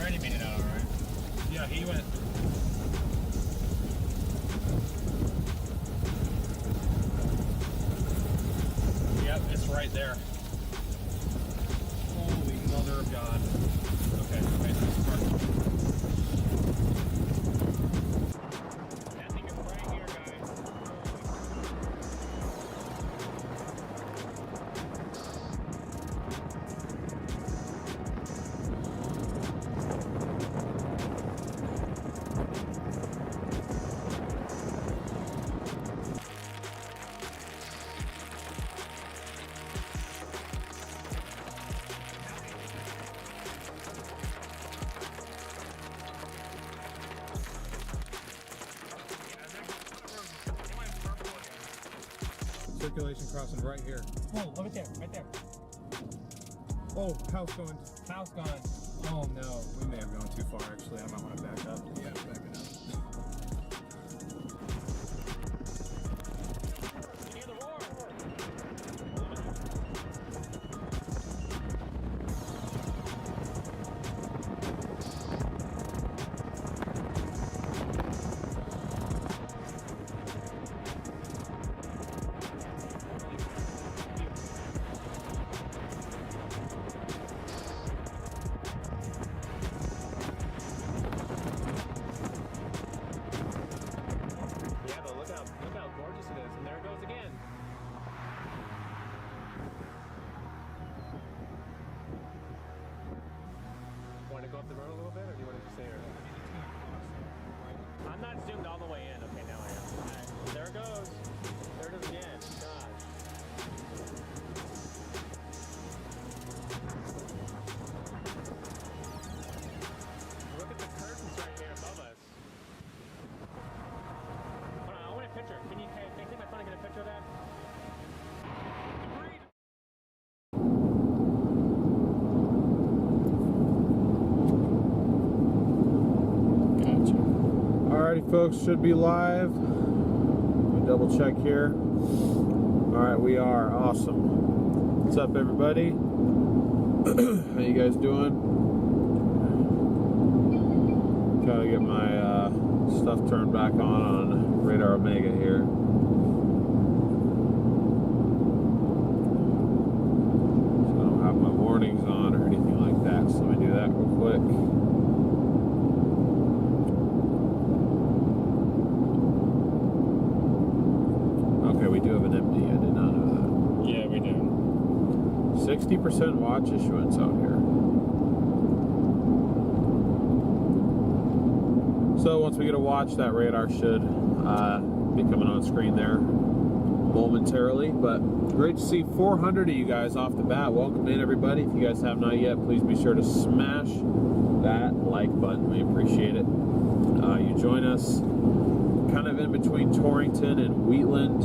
Randy made it out all right. Yeah, he went. Yep, it's right there. Holy mother of God. Okay, okay, this is perfect. That thing is right here, guys. Circulation crossing right here. Oh, look at there, right there. Oh, house going. House gone. Oh no, we may have gone too far actually. I might want to back up. Yeah, back it up. You hear the roar? Yeah, but look how gorgeous it is, and there it goes again. Want to go up the road a little bit, or do you want to just stay here? I'm not zoomed all the way in. Okay, now I am. Right. There it goes. There it is again. Gosh. Look at the curtains right here above us. Hold on, I want a picture. Can you take my phone and get a picture of that? Debris. Gotcha. Alrighty, folks, should be live. Let me double check here. Alright, we are. Awesome. What's up, everybody? How you guys doing? Gotta get my stuff turned back on Radar Omega here. So I don't have my warnings on or anything like that, so let me do that real quick. Okay, we do have an MD. I did not know that. Yeah, we do. 60% watch issuance out here. So once we get a watch, that radar should be coming on screen there momentarily. But great to see 400 of you guys off the bat. Welcome in, everybody. If you guys have not yet, please be sure to smash that like button. We appreciate it. You join us kind of in between Torrington and Wheatland.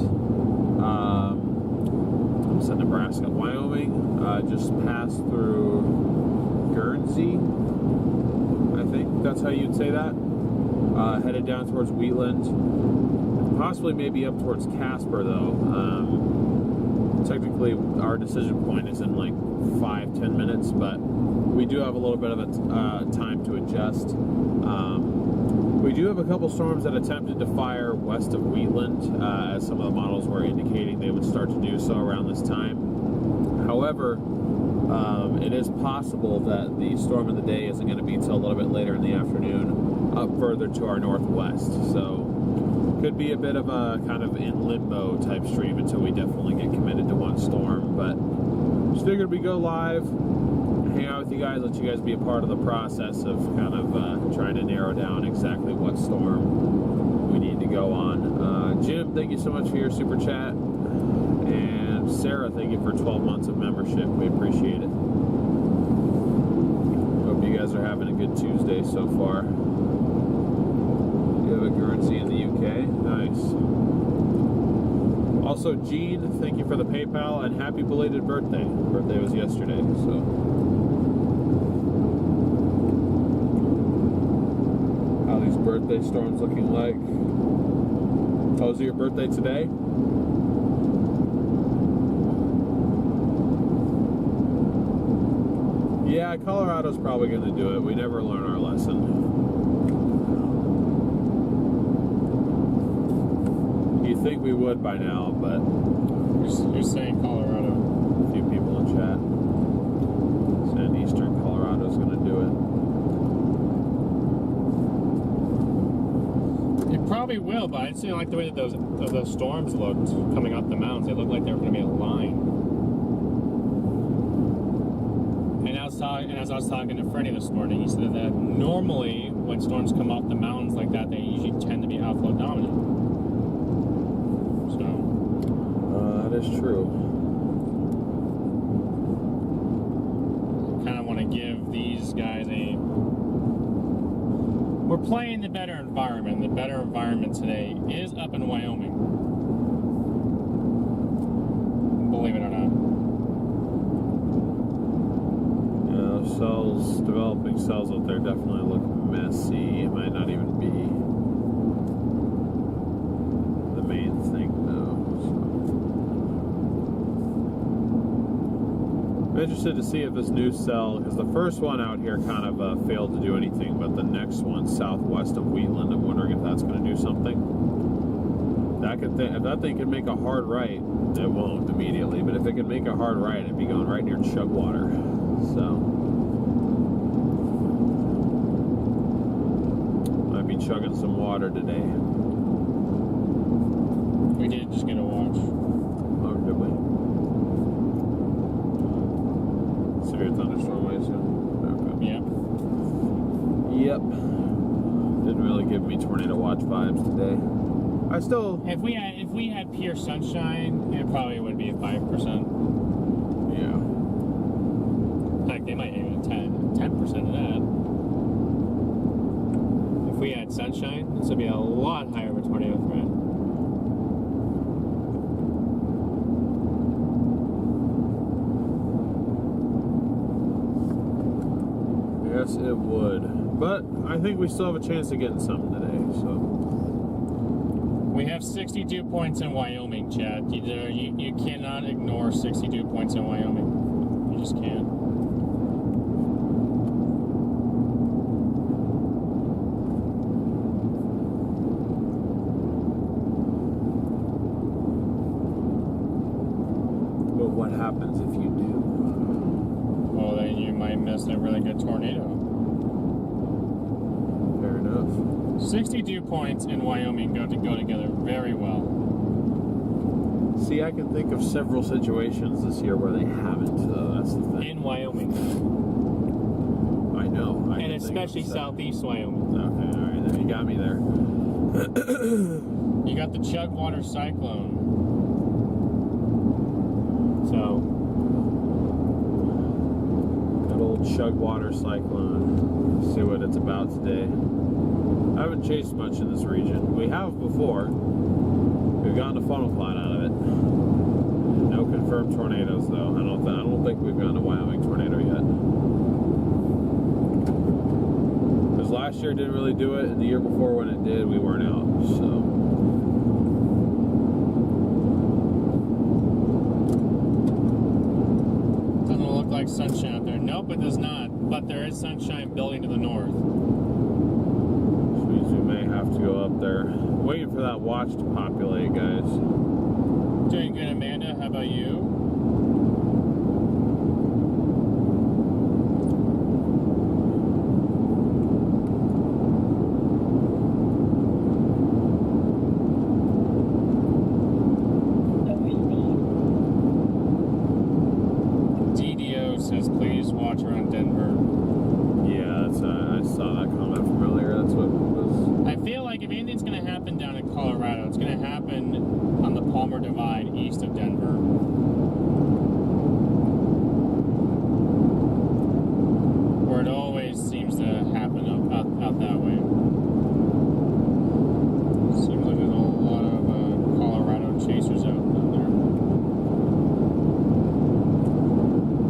Thompson, Nebraska, Wyoming. Just passed through Guernsey. I think that's how you'd say that. Headed down towards Wheatland, possibly maybe up towards Casper though. Technically our decision point is in like 5-10 minutes, but we do have a little bit of a time to adjust. We do have a couple storms that attempted to fire west of Wheatland, as some of the models were indicating they would start to do so around this time. However, it is possible that the storm of the day isn't going to be until a little bit later in the afternoon, up further to our northwest. So could be a bit of a kind of in limbo type stream until we definitely get committed to one storm. But just figured we'd go live, hang out with you guys, let you guys be a part of the process of kind of trying to narrow down exactly what storm we need to go on. Jim, thank you so much for your super chat. And Sarah, thank you for 12 months of membership. We appreciate it. Hope you guys are having a good Tuesday so far. You have a Guernsey in the UK. Nice. Also, Gene, thank you for the PayPal and happy belated birthday. Birthday was yesterday, so. How these birthday storms looking like? Oh, is it your birthday today? Yeah, Colorado's probably going to do it. We never learn our lesson. You'd think we would by now, but You're saying Colorado. a few people in chat saying Eastern Colorado's going to do it. It probably will, but I didn't like the way that those storms looked coming up the mountains. They looked like they were going to be a line. And as I was talking to Freddie this morning, he said that normally when storms come off the mountains like that, they usually tend to be outflow dominant. So That is true. kind of want to give these guys we're playing the better environment. The better environment today is up in Wyoming. Believe it or not. Yeah, cells, developing cells out there definitely look messy. It might not even be the main thing, though. I'm interested to see if this new cell, because the first one out here kind of failed to do anything, but the next one southwest of Wheatland, I'm wondering if that's going to do something. If that thing can make a hard right, it won't immediately, but if it can make a hard right, it'd be going right near Chugwater. So might be chugging some water today. We did just get a watch. Oh, did we? Severe thunderstorm, I assume. Okay. Yeah. Yep. Didn't really give me tornado watch vibes today. I still. If we had pure sunshine, it probably would be 5%. Yeah. Like they might even 10% of that. If we had sunshine, this would be a lot higher of a tornado threat. Yes, it would. But I think we still have a chance of getting something today, so. We have 62 points in Wyoming, Chad. You cannot ignore 62 points in Wyoming. You just can't. But what happens if you do? Well, then you might miss a really good tornado. Fair enough. 62 points in Wyoming go together very well. See, I can think of several situations this year where they haven't, so that's the thing. In Wyoming. I know. And especially southeast Wyoming. Okay, alright, then you got me there. You got the Chugwater cyclone. So, That old Chugwater cyclone. See what it's about today. I haven't chased much in this region. We have before. We've gotten a funnel cloud out of it. No confirmed tornadoes, though. I don't think we've gotten a Wyoming tornado yet. Because last year it didn't really do it, and the year before when it did, we weren't out. So. doesn't look like sunshine out there. Nope, it does not. But there is sunshine building to the north. Which means we may have to go up there. Waiting for that watch to populate, guys. Doing good, Amanda. How about you? DDO says, please watch around Denver. Yeah, that's I saw that comment from earlier. That's what it was. I feel like if anything's going to happen down in Colorado, it's going to happen on the Palmer Divide east of Denver. Where it always seems to happen out that way. Seems like there's a lot of Colorado chasers out there.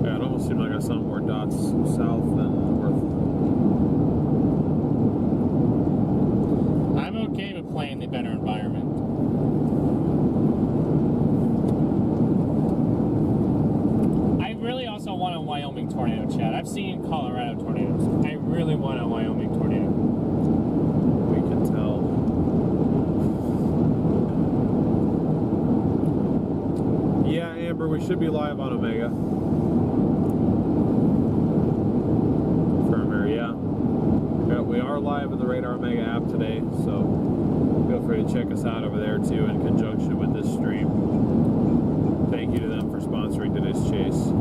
Yeah, it almost seemed like I saw more dots south than north. I'm okay with playing the better environment. I really also want a Wyoming tornado, Chad. I've seen Colorado tornadoes. I really want a Wyoming tornado. We can tell. Yeah, Amber, we should be live on Omega. Firmware, yeah. We are live in the Radar Omega app today, so feel free to check us out over there too in conjunction with this stream. Thank you to them for sponsoring today's chase.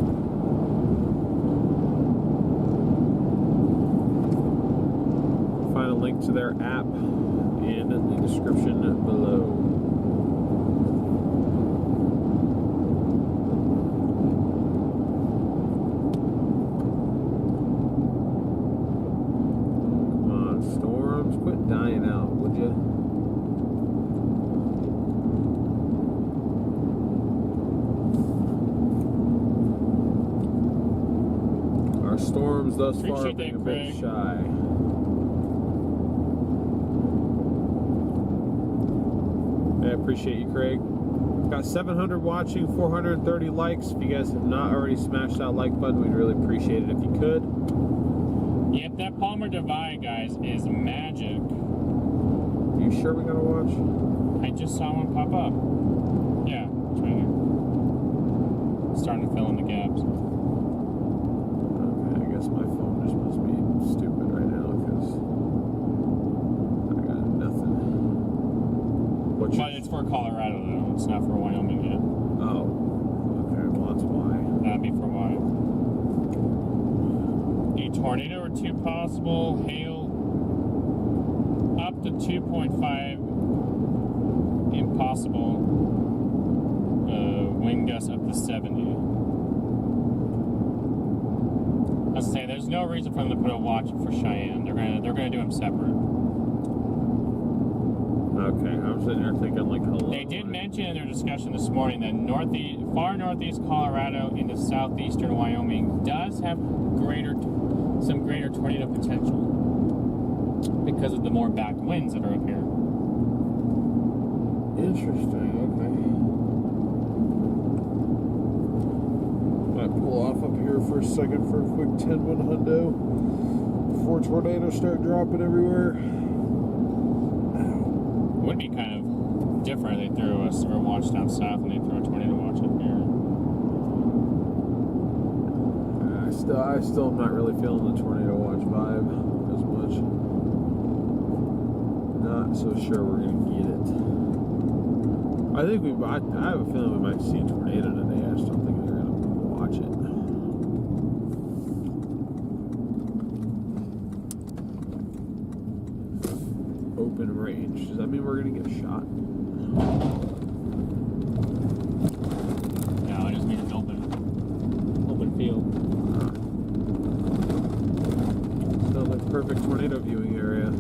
Find a link to their app in the description below. Quit dying out, would you? Our storms thus far have been a bit shy. I appreciate you, Craig. Got 700 watching, 430 likes. If you guys have not already smashed that like button, we'd really appreciate it if you could. Yep, that Palmer Divide, guys, is magic. You sure we gotta watch? I just saw one pop up. Yeah, it's right here. It's starting to fill in the gaps. Okay, I guess my phone just must be stupid right now because I got nothing. But it's for Colorado, though. It's not for Wyoming yet. Oh. Okay, well, that's why. That'd be for why. A tornado or two possible, hail up to 2.5 impossible, wind gusts up to 70. I was saying, there's no reason for them to put a watch for Cheyenne. They're gonna do them separate. Okay, I'm sitting here thinking like, hello. They did mention in their discussion this morning that far northeast Colorado into southeastern Wyoming does have some greater tornado potential because of the more back winds that are up here. Interesting, okay. Might pull off up here for a second for a quick 10-1 hundo before tornadoes start dropping everywhere. It would be kind of different if they threw a watch down south and they threw a tornado watch up here. I still am not really feeling the tornado watch vibe as much. Not so sure we're gonna get it. I think I have a feeling we might see a tornado today. I just don't think they're gonna watch it. Open range. Does that mean we're gonna get shot? No, I just mean it's open field. Sounds like perfect tornado viewing area.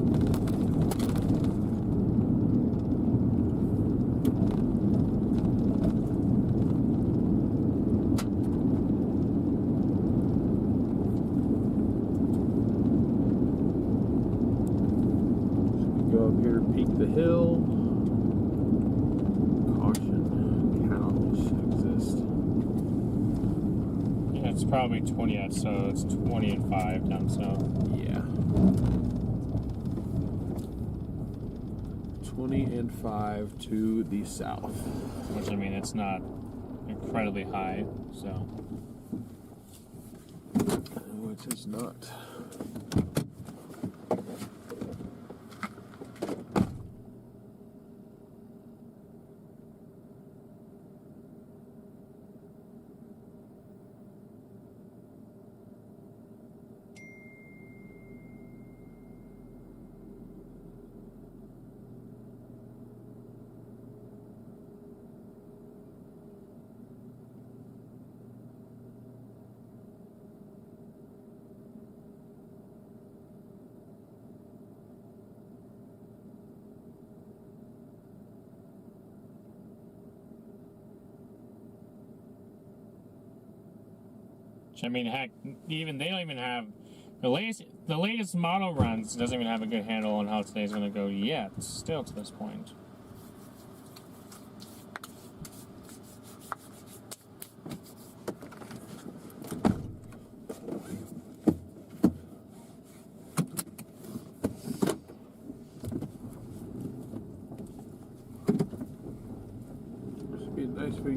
Go up here, peek the hill. Caution, cows exist. Yeah, it's probably 20, so it's 20 and 5 down south. Yeah. 20 and 5 to the south. Which, I mean, it's not incredibly high, so. Which is not. I mean, heck, even they don't even have the latest model runs doesn't even have a good handle on how today's going to go yet. Still to this point.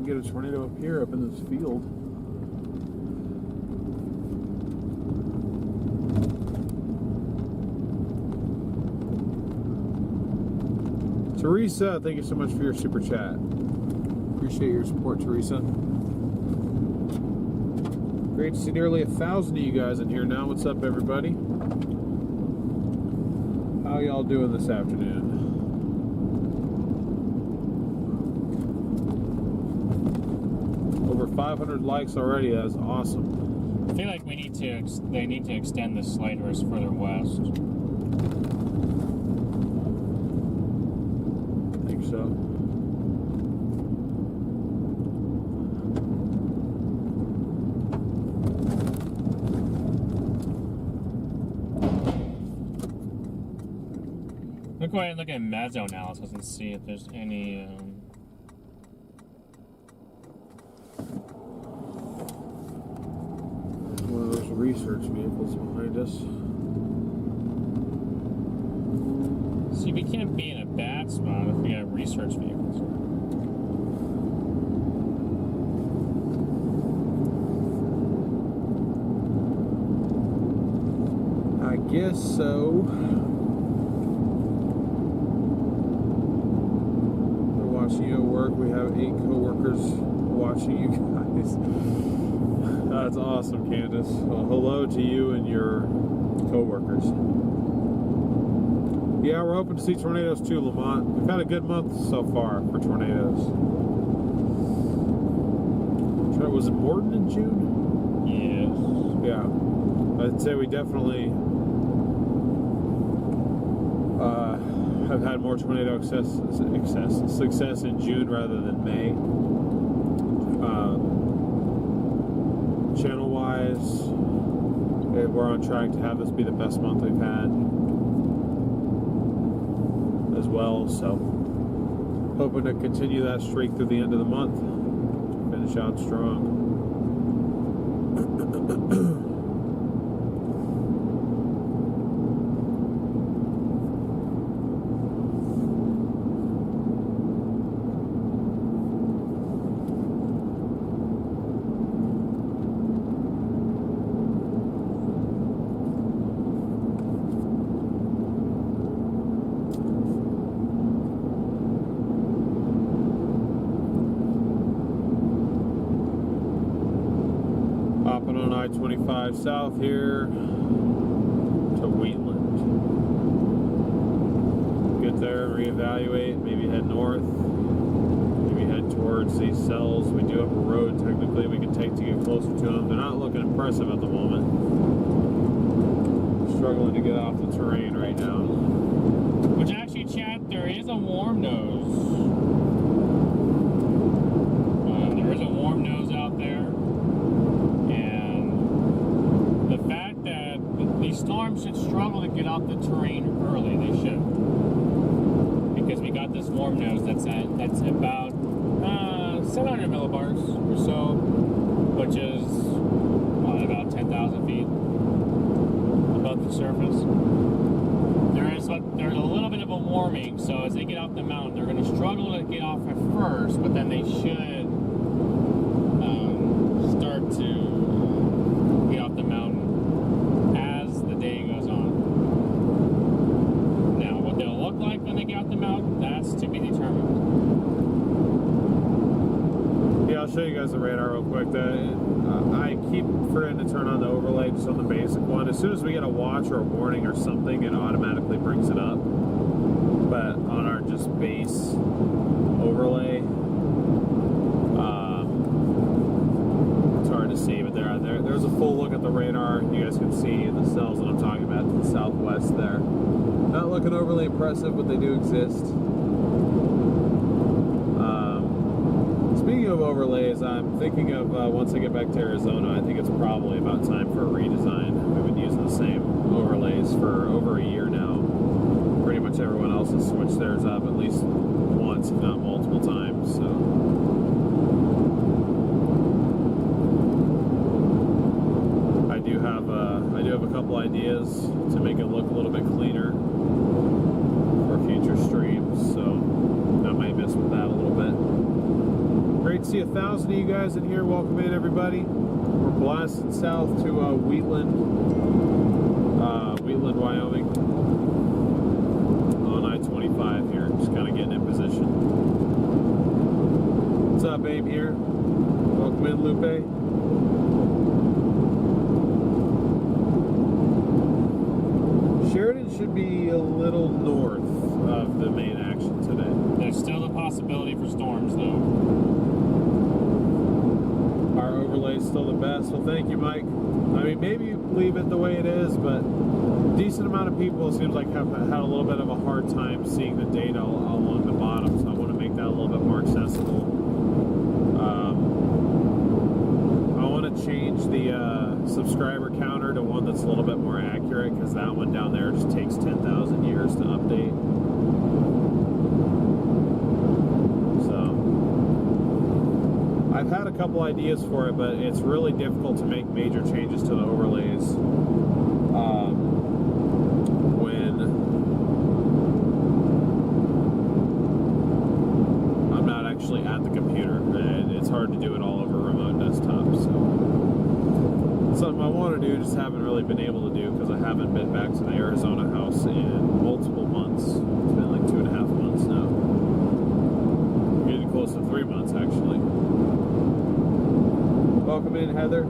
can get a tornado up here, up in this field. Teresa, thank you so much for your super chat. Appreciate your support, Teresa. Great to see nearly 1,000 of you guys in here now. What's up, everybody? How y'all doing this afternoon? Over 500 likes already. That's awesome. I feel like they need to extend the sliders further west. I think so. Let's go ahead and look at meso analysis and see if there's any. One of those research vehicles behind us. See, we can't be in a bad spot if we got research vehicles. I guess so. We're watching you at work. We have 8 co-workers watching you guys. That's awesome, Candace. Well, hello to you and your co-workers. Yeah, we're hoping to see tornadoes too, Lamont. We've had a good month so far for tornadoes. Was it Borden in June? Yes. Yeah. I'd say we definitely have had more tornado success in June rather than May. Channel-wise, we're on track to have this be the best month we've had as well, so hoping to continue that streak through the end of the month. Finish out strong. I-25 south here to Wheatland. Get there, reevaluate, maybe head north, maybe head towards these cells. We do have a road technically we can take to get closer to them. They're not looking impressive at the moment. Struggling to get off the terrain right now. Which actually, chat, there is a warm nose. There is a warm nose out there. These storms should struggle to get off the terrain early. They should, because we got this warm nose that's about 700 millibars or so, which is about 10,000 feet above the surface. There's a little bit of a warming, so as they get off the mountain, they're going to struggle to get off at first, but then they should start to get off the mountain as the day goes on. Now, what they'll look like when they get off the mountain, that's to be determined. Yeah, I'll show you guys the radar real quick. I keep forgetting to turn on the overlay just on the basic one. As soon as we get a watch or a warning or something, it automatically brings it up. But on our just base overlay, it's hard to see, but there's a full look at the radar. You guys can see the cells that I'm talking about to the southwest there. Not looking overly impressive, but they do exist. Speaking of overlays, I'm thinking of once I get back to Arizona, I think it's probably about time for a redesign. We've been using the same overlays for over a year now. Pretty much everyone else has switched theirs up at least once, if not multiple times. So I do have a couple ideas to make it look a little bit cleaner for future streams. So I might mess with that a little bit. Great to see see 1,000 of you guys in here. Welcome in, everybody. We're blasting south to Wheatland, Wyoming, on I-25 here. Just kind of getting in position. What's up, Abe here? Welcome in, Lupe. Sheridan should be a little north of the main action today. There's still a possibility for storms, though. Our overlay is still the best. Well, thank you, Mike. I mean, maybe leave it the way it is, but a decent amount of people, it seems like, have had a little bit of a hard time seeing the data along the bottom, so I want to make that a little bit more accessible. I want to change the subscriber counter to one that's a little bit more accurate, because that one down there just takes 10,000 years to update. I've had a couple ideas for it, but it's really difficult to make major changes to the overlays when I'm not actually at the computer, and it's hard to do it all over a remote desktop. So it's something I want to do, just haven't really been able to do because I haven't been back to the Arizona house in multiple months. It's been like 2.5 months now. Getting close to 3 months, actually. Welcome in, Heather.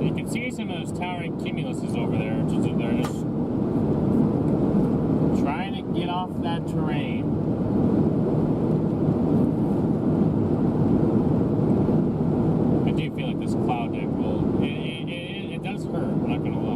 You can see some of those towering cumuluses over there. They're just trying to get off that terrain. I do feel like this cloud deck will... It does hurt, I'm not going to lie.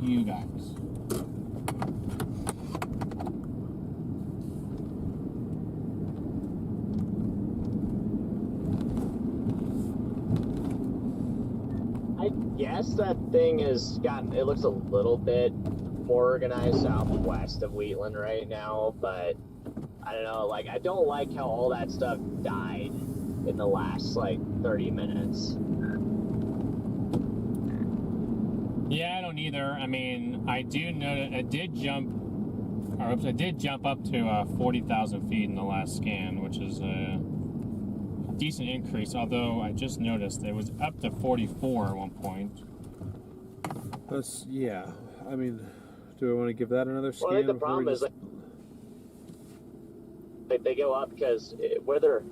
You guys. I guess that thing has gotten, it looks a little bit more organized southwest of Wheatland right now, but I don't know, like, I don't like how all that stuff died in the last, like, 30 minutes. Yeah, I don't either. I mean, I do know that I did jump up to 40,000 feet in the last scan, which is a decent increase, although I just noticed it was up to 44 at one point. That's, yeah. I mean, do we want to give that another scan? Well, I think the problem is, like, they go up because where they're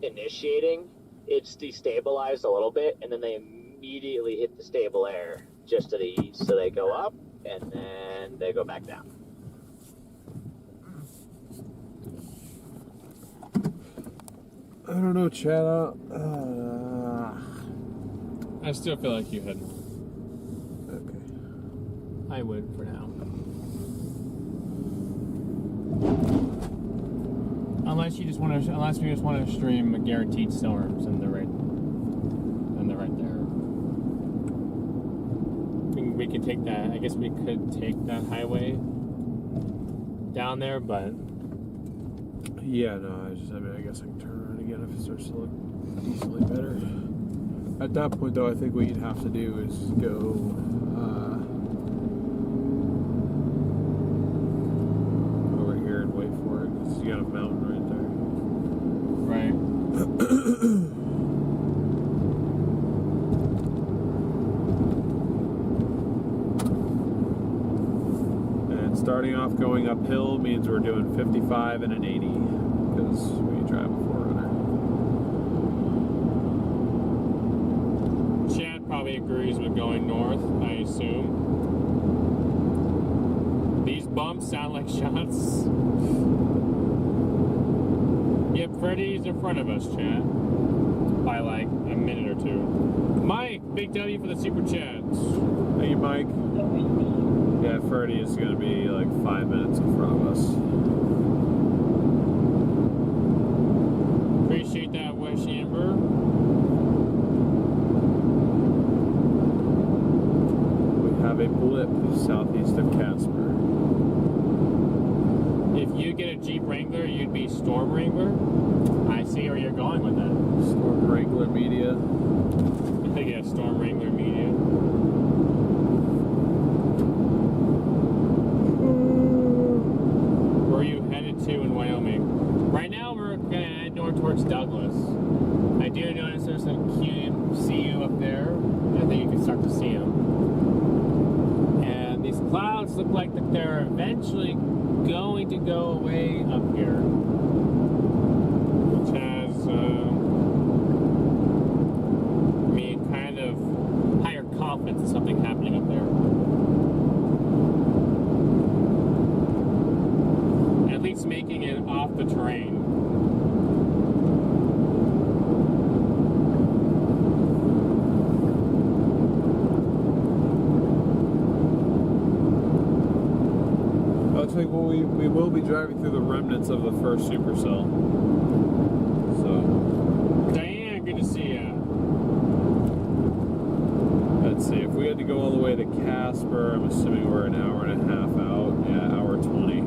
initiating, it's destabilized a little bit, and then they immediately hit the stable air just to the east. So they go up, and then they go back down. I don't know, Chad. I still feel like you had. Okay. I would for now. Unless we just want to stream guaranteed storms, and they're right there. We could take that. I guess we could take that highway down there, but Yeah, no, I guess I can turn around again if it starts to look decently better. At that point, though, I think what you'd have to do is go over here and wait for it, because you got a mountain right there. right. And starting off going uphill means we're doing 55 and an 80, because we drive a 4Runner. Chad probably agrees with going north, I assume. These bumps sound like shots. Yep, Freddy's in front of us, Chad. By like a minute or two. Mike, big W for the super chats. Thank you, Mike. Yeah, Ferdy is going to be like 5 minutes in front of us. Appreciate that, West Amber. We have a blip southeast of Casper. If you get a Jeep Wrangler, you'd be Storm Wrangler. I see where you're going with that. StormRunner Media. Yeah, Storm Wrangler Media. Where are you headed to in Wyoming? Right now, we're gonna head north towards Douglas. I do notice there's a QMCU up there. I think you can start to see them. And these clouds look like that they're eventually going to go away up here, which has me kind of higher confidence in something happening up there. At least making it off the terrain. Looks like we will be driving through the remnants of the first supercell. So, Diane, good to see ya. let's see. If we had to go all the way to Casper, I'm assuming we're an hour and a half out. Yeah, hour 20.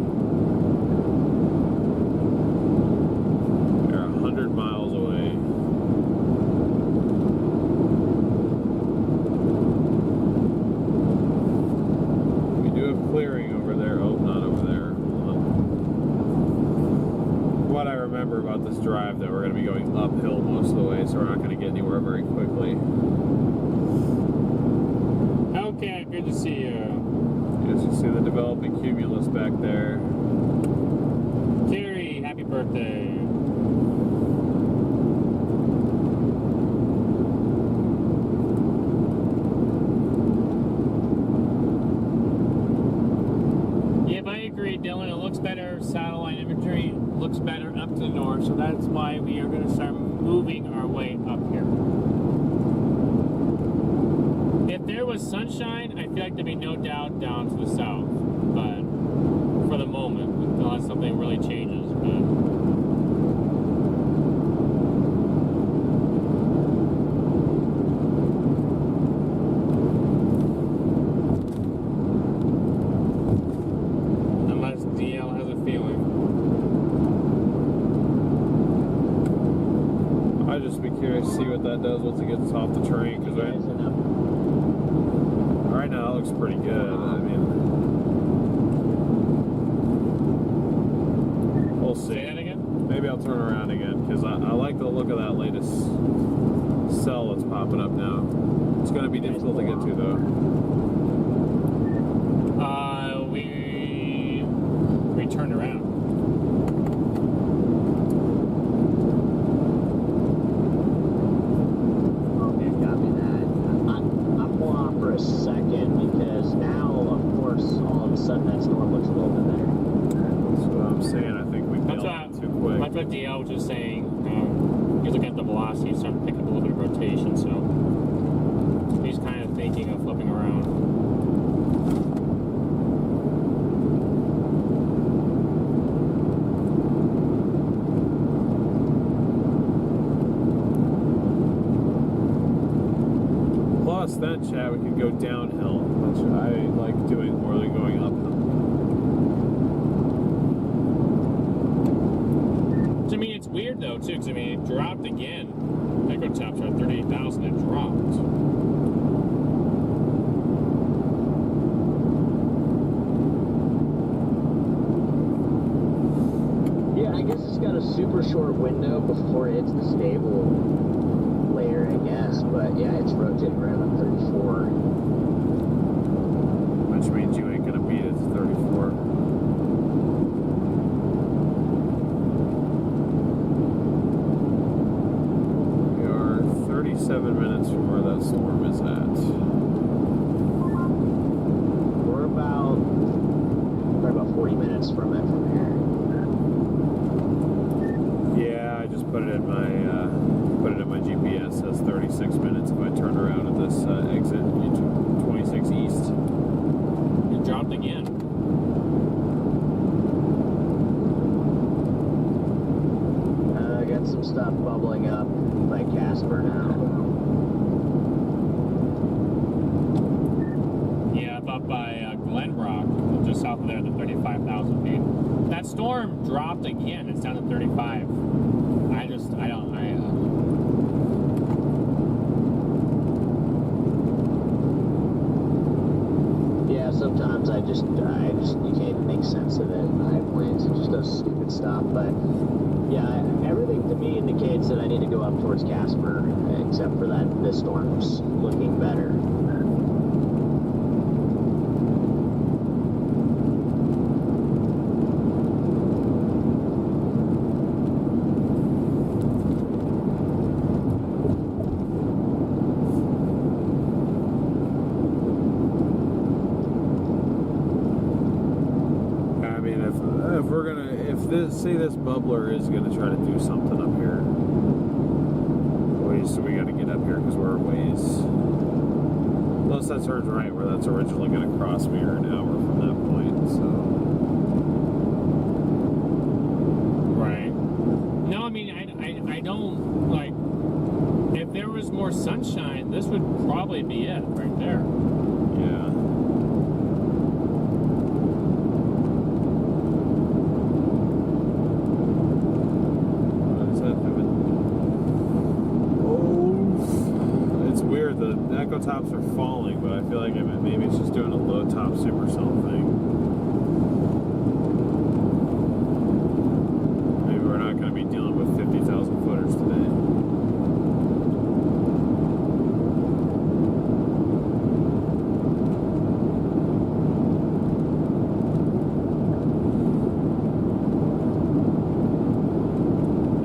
We're 100 miles away. We do have clearing over there. Oh, not over there. Hold on. What I remember about this drive, though, we're going to be going uphill most of the way, so we're not going to get anywhere very quickly. Okay, good to see you. As you see the developing cumulus back there. Terry, happy birthday. Yep, I agree, Dylan. It looks better. Satellite imagery looks better up to the north, so that's why we are going to start moving our way up here. If there was sunshine, I feel like there'd be no doubt down to the south, but for the moment, unless something really changes. But unless DL has a feeling. I'd just be curious to see what that does once it gets off the train, because right now it looks pretty good. I mean, we'll see. Say that again? Maybe I'll turn around again, because I like the look of that latest cell that's popping up now. It's going to be difficult to get to, though. We turned around. second, because now, of course, all of a sudden that storm looks a little bit better. That's what I'm saying. I think we nailed it too quick. That's what DL was just saying. He's looking at the velocity, he's starting to pick up a little bit of rotation, so he's kind of thinking of flipping around. Plus, then, Chad, we can go downhill, which I like doing more than going uphill. To me, it's weird though, too, because I mean, it dropped again. Echo tops are at 38,000, it dropped. Yeah, I guess it's got a super short window before it hits the stable layer, I guess. But yeah, it's rotating right on 34. Which means you ain't gonna beat it to 34. We are 37 minutes from where that storm is at. We're about 40 minutes from it from here. Yeah, I just put it in my GPS. Says 36 minutes if I turn around at this exit 26 east. It dropped again. I got some stuff bubbling up by Casper now. Yeah, up by Glenbrook, just south of there, the 35,000 feet. That storm dropped again. It's down to 35. Yeah, sometimes I just you can't make sense of it in high plains. It just does stupid stuff. But yeah, everything to me indicates that I need to go up towards Casper, except for that this storm's looking better. Say this bubbler is going to try to do something up here. So we got to get up here because we're a ways. Unless that turns right, where that's originally going to cross me, or an hour from that point. So. Right. No, I mean, I don't like. If there was more sunshine, this would probably be it right there. Yeah. Echo tops are falling, but I feel like maybe it's just doing a low top supercell thing. Maybe we're not going to be dealing with 50,000 footers today.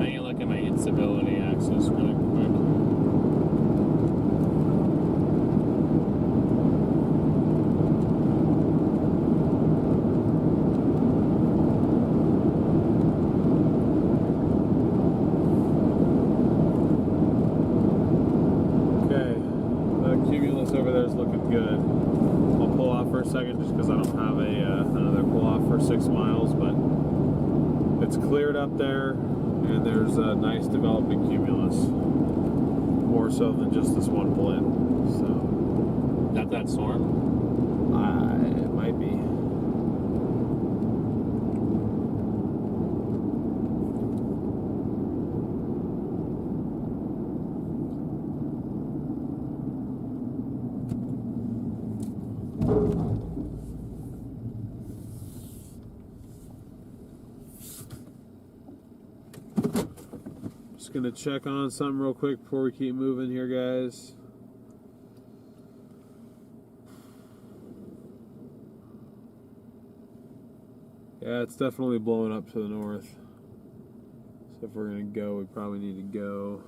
I need to look at my instability axis really quick. Over there is looking good. I'll pull off for a second just because I don't have another pull off for 6 miles, but it's cleared up there and there's a nice developing cumulus, more so than just this one blend. So Not that storm? it might be. Just gonna check on something real quick before we keep moving here, guys. Yeah, it's definitely blowing up to the north. So if we're gonna go, we probably need to go.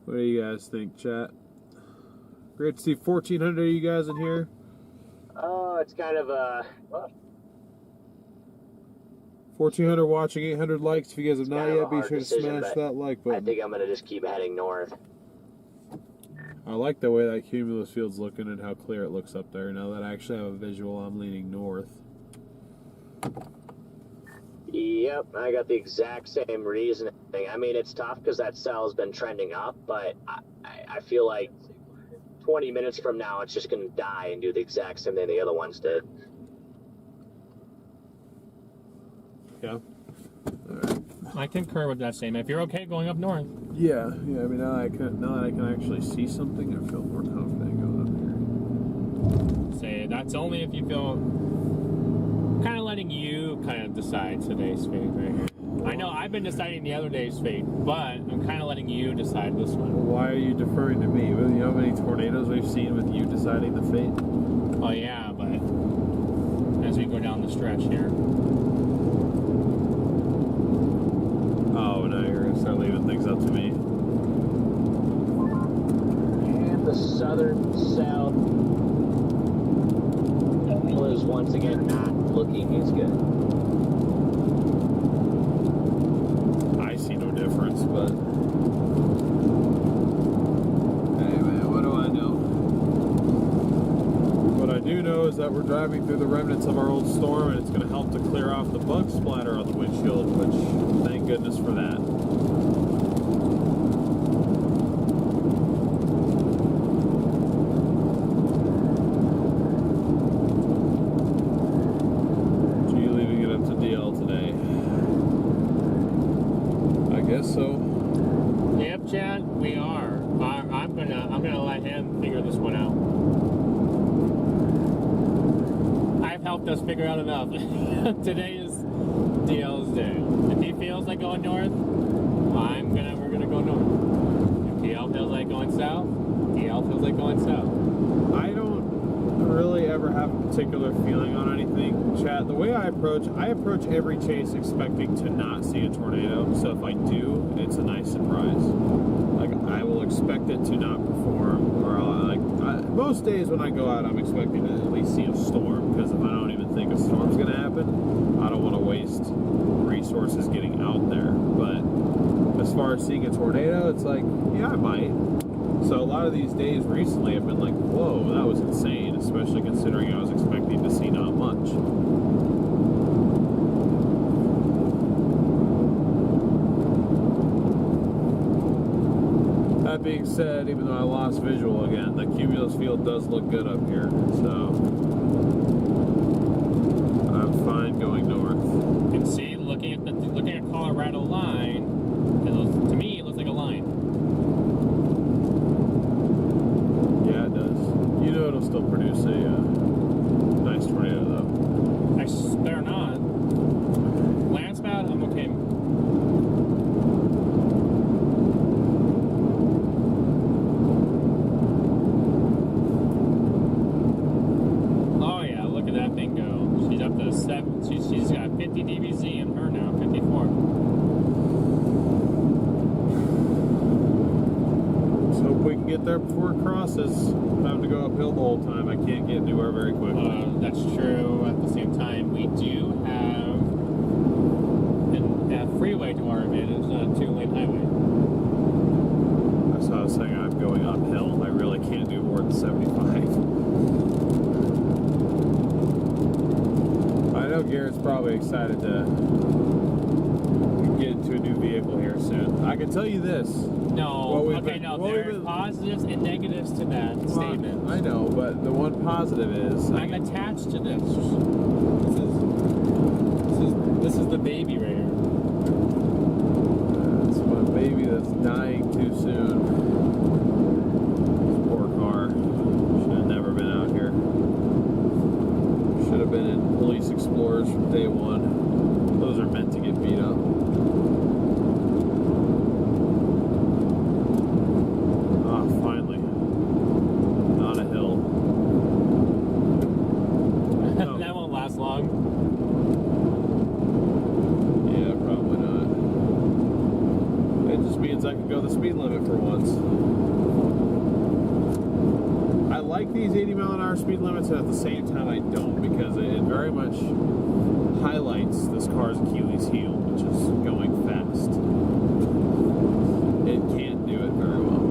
What do you guys think, chat? Great to see 1,400 of you guys in here. Oh, it's kind of a... 1,400 watching, 800 likes. If you guys have not kind of a yet, be hard sure to decision, smash but that like I button. think I'm going to just keep heading north. I like the way that cumulus field's looking and how clear it looks up there. Now that I actually have a visual, I'm leaning north. Yep, I got the exact same reasoning. I mean, it's tough because that cell's been trending up, but I feel like 20 minutes from now, it's just going to die and do the exact same thing the other ones did. Yeah. I concur with that statement. If you're okay going up north. Yeah. I mean, now that I can actually see something, I feel more confident going up here. Say that's only if you feel kind of letting you kind of decide today's fate right here. I know I've been deciding the other day's fate, but I'm kind of letting you decide this one. Why are you deferring to me? You know how many tornadoes we've seen with you deciding the fate? Oh yeah, but as we go down the stretch here. Oh, now you're going to start leaving things up to me. And the southern cell is once again not looking as good. I see no difference, but... Hey, man, what do I know? What I do know is that we're driving through the remnants of our old storm, and it's going to help to clear off the bug splatter on the windshield, which, thank goodness for that. So yep, Chad, we are. I'm gonna let him figure this one out. I've helped us figure out enough. Today is DL's day. If he feels like going north, we're gonna go north. If DL feels like going south, DL feels like going south. I don't really ever have a particular feeling on anything. Chat, the way I approach every chase expecting to not see a tornado. So if I do, it's a nice surprise. Like, I will expect it to not perform, or most days when I go out, I'm expecting to at least see a storm, because if I don't even think a storm's going to happen, I don't want to waste resources getting out there. But as far as seeing a tornado, it's like, yeah, I might. So a lot of these days recently have been like, whoa, that was insane, especially considering I was expecting to see not much. That being said, even though I lost visual again, the cumulus field does look good up here, so I'm fine going north. You can see, looking at Colorado line, to me it looks like a line. Yeah, it does. You know it'll still produce a nice tornado, though. I better not. Lance bad, I'm okay. Oh yeah, look at that thing go. She's up to 7. She's got 50 DBZ in her now, 54. We can get there before it crosses. I'm having to go uphill the whole time. I can't get anywhere very quickly. That's true. At the same time, we do have a freeway to our advantage, not a 2-lane highway. That's what I was saying. I'm going uphill. I really can't do more than 75. I know Garrett's probably excited to get into a new vehicle here soon. I can tell you this. No, there's positives and negatives to that statement. I know, but the one positive is I'm attached to this. This is the baby right here. It's my baby that's dying too soon. This poor car. Should have never been out here. Should have been in Police Explorers from day one. Those are meant to get beat up. I can go the speed limit for once. I like these 80-mile-an-hour speed limits, and at the same time I don't, because it very much highlights this car's Achilles heel, which is going fast. It can't do it very well.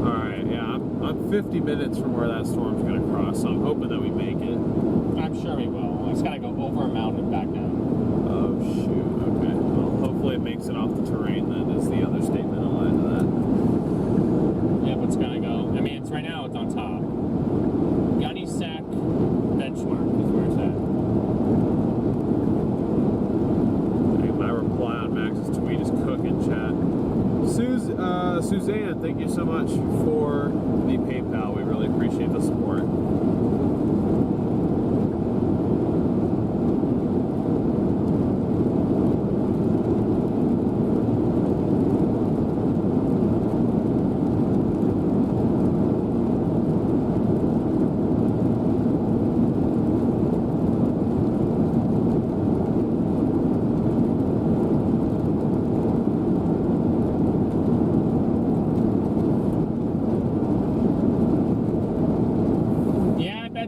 Alright, yeah, I'm 50 minutes from where that storm's going to cross, so I'm hoping that we make it. I'm sure we will. It's got to go over a mountain and back down. Oh, shoot. Okay. Well, hopefully it makes it off the terrain, then, is the other statement I'll add to that. Yep, it's got to go. I mean, it's right now, it's on top. Gunny Sack benchmark is where it's at. Okay, my reply on Max's tweet is cooking, chat. Suzanne, thank you so much for the PayPal. We really appreciate the support.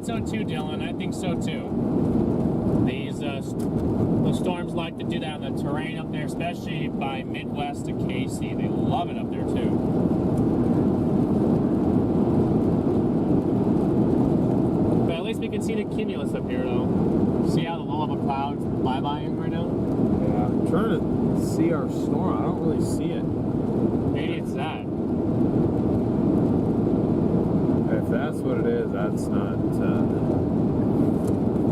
So too, Dylan. I think so too. These the storms like to do that on the terrain up there, especially by Midwest to KC. They love it up there too. But at least we can see the cumulus up here, though. See how the low level clouds fly by him right now? Yeah, I'm trying to see our storm. I don't really see it. Maybe it's that. If that's what it is, that's not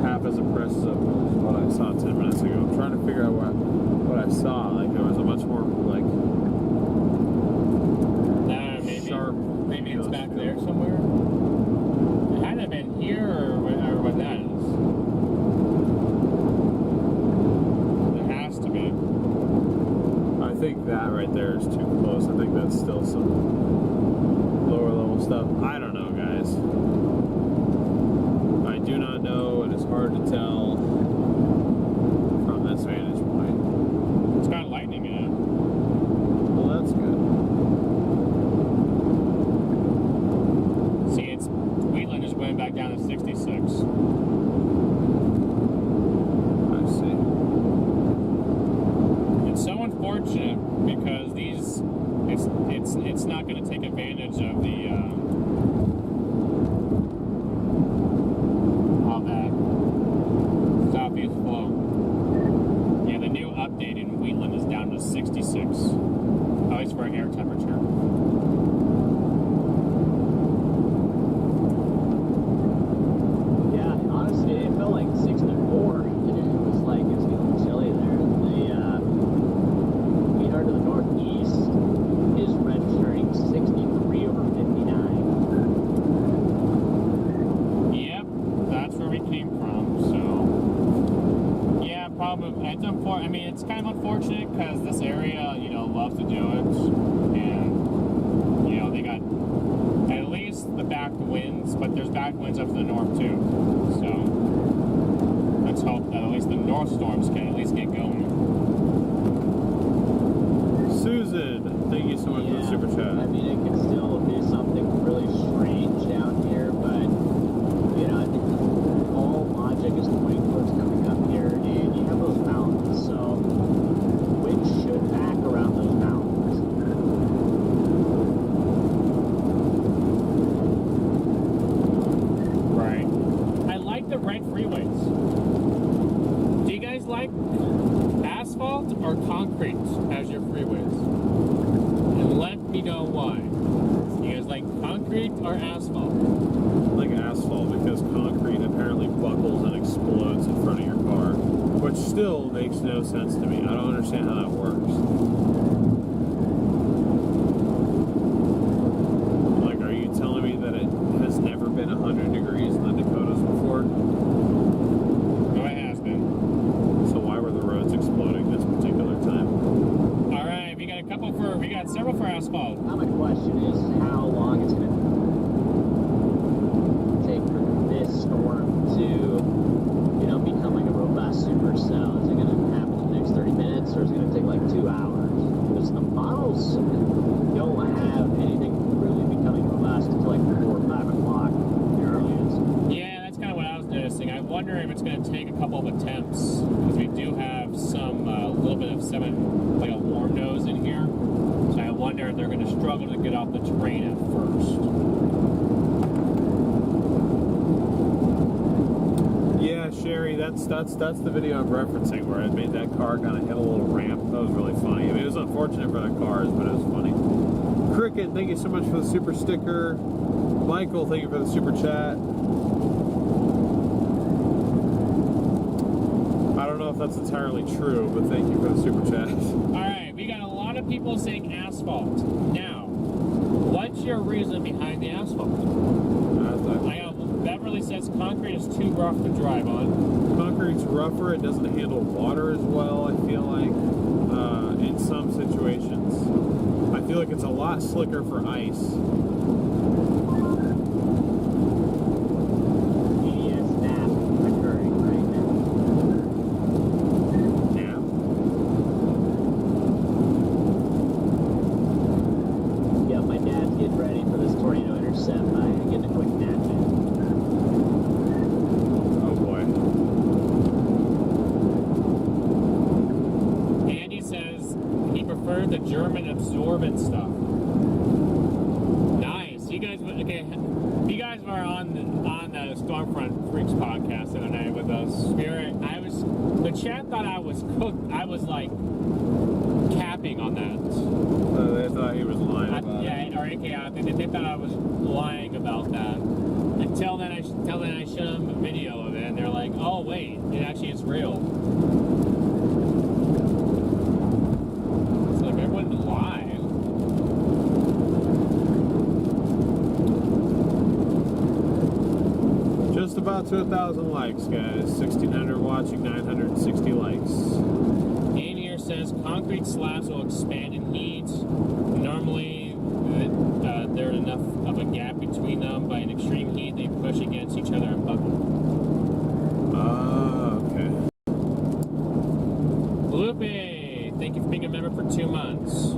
half as impressive as what I saw 10 minutes ago. I'm trying to figure out what I saw. Like, there was a much more, like, sharp... Maybe it's back there somewhere. It had to have been here or what that is. It has to be. I think that right there is too close. I think that's still some lower level stuff. I don't know, guys. I do not know. It is hard to tell from this vantage point. It's got lightning in it. Well, that's good. See, it's Wheatland is going back down to 66. I see. It's so unfortunate because these, it's not going to take advantage of the of that southeast flow. Yeah, the new update in Wheatland is down to 66, at least for air temperature. Yeah, honestly, it felt like 64. It was like it's feeling chilly there. The heart to the northeast is registering 63 over 59. Yep, that's where we came from. So, yeah, probably. It's I mean, it's kind of unfortunate because this area, you know, loves to do it, and you know they got at least the back winds, but there's back winds up to the north too. So let's hope that at least the north storms can at least get going. Susan, thank you so much for the super chat. I mean, it could still do something really strange down here, but you know, I think all logic is pointing towards coming up here, and you have those mountains, so wind should back around those mountains. Right. I like the red freeways. Do you guys like asphalt or concrete as your freeways? And let me know why. You guys like concrete or asphalt? Like asphalt, because concrete apparently buckles and explodes in front of your car, which still makes no sense to me. I don't understand how that works. Like, are you telling me that it has never been 100 degrees in the Dakotas before? No, it has been. So why were the roads exploding this particular time? All right, we got several for asphalt. Now my question is how long it's wonder if it's going to take a couple of attempts, because we do have some, a little bit of like a warm nose in here. So I wonder if they're going to struggle to get off the terrain at first. Yeah, Sherry, that's the video I'm referencing where I made that car kind of hit a little ramp. That was really funny. I mean, it was unfortunate for the cars, but it was funny. Cricket, thank you so much for the super sticker. Michael, thank you for the super chat. I don't know if that's entirely true, but thank you for the super chat. Alright, we got a lot of people saying asphalt. Now, what's your reason behind the asphalt? Beverly says concrete is too rough to drive on. Concrete's rougher, it doesn't handle water as well, I feel like, in some situations. I feel like it's a lot slicker for ice. The German absorbent stuff. Nice. You guys, okay? You guys were on the Stormfront Freaks podcast the other night with us. Spirit. The chat thought I was cooked. I was like capping on that. They thought he was lying about it. Yeah, or AKI. They thought I was lying about that. Until then, I showed them a video of it, and they're like, "Oh wait, it actually is real." Just about to 1,000 likes, guys. 1,600 watching, 960 likes. Ian here says concrete slabs will expand in heat. Normally, there's enough of a gap between them. By an extreme heat, they push against each other and buckle. Okay. Lupe, thank you for being a member for 2 months.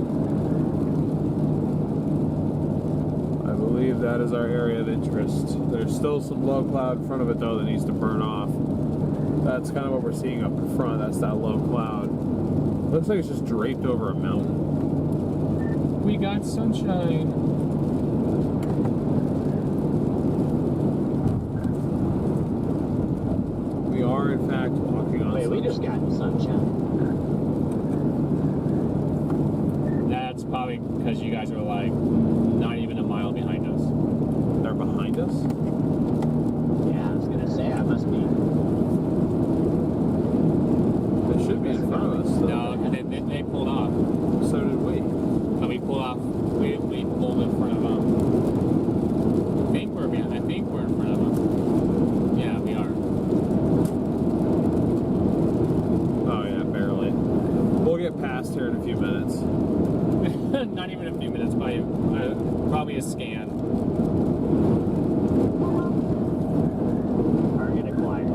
I believe that is our area of interest. There's still some low cloud in front of it, though, that needs to burn off. That's kind of what we're seeing up in front. That's that low cloud. Looks like it's just draped over a mountain. We got sunshine. We are, in fact, walking on sunshine. We just got sunshine. That's probably because you guys are like not even a mile behind us. They're behind us? Yeah, I was gonna say I must be. They should be in front of us. Though. No, because they pulled off. So did we. But we pulled off. We pulled in front of them. I think we're in front of them. Yeah, we are. Oh yeah, barely. We'll get past here in a few minutes. Not even a few minutes, probably a scan. Target acquired.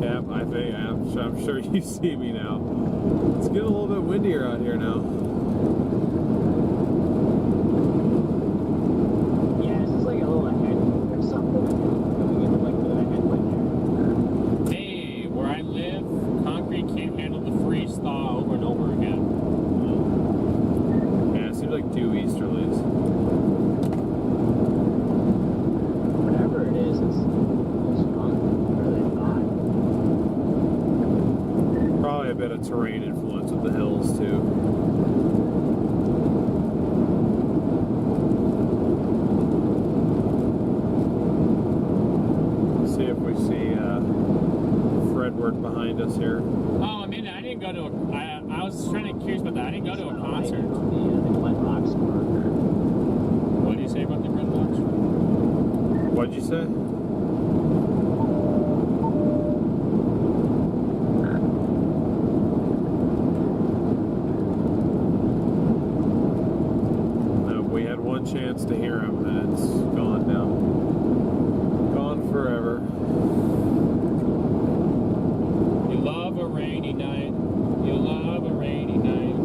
Yep, I'm sure you see me now. It's getting a little bit windier out here now. Yeah, it's just like a little ahead or something. Coming in like a headwind here. Hey, where I live, concrete can't handle the freeze thaw over and over again. Yeah, it seems like due easterlies. Whatever it is, it's stronger than I thought. Probably a bit of terrain influence with the hills too. Let's see if we see Fredward behind us here. Oh, I mean, I didn't go to I was curious about that. I didn't go to a concert. The Glen Rocks marker. What did you say about the Glen Rocks? What'd you say? No, we had one chance to hear him, and it's gone now. Gone forever. You love a rainy night. You love a rainy night.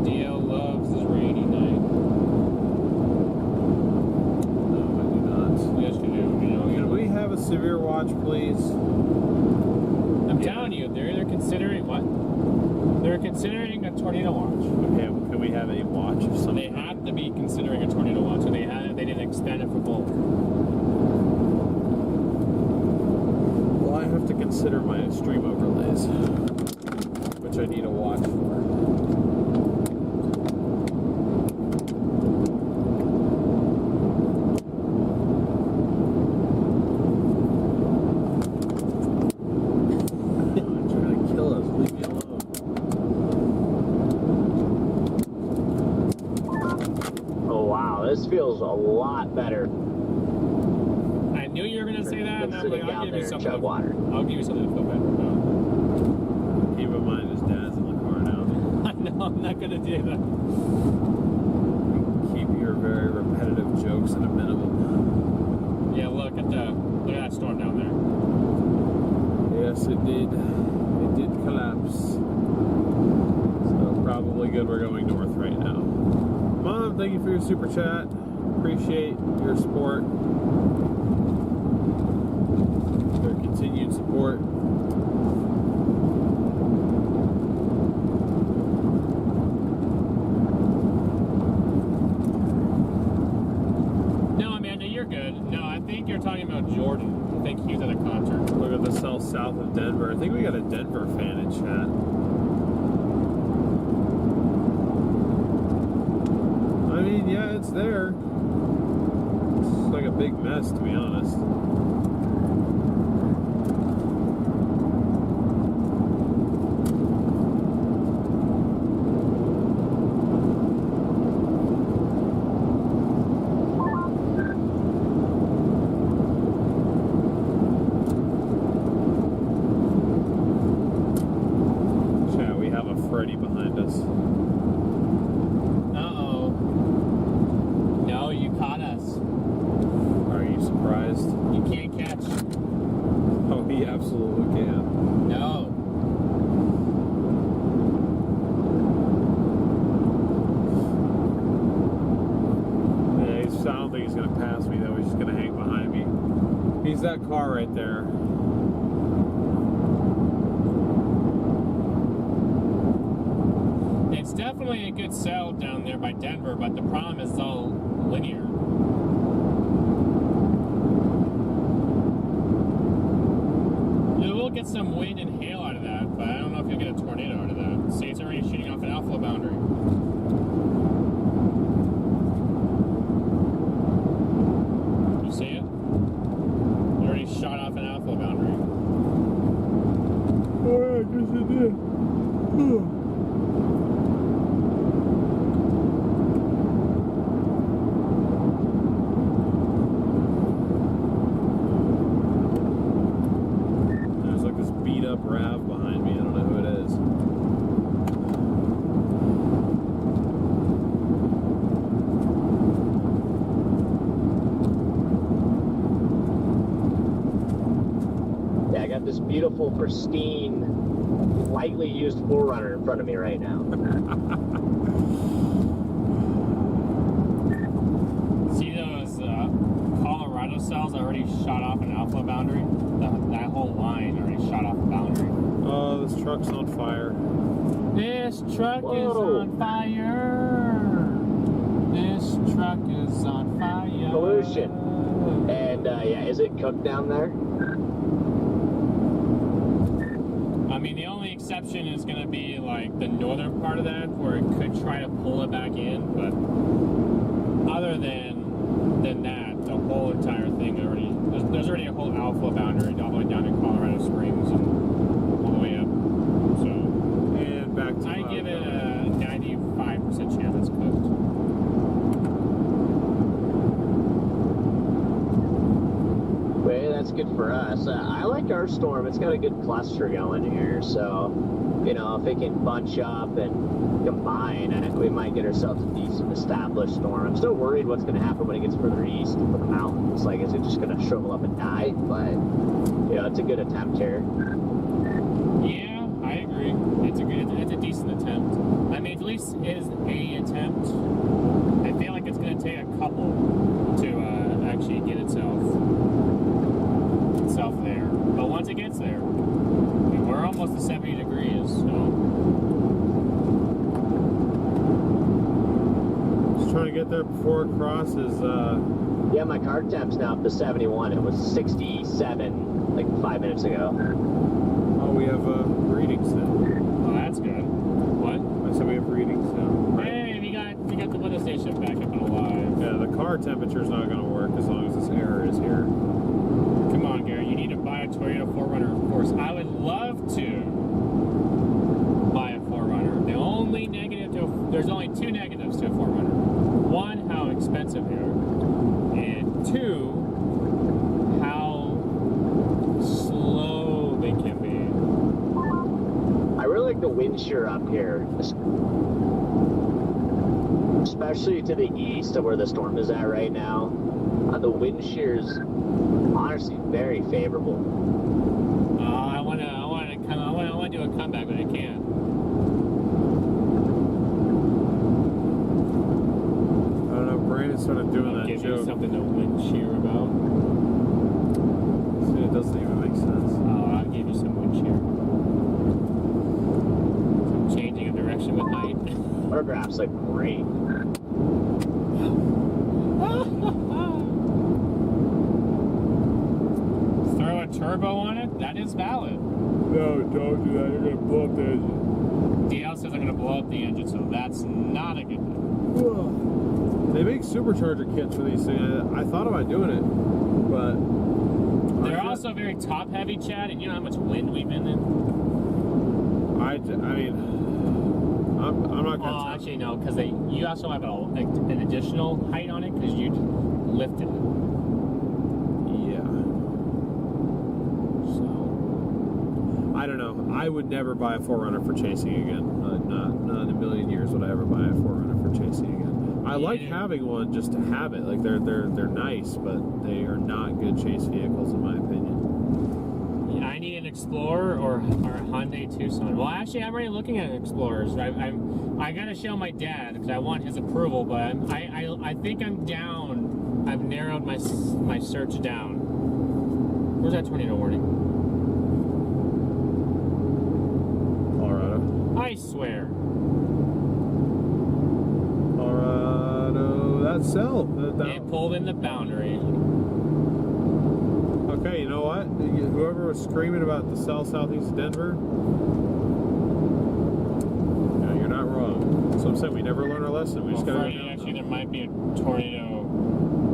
DL loves this rainy night. No, I do not. Yes, you do. You know, Can we have a watch, please. I'm telling you, they're either considering what? They're considering a tornado watch. Okay, well, can we have a watch or So something? they have to be considering a tornado watch, and they didn't extend it for both. Well, I have to consider my extreme overlays, which I need a watch for. This feels a lot better. I knew you were gonna say that, and I'm like, I'll give you something. Water. I'll give you something to feel better about. Keep in mind his dad's in the car now. I know, I'm not gonna do that. Keep your very repetitive jokes at a minimum. Yeah, look at that storm down there. Yes, it did. It did collapse. So probably good we're going north right now. Mom, thank you for your super chat. Appreciate your support. Your continued support. No, Amanda, you're good. No, I think you're talking about Jordan. I think he was at a concert. Look at the cell south of Denver. I think we got a Denver fan in chat. I mean, yeah, it's there. It's like a big mess, to be honest. Chat, we have a Freddy behind us. You can't catch. Oh, he absolutely can. No. Yeah, I don't think he's going to pass me, though. He's just going to hang behind me. He's that car right there. It's definitely a good cell down there by Denver, but the problem is it's all linear. We'll get some wind and hail out of that, but I don't know if you'll get a tornado out of that. See, it's already shooting off an alpha boundary. You see it? It already shot off an alpha boundary. Oh, yeah, I guess it did. Rav behind me. I don't know who it is. Yeah, I got this beautiful, pristine, lightly used 4Runner in front of me right now. See those Colorado cells already shot off an alpha boundary? That whole line already shot off a boundary. Oh, this truck's on fire. This truck is on fire. This truck is on fire. Pollution. And, yeah, is it cooked down there? I mean, the only exception is going to be, like, the northern part of that, where it could try to pull it back in, but other than that, the whole entire thing already, there's already a whole alpha boundary all the way down in Colorado Springs and all the way up. So, And back to I give it a 95% chance it's cooked. Well, that's good for us. I like our storm. It's got a good cluster going here, so, you know, if it can bunch up and combine, I think we might get ourselves a decent established storm. I'm still worried what's going to happen when it gets further east for the mountains. Like, is it just going to shrivel up and die? But, you know, it's a good attempt here. Yeah, I agree. It's a decent attempt. I mean, at least it is a attempt. I feel like it's going to take a couple to actually get itself there. to 70 degrees. So. Just trying to get there before it crosses. Yeah, my car temp's now up to 71. It was 67 like 5 minutes ago. Oh, we have readings now. Oh, that's good. What? I said we have readings now. Hey, we got the weather station back up and alive. Yeah, the car temperature's not going to work as long as this error is here. Come on, Garrett. You need to buy a Toyota 4Runner, of course. I would love to buy a 4Runner. The only negative there's only two negatives to a 4Runner. One, how expensive they are. And two, how slow they can be. I really like the wind shear up here, especially to the east of where the storm is at right now. The wind shear is honestly very favorable. I want to do a comeback, but I can't. I don't know, Brandon started doing that Give you joke. something to wind shear about. See, it doesn't even make sense. Oh, I'll give you some wind shear. Some changing of direction with height. Photographs look great. Throw a turbo on it? That is valid. No, don't do that. You're going to blow up the engine. DL says I'm going to blow up the engine, so that's not a good thing. They make supercharger kits for these things. I thought about doing it, but... They're also very top heavy, Chad, and you know how much wind we've been in? I mean... I'm not going to... Oh, actually, no, because you also have an additional height on it because you lifted it. Yeah. So... I don't know. I would never buy a 4Runner for chasing again. Not in a million years would I ever buy a 4Runner for chasing again. I like having one just to have it. Like they're nice, but they are not good chase vehicles in my opinion. Yeah, I need an Explorer or a Hyundai Tucson. Well, actually, I'm already looking at Explorers. I got to show my dad because I want his approval, but I think I'm down. I've narrowed my search down. Where's that tornado warning? Colorado. I swear. Colorado. That cell. It pulled in the boundary. Okay, you know what? Whoever was screaming about the cell southeast of Denver, yeah, you're not wrong. So I'm saying we never learn our lesson. We just gotta. Actually, there might be a tornado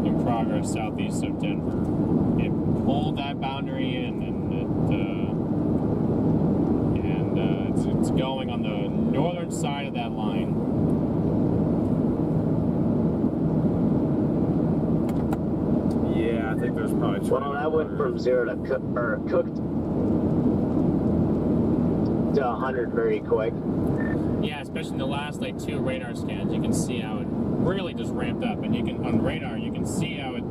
in progress southeast of Denver. It pulled that boundary in, and it's going on the northern side of that line. Yeah, I think there's probably. Well, that went from 0 to cooked to 100 very quick. Yeah, especially in the last like 2 radar scans, you can see how it really just ramped up, and you can on radar you can see how it.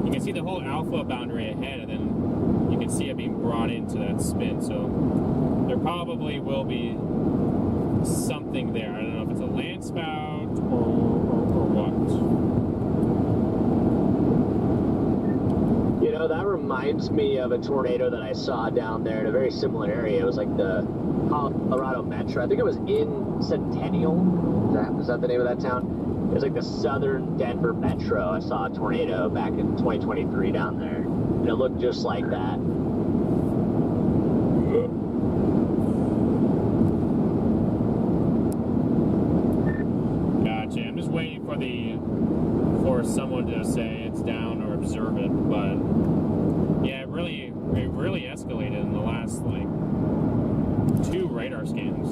You can see the whole alpha boundary ahead, and then you can see it being brought into that spin. So there probably will be something there. I don't know if it's a land spout or what. You know, that reminds me of a tornado that I saw down there in a very similar area. It was like the Colorado Metro. I think it was in Centennial. Was that the name of that town? It was like the southern Denver Metro. I saw a tornado back in 2023 down there. And it looked just like that. Gotcha. I'm just waiting for someone to say it's down or observe it, but yeah, it really escalated in the last like 2 radar scans.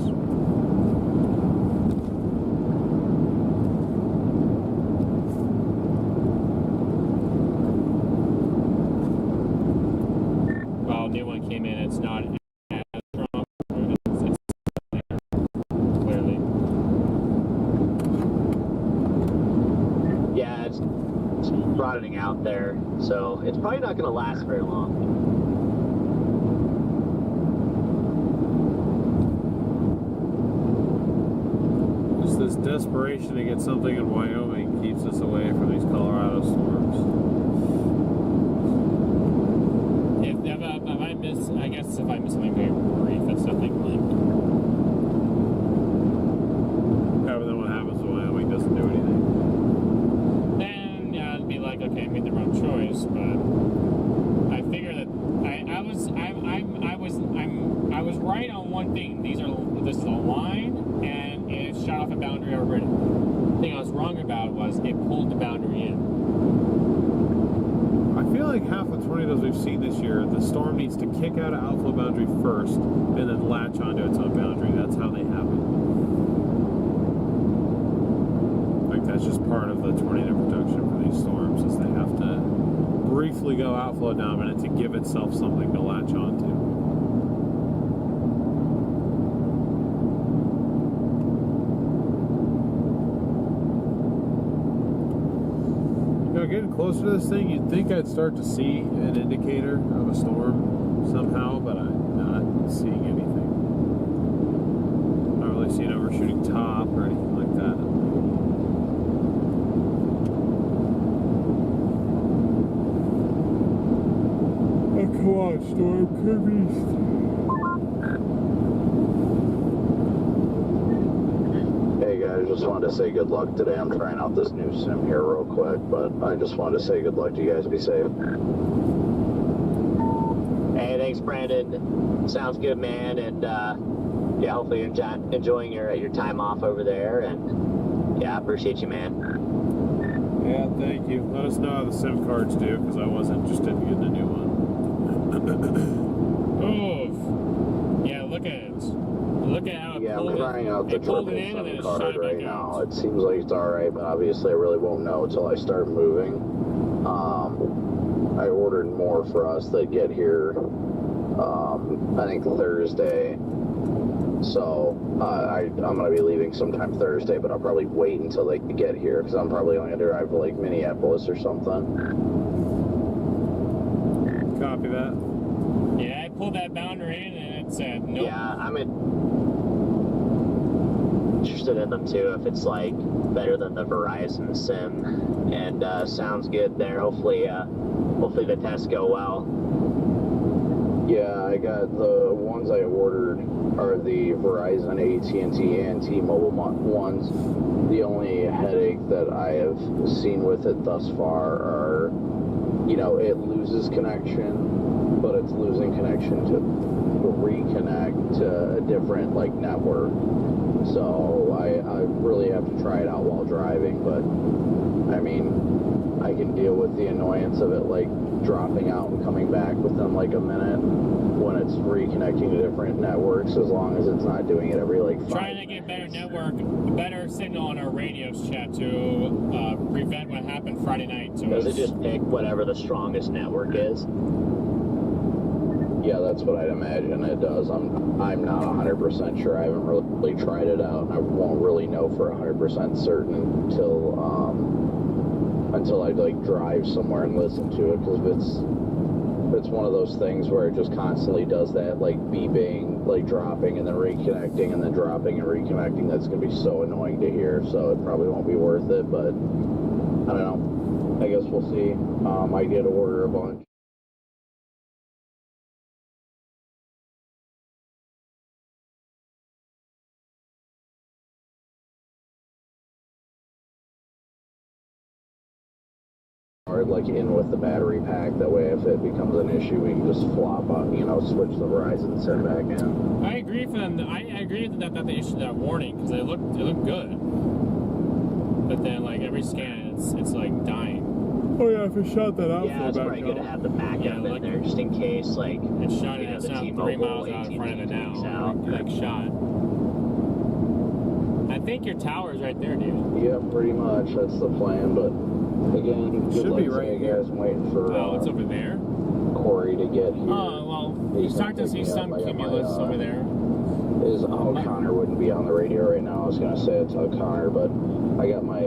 Well, new one came in. It's not as strong. It's there, clearly. Yeah, it's broadening out there. So it's probably not going to last very long. This desperation to get something in Wyoming keeps us away from these Colorado storms. If I miss something very brief, it's something like, okay, I made the wrong choice, but I figure that I was right on one thing. This is a line, and it shot off a boundary already. The thing I was wrong about was it pulled the boundary in. I feel like half the tornadoes we've seen this year, the storm needs to kick out of outflow boundary first, and then latch onto its own boundary. That's how they happen. Like that's just part of the tornado production for these storms, is they have to briefly go outflow dominant to give itself something to latch onto. Getting closer to this thing, you'd think I'd start to see an indicator of a storm somehow, but I'm not seeing anything. Not really seeing overshooting top or anything like that. Oh, come on, storm, come east. I just wanted to say good luck today. I'm trying out this new sim here real quick, but I just wanted to say good luck to you guys. Be safe. Hey, thanks, Brandon. Sounds good, man. And yeah, hopefully you're enjoying your time off over there. And yeah, I appreciate you, man. Yeah, thank you. Let us know how the SIM cards do, because I was interested in getting a new one. Oh, yeah, look at it. Look at how it pulled I'm trying out the pulled it triple in and then SIM it shot card it right back now. out. It seems like it's alright, but obviously I really won't know until I start moving. I ordered more for us that get here, I think Thursday. So I'm going to be leaving sometime Thursday, but I'll probably wait until they get here, because I'm probably only going to drive to like Minneapolis or something. Copy that. Yeah, I pulled that boundary in and it said nope. Yeah, I'm interested in them too, if it's like better than the Verizon SIM. And sounds good there. Hopefully the tests go well. Yeah, I got the ones I ordered are the Verizon, AT&T, and T-Mobile ones. The only headache that I have seen with it thus far are, it loses connection, but it's losing connection to reconnect to a different, network. So I really have to try it out while driving, but, I mean, I can deal with the annoyance of it, dropping out and coming back within, a minute when it's reconnecting to different networks, as long as it's not doing it every, 5 Trying to get better signal on our radios, chat, to prevent what happened Friday night. Does it just pick whatever the strongest network is? Yeah, that's what I'd imagine it does. I'm not 100% sure. I haven't really tried it out, and I won't really know for 100% certain until I drive somewhere and listen to it, because if it's one of those things where it just constantly does that, beeping, dropping and then reconnecting and then dropping and reconnecting, that's going to be so annoying to hear, so it probably won't be worth it, but I don't know. I guess we'll see. I did order a bunch. In with the battery pack, that way if it becomes an issue we can just flop on, switch the Verizon SIM back in. I agree for them. I agree that they issued that warning, because they look good, but then every scan it's dying. Oh yeah, if it shot that out, yeah, it's probably good to have the backup in there just in case. It's shot. It's now 3 miles out in front of it now. Shot. I think your tower's right there, dude. Yeah, pretty much. That's the plan, but. Again, should be right here. Guys, I'm waiting for it's over there. Corey to get here. Oh well, you start to see some cumulus over there. Connor wouldn't be on the radio right now. I was gonna say it's Connor, but I got my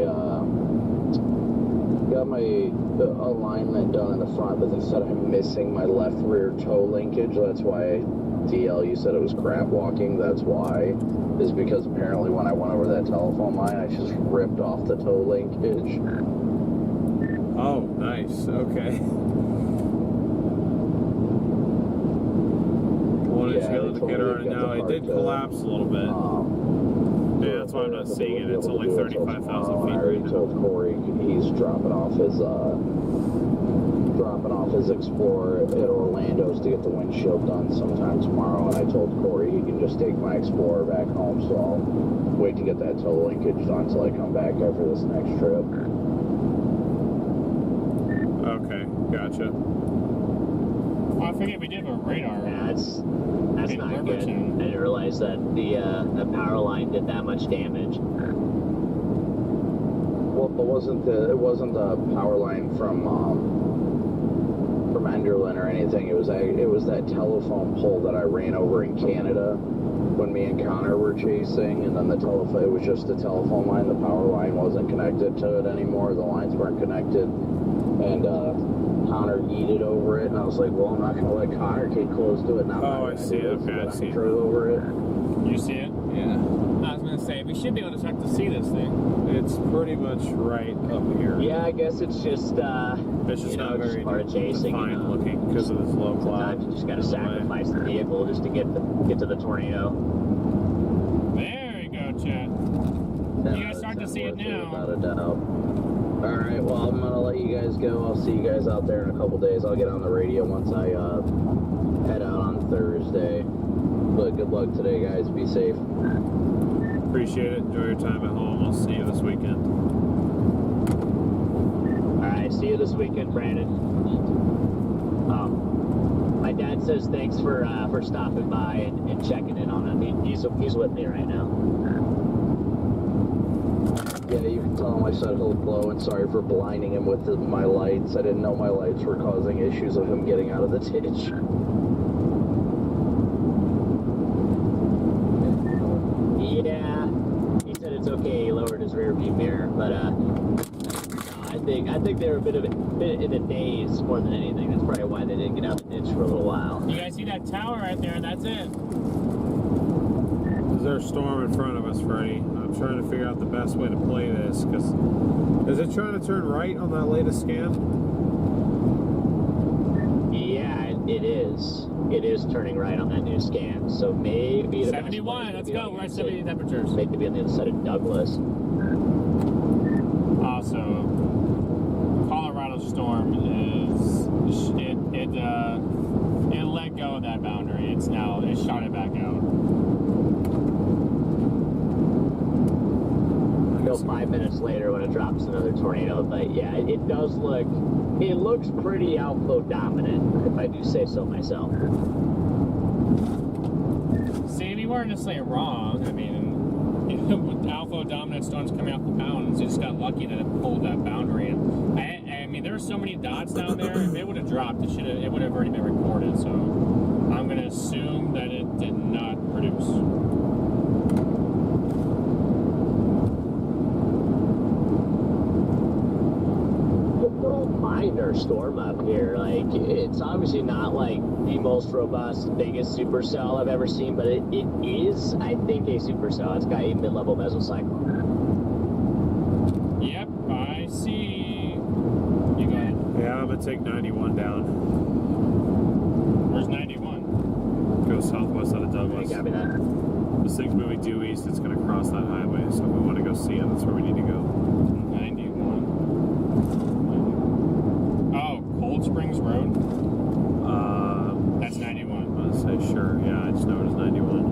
alignment done in the front, but they said I'm missing my left rear toe linkage. That's why DL, you said it was crap walking. That's why. Is because apparently when I went over that telephone line, I just ripped off the toe linkage. Oh, nice. Okay. One inch indicator on it now. It did collapse a little bit. Yeah, that's why I'm not seeing it. It's only 35,000 feet I right already now. told Corey he's dropping off his Explorer at Orlando's to get the windshield done sometime tomorrow, and I told Corey he can just take my Explorer back home, so I'll wait to get that tow linkage done until I come back after this next trip. Okay, gotcha. Oh, I forget we did have a radar. Yeah, that's not good. I Riverton. didn't realize that the power line did that much damage. Well, it wasn't the power line from Enderlin or anything. It was that telephone pole that I ran over in Canada when me and Connor were chasing, and then it was just the telephone line. The power line wasn't connected to it anymore. The lines weren't connected, and Connor yeeted over it, and I was like, well, I'm not gonna let Connor get close to it. Now Oh, I see. Okay, I see. Drove over it. You see it? Yeah. I was gonna say we should be able to start to see this thing. It's pretty much right up here. Yeah, I guess it's just It's just not very part of chasing. fine looking because of this low cloud. Sometimes you just gotta in the way. sacrifice the vehicle just to get to the tornado. There you go, Chad. You guys start to see it now. Without a doubt. Alright, well, I'm gonna let you guys go. I'll see you guys out there in a couple days. I'll get on the radio once I head out on Thursday. But good luck today, guys. Be safe. Appreciate it. Enjoy your time at home. I'll see you this weekend. Alright, see you this weekend, Brandon. My dad says thanks for stopping by and checking in on him. He's with me right now. Yeah, you can tell him I said hello and sorry for blinding him with my lights. I didn't know my lights were causing issues of him getting out of the ditch. Yeah, he said it's okay. He lowered his rear view mirror, but I think they were a bit in a daze more than anything. That's probably why they didn't get out of the ditch for a little while. You guys see that tower right there? That's it. Is there a storm in front of us, Freddie? I'm trying to figure out the best way to play this, because is it trying to turn right on that latest scan? Yeah, it is. It is turning right on that new scan. So maybe the 71. Let's go. We're at 70 temperatures. Maybe on the other side of Douglas. Also, Colorado storm is it let go of that boundary. It shot it back out. Go 5 minutes later when it drops another tornado. But yeah, it looks pretty outflow dominant, if I do say so myself. See, we weren't necessarily wrong. I mean, with outflow dominant storms coming off the mountains, it just got lucky that it pulled that boundary. And I mean, there were so many dots down there. If it would have dropped, it would have already been recorded. So I'm going to assume that it did not produce. Minor storm up here. Like, it's obviously not like the most robust, biggest supercell I've ever seen, but it is, I think, a supercell. It's got a mid-level mesocyclone. Yep, I see. You go ahead. Yeah, I'm gonna take 91 down. Where's 91? Go southwest out of Douglas. You copy that? This thing's moving due east. It's gonna cross that highway. So if we want to go see it, that's where we need to go. 91. Oh, Cold Springs Road? That's 91. I'm gonna say sure. Yeah, I just know it is 91.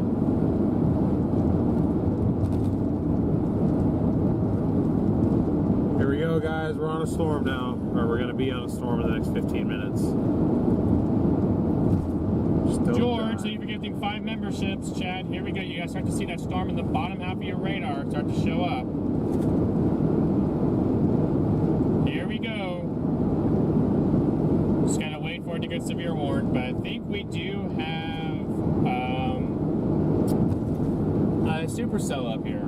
Here we go, guys. We're on a storm now, or we're gonna be on a storm in the next 15 minutes. George, so you're getting 5 memberships. Chad, here we go. You guys start to see that storm in the bottom half of your radar start to show up. Here we go. Just gotta wait for it to get severe warned, but I think we do have a supercell up here.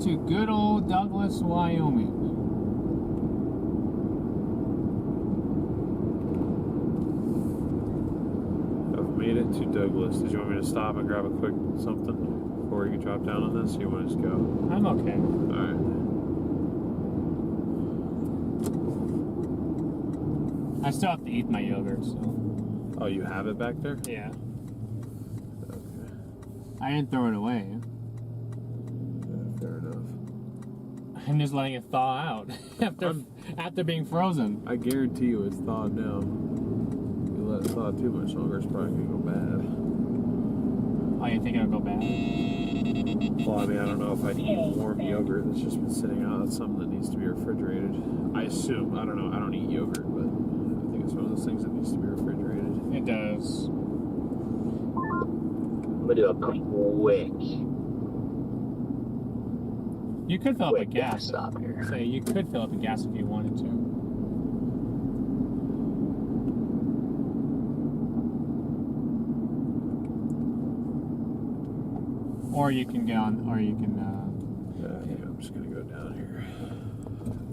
To good old Douglas, Wyoming. to Douglas. Did you want me to stop and grab a quick something before you drop down on this? Or you want to just go? I'm okay. All right. I still have to eat my yogurt, so. Oh, you have it back there? Yeah. Okay. I didn't throw it away. Yeah, fair enough. I'm just letting it thaw out after being frozen. I guarantee you it's thawed now. You let it thaw too much longer, it's probably gonna go bad. Oh, you think it'll go bad? Well, I mean, I don't know if I'd eat warm yogurt that's just been sitting out. That's something that needs to be refrigerated. I assume. I don't know. I don't eat yogurt, but I think it's one of those things that needs to be refrigerated. It does. I'm gonna do a quick You could fill up with gas gas. stop here. Say you could fill up with gas if you wanted to. Or you can get on, or you can. Yeah, I think I'm just gonna go down here.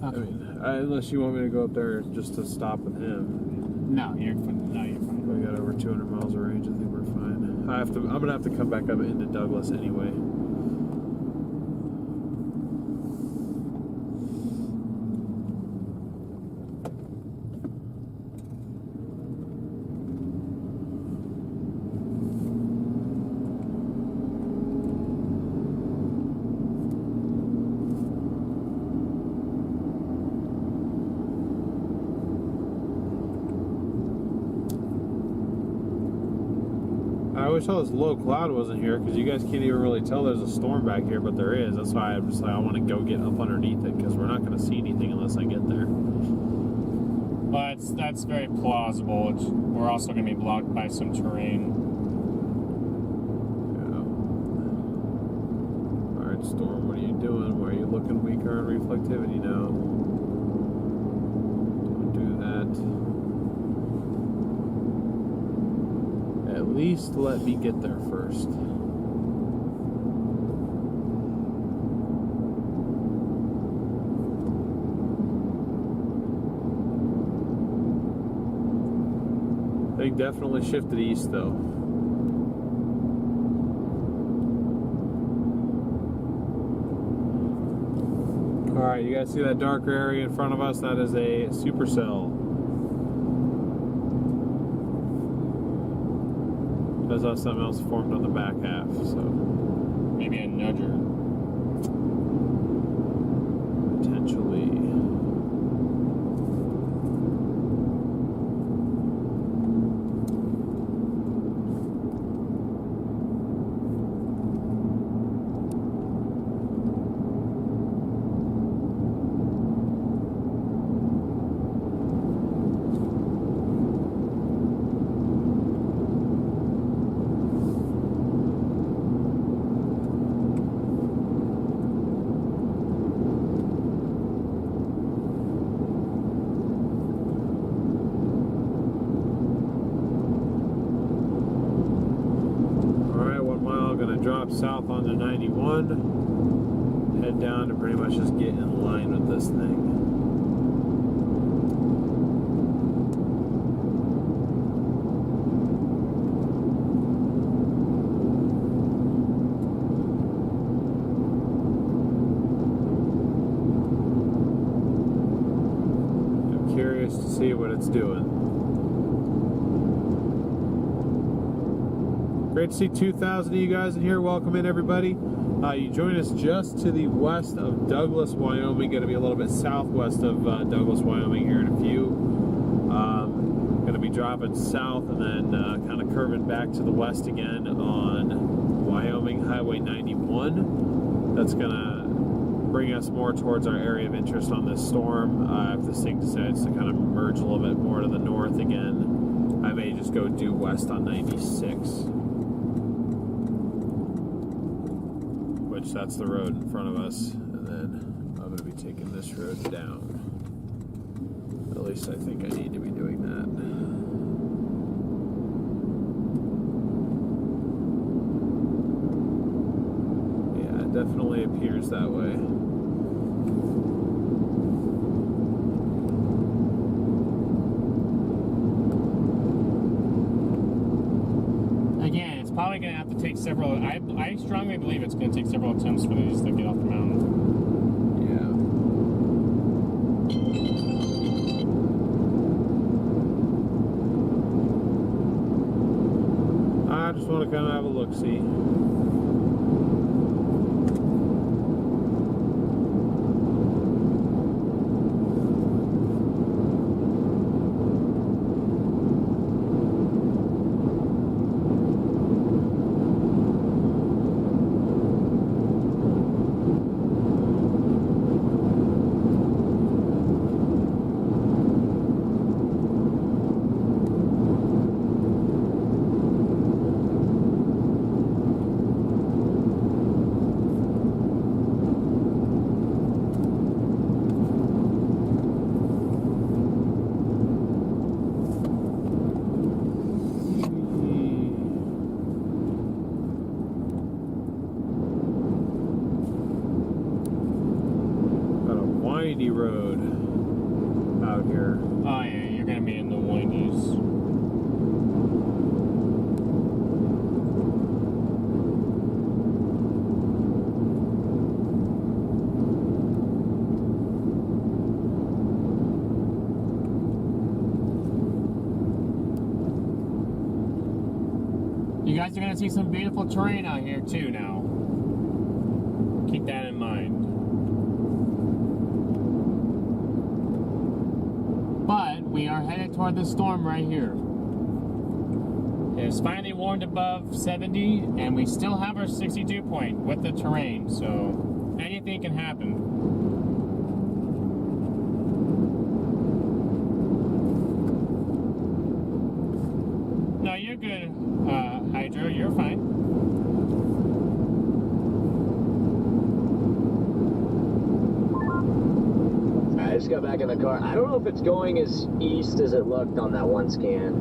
Okay. I mean, unless you want me to go up there just to stop with him. No, you're fine. No, you're fine. We got over 200 miles of range. I think we're fine. I'm gonna have to come back up into Douglas anyway. I wish all this low cloud wasn't here because you guys can't even really tell there's a storm back here, but there is. That's why I'm just like, I want to go get up underneath it because we're not going to see anything unless I get there. Well, that's very plausible. We're also going to be blocked by some terrain. Yeah. All right, Storm, what are you doing? Why are you looking weaker on reflectivity now? Don't do that. At least let me get there first. They definitely shifted east though. Alright, you guys see that darker area in front of us? That is a supercell. There's also something else formed on the back half, so. Maybe a nudger. Potentially. Drop south onto 91, head down to pretty much just get in line with this thing. I'm curious to see what it's doing. Great to see 2,000 of you guys in here. Welcome in, everybody. You join us just to the west of Douglas, Wyoming. Going to be a little bit southwest of Douglas, Wyoming here in a few. Going to be dropping south and then kind of curving back to the west again on Wyoming Highway 91. That's going to bring us more towards our area of interest on this storm. If this thing decides to kind of merge a little bit more to the north again, I may just go due west on 96. Which that's the road in front of us, and then I'm going to be taking this road down. At least I think I need to be doing that. Yeah, it definitely appears that way. Again, it's probably going to have to take several. I strongly believe it's going to take several attempts for these to get off the mountain. I just want to kind of have a look-see. Road out here. Oh yeah, you're gonna be in the windies. You guys are gonna see some beautiful terrain out here too now. Keep that in mind. But we are headed toward the storm right here. It's finally warmed above 70, and we still have our 62 point with the terrain, so anything can happen. No, you're good, Hydro, you're fine. I just got back in the car. I don't know if it's going as east as it looked on that one scan.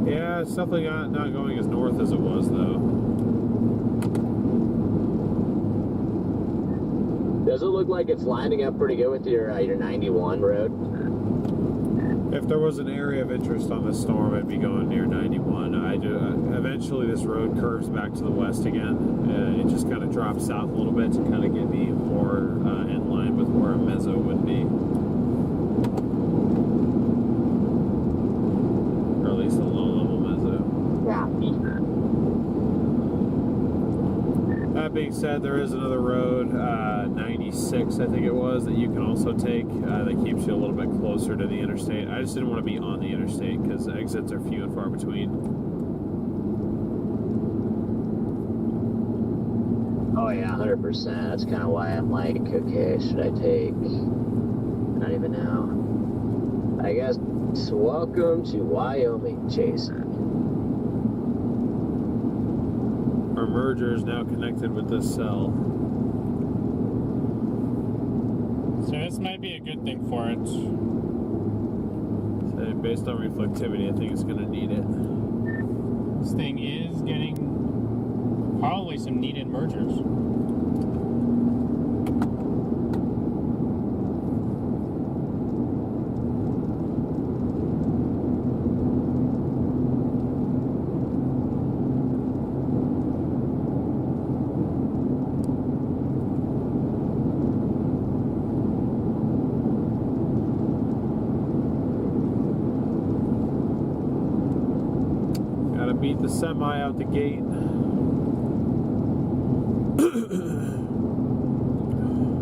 Yeah, it's definitely not going as north as it was, though. Does it look like it's lining up pretty good with your 91 road? If there was an area of interest on this storm, I'd be going near 91. Eventually, this road curves back to the west again. It just kind of drops south a little bit to kind of get me more in line with where a mezzo would be. Or at least a low-level mezzo. Yeah. That being said, there is another road, 96, I think it was, that you can also take that keeps you a little bit closer to the interstate. I just didn't want to be on the interstate because exits are few and far between. Oh yeah, 100%. That's kind of why I'm like, okay, should I take? I don't even know. I guess. Welcome to Wyoming, Jason. Our merger is now connected with this cell. So this might be a good thing for it. So based on reflectivity, I think it's going to need it. This thing is getting probably some needed mergers. Beat the semi out the gate.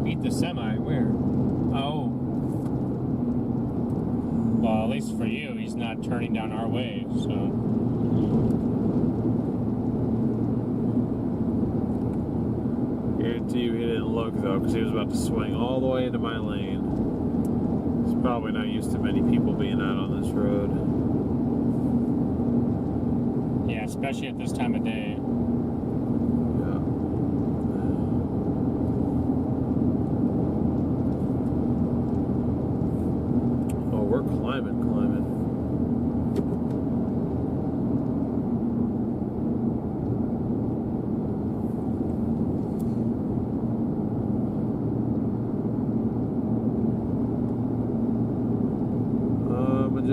Beat the semi? Where? Oh. Well, at least for you, he's not turning down our way, so. Guarantee you he didn't look though, because he was about to swing all the way into my lane. He's probably not used to many people being out on this road. Yeah, especially at this time of day. Yeah. Oh, we're climbing.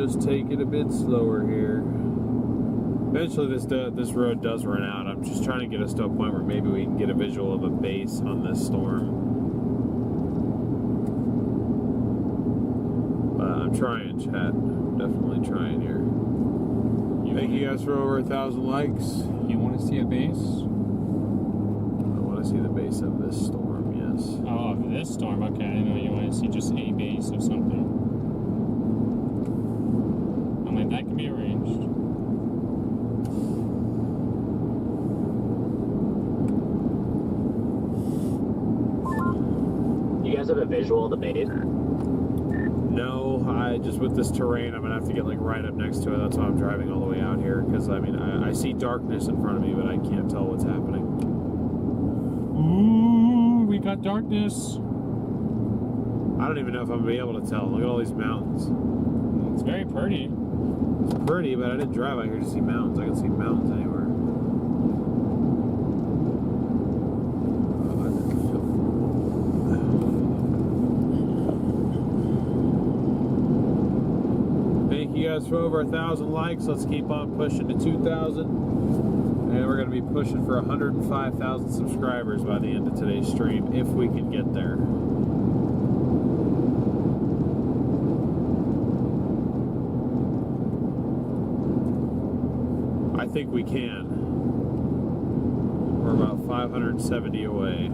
just take it a bit slower here. Eventually this road does run out. I'm just trying to get us to a point where maybe we can get a visual of a base on this storm. But I'm trying, chat. I'm definitely trying here. Thank you guys for over 1,000 likes. You want to see a base? I want to see the base of this storm, yes. Oh, of this storm. Okay, I didn't know you want to see just a base of something. I mean, that can be arranged. You guys have a visual of the base? No, I just with this terrain, I'm gonna have to get like right up next to it. That's why I'm driving all the way out here, because I mean, I see darkness in front of me, but I can't tell what's happening. Ooh, we got darkness. I don't even know if I'm gonna be able to tell. Look at all these mountains. It's very pretty. It's pretty, but I didn't drive out here to see mountains. I can see mountains anywhere. Thank you guys for over 1,000 likes. Let's keep on pushing to 2,000. And we're going to be pushing for 105,000 subscribers by the end of today's stream, if we can get there. I think we can. We're about 570 away.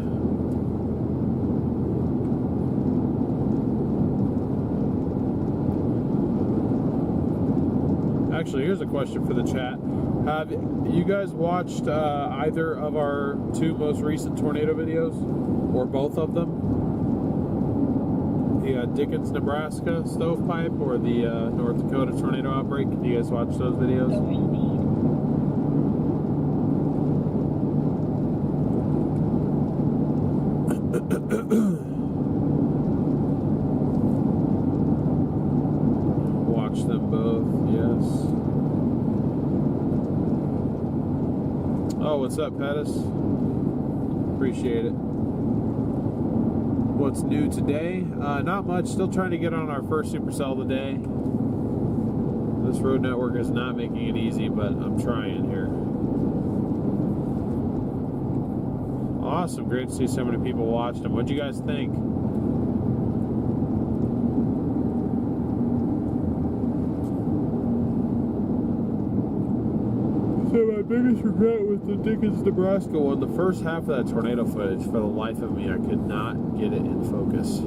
Actually, here's a question for the chat. Have you guys watched either of our 2 most recent tornado videos? Or both of them? The Dickens, Nebraska stovepipe or the North Dakota tornado outbreak? Do you guys watch those videos? Watch them both, yes. Oh, what's up, Pettis? Appreciate it. What's new today? Not much. Still trying to get on our first supercell today. This road network is not making it easy, but I'm trying here. Awesome. Great to see so many people watched them. What'd you guys think? So my biggest regret was the Dickens, Nebraska one. The first half of that tornado footage, for the life of me, I could not get it in focus.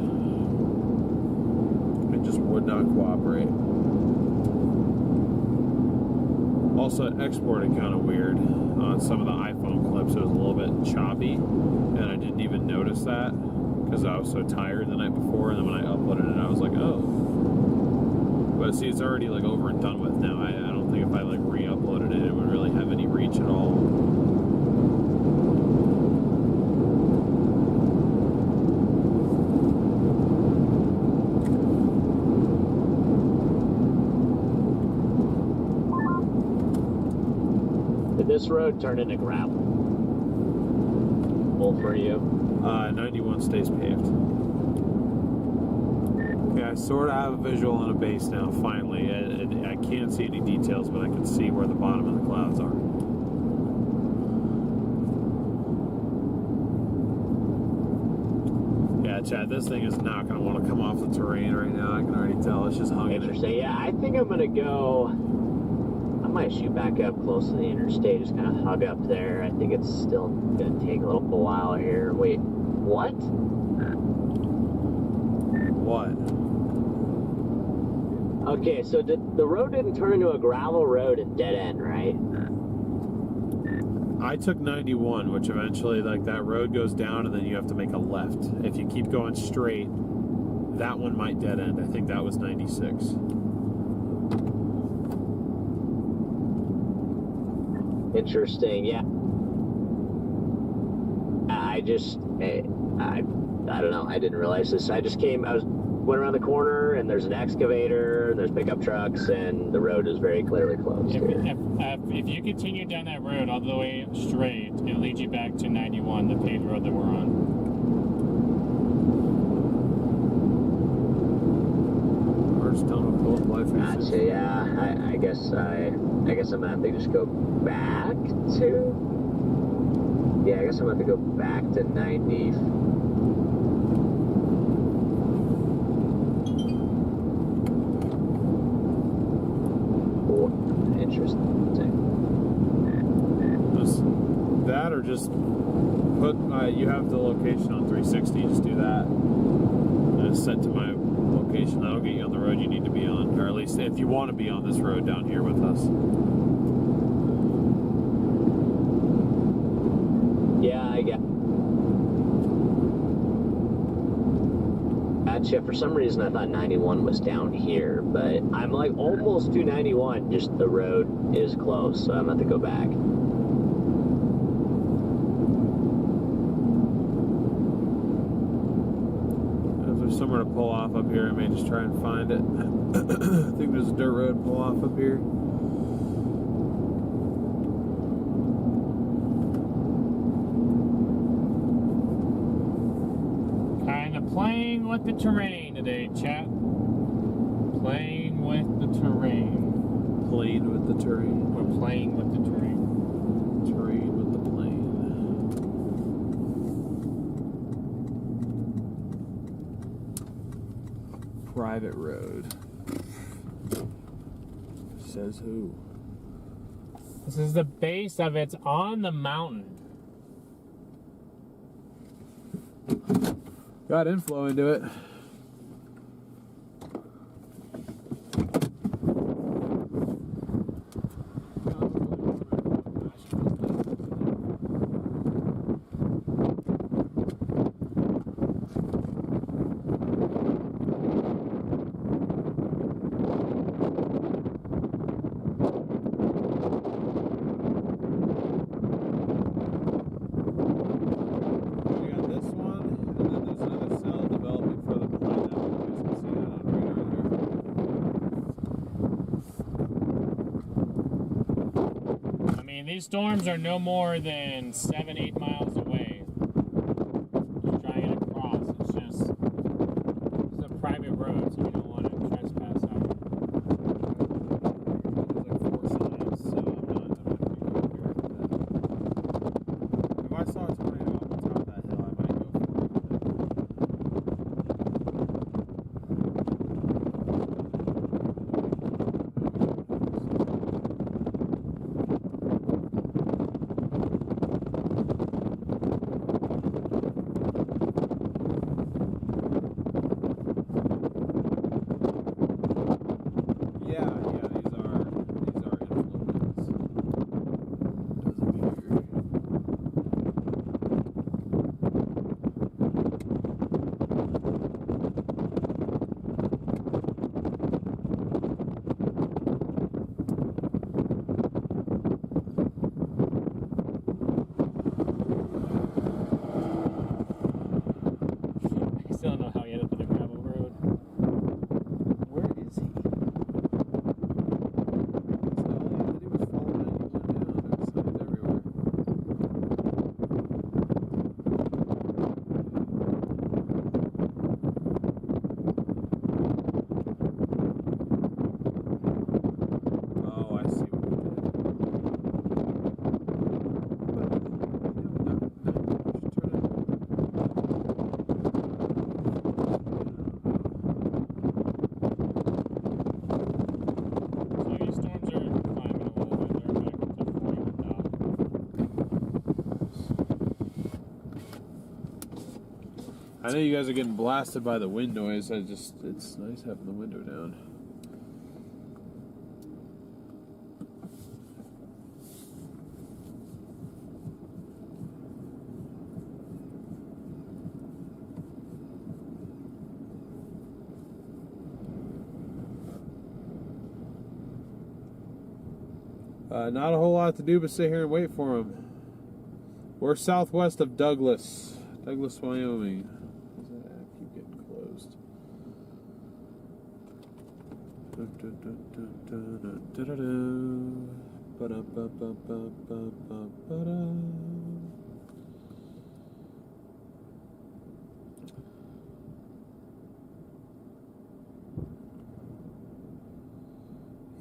It just would not cooperate. Also, it exported kind of weird. On some of the iPhone clips, it was a little bit choppy, and I didn't even notice that because I was so tired the night before, and then when I uploaded it, I was like, oh. But see, it's already like over and done with now. I don't think if I like re-uploaded it, it would really have any reach at all. Did this road turn into gravel? Full for you? 91 stays paved. Okay, I sort of have a visual on a base now, finally. I can't see any details, but I can see where the bottom of the clouds are. Yeah, Chad, this thing is not going to want to come off the terrain right now. I can already tell. It's just hung in it. Interesting. Yeah, I think I'm going to go... I might shoot back up close to the interstate, just kind of hug up there. I think it's still going to take a little while here. Wait, what? What? Okay, so the road didn't turn into a gravel road and dead end, right? I took 91, which eventually, like, that road goes down and then you have to make a left. If you keep going straight, that one might dead end. I think that was 96. Interesting, yeah. I don't know, I didn't realize this. I went around the corner and there's an excavator, there's pickup trucks, and the road is very clearly closed. If you continue down that road all the way straight, it'll lead you back to 91, the paved road that we're on. First time I pulled life. Gotcha, yeah. guess I'm gonna have to just go back to. Yeah, I guess I'm gonna have to go back to 90. Oh, interesting. That or just put you have the location on 360. Just do that. And it's set to my location. That'll get you on the road you need to be on, or at least if you want to be on this road down here with us. Yeah, I gotcha. For some reason, I thought 91 was down here, but I'm like almost to 91. Just the road is closed, so I'm gonna have to go back. If there's somewhere to pull off up here, I may just try and find it. I think there's a dirt road pull off up here. Playing with the terrain today, chat. Playing with the terrain. Playing with the terrain. We're playing with the terrain. Terrain with the plane. Private road. Says who? This is the base of it's on the mountain. Got inflow into it. These storms are no more than 7-8 miles away. Just trying it across. It's just it's a private road, so we don't want to trespass out. There's like 4 signs, so I'm not going to be here. If I saw a tornado up on top of that hill, I might go for it. I know you guys are getting blasted by the wind noise. It's nice having the window down. Not a whole lot to do but sit here and wait for them. We're southwest of Douglas, Wyoming. Does that app keep getting closed?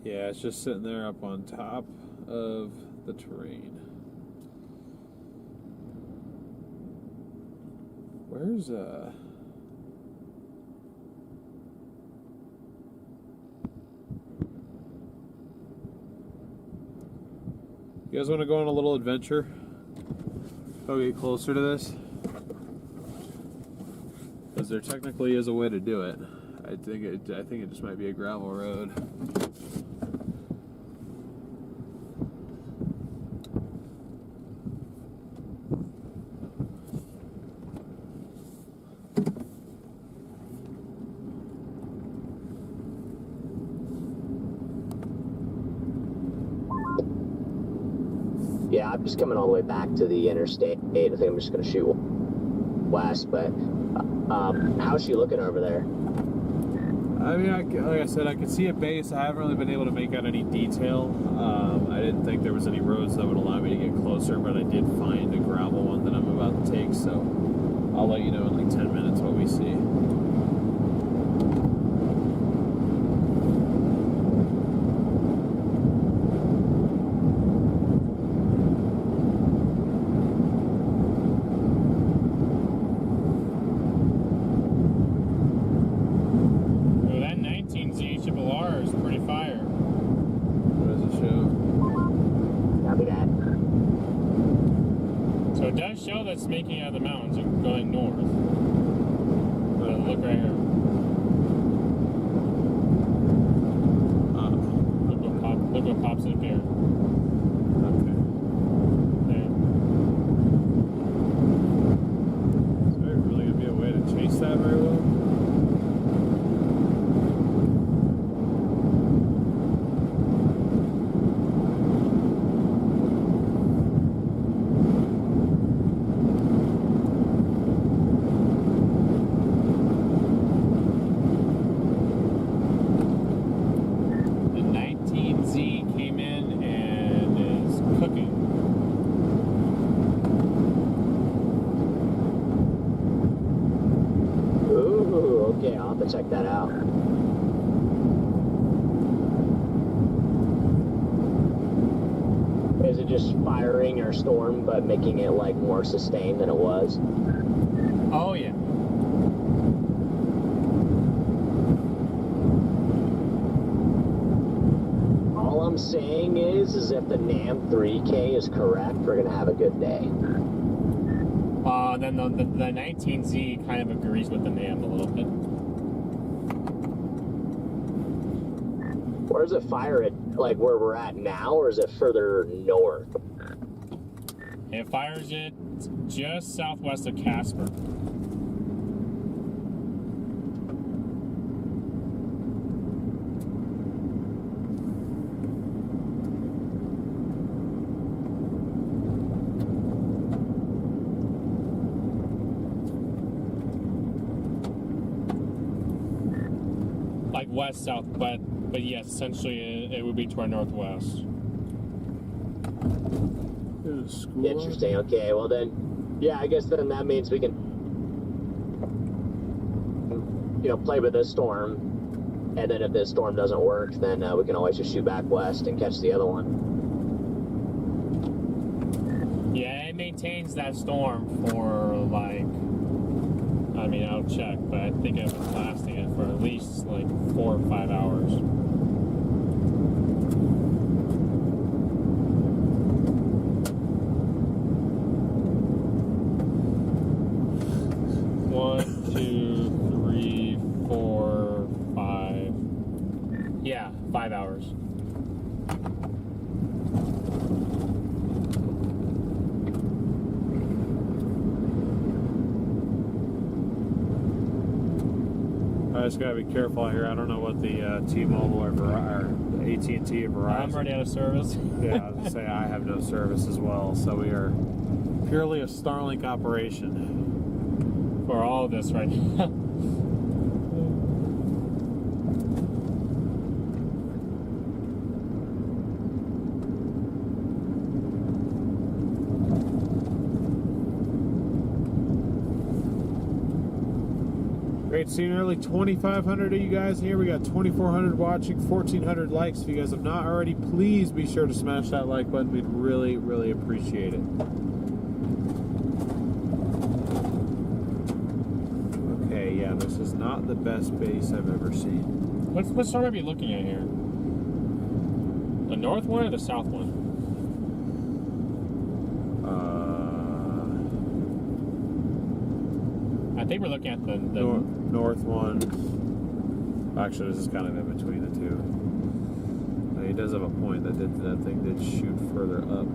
Yeah, it's just sitting there up on top of the terrain. Where's You guys want to go on a little adventure? I'll get closer to this. Because there technically is a way to do it. I think it just might be a gravel road. Yeah, I'm just coming all the way back to the interstate. I think I'm just going to shoot west, but how's she looking over there? I mean, like I said, I could see a base. I haven't really been able to make out any detail. I didn't think there was any roads that would allow me to get closer, but I did find a gravel one that I'm about to take, so I'll let you know in like 10 minutes what we see. That's making out of the mountains and going north. But look right here. Look what pops up here. Okay. There. Is there really gonna be a way to chase that very well? Check that out. Is it just firing our storm but making it like more sustained than it was? Oh yeah. All I'm saying is if the NAM 3K is correct, we're gonna have a good day. Then the 19Z kind of agrees with the NAM a little bit. Where does it fire it, like where we're at now, or is it further north? It fires it just southwest of Casper. Like west, southwest. But yes, essentially it would be to our northwest. Interesting. Okay, well then, yeah, I guess then that means we can, play with this storm, and then if this storm doesn't work, then we can always just shoot back west and catch the other one. Yeah, it maintains that storm for like, I mean, I'll check, but I think it was lasting it for at least like 4 or 5 hours. Yeah, 5 hours. I just gotta be careful out here. I don't know what the T-Mobile or AT&T or Verizon. I'm already out of service. Yeah, I was gonna say I have no service as well, so we are purely a Starlink operation for all of this right now. Great seeing early 2,500 of you guys here. We got 2,400 watching, 1,400 likes. If you guys have not already, please be sure to smash that like button. We'd really, really appreciate it. Okay, yeah, this is not the best base I've ever seen. What storm are we looking at here? The north one or the south one? I think we're looking at the north one. Actually, this is kind of in between the two. He does have a point. That thing did shoot further up.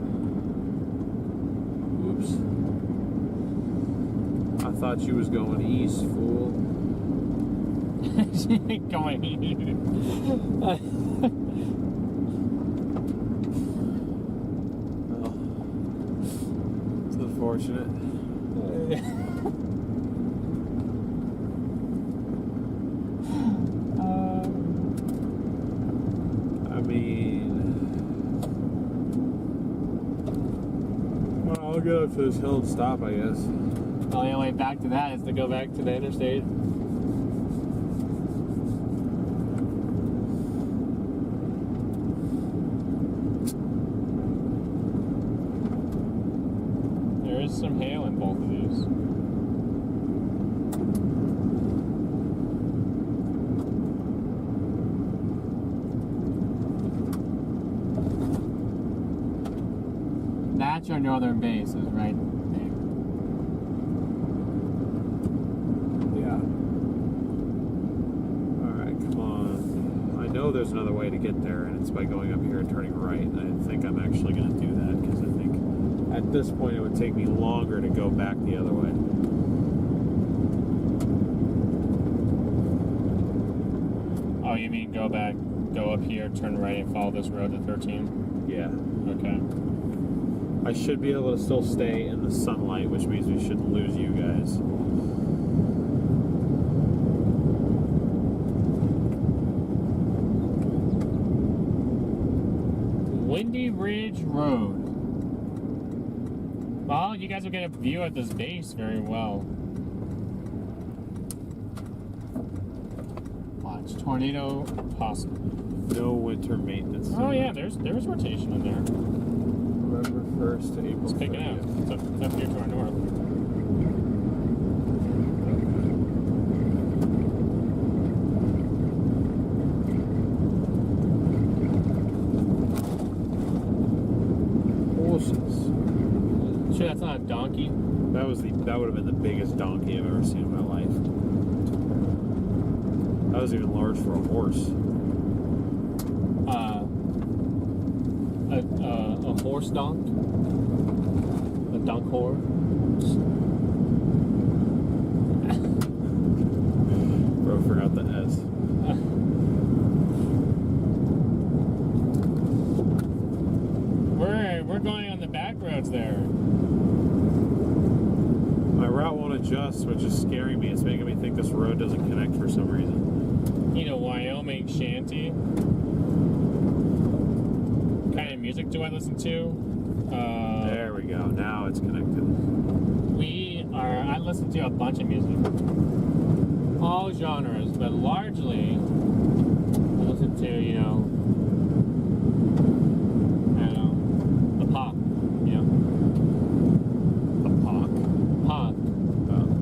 Oops. I thought you was going east, fool. She ain't going east. Well, it's unfortunate. I'll go up to this hill and stop, I guess. The only way back to that is to go back to the interstate. There is some hail in both of these. That's your northern base, is right there. Yeah. Alright, come on. I know there's another way to get there, and it's by going up here and turning right. And I think I'm actually going to do that, because I think at this point it would take me longer to go back the other way. Oh, you mean go back, go up here, turn right, and follow this road to 13? Yeah. Okay. I should be able to still stay in the sunlight, which means we shouldn't lose you guys. Windy Ridge Road. Well, you guys will get a view at this base very well. Watch, tornado possible. No winter maintenance. Oh yeah, there's rotation in there. November 1st to April 30th. It's picking up. It's up here to our north. Horses. Sure, that's not a donkey. That would have been the biggest donkey I've ever seen in my life. That was even large for a horse. A horse donk? A donk whore? Bro, forgot the S. We're going on the back roads there. My route won't adjust, which is scaring me. It's making me think this road doesn't connect for some reason. You know, Wyoming shanty. What kind of music do I listen to? There we go. Now it's connected. I listen to a bunch of music. All genres, but largely I listen to, you know, I don't know, the pop, you know. The pop. Pop.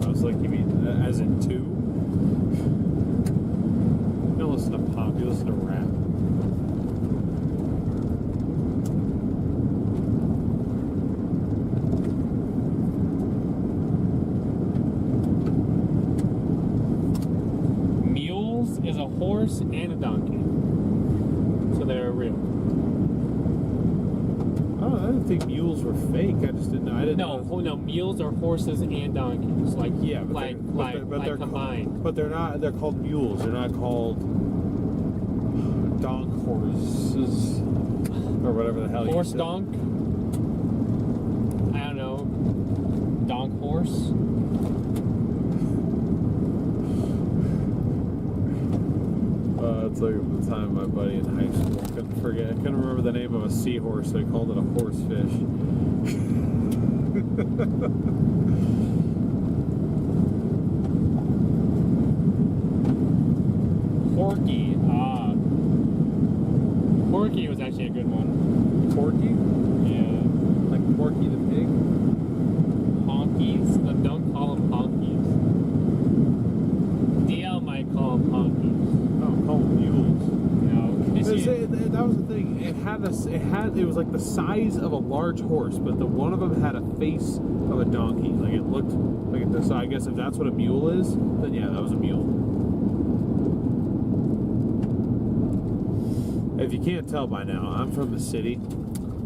I was like, you mean as in two? You don't listen to pop, you listen to rap. Is a horse and a donkey, so they're real. Oh, I didn't think mules were fake. I just didn't know. I didn't know. No, mules are horses and donkeys. Like Yeah, but like combined. But they're not. They're called mules. They're not called donk horses or whatever the hell. Horse you said. donk. I don't know. Donk horse. It's like the time my buddy in high school. I couldn't remember the name of a seahorse, so they called it a horsefish. Porky. Porky was actually a good one. Porky? Yeah. Like Porky the pig? Honkies? Don't call them honkies. DL might call them honkies. Oh, call them mules. No. That was the thing. It was like the size of a large horse, but the one of them had a face of a donkey. Like it looked like this. So I guess if that's what a mule is, then yeah, that was a mule. If you can't tell by now, I'm from the city,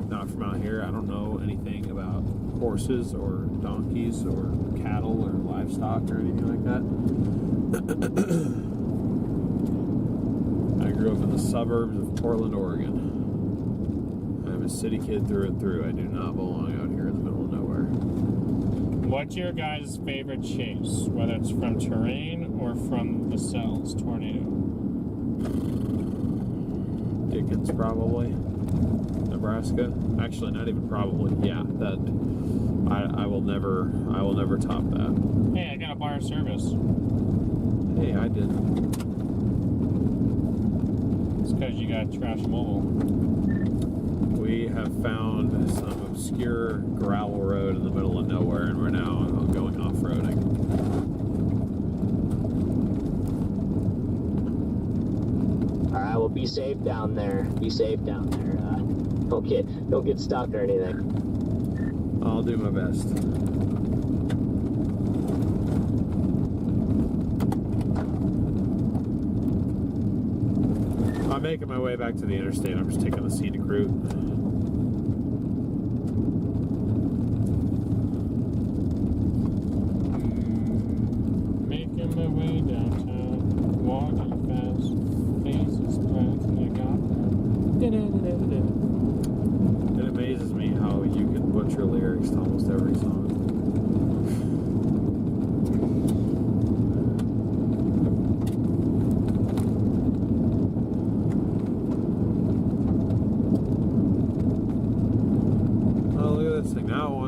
not from out here. I don't know anything about horses or donkeys or cattle or livestock or anything like that. I grew up in the suburbs of Portland, Oregon. I'm a city kid through and through. I do not belong out here in the middle of nowhere. What's your guys' favorite chase? Whether it's from terrain or from the cells, tornado? Dickens, probably. Nebraska. Actually, not even probably. Yeah, that. I will never top that. Hey, I got a bar service. Hey, I did. It's because you got trash mobile. We have found some obscure gravel road in the middle of nowhere, and we're now going off-roading. All right, well, be safe down there. Be safe down there. Don't get stuck or anything. I'll do my best. I'm making my way back to the interstate. I'm just taking the scenic route. Making my way downtown, walking fast, faces flat, and I got there. It amazes me how you can butcher lyrics to almost every song.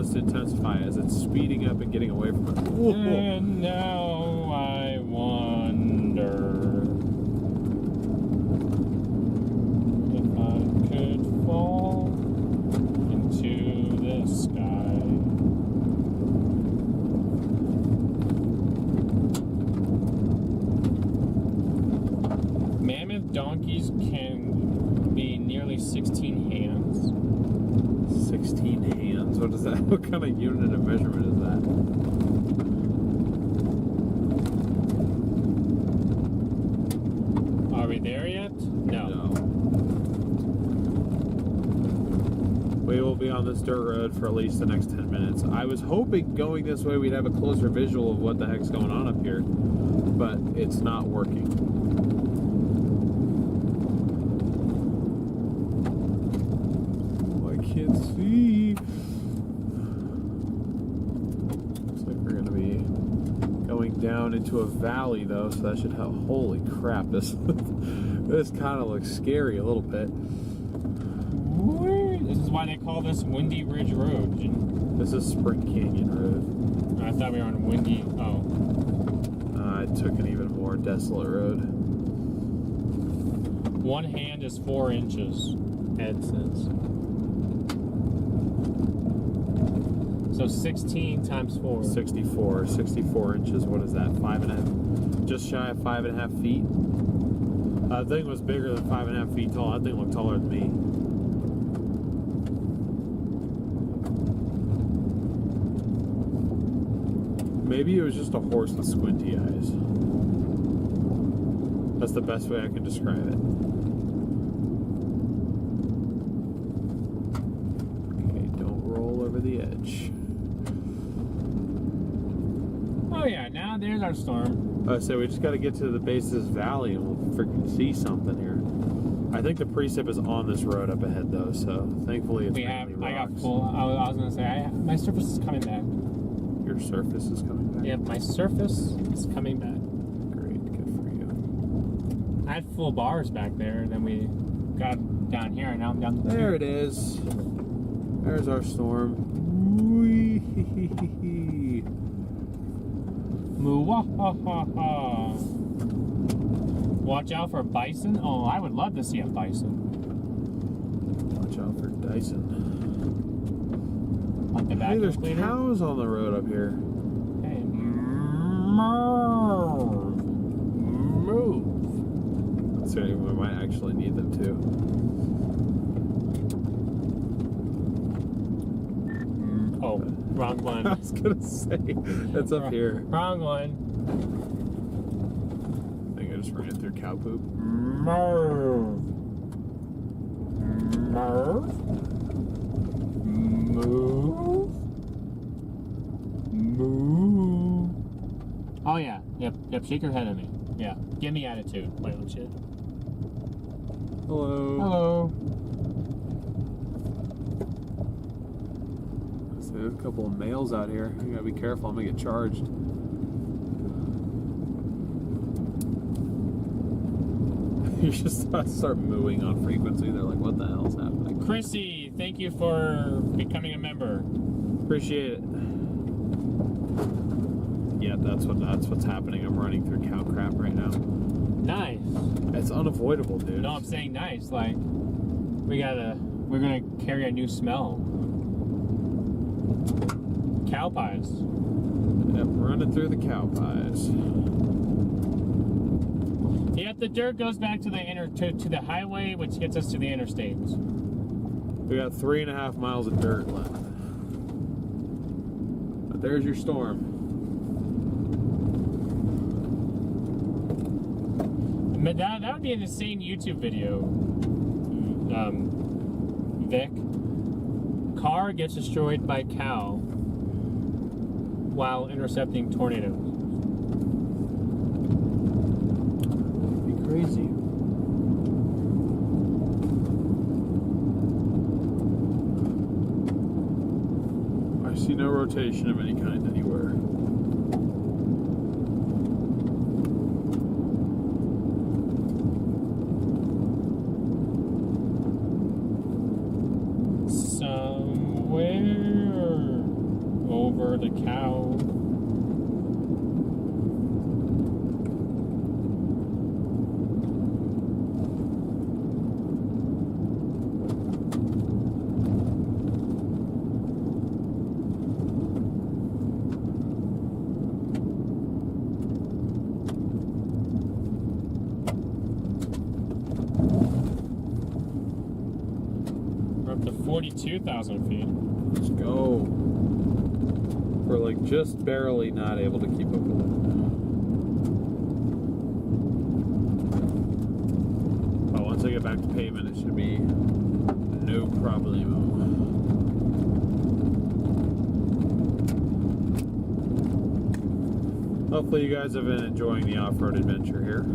To intensify as it's speeding up and getting away from it. Whoa. And now I wonder if I could fall into the sky. Mammoth donkeys can be nearly 16 hands. 16 hands? What is that? What kind of unit of measurement is that? Are we there yet? No. We will be on this dirt road for at least the next 10 minutes. I was hoping going this way we'd have a closer visual of what the heck's going on up here, but it's not working. Can't see. Looks like we're gonna be going down into a valley though, so that should help. Holy crap, this this kind of looks scary a little bit. This is why they call this Windy Ridge Road. This is Spring Canyon Road. I thought we were on Windy. Oh. I took an even more desolate road. One hand is 4 inches. Ed says. So 16 times 4. 64 inches. What is that? 5.5? Just shy of 5.5 feet. That thing was bigger than 5.5 feet tall. That thing looked taller than me. Maybe it was just a horse with squinty eyes. That's the best way I can describe it. Okay, don't roll over the edge. Oh yeah, now there's our storm. So we just got to get to the base of this valley and we'll freaking see something here. I think the precip is on this road up ahead though, so thankfully it's mainly rocks. I got full. I was gonna say my surface is coming back. Your surface is coming back? Yep, my surface is coming back. Great, good for you. I had full bars back there, then we got down here, and now I'm down there. It is. There's our storm. Wee. Watch out for bison. Oh, I would love to see a bison. Watch out for Dyson. Like the Hey, vacuum there's cleaner. cows on the road up here. Hey. Move. So we might actually need them too. Oh, wrong I one. was gonna say it's up here. Wrong one. I think I just ran through cow poop. Move. Move. Move. Move. Oh yeah. Yep. Shake your head at me. Yeah. Give me attitude. Wait, don't you? Hello. Hello. So there's a couple of males out here. I gotta be careful. I'm gonna get charged. You just start mooing on frequency. They're like, "What the hell's happening?" Chrissy, thank you for becoming a member. Appreciate it. Yeah, that's what's happening. I'm running through cow crap right now. Nice. It's unavoidable, dude. No, I'm saying nice. Like, we're gonna carry a new smell. Cow pies. Yep, running through the cow pies. Yep, the dirt goes back to the highway, which gets us to the interstates. We got 3.5 miles of dirt left. But there's your storm. But that would be an insane YouTube video. Vic. Car gets destroyed by cow while intercepting tornadoes. Be crazy. I see no rotation of any kind anywhere. Somewhere over the cow. We're up to 42,000 feet. Let's go. We're like just barely not able to keep up with it. But once I get back to pavement, it should be no problemo. Hopefully you guys have been enjoying the off-road adventure here.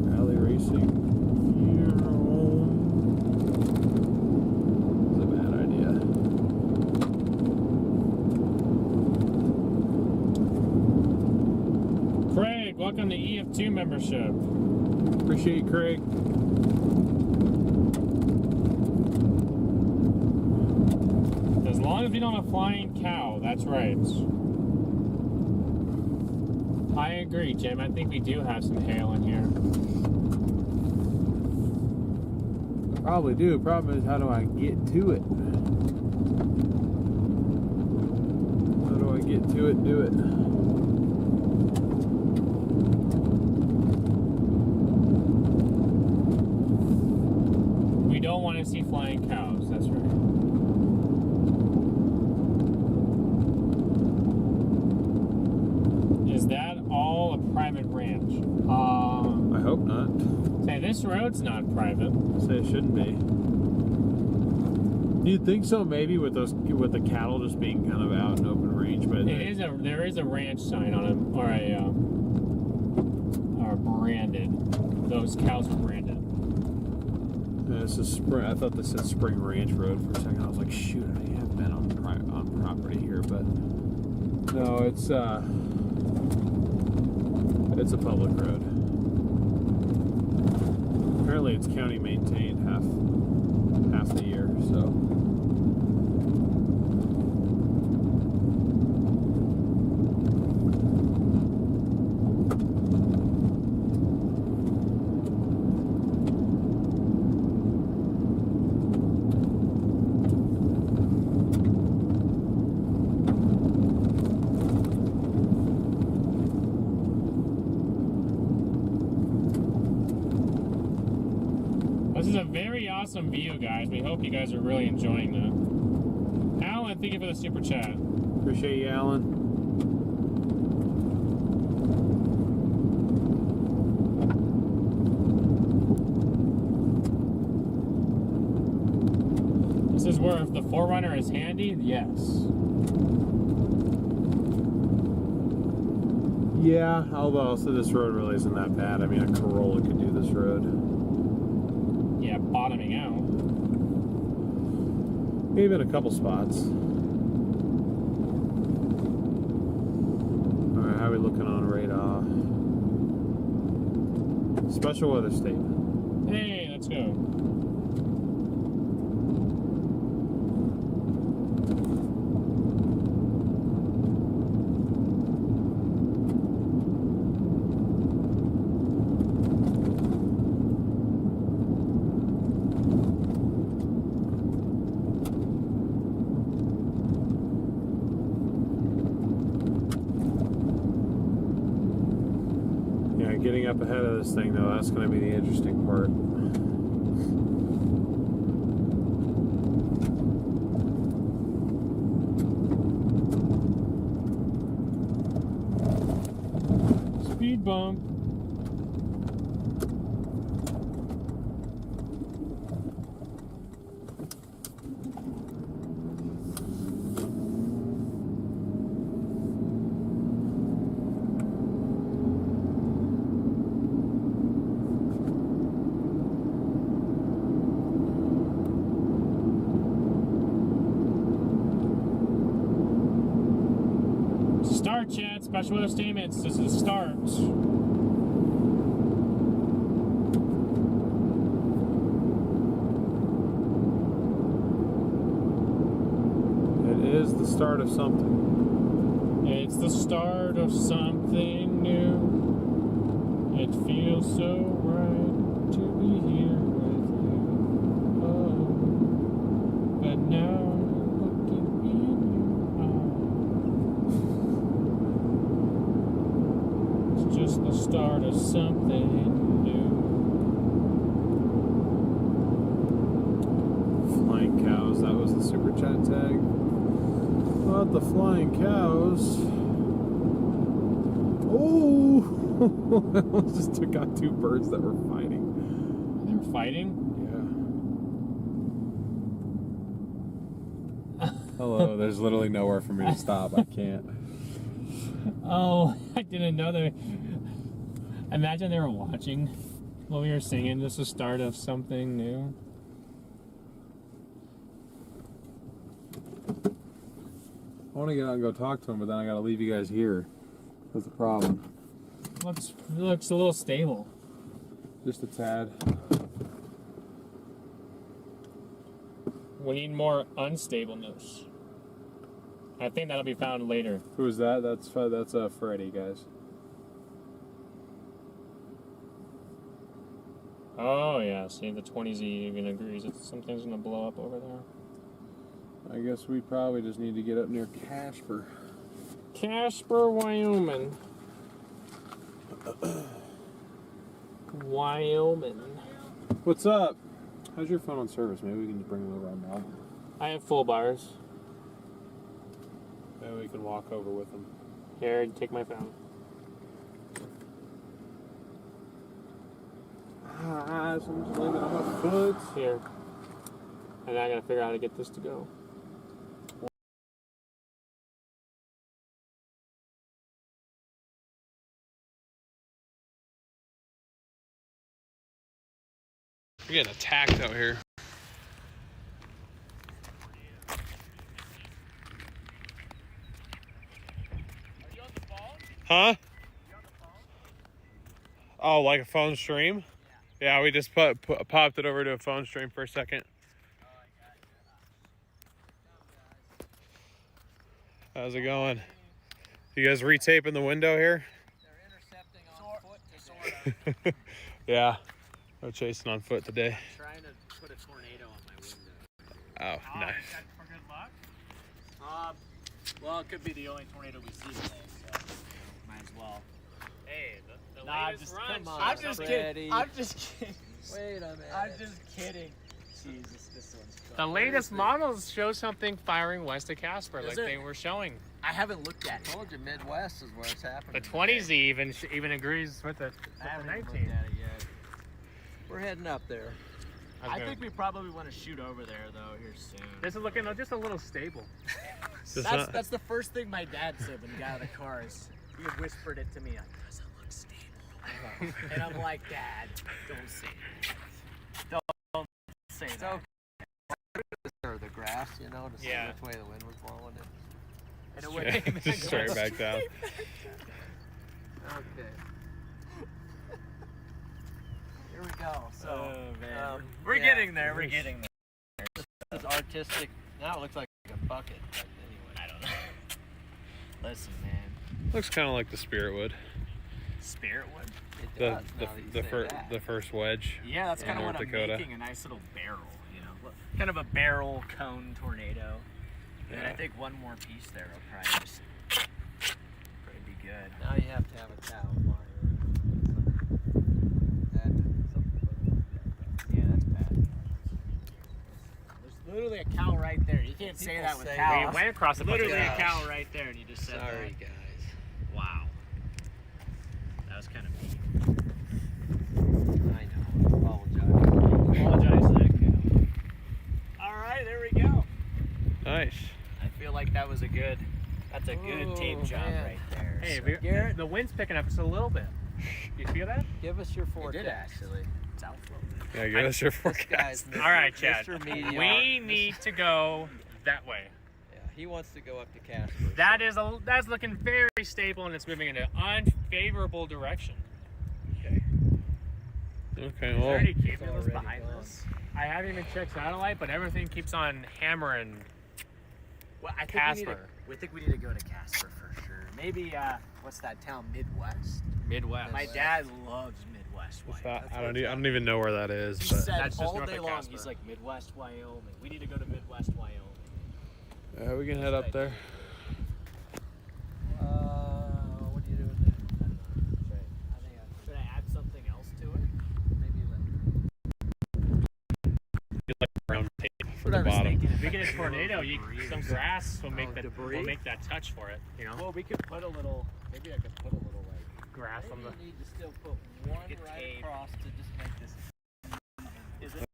Rally racing. It's a bad idea. Craig, welcome to EF2 membership. Appreciate you, Craig. As long as we don't have a flying cow, that's right. I agree, Jim. I think we do have some hail in here. Probably do. Problem is, how do I get to it? How do I get to it? Do it. We don't want to see flying cows, that's right. Is that all a private ranch? I hope not. Say, this road's not private. Say it shouldn't be. You'd think so, maybe, with the cattle just being kind of out in open range, but There is a ranch sign on them, or branded. Those cows are branded. This is spring. I thought this said Spring Ranch Road for a second. I was like, shoot, I have been on property here, but no, it's a public road. Apparently, it's county maintained half the year. So. This is a very awesome view, guys. We hope you guys are really enjoying that. Alan, thank you for the super chat. Appreciate you, Alan. This is where if the 4Runner is handy, yes. Yeah, although also this road really isn't that bad. I mean, a Corolla could do this road. Yeah, bottoming out. Maybe in a couple spots. Alright, how are we looking on radar? Special weather statement. Hey, let's go. Getting up ahead of this thing, though, that's going to be the interesting part. Speed bump. Chat, special weather statements. This is start. It is the start of something. It's the start of something new. It feels so right to be here with you. Oh, but now looking in your eyes. It's just the start of something new. Flying cows, that was the super chat tag. About the flying cows. Oh! I almost just took out two birds that were fighting. They were fighting? Yeah. Hello, there's literally nowhere for me to stop. I can't. Oh, I didn't know that. Imagine they were watching what we were singing. This is the start of something new. I want to get out and go talk to him, but then I got to leave you guys here. That's the problem. Looks a little stable. Just a tad. We need more unstableness. I think that'll be found later. Who is that? That's Freddy, guys. Oh yeah, see the 20Z even agrees that something's gonna blow up over there. I guess we probably just need to get up near Casper. Casper, Wyoming. Wyoming. What's up? How's your phone on service? Maybe we can just bring it over on now. I have full bars. Maybe we can walk over with them. Here, take my phone. Ah, someone's landing on my foot. Here. And I gotta figure out how to get this to go. We're getting attacked out here. Huh? Oh, like a phone stream? Yeah, we just popped it over to a phone stream for a second. How's it going? You guys retaping the window here? They're intercepting on foot today. Yeah, we're chasing on foot today. I'm trying to put a tornado on my window. Oh, nice. For good luck. Well, it could be the only tornado we see today, so might as well. Hey, the Nah, latest run. come on, showed I'm just something. kidding. I'm just kidding. Wait a minute. I'm just kidding. Jesus, this one's The latest models show something firing west of Casper, Is like it? they were showing. I haven't looked at it. I told you Midwest is where it's happening. The 20s even agrees with the I haven't even 19. looked at it yet. We're heading up there. I think we probably want to shoot over there though here soon. This is looking just a little stable. That's the first thing my dad said when he got out of the car. Is he whispered it to me like, "Does it look stable?" And I'm like, "Dad, don't say it. Don't say It's that." okay. Or the grass, you know, to see Yeah. which way the wind was blowing it. And it went Just straight back down. Okay. Here we go. So We're we're getting there. We're getting there. This is artistic. Now it looks like a bucket. But anyway. I don't know. Listen, man. Looks kind of like the Spirit wood. Spirit wood. It The does, now that you say that. the first wedge. Yeah, that's in kind of North what I'm Dakota. making. A nice little barrel, you know, kind of a barrel cone tornado. And then I Yeah. think one more piece there will probably just probably be good. Now you have to have a cow fire. Yeah, that's bad. There's literally a cow right there. You can't say People that with say cows. We went across a bunch of Literally a cows. cow right there, and you just said Sorry, that. guys. Wow. That was kind of mean. I know. Apologize. Apologize to that cow. All right, there we go. Nice. I feel like that's a good tape Oh, job man. right there. Hey, So- Garrett, the wind's picking up just a little bit. You feel that? Give us your It forecast. did actually. It's out a little bit. Yeah, give us your This forecast. guy's Mr. All right, Chad. Mr. Meteor. We need to go that way. Yeah, he wants to go up to Casper. That's looking very stable, and it's moving in an unfavorable direction. Okay, Is there well, any cumulus already behind gone. this? I haven't even checked satellite, but everything keeps on hammering. Well, I think Casper. we need to go to Casper for sure. Maybe what's that town? Midwest. Midwest. My dad loves Midwest. what's Wyoming. that? I don't even know where that is. He But said That's just all north day of long. Casper. He's like Midwest Wyoming. We need to go to Midwest Wyoming. yeah, we can head up there. What are you doing there? Should I add something else to it? Maybe Round tape for What the I was bottom. thinking, If we get a tornado, some grass will make Oh, that debris? will make that touch for it. You know, Well, we could put a little. Maybe I could put a little like. grass on Maybe the. you need to still put one Get right tape. across to just make this. Is it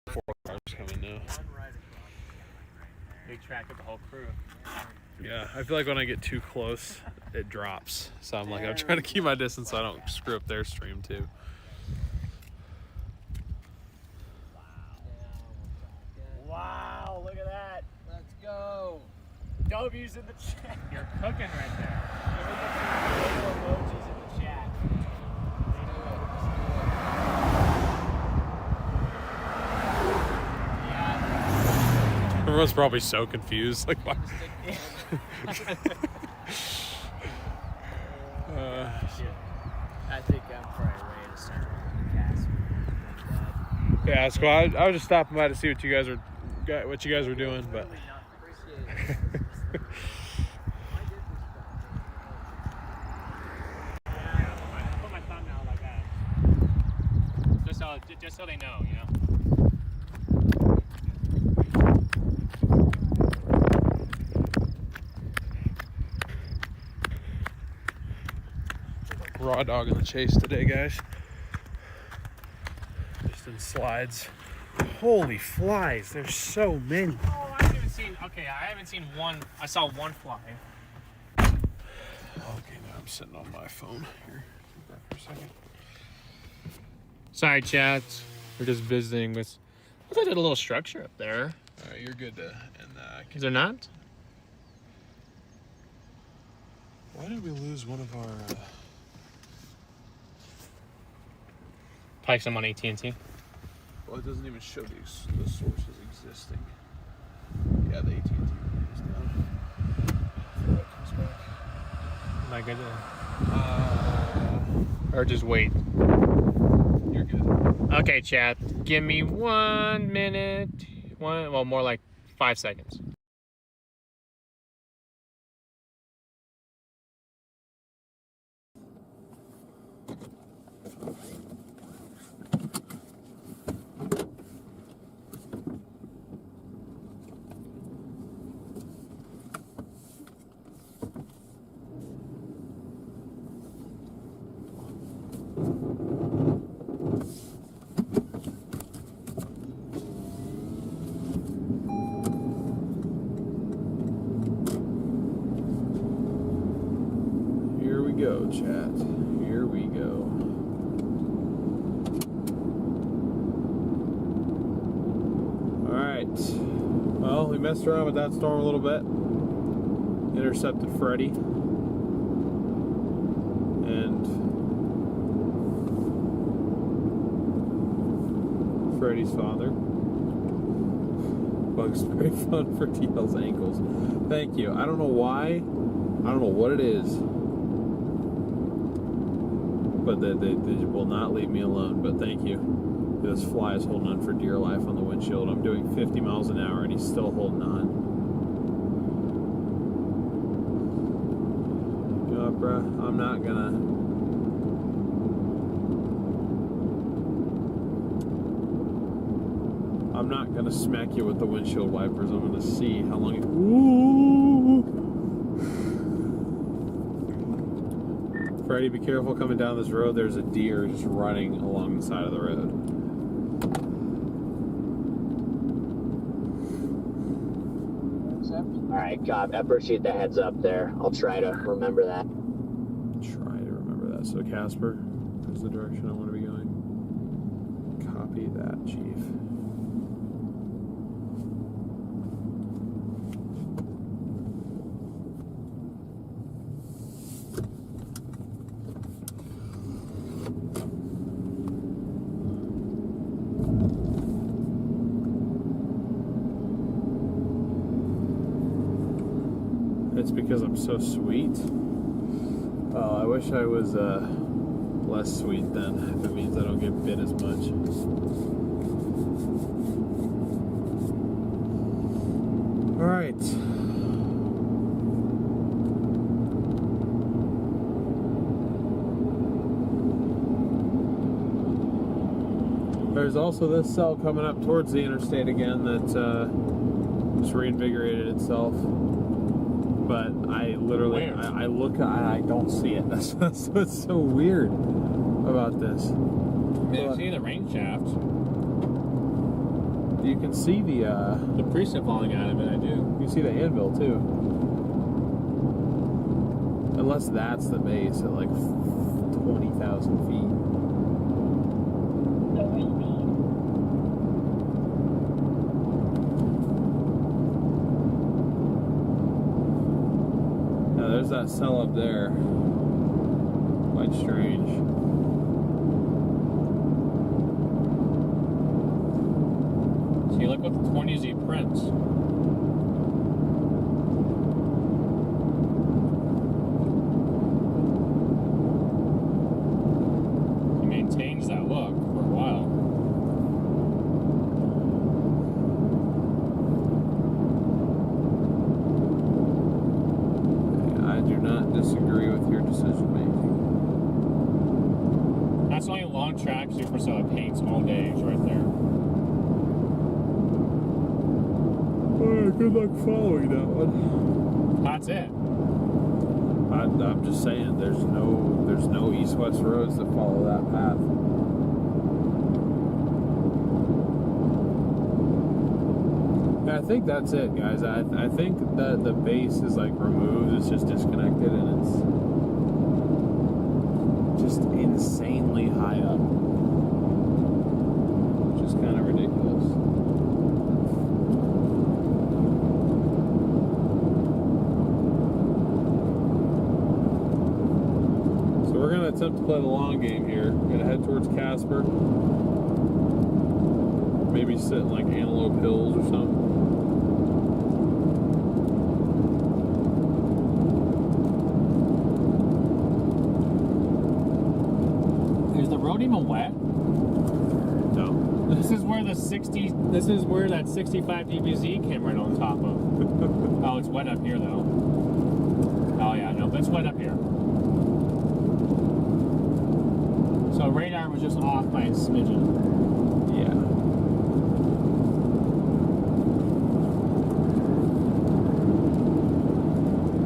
4 cars coming now. One right across. We attracted the whole crew. Yeah, I feel like when I get too close, it drops. So I'm like, I'm trying to keep my distance so I don't screw up their stream too. Wow! Look at that. Let's go. W's in the chat. You're cooking right there. Emojis in the chat. Yeah. Everyone's probably so confused. Like, why? I think I'm probably ready to start rolling the Casper. Yeah, so I was just stopping by to see what you guys were doing, but I put my thumb out like that. Just so they know, you know. raw dog in the chase today, guys. Just in slides. Holy flies! There's so many. Oh, I haven't seen. Okay, I haven't seen one. I saw one fly. Okay, now I'm sitting on my phone here. Keep that for a second. Sorry, Chad. We're just visiting with. I thought they had a little structure up there. All right, you're good to end that. Is there not? Why did we lose one of our... Probably some on AT&T. Well, it doesn't even show the sources existing. Yeah, the AT&T is down. Before that comes back. Am I good to... Or just wait? You're good. Okay, chat. Give me 1 minute. Well, more like 5 seconds. Go, chat. Here we go. Alright. Well, we messed around with that storm a little bit. Intercepted Freddy. And Freddy's father. Bug spray fun for TL's ankles. Thank you. I don't know why. I don't know what it is. But they will not leave me alone, but thank you. This fly is holding on for dear life on the windshield. I'm doing 50 miles an hour and he's still holding on. Bruh, I'm not gonna... I'm not gonna smack you with the windshield wipers. I'm gonna see how long it... Ooh! Freddy, be careful coming down this road. There's a deer just running along the side of the road. Alright, cop. I appreciate the heads up there. I'll try to remember that. So Casper is the direction I want to be going. Copy that, Chief. It's because I'm so sweet. Oh, I wish I was less sweet then, if it means I don't get bit as much. Alright. There's also this cell coming up towards the interstate again that just reinvigorated itself. But I literally, I look, I don't see it. That's what's so weird about this. You see the rain shaft. You can see the precip falling out of it, I do. You can see the anvil too. Unless that's the base at like 20,000 feet. There's that cell up there. Quite strange. See, look what the 20Z prints. It maintains that look for a while. Disagree with your decision making. That's only long track supercell that paints all day right there. Alright, good luck following that one. That's it. I'm just saying, there's no east-west roads that follow that path. I think that's it, guys. I think that the base is like removed. It's just disconnected, and it's just insanely high up. attempt to play the long game here. Gonna head towards Casper. Maybe sit in like Antelope Hills or something. Is the road even wet? No. This is where the 60. This is where that 65 DBZ came right on top of. Oh, it's wet up here though. Oh yeah, no, but it's wet up here. So radar was just off by a smidgen. Yeah.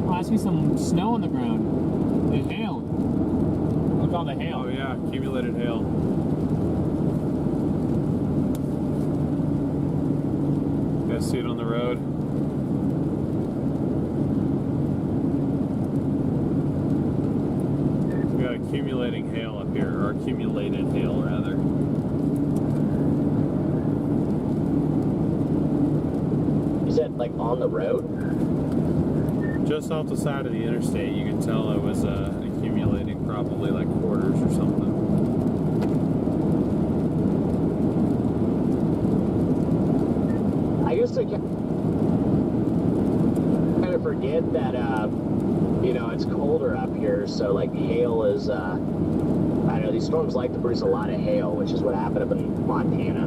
Oh, I see some snow on the ground. There's hail. Look at all the hail. Oh yeah, accumulated hail. You guys see it on the road? We got accumulating hail up here, or accumulated hail rather. Is that like on the road? Just off the side of the interstate, you can tell it was accumulating probably like quarters or something. I guess I kind of forget that, you know, it's colder up here, so like hail is, I don't know, these storms like to produce a lot of hail, which is what happened up in Montana.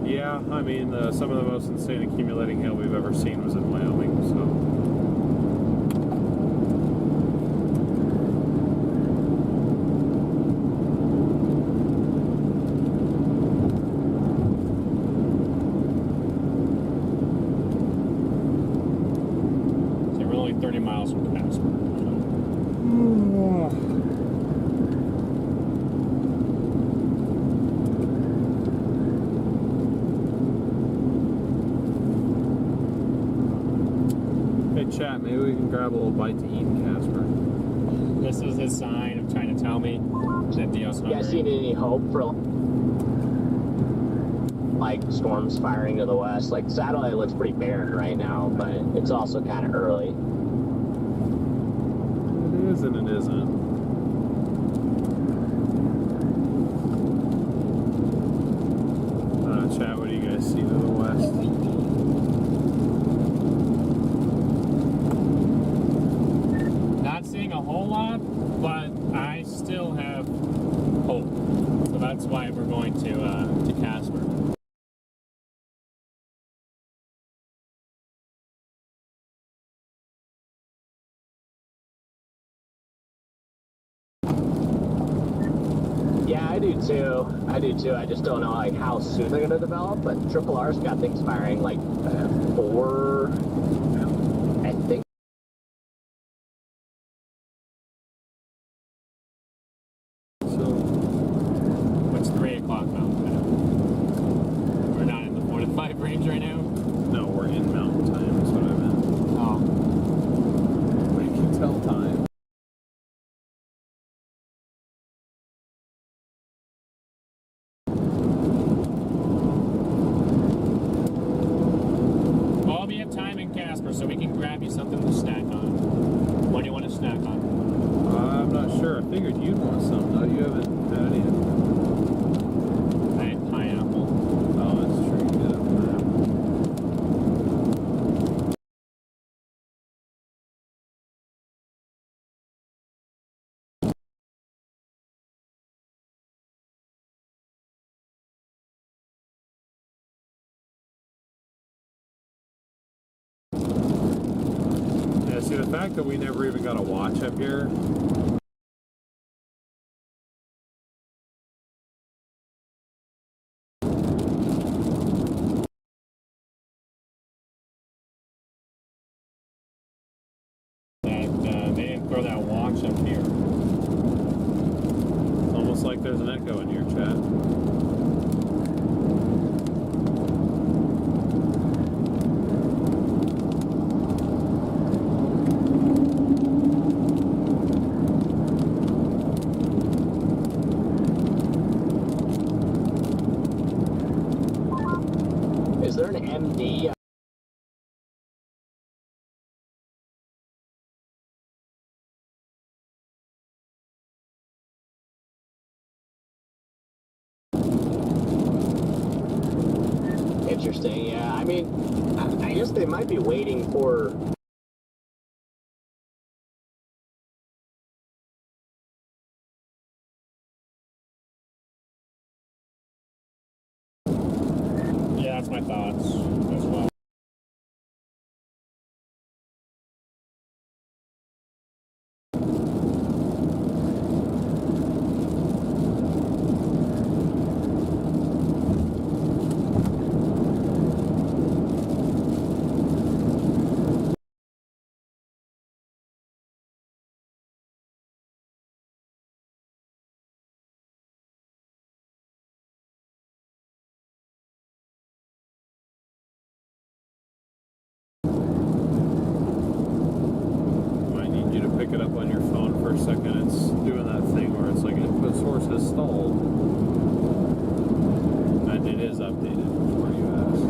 Yeah, I mean, some of the most insane accumulating hail we've ever seen was in Wyoming, so. So we're only 30 miles from Casper. Chat, maybe we can grab a little bite to eat in Casper. This is his sign of trying to tell me that Dio's You hungry. guys seen any hope for like storms firing to the west? Like satellite looks pretty barren right now, but it's also kind of early. It is and it isn't. Chat, what do you guys see to the west? Not seeing a whole lot, but I still have hope. So that's why we're going to Casper. Yeah, I do too. I just don't know like how soon they're gonna develop. But Triple R's got things firing like 4, I think. So, What's 3 o'clock Mountain Time? We're not in the 4 to 5 range right now. no, we're in mountain time, is what I meant. Oh, We can tell time. well, we have time in Casper, so we can grab you something to snack on. What do you want to snack on? I'm not sure. I figured you'd want some, though. You haven't had any of them. I had pineapple. Oh, that's true. You did have pineapple. Yeah, see, the fact that we never even got a watch up here. That they didn't throw that watch up here. It's almost like there's an echo in your chat. Is there an MD interesting. Yeah, I mean, I guess they might be waiting for. Yeah, that's my thoughts as well. Pick it up on your phone for a second. It's doing that thing where it's like input source has stalled. And it is updated before you ask.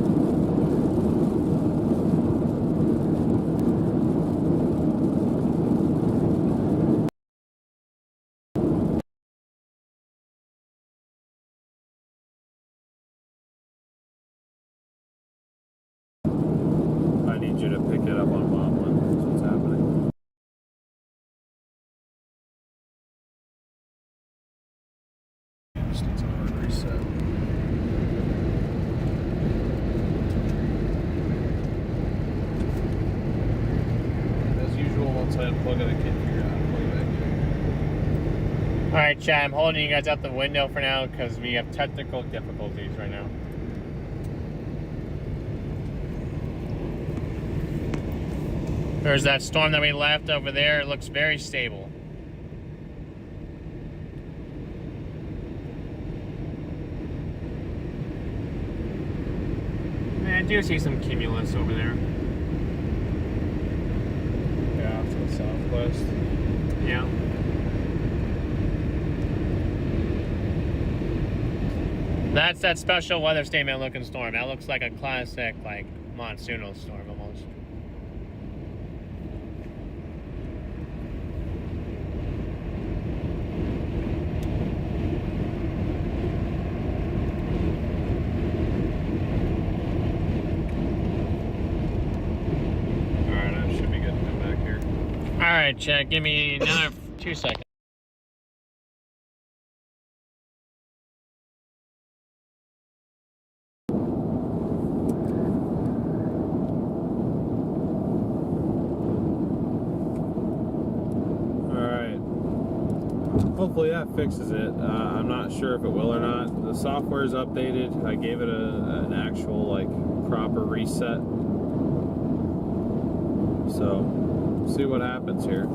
I need you to pick it up on Mom one. That's what's happening. Just needs a hard reset. As usual, once I unplug it, I can't figure out how to plug it back in. Alright, chat, I'm holding you guys out the window for now because we have technical difficulties right now. There's that storm that we left over there. It looks very stable. I do see some cumulus over there. Yeah, to the southwest. Yeah. That's that special weather statement looking storm. That looks like a classic, like, monsoonal storm almost. Alright, I should be good to come back here. Alright, chat, give me another 2 seconds. Hopefully that fixes it. I'm not sure if it will or not. The software is updated. I gave it an actual, like, proper reset. So, see what happens here.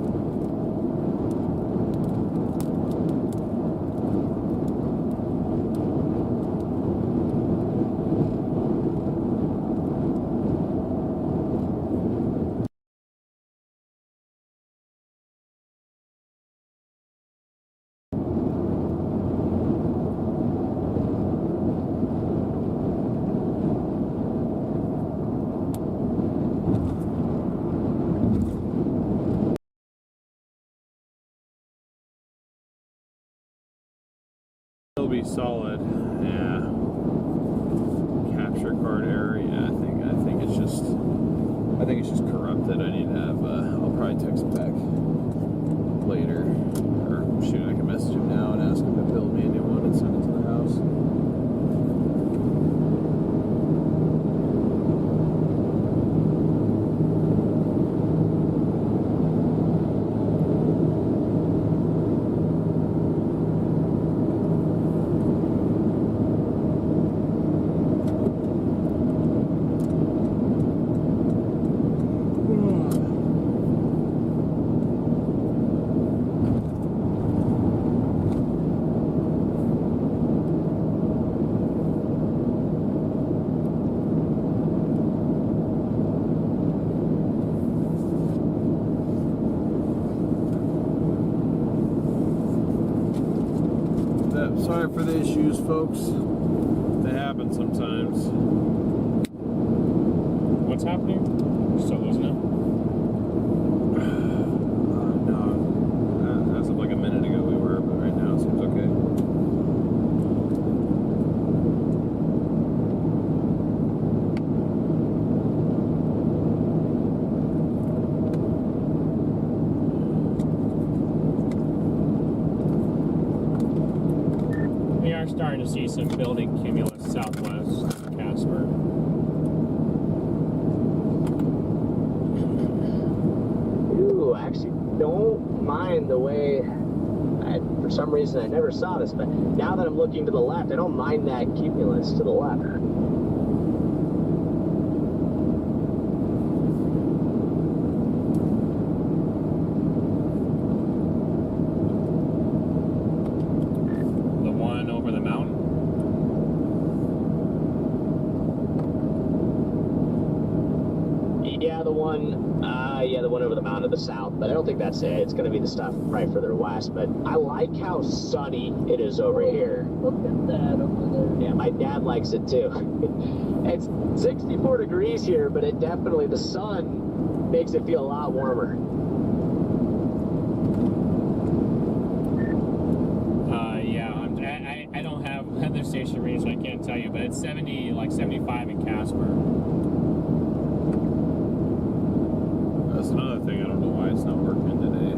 It'll be solid. Yeah. Capture card error. Yeah, I think it's just corrupted. I need to have. I'll probably text him back later, or shoot, I can message him now and ask him to build me a new one and send it to the house. Sorry for the issues, folks. They happen sometimes. What's happening? You're still losing it? No. As of like a minute ago we were, but right now it seems okay. some building cumulus southwest Casper. Ooh, I actually don't mind the way. For some reason, I never saw this, but now that I'm looking to the left, I don't mind that cumulus to the left. The one over the mountain? Yeah, the one over the mountain to the south, but I don't think that's it. It's going to be the stuff right further west, but I like how sunny it is over here. Look at that over there. Yeah, my dad likes it too. It's 64 degrees here, but it definitely, the sun makes it feel a lot warmer. I don't have weather station readings, so I can't tell you, but it's 70, like 75 in Casper. That's another thing. I don't know why it's not working today.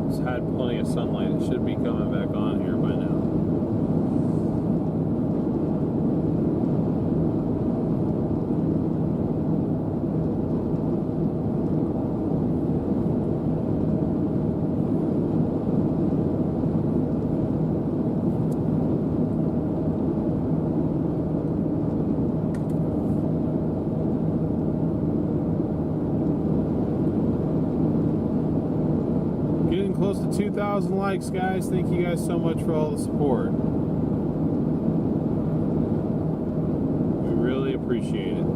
It's had plenty of sunlight. It should be coming back on here by now. Close to 2,000 likes, guys. Thank you guys so much for all the support. We really appreciate it.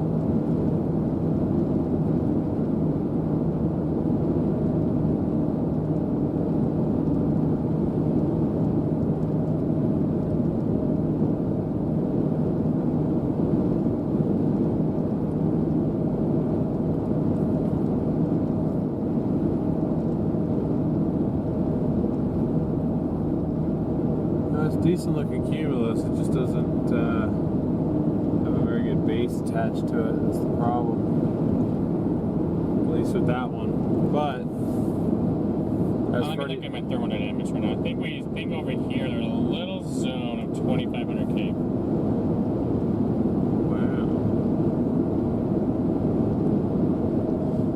Decent looking cumulus, it just doesn't have a very good base attached to it. That's the problem, at least with that one. But I'm looking at my thermodynamics right now. I think over here there's a little zone of 2,500 K.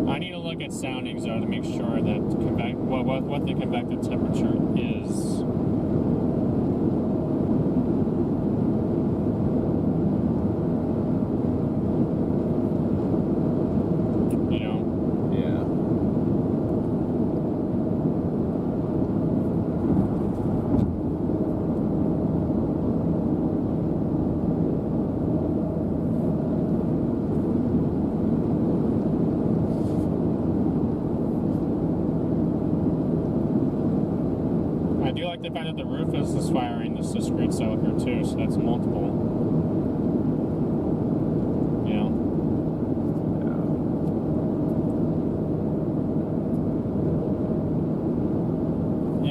Wow. I need to look at soundings though to make sure that what the convective temperature is. The fact that the roof is firing this discrete cell here too, so that's multiple. Yeah.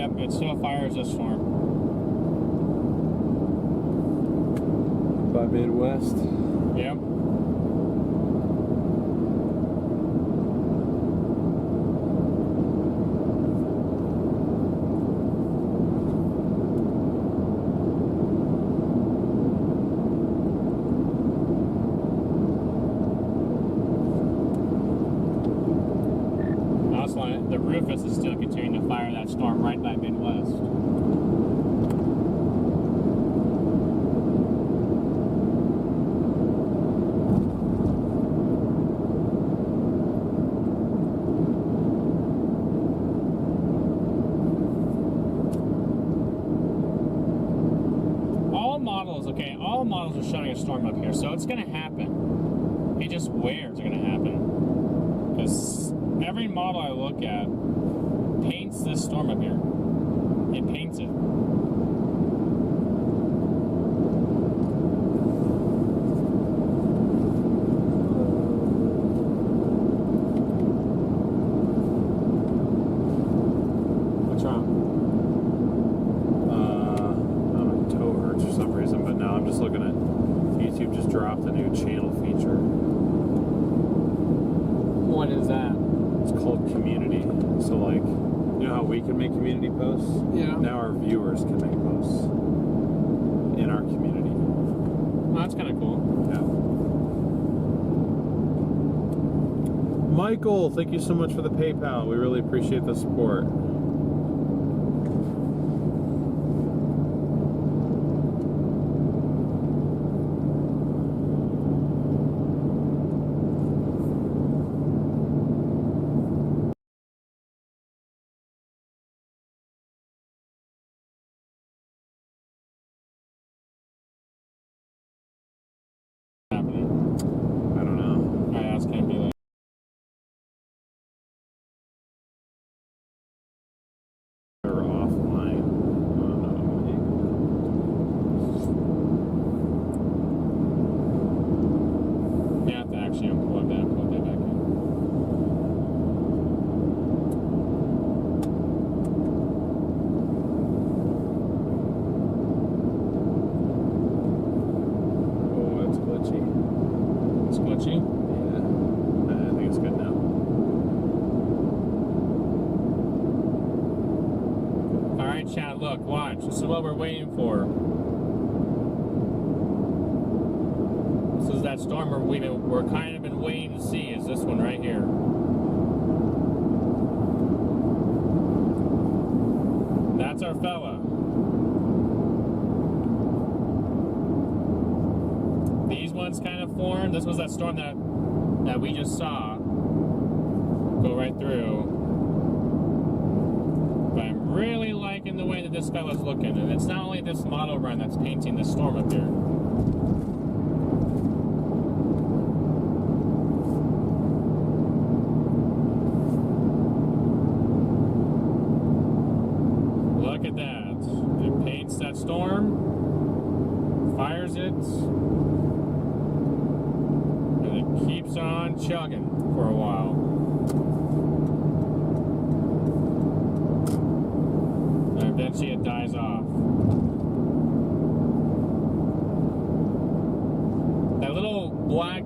Yep, it still fires this storm. By Midwest. Yep. The Rufus is still continuing to fire that storm right by Midwest. All models are showing a storm up here, so it's going to happen. It's just where it's going to happen. Because every model I look at paints this storm up here. It paints it. What's wrong? My toe hurts for some reason, but now I'm just looking at YouTube just dropped a new channel feature. What is that? It's called Community. So, like, you know how we can make community posts? Yeah. Now our viewers can make posts in our community. Well, that's kind of cool. Yeah. Michael, thank you so much for the PayPal. We really appreciate the support. Happening. I don't know. I asked him, be like, They're offline. you have to actually unplug that and plug that back in. Oh, that's glitchy. It's glitchy. Yeah. I think it's good now. All right, chat. Look, watch. This is what we're waiting for. This is that storm we're kind of been waiting to see. Is this one right here? That's our fella. These ones kind of formed. This was that storm that we just saw go right through. But I'm really liking the way that this fella's looking, and it's not only this model run that's painting this storm up here. Look at that. It paints that storm, fires it, and it keeps on chugging for a while. And eventually it dies off. That little black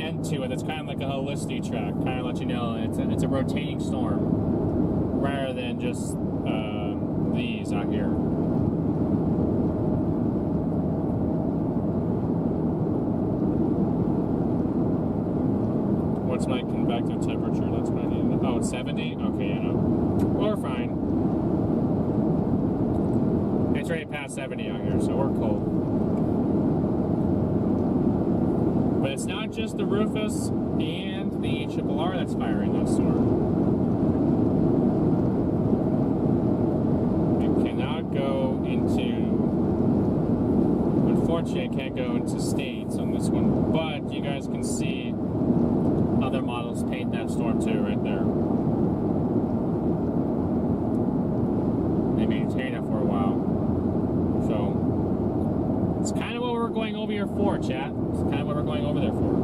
end to it, that's kind of like a holistic track, kind of let you know it's a rotating storm rather than just these out here. What's my convective temperature? That's what I need to know. Oh, it's 70? Okay, yeah, no. We're fine. It's right past 70 out here, so we're cool. But it's not just the Rufus and the RRR that's firing that storm. Go into, unfortunately I can't go into states on this one, but you guys can see other models paint that storm too right there. They maintain it for a while, so it's kind of what we're going over here for, chat. It's kind of what we're going over there for.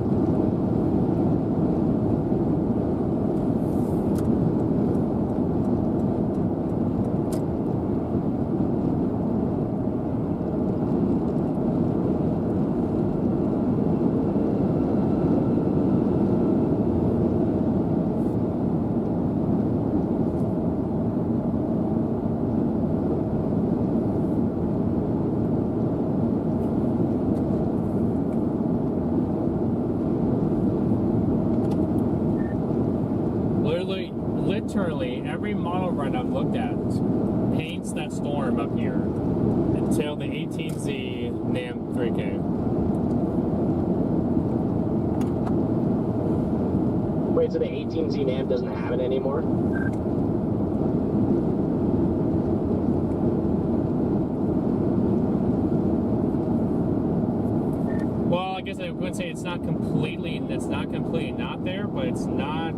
Literally every model run I've looked at paints that storm up here until the 18Z NAM 3K. Wait, so the 18Z NAM doesn't have it anymore? Well, I guess I wouldn't say it's not completely not there, but it's not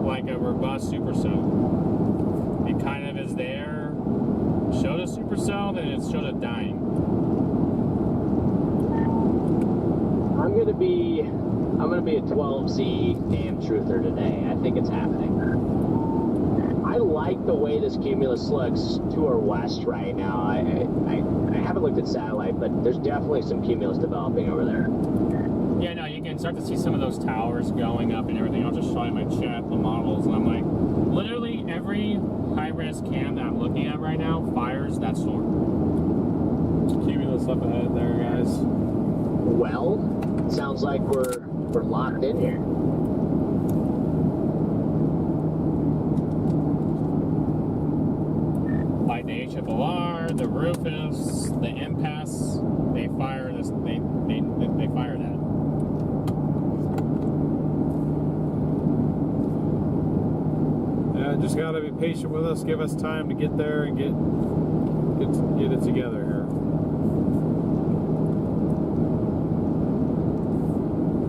like a robust supercell. It kind of is there, showed a supercell, then it showed it dying. I'm gonna be a 12Z NAM truther today. I think it's happening. I like the way this cumulus looks to our west right now. I haven't looked at satellite, but there's definitely some cumulus developing over there. Yeah, no, you can start to see some of those towers going up and everything. I'll just show you my chat, the models, and I'm like, literally every high-res cam that I'm looking at right now fires that storm. Cumulus up ahead there, guys. Well, sounds like we're locked in here. Like the HFOR, the Rufus, the impasse, they fire this. They fire that. Yeah, just gotta be patient with us. Give us time to get there and get it together here.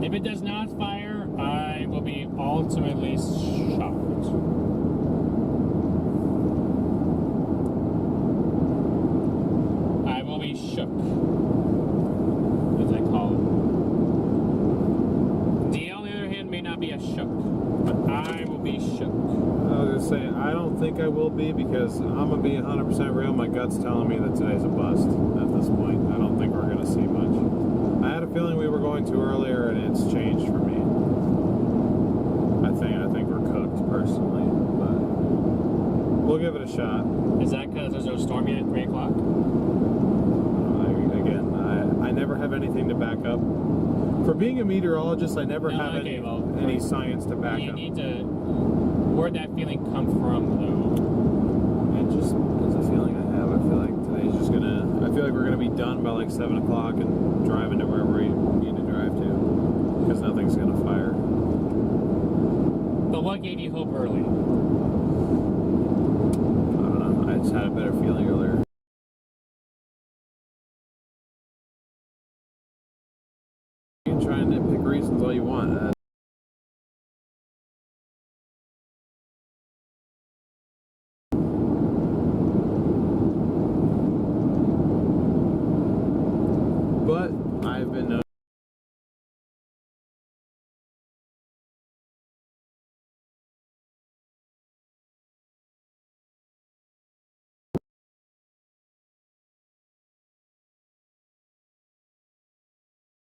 If it does not fire, I will be ultimately shocked. I will be shook, as I call it. D, on the other hand, may not be as shook, but I will be shook. I was gonna say, I don't think I will be, because I'm gonna be 100% real. My gut's telling me that today's a bust at this point. I don't think we're gonna see much. I had a feeling we were going to earlier, and it's changed for me. I think we're cooked personally, but we'll give it a shot. Is that because there's no storm yet at 3 o'clock? I never have anything to back up. For being a meteorologist, I never have any science to back You up. need to. Where'd that feeling come from, though? It just is a feeling I have. I feel like today's just gonna. I feel like we're gonna be done by like 7 o'clock and driving to where we need to drive to, because nothing's gonna fire. But what gave you hope early? I don't know. I just had a better feeling earlier. You can try and nitpick reasons all you want. But I've been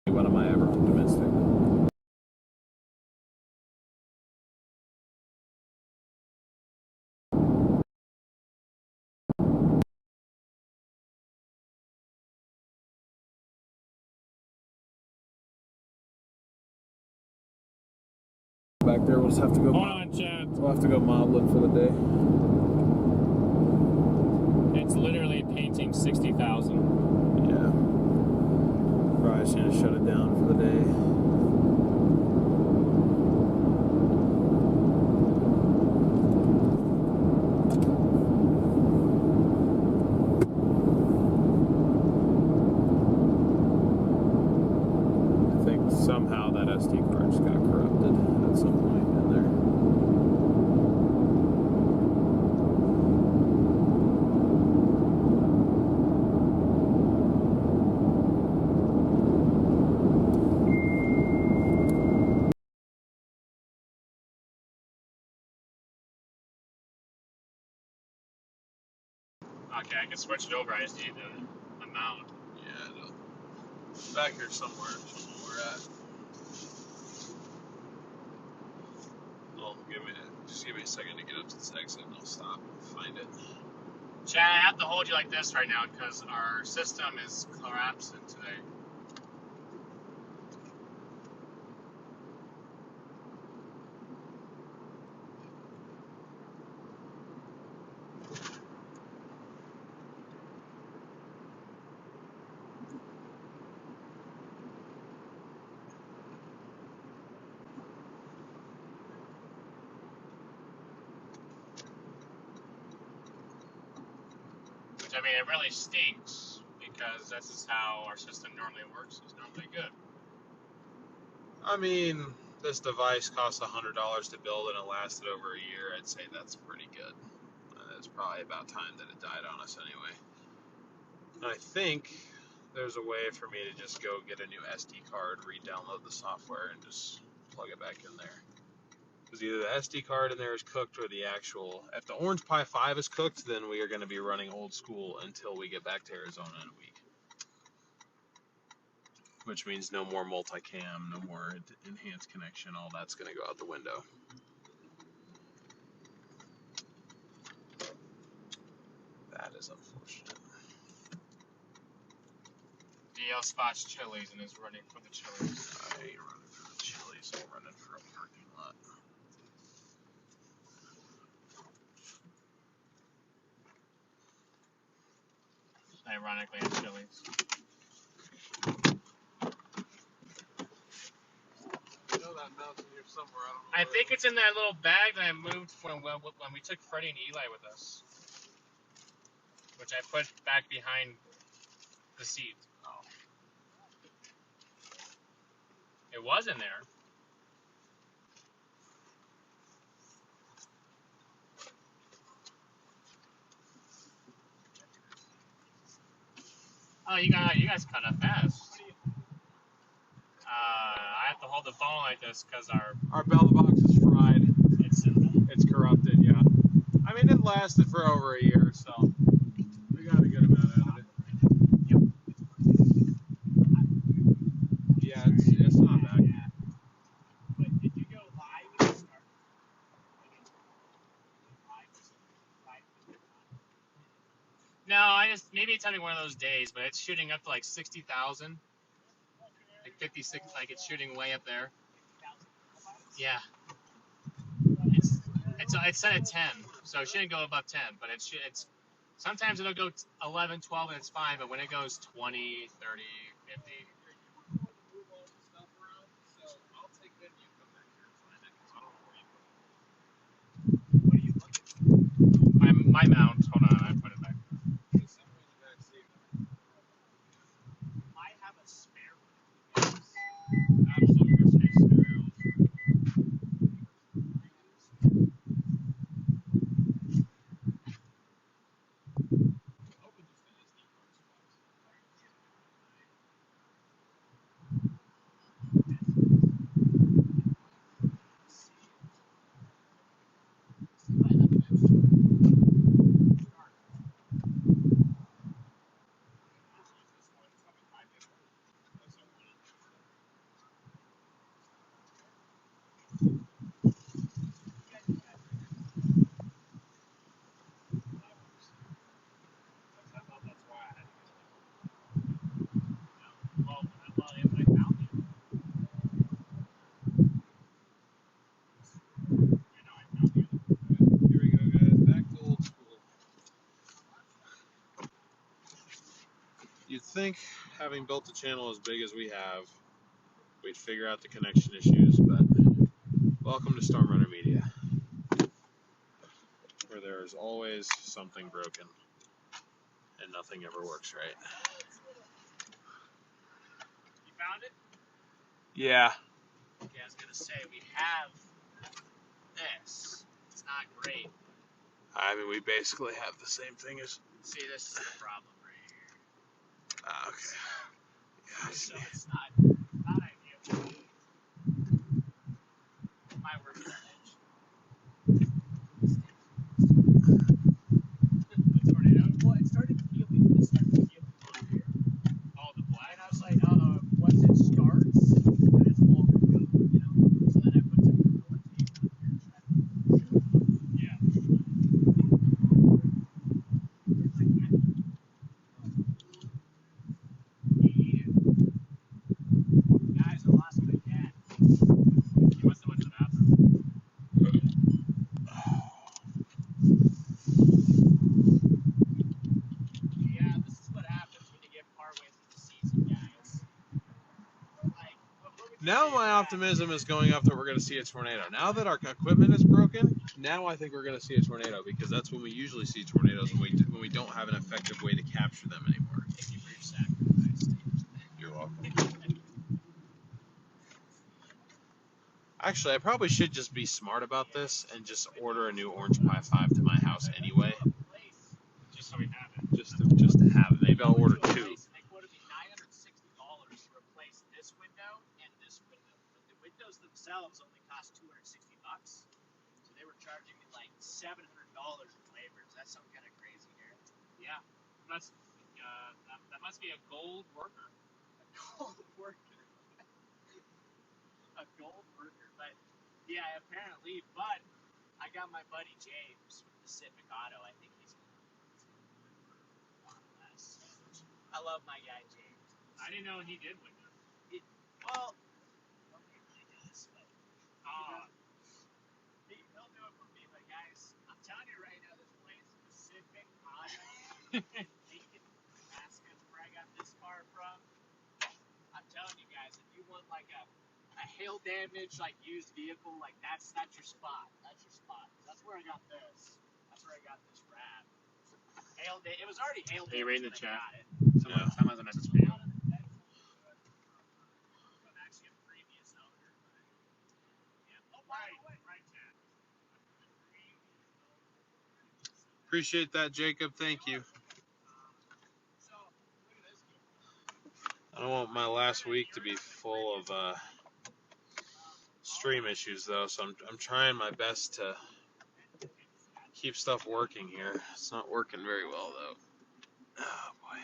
when am I ever optimistic? Back there, we'll just have to go. Hold on, Chad. We'll have to go modeling for the day. It's literally painting 60,000. Yeah. Probably just gonna shut it down for the day. I think somehow that SD card just got corrupted at some point in there. Okay, I can switch it over. I just need the amount. Yeah, no. Back here somewhere. Somewhere we're at. Well, just give me a second to get up to this exit and I'll stop and find it. Chad, I have to hold you like this right now because our system is collapsing today. I mean, it really stinks because this is how our system normally works. It's normally good. I mean, this device costs $100 to build and it lasted over a year. I'd say that's pretty good. It's probably about time that it died on us anyway. And I think there's a way for me to just go get a new SD card, re-download the software, and just plug it back in there. Because either the SD card in there is cooked or the actual... If the Orange Pi 5 is cooked, then we are going to be running old school until we get back to Arizona in a week. Which means no more multicam, no more enhanced connection, all that's going to go out the window. That is unfortunate. Do DL spots Chili's and is running for the Chili's. I ain't running for the Chili's. I'm running for a parking lot. Ironically, at Chili's. You know that mountain here somewhere. I don't know. I think it's in that little bag that I moved when we took Freddie and Eli with us, which I put back behind the seat. Oh. It was in there. Oh, you guys cut up fast. I have to hold the phone like this because Our bell box is fried. it's Corrupted, yeah. I mean, it lasted for over a year, so we got a good amount out of it. Yep. Yeah, it's not bad. But did you go live at the start? No, maybe it's having one of those days, but it's shooting up to like 60,000, like 56, like it's shooting way up there. Yeah. It's set at 10, so it shouldn't go above 10, but it's sometimes it'll go 11, 12, and it's fine, but when it goes 20, 30, 50. What are you looking for? My mount, hold on, I put it back. I have a spare one. Absolutely worst case scenario. Here we go, guys. Back to old school. You'd think, having built a channel as big as we have, we'd figure out the connection issues, but welcome to StormRunner Media, where there is always something broken and nothing ever works right. You found it? Yeah. Yeah, I was gonna say we have this. It's not great. I mean, we basically have the same thing as... See, this is the problem right here. Okay. Yeah, I see. So it's not ideal. My work is the tornado. Well, it started peeling. It started peeling on here. Oh, the black. And I was like, once it starts, then it's all good, you know. So then I put some gorilla tape on here to try to show it off. Yeah. Where's my cat? Guys, I lost my cat. He must have went to the bathroom. Yeah, this is what happens when you get partway through the season, guys. Like, what would you Now say my if optimism is going up that we're going to see a tornado. Now that our equipment is broken, now I think we're going to see a tornado, because that's when we usually see tornadoes, when we don't have an effective way to capture them anymore. Thank you for your sacrifice. You're welcome. Actually, I probably should just be smart about this and just order a new Orange Pi 5 to my house anyway, Just so we have it. just to have it. Maybe I'll order two. They quoted me $960 to replace this window and this window. But the windows themselves only cost $260. So they were charging me like $700 in labor. Does that sound kind of crazy here? Yeah. That's that must be a gold worker. A gold worker. A gold worker. But yeah, apparently. But I got my buddy James with Pacific Auto. I think he's going to do a lot less. I love my guy James. I didn't know he did window. Well, he does, but he'll do it for me. But guys, I'm telling you right now, this place Pacific Auto, Lincoln, Alaska, where I got this car from. I'm telling you guys, if you want like a hail damage, like used vehicle, like that's your spot. That's your spot. That's where I got this. That's where I got this Rad. It was already hail damage. Are you reading the when chat? I got it. Someone has a message for you. I'm actually a previous owner, but yeah. Oh, right, chat. Appreciate that, Jacob. Thank you. So look at this. I don't want my last week to be full of stream issues, though, so I'm trying my best to keep stuff working here. It's not working very well, though. Oh, boy.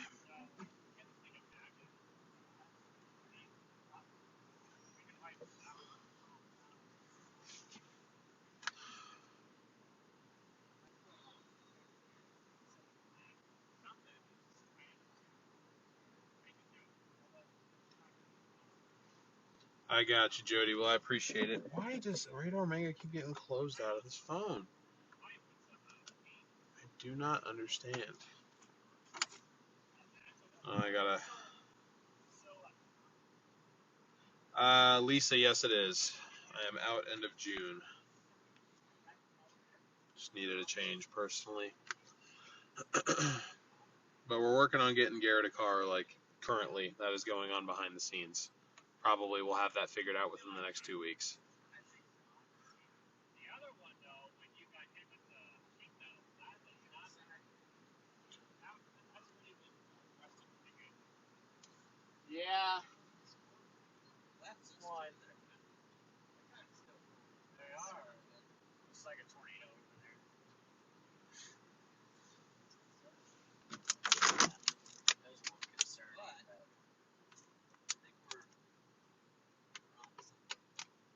I got you, Jody. Well, I appreciate it. Why does Radar Mega keep getting closed out of this phone? I do not understand. Oh, I gotta... Lisa, yes it is. I am out end of June. Just needed a change personally. But we're working on getting Garrett a car, like, currently. That is going on behind the scenes. Probably we'll have that figured out within the next 2 weeks. Yeah. That's one. They are. It's like a tornado over there. There's one concern. But I think we're on something.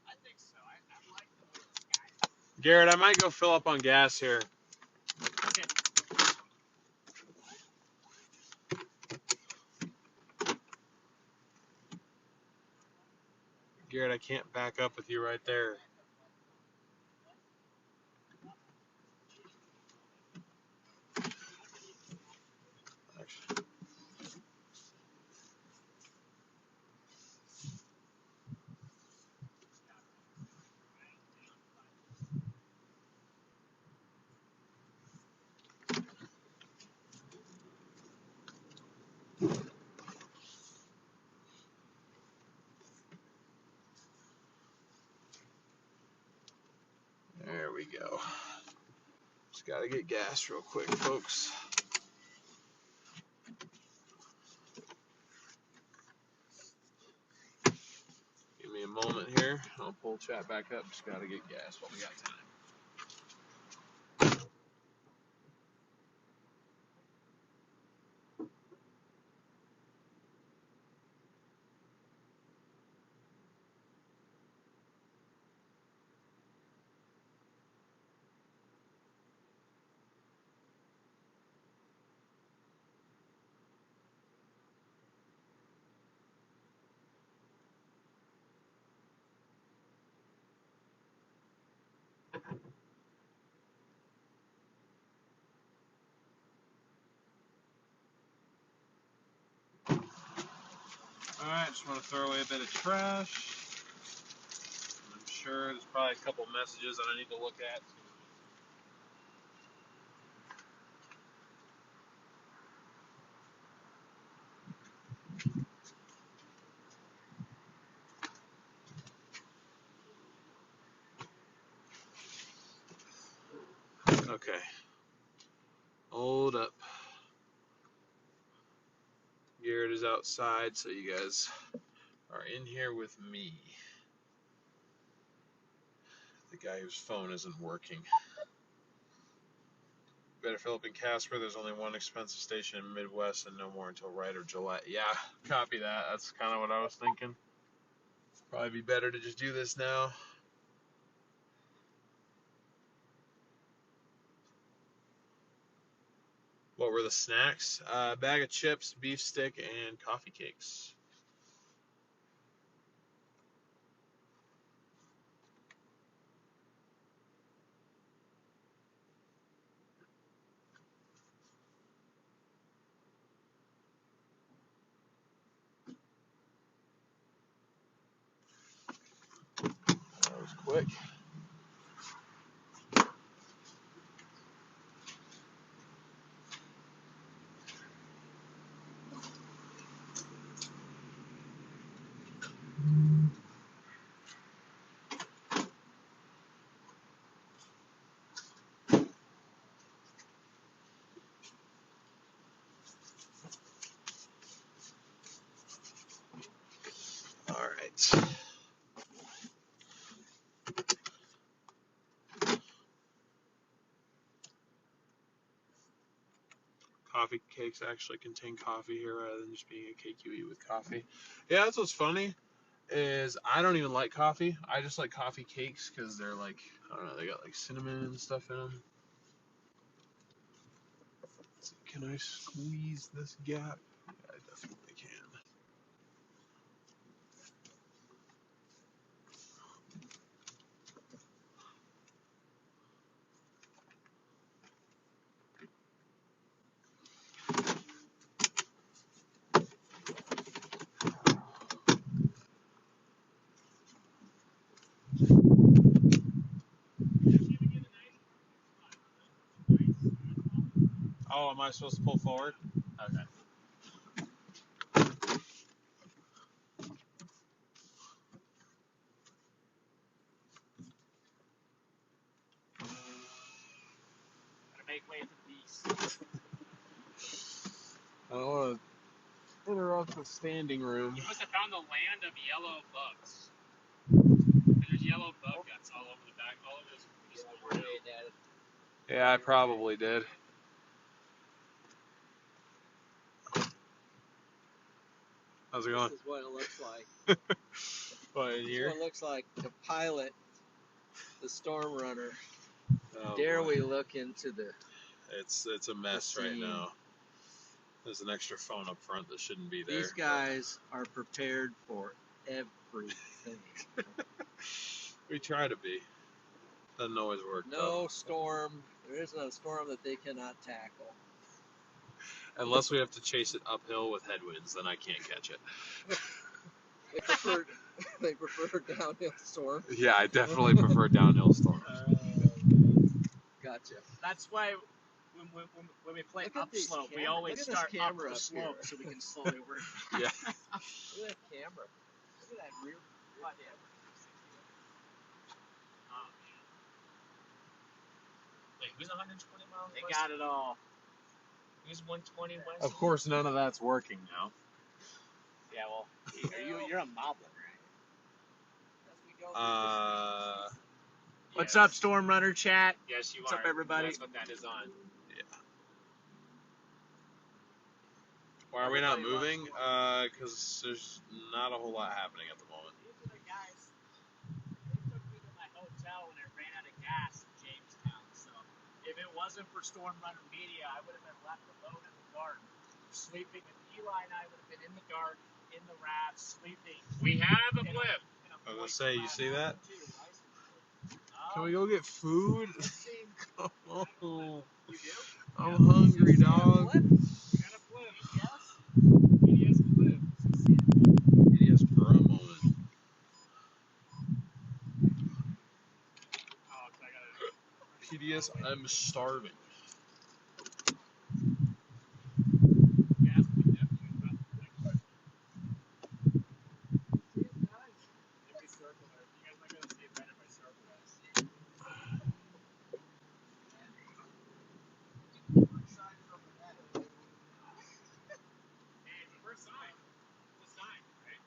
I think so. I like the way this guy. Garrett, I might go fill up on gas here. Okay. Garrett, I can't back up with you right there. Actually. There we go. Just gotta get gas real quick, folks. Give me a moment here. I'll pull chat back up. Just gotta get gas while we got time. Alright, just want to throw away a bit of trash. I'm sure there's probably a couple messages that I need to look at. Okay. Hold up. Garrett is outside, so you guys are in here with me. The guy whose phone isn't working. Better fill up in Casper. There's only one expensive station in Midwest and no more until right or July. Yeah, copy that. That's kind of what I was thinking. Probably be better to just do this now. What were the snacks? Bag of chips, beef stick, and coffee cakes. quick. All right. Coffee cakes actually contain coffee here rather than just being a cake you eat with coffee. Yeah, that's what's funny is I don't even like coffee. I just like coffee cakes because they're like, I don't know, they got like cinnamon and stuff in them. So can I squeeze this gap? Yeah, I definitely can. Oh, am I supposed to pull forward? Okay. Gotta make way for the beast. I don't want to interrupt the standing room. You must have found the land of yellow bugs. And there's yellow bug guts all over the back, all over this store now. Yeah, I probably did. How's it going? This is what it looks like. What, in This is here? what it looks like to pilot the StormRunner. Oh, Dare boy. we look into the... It's a mess right now. There's an extra phone up front that shouldn't be there. These guys are prepared for everything. We try to be. Doesn't always work. No storm. There isn't a storm that they cannot tackle. Unless we have to chase it uphill with headwinds, then I can't catch it. They prefer downhill storm. Yeah, I definitely prefer downhill storms. Gotcha. That's why when we play Look at these upslope, we cameras. always Look at this start up camera the up slope here. so we can slowly work. Yeah. Look at that camera. Look at that rear camera. Oh, Wait, who's 120 miles they west? got it all. Who's 120 west? Of course, none of that's working now. Yeah, well, you're a modeler, Uh, What's Yes. up, StormRunner chat? Yes, you What's are. up, everybody? That's what that is on. why are we not moving? Because there's not a whole lot happening at the moment. These are the guys. They took me to my hotel when I ran out of gas in Jamestown. So if it wasn't for StormRunner Media, I would have been left alone in the dark, sleeping. And Eli and I would have been in the dark, in the raft, sleeping. We have a blip. I was gonna say, you see that? Can Oh, we go get food? it seemed. Oh, You do? I'm hungry, dog. We got a blip. Yes. EDS blip. Yes, for a moment. Oh, 'cause I gotta. PDS, I'm starving. Gas will be definitely about the next. If we circle it, you guys not gonna see it better if I circle this. Hey, it's the first sign. It's a sign, right?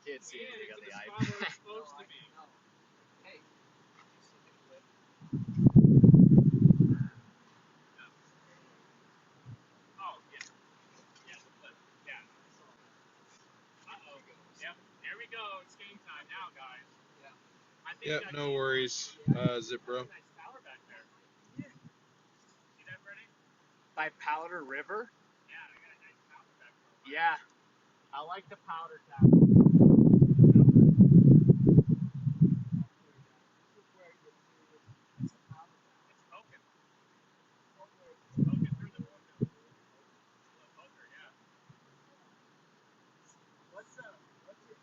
Can't see Yeah, anything on it's the the iPad. spot where it's supposed to be. Hey. Oh, yeah. Yeah, the flip. Yeah. Uh-oh. Yep. There we go. It's game time now, guys. Yeah. I think Yep, that no worries. Zip bro. Nice power back there. Yeah. See that, Freddie? By Powder River? Yeah, I got a nice power back there. Yeah. I like the powder tap. It's poking. Poking through the poker. Poker, yeah. What's your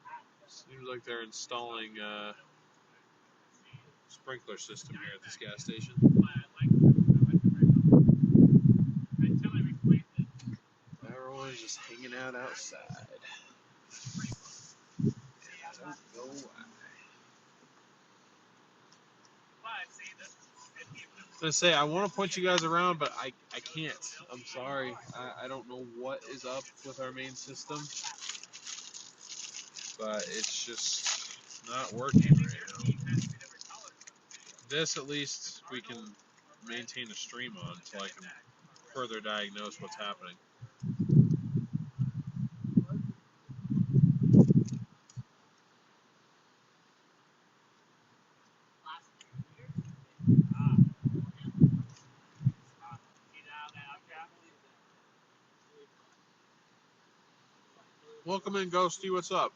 app? Seems like they're installing sprinkler system here at this gas station. Everyone's just hanging out outside. I don't know why. I was gonna say I want to point you guys around, but I can't. I'm sorry. I don't know what is up with our main system, but it's just not working right now. This at least we can maintain a stream on, so I can further diagnose what's happening. Welcome in, Ghosty. What's up?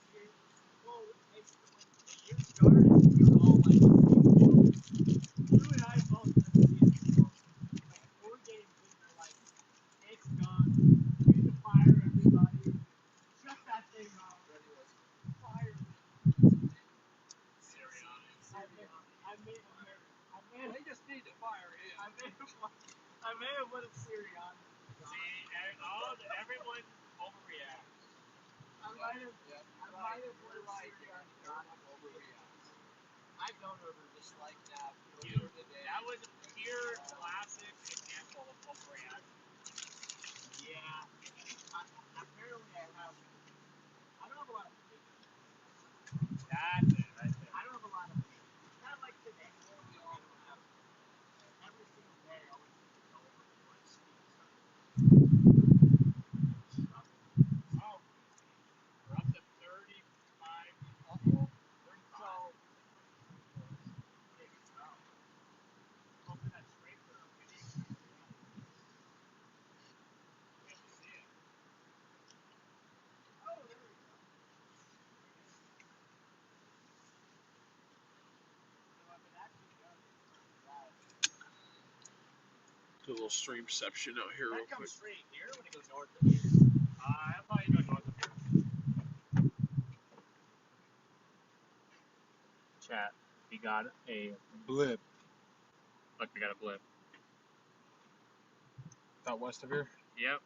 I may have put a Siri on. Everyone overreacts. I might have put a Siri on. I don't ever just like that. That was a pure classic example of overreaction. Yeah. Apparently I have. I don't have a lot of patience. That's it, right there. I don't have a lot of patience. Not like today. We all have. Every single day I always go over to my speed. Oh. We're up to 35. Uh-oh. 35. Hoping that's straight for a video. Can't see it. Oh, there we go. So if it actually does, Do a little streamception out here real that quick. comes straight here when it goes north of here. I'll probably go north of here. Chat, we got a Blip. look. We got a blip. Out west of here? Yep.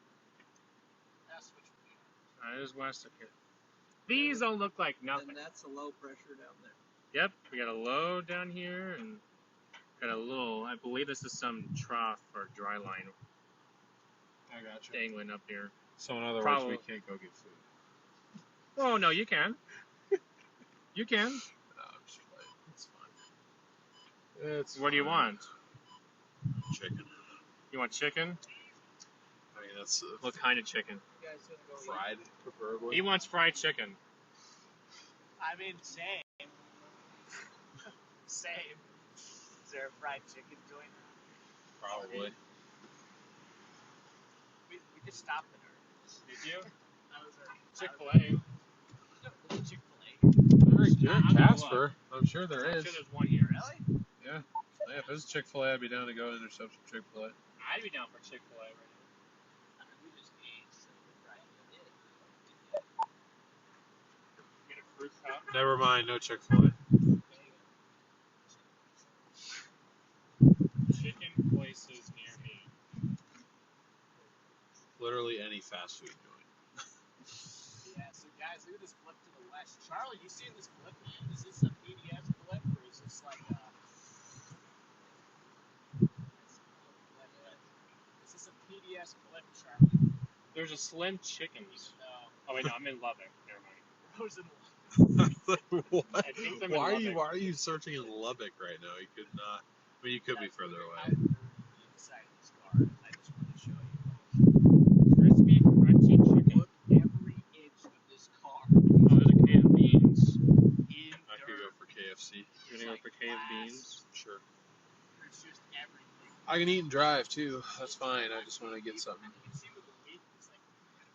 That's what that is west of here. These don't look like nothing. And that's a low pressure down there. Yep, we got a low down here and got a little. I believe this is some trough or dry line I got you. dangling up here. So in other Probably. words, we can't go get food. Oh no, you can. You can. No, I'm just playing. It's fine. It's What do you fine. want? Chicken. You want chicken? I mean, that's What kind of chicken? You guys gonna go fried, preferably. He wants fried chicken. I mean, same. Same. Is there a fried chicken joint? Probably. We just stopped at her. Did you? That was our Chick-fil-A. Chick-fil-A. Very good, I'm gonna Casper. I'm sure there I'm is. sure there's one here. Really? Yeah. Yeah, if it's Chick-fil-A, I'd be down to go intercept some Chick-fil-A. I'd be down for Chick-fil-A right now. I mean, we just ate, so right. Get a fruit cup. Never mind, no Chick-fil-A. Chicken places near me. Literally any fast food joint. Yeah, so guys, look at this blip to the west. Charlie, you seen this blip, man? Is this a PDS blip, or is this like a... Is this a PDS blip, Charlie? There's a Slim Chickens. No. Oh wait, no, I'm in Lubbock. Never mind. Frozen What? I think I'm in Why Lubbock. are you searching in Lubbock right now? You could not. I mean, you could be further away. Inside this car. I just want to show you. Crispy, crunchy chicken. Look every inch of this car. Oh, there's a can of beans. I could go for KFC. You're gonna go for can of beans? Sure. There's just everything. I can eat and drive too. That's fine. I just want to get something. You can see with the weight, it's like...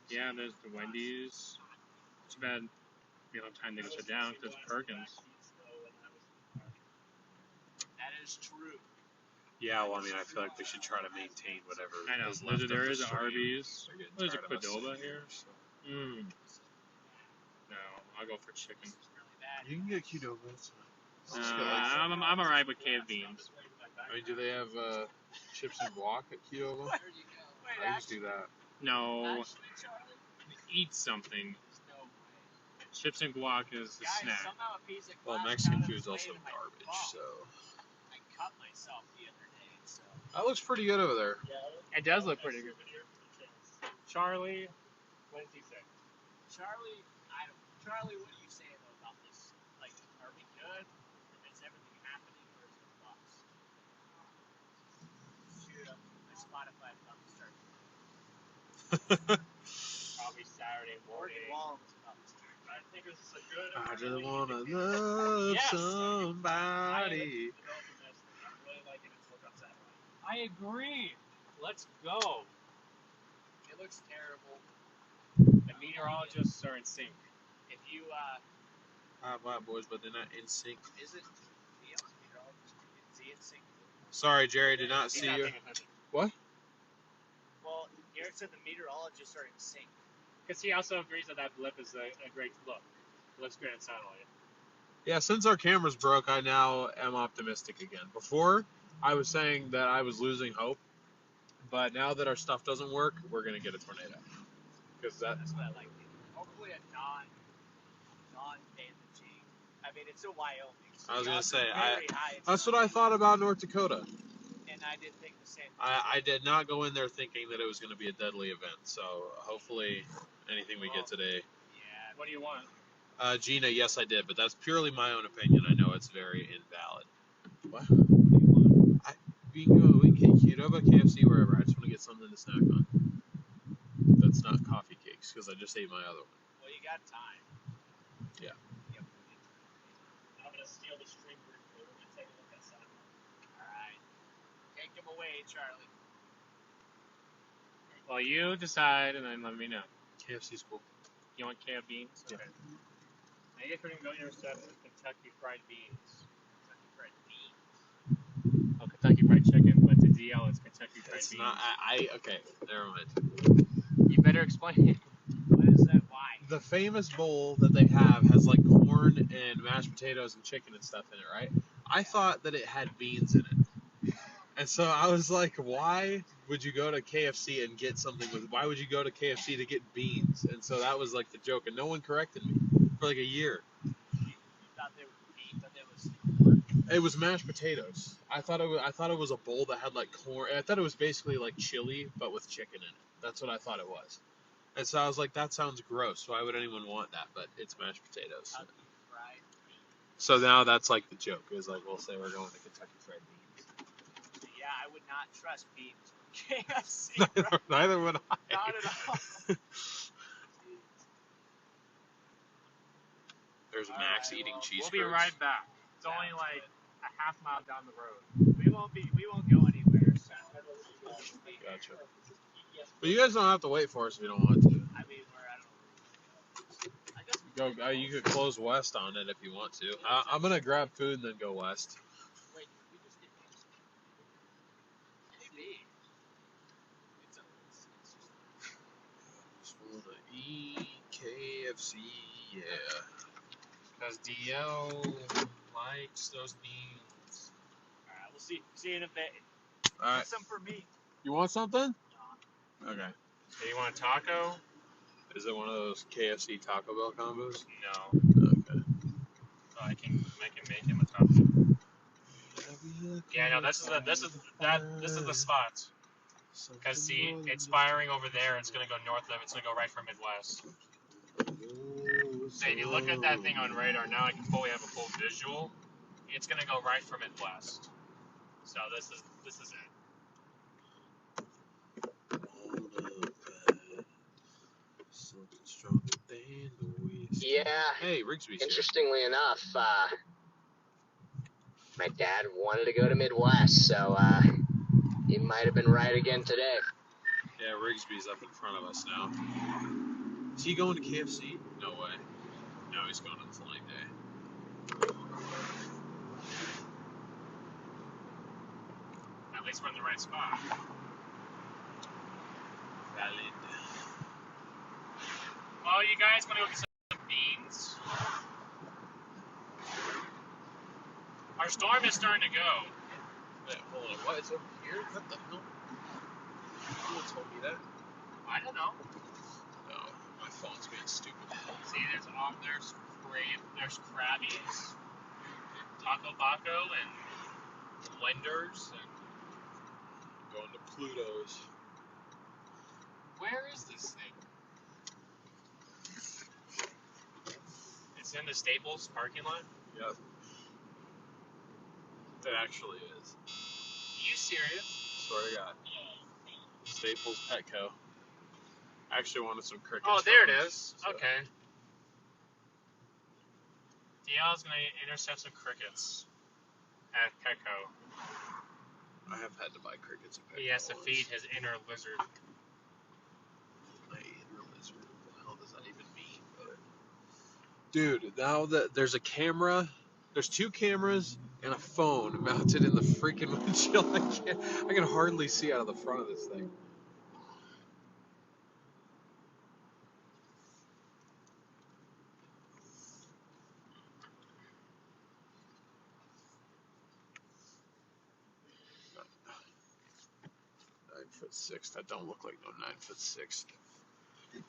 Yeah, there's the Wendy's. Too bad we don't have time to go sit down because it's Perkins. That is true. Yeah, well, I mean, I feel like we should try to maintain whatever. I know. is left There of the is an stream. Arby's. They're getting There's a tired of us Qdoba sitting here. so. Mmm. No, I'll go for chicken. It's really bad. You can get Qdoba. It's fine. I'm alright with canned beans. I mean, do they have chips and guac at Qdoba? I just do that. No, eat something. Chips and guac is a snack. Well, Mexican food's also garbage, so. I cut myself the other day, so. That looks pretty good over there. It does look pretty good. Charlie, what did he say? Charlie, Charlie, what do you say though about this? Like, are we good? Is everything happening, or is it bugs? Shoot up my Spotify about to start. Probably Saturday morning. Long was about to start. I think this is a good. I just wanna love somebody. I'm really liking its look on satellite. I agree. Let's go. It looks terrible. The meteorologists are in sync. If you Wow, boys, but they're not in sync. is it Neil's meteorologist? Is he in sync? Sorry, Jerry, did not He's see not you. paying attention. What? Well, Garrett said the meteorologists are in sync. Because he also agrees that that blip is a great look. It looks great on satellite. Yeah, since our cameras broke, I now am optimistic again. Before, I was saying that I was losing hope, but now that our stuff doesn't work, we're gonna get a tornado. Because That's what I like. Hopefully a non-damaging. I mean, it's a Wyoming. So I was the gonna odds say, are very high it's that's not what I thought about North Dakota. And I did think the same thing. I did not go in there thinking that it was going to be a deadly event. So hopefully, anything we get today. Yeah. What do you want? Gina, yes, I did, but that's purely my own opinion. I know it's very invalid. What? We can get Qdoba, KFC, wherever. I just want to get something to snack on. That's not coffee cakes because I just ate my other one. Well, you got time. Yeah. Yep. I'm gonna steal the string briefly. We're gonna take a look at satellite. All right. Take him away, Charlie. Well, you decide and then let me know. KFC's cool. You want canned beans? Yeah. Okay. I guess we're going to go intercept Kentucky Fried Beans. Kentucky Fried Beans. Oh, Kentucky Fried Chicken, but the DL is Kentucky Fried It's Beans. not. Okay, never mind. You better explain it. What is that? Why? The famous bowl that they have has like corn and mashed potatoes and chicken and stuff in it, right? I thought that it had beans in it. And so I was like, why would you go to KFC and get something with, why would you go to KFC to get beans? And so that was like the joke, and no one corrected me for like a year. You thought they were beef, but it was. It was mashed potatoes. I thought it was a bowl that had like corn. I thought it was basically like chili, but with chicken in it. That's what I thought it was. And so I was like, that sounds gross. Why would anyone want that? But it's mashed potatoes. Kentucky Fried Beans. So now that's like the joke. Is like, we'll say we're going to Kentucky Fried Beans. Yeah, I would not trust beans from KFC. Neither would I. Not at all. There's All Max right, eating well, cheese. We'll be right back. It's only like a half mile down the road. We won't go anywhere. So. Gotcha. But you guys don't have to wait for us if you don't want to. I mean, I guess Go. You could close west on it if you want to. I'm gonna grab food and then go west. wait, we just did maybe. It's Just wanna eat KFC, yeah. Because DL likes those beans. Alright, we'll see you in a bit. All right. Get some for me. You want something? Okay. Hey, you want a taco? Is it one of those KFC Taco Bell combos? No. Okay. So I can make him a taco. Yeah, no, this is the spot. Because see, it's firing over there. It's gonna go north of. It's gonna go right for Midwest. So if you look at that thing on radar now, I can fully have a full visual. It's gonna go right for Midwest. So this is it. Something stronger than the whiskey. Yeah. Hey, Rigsby's here. Interestingly enough, my dad wanted to go to Midwest, so he might have been right again today. Yeah, Rigsby's up in front of us now. Is he going to KFC? No way. No, he's going to the flying day. At least we're in the right spot. Valid. Well, you guys want to go get some beans? Our storm is starting to go. Wait, hold on. What is over here? What the hell? Who told me that? I don't know. No, my phone's being stupid. See, there's Krabbies, Taco Baco, and Lenders, and Going to Pluto's. where is this thing? It's in the Staples parking lot? Yep. It actually is. Are you serious? Swear to God. Staples Petco. I actually wanted some crickets. Oh, there it from, is. so- Okay. DL's gonna intercept some crickets at Petco. I have had to buy crickets at Petco. He has to once. feed his inner lizard. My inner lizard. What the hell does that even mean? But... Dude, now that there's a camera, there's 2 cameras and a phone mounted in the freaking windshield. I can hardly see out of the front of this thing. .6. That don't look like no 9'6". You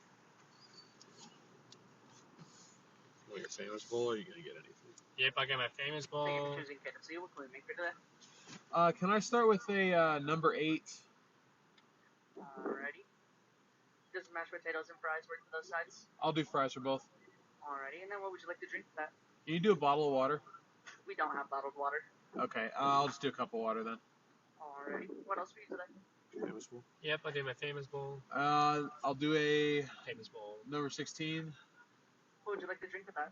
want your famous bowl, or are you gonna get anything? Yep, I got my famous bowl. Thank you for choosing KFC. What can we make for today? Can I start with a number 8? Alrighty. Just mashed potatoes and fries work for those sides. I'll do fries for both. Alrighty, and then what would you like to drink for that? Can you do a bottle of water? We don't have bottled water. Okay, I'll just do a cup of water then. Alrighty. What else for you today? Famous bowl. Yep, I did my famous bowl. I'll do a Famous bowl. number 16. What would you like to drink for that?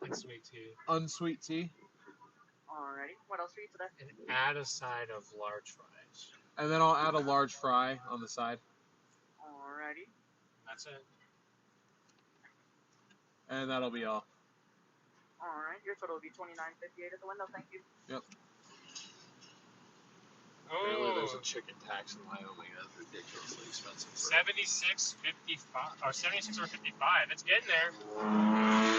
And sweet tea. Unsweet tea. Alrighty. What else for you today? And add a side of large fries. And then I'll add a large fry on the side. Alrighty. That's it. And that'll be all. Alright. Your total will be $29.58 at the window. Thank you. Yep. Apparently there's Oh, a chicken tax in Wyoming. That's ridiculously expensive. 76.55 or 76 or 55. It's getting there.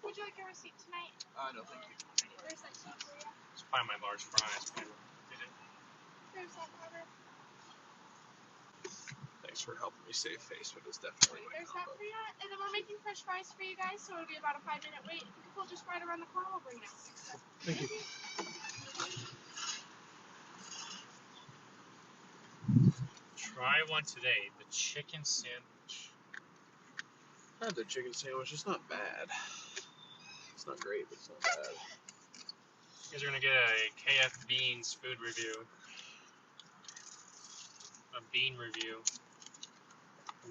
Would you like a receipt tonight? No, thank you. Where's that sheet for you? Let's find my large fries. Did it? There's that cover. Thanks for helping me save face, but it's definitely my There's that combo. for you. And then we're making fresh fries for you guys, so it'll be about a 5-minute wait. We'll just right around the corner. We'll bring it out. Thank you. Try one today. The chicken sandwich. I had the chicken sandwich. It's not bad. It's not great, but it's not bad. You guys are gonna get a KF Beans food review. A bean review.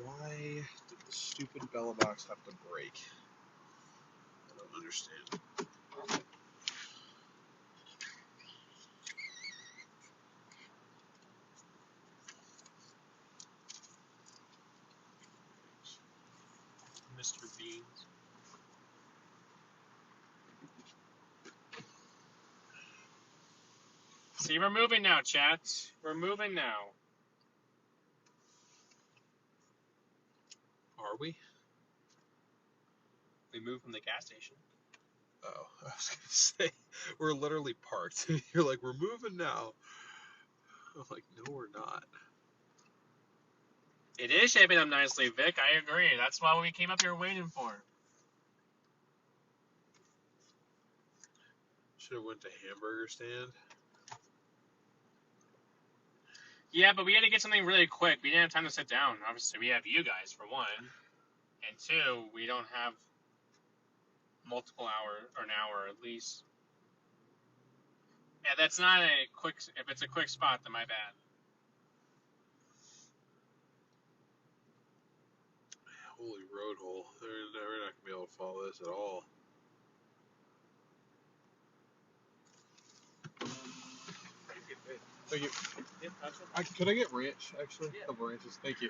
Why did the stupid Bella box have to break? I don't understand. Mr. Beans. See, we're moving now, chat. We're moving now. Are we? We moved from the gas station. Oh, I was gonna say we're literally parked. You're like, we're moving now. I'm like, no, we're not. It is shaping up nicely, Vic. I agree. That's what we came up here waiting for. Should have went to hamburger stand. Yeah, but we had to get something really quick. We didn't have time to sit down. Obviously, we have you guys for one, and two, we don't have multiple hour or an hour at least. Yeah, that's not a quick. If it's a quick spot, then my bad. Holy road hole. They're not going to be able to follow this at all. Thank you. Could I get ranch, actually? Yeah. A couple ranches. Thank you.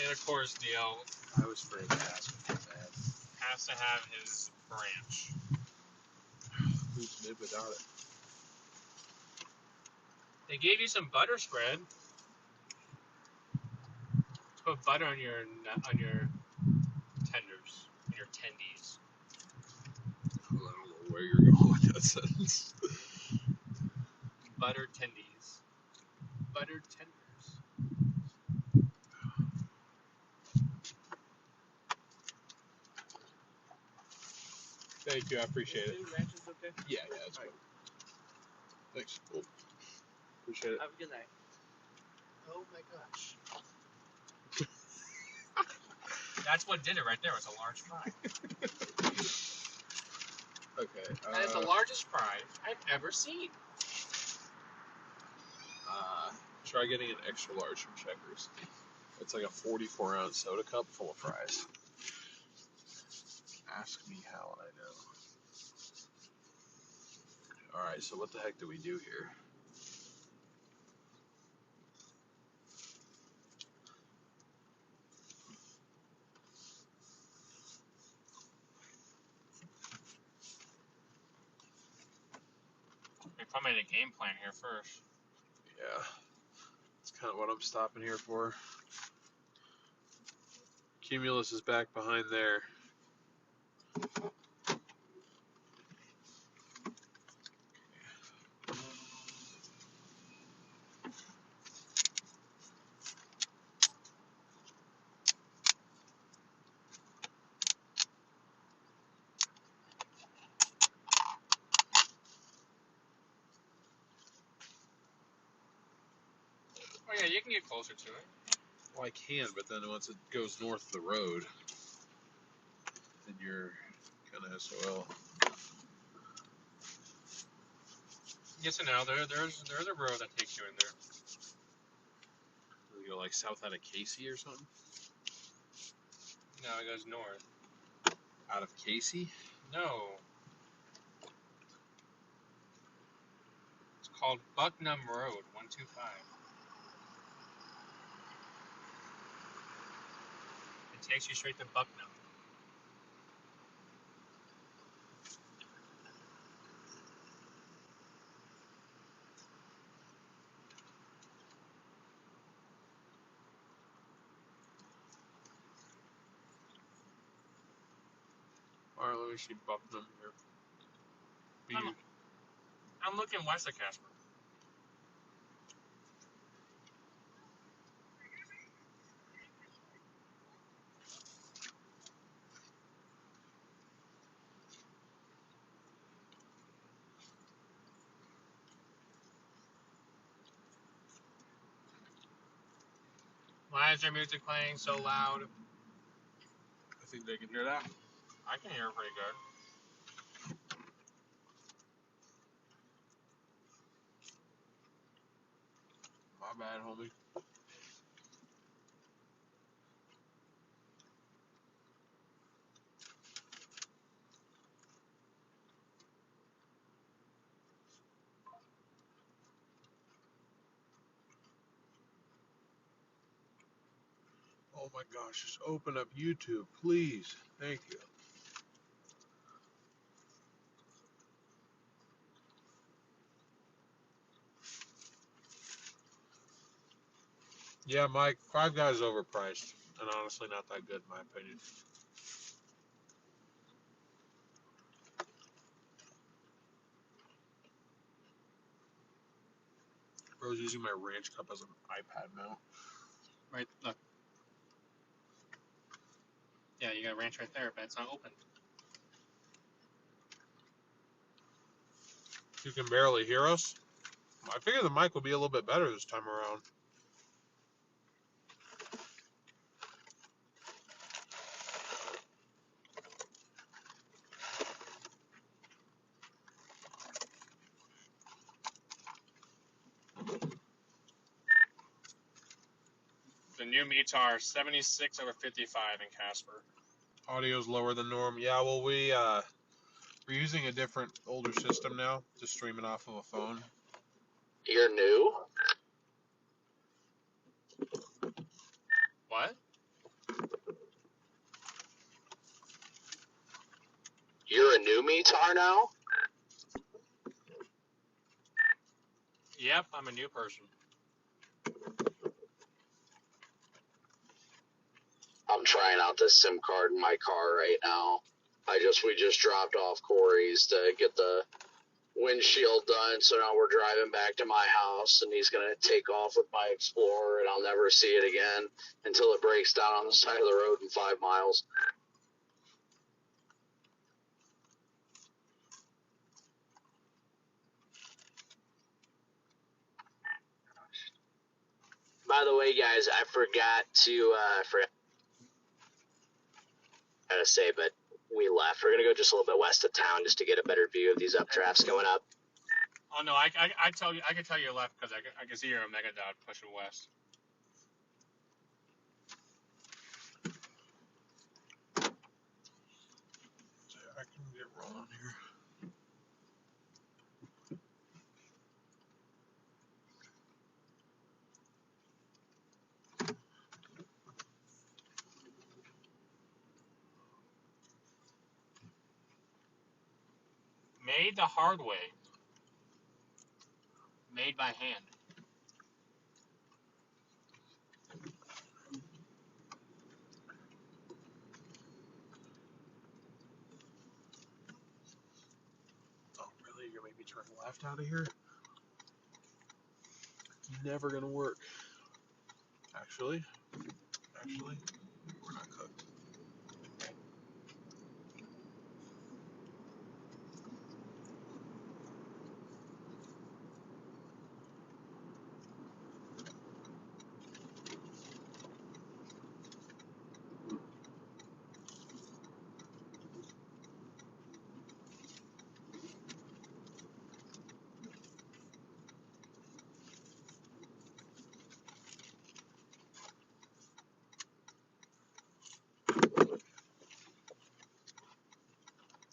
And of course, DL I was afraid to ask for that. has to have his branch. Who's mid without it? They gave you some butter spread. Put butter on your tenders, your tendies. I don't know where you're going with that sentence. Butter tendies. Buttered tenders. Thank you, I appreciate it. Ranch is okay? Yeah, it's good. Thanks. Cool. Appreciate it. Have a good night. Oh my gosh. That's what did it right there. Was a large fry. Okay. That is the largest fry I've ever seen. Try getting an extra large from Checkers. It's like a 44-ounce soda cup full of fries. Ask me how I know. Alright, so what the heck do we do here? We probably made a game plan here first. Yeah. That's kind of what I'm stopping here for. Cumulus is back behind there. Oh yeah, you can get closer to it. Well, I can, but then once it goes north of the road, then you're kind of SOL. Yes and no. There's a road that takes you in there. You go like south out of Casey or something? No, it goes north. Out of Casey? No. It's called Bucknam Road 125. It takes you straight to Bucknam. Alright, let me see Bucknam here. I'm looking west of Casper. Why is their music playing so loud? I think they can hear that. I can hear it pretty good. My bad, homie. Oh my gosh, just open up YouTube, please. Thank you. Yeah, Mike, Five Guys is overpriced, and honestly not that good in my opinion. I was using my ranch cup as an iPad mount. Right, look. Yeah, you got a ranch right there, but it's not open. You can barely hear us. I figure the mic will be a little bit better this time around. The new Meteor 76 over 55 in Casper. Audio's lower than norm. Yeah, well, we're using a different, older system now to stream it off of a phone. You're new? What? You're a new Meteor now? Yep, I'm a new person. I'm trying out the SIM card in my car right now. We just dropped off Corey's to get the windshield done, so now we're driving back to my house, and he's gonna take off with my Explorer, and I'll never see it again until it breaks down on the side of the road in 5 miles. By the way, guys, I forgot to say, but we left. We're gonna go just a little bit west of town just to get a better view of these updrafts going up. Oh no, I can tell you left because I can see your Omega Dot pushing west. I can get rolling here. Made the hard way. Made by hand. Oh, really? You're gonna make me turn left out of here? Never gonna work. Actually, we're not cooked.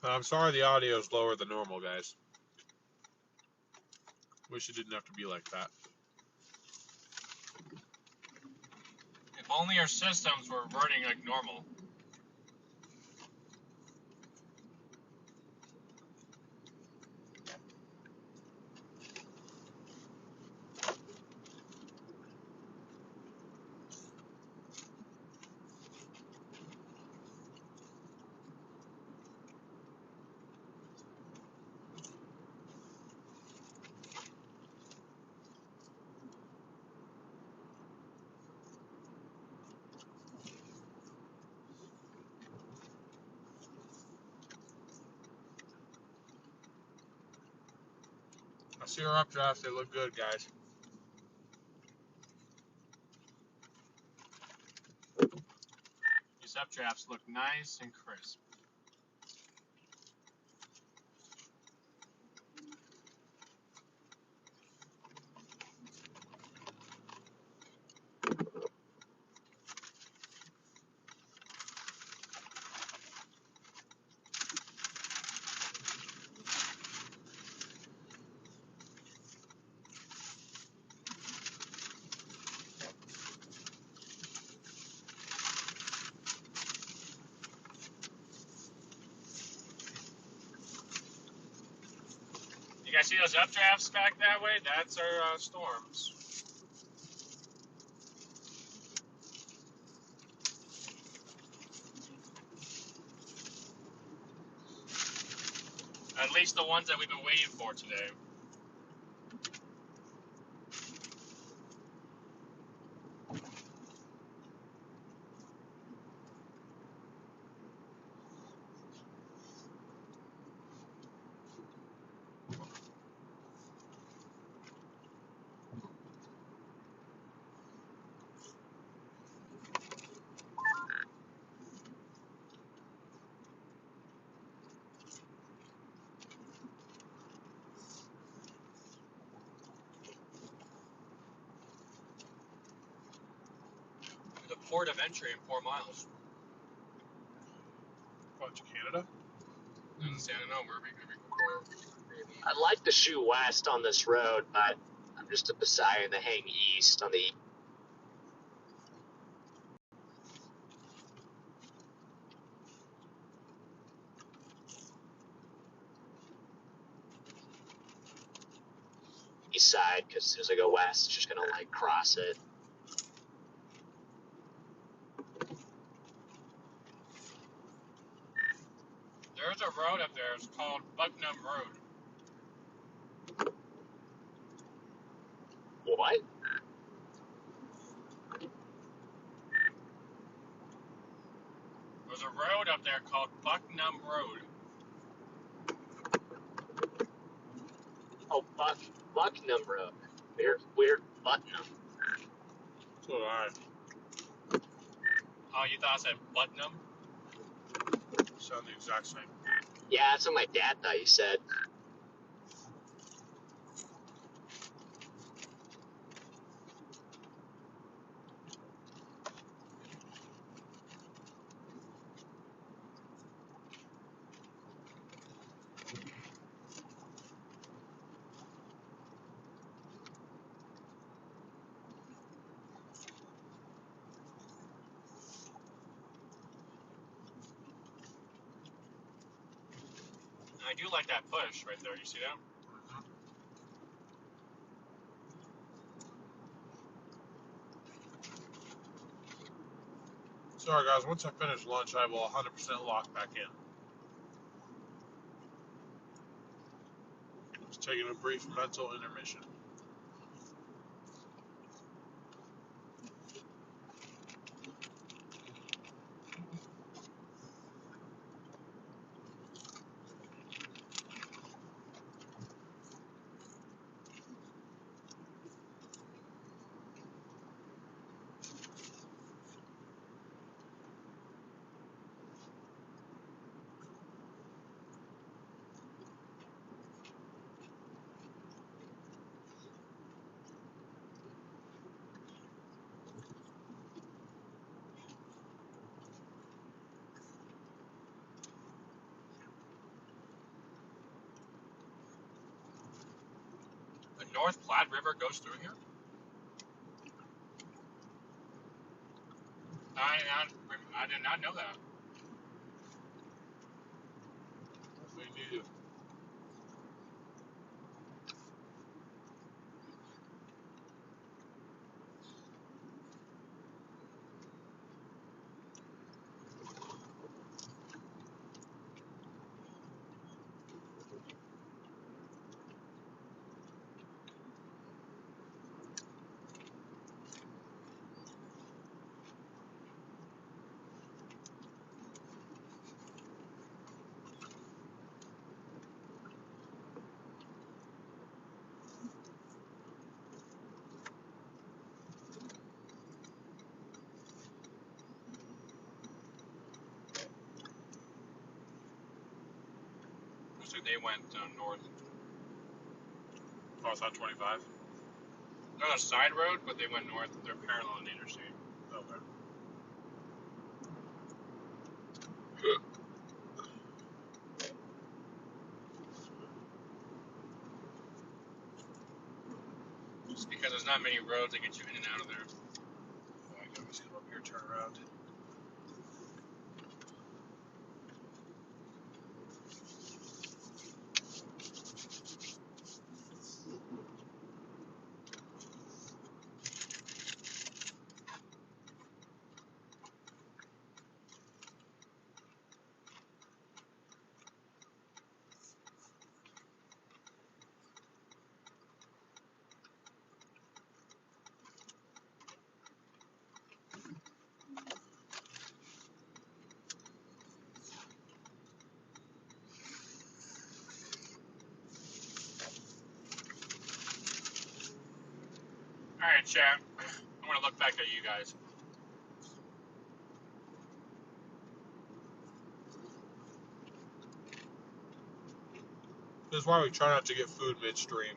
I'm sorry the audio is lower than normal, guys. Wish it didn't have to be like that. If only our systems were running like normal. I see our updrafts. They look good, guys. These updrafts look nice and crisp. You guys see those updrafts back that way? That's our storms. At least the ones that we've been waiting for today. The port of entry in 4 miles. Going to Canada? In Santa Ana, where we could maybe. I'd like to shoot west on this road, but I'm just deciding to hang east on the east side, because as soon as I go west, it's just gonna like cross it. There's a road up there. It's called Bucknam Road. What? There's a road up there called Bucknam Road. Oh, Bucknam Road. Weird Bucknam. So alright. Oh, you thought I said Bucknam? Sound the exact same. Yeah, that's what my dad thought you said. I do like that push right there. You see that? Sorry guys, once I finish lunch, I will 100% lock back in. Just taking a brief mental intermission. The North Platte River goes through here? I did not know that. Me neither. Looks like they went north. Oh, it's on 25? They're on a side road, but they went north. They're parallel on the interstate. Okay. Just because there's not many roads that get you in and out of there. I can always come up here, turn around. Alright, chat. I'm going to look back at you guys. This is why we try not to get food midstream.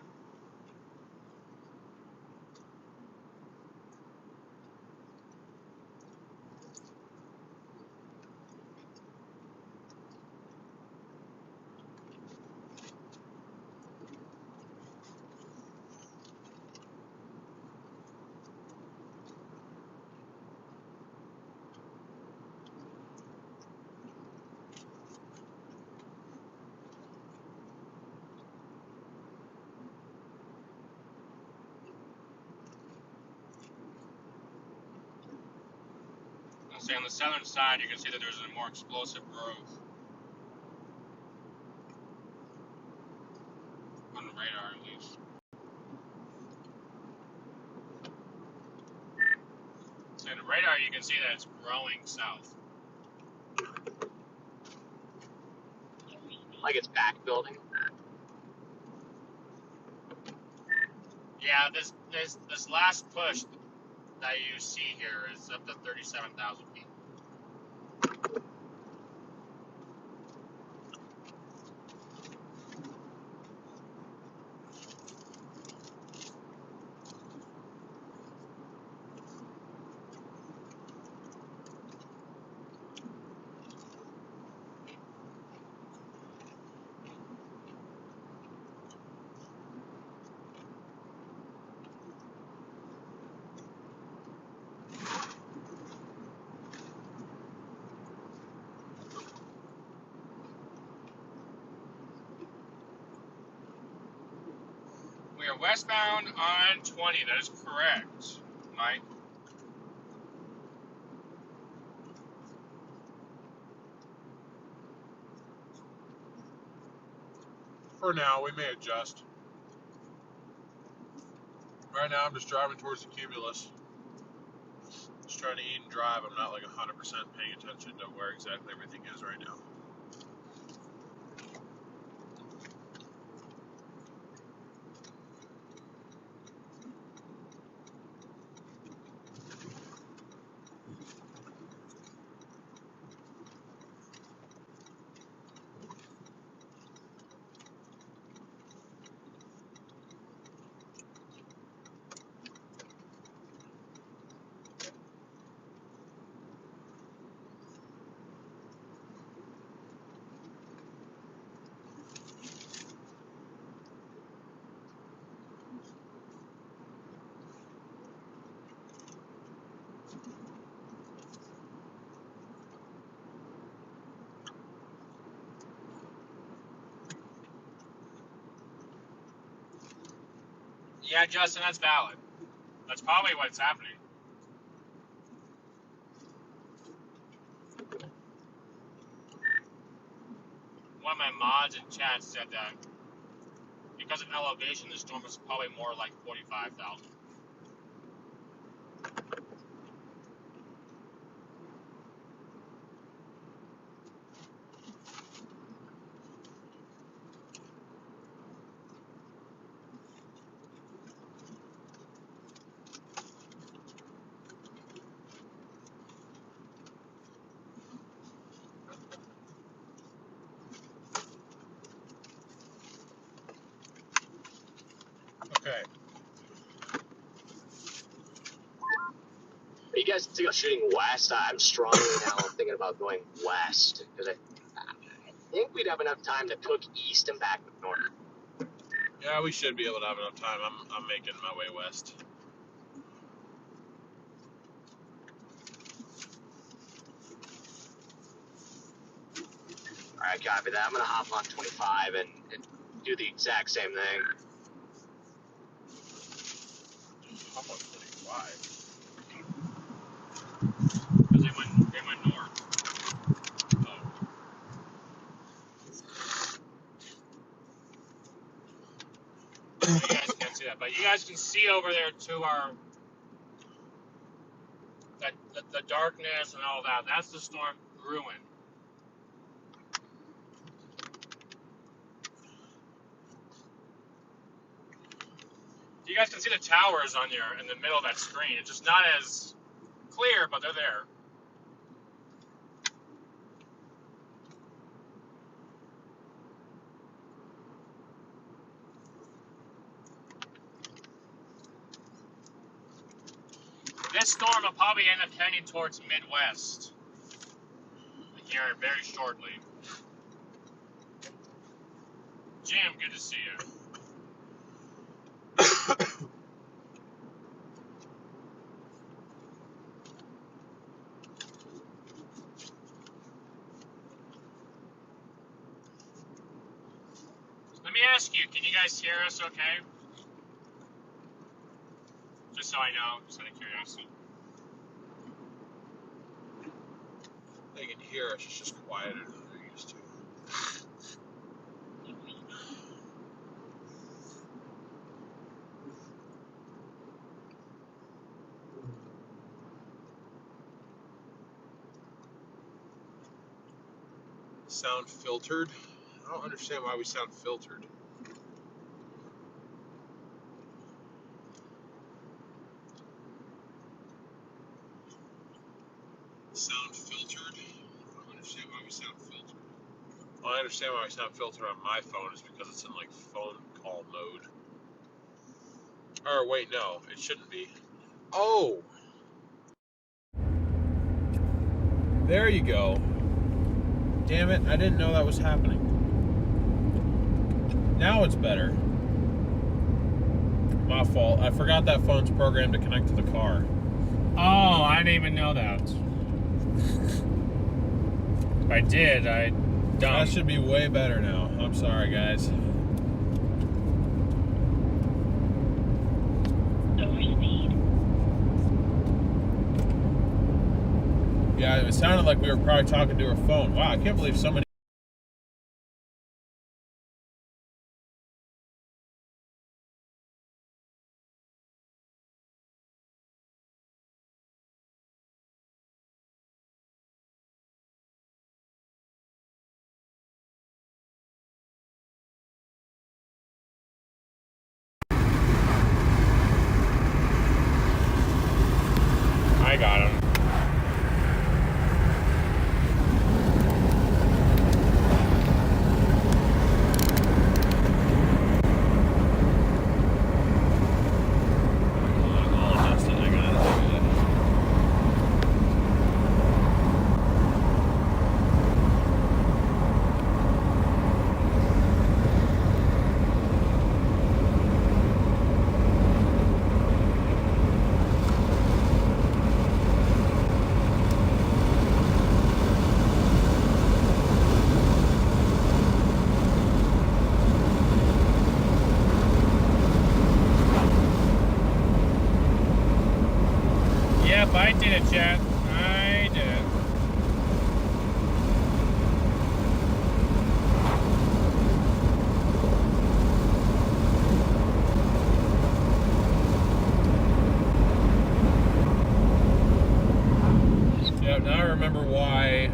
I'll say on the southern side, you can see that there's a more explosive growth. radar at least. So in the radar, you can see that it's growing south. Like it's back building. Yeah, this last push that you see here is up to 37,000 feet. We are westbound on 20. That is correct, Mike. For now, we may adjust. Right now, I'm just driving towards the cumulus. Just trying to eat and drive. I'm not like 100% paying attention to where exactly everything is right now. Yeah, Justin, that's valid. That's probably what's happening. One of my mods in chat said that because of elevation, the storm was probably more like 45,000. Okay. Are you guys thinking of shooting west? I'm strongly now thinking about going west because I think we'd have enough time to cook east and back north. Yeah, we should be able to have enough time. I'm making my way west. All right, copy that. I'm gonna hop on 25 and do the exact same thing. Hop on 25. Because they went north. Oh. You guys can't see that, but you guys can see over there to our the darkness and all that. That's the storm brewing. You guys can see the towers on your in the middle of that screen. It's just not as clear, but they're there. This storm will probably end up heading towards Midwest here very shortly. Jim, good to see you. Let me ask you, can you guys hear us okay? Just so I know, just out of curiosity. They can hear us. It's just quieter than they're used to. sound filtered. I don't understand why we sound filtered. Sound filtered. I don't understand why we sound filtered. Well, I understand why we sound filtered on my phone is because it's in like phone call mode. Or wait, no, it shouldn't be. Oh! There you go. Damn it, I didn't know that was happening. Now it's better. My fault. I forgot that phone's programmed to connect to the car. Oh, I didn't even know that. If I did, I dumped. That should be way better now. I'm sorry, guys. Yeah, it sounded like we were probably talking to her phone. Wow, I can't believe somebody... I got him. Yep, I did it, chat. I did it. Yeah, now I remember why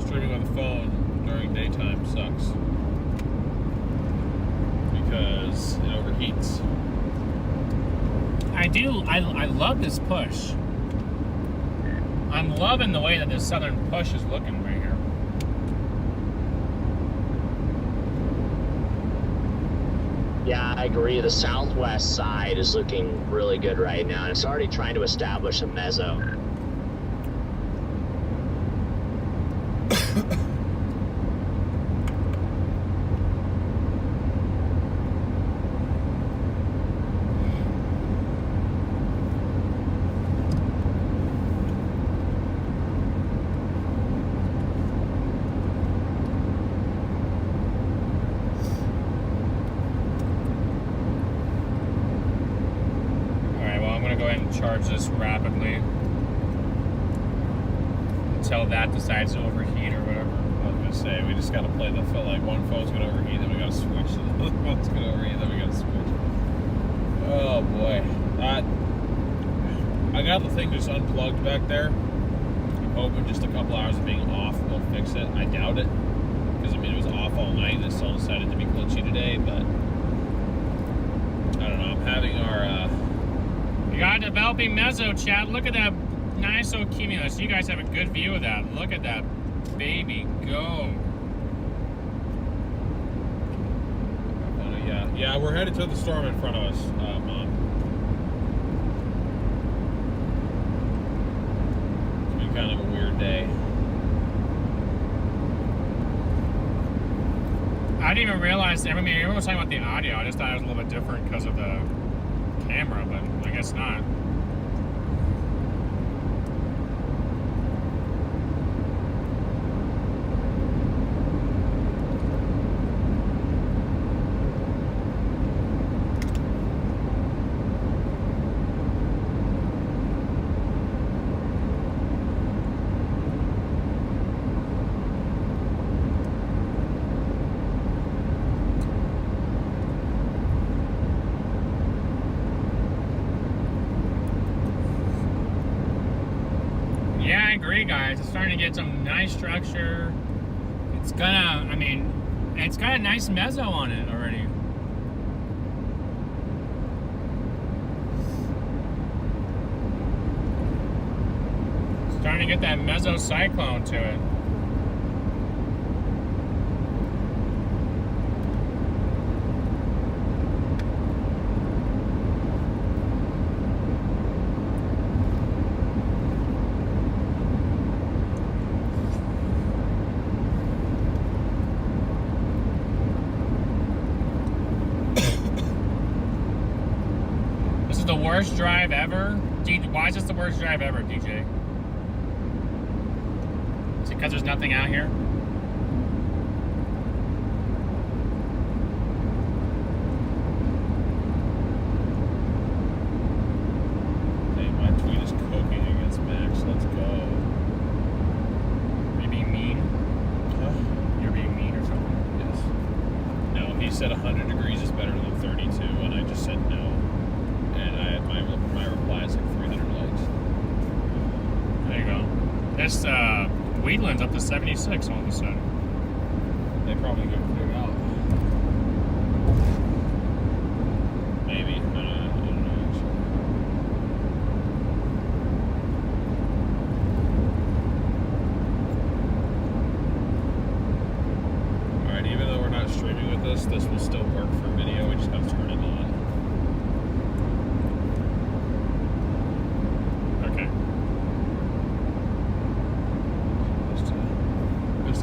streaming on the phone during daytime sucks. Because it overheats. I love this push. I'm loving the way that this southern push is looking right here. Yeah, I agree. The southwest side is looking really good right now, and it's already trying to establish a mezzo. Charge this rapidly until that decides to overheat or whatever. I was gonna say, we just gotta play the feel like one phone's gonna overheat, then we gotta switch, and the other phone's gonna overheat, then we gotta switch. Oh boy. I got the thing just unplugged back there. I'm hoping just a couple hours of being off will fix it. I doubt it. Because I mean, it was off all night and it still decided to be glitchy today, but I don't know. I'm having our, You got developing mezzo, chat. Look at that nice old cumulus. You guys have a good view of that. Look at that baby go. Yeah, we're headed to the storm in front of us, Mom. It's been kind of a weird day. I didn't even realize, I mean, everyone was talking about the audio. I just thought it was a little bit different because of the camera, but I guess not. Guys, it's starting to get some nice structure. It's got a, I mean, it's got a nice mezzo on it already. It's starting to get that mesocyclone to it. The worst drive ever? Why is this the worst drive ever, DJ? Is it because there's nothing out here? Hey, my tweet is cooking against Max. Let's go. Are you being mean? Huh? You're being mean or something? Yes. No, he said 100 degrees is better than 32, and I just said no. And my reply is like 300 likes. There you go. This Wheatland's up to 76 all of a sudden. They probably got cleared out. Maybe. I don't know actually. Alright, even though we're not streaming with this will still work for video. We just have to turn it on.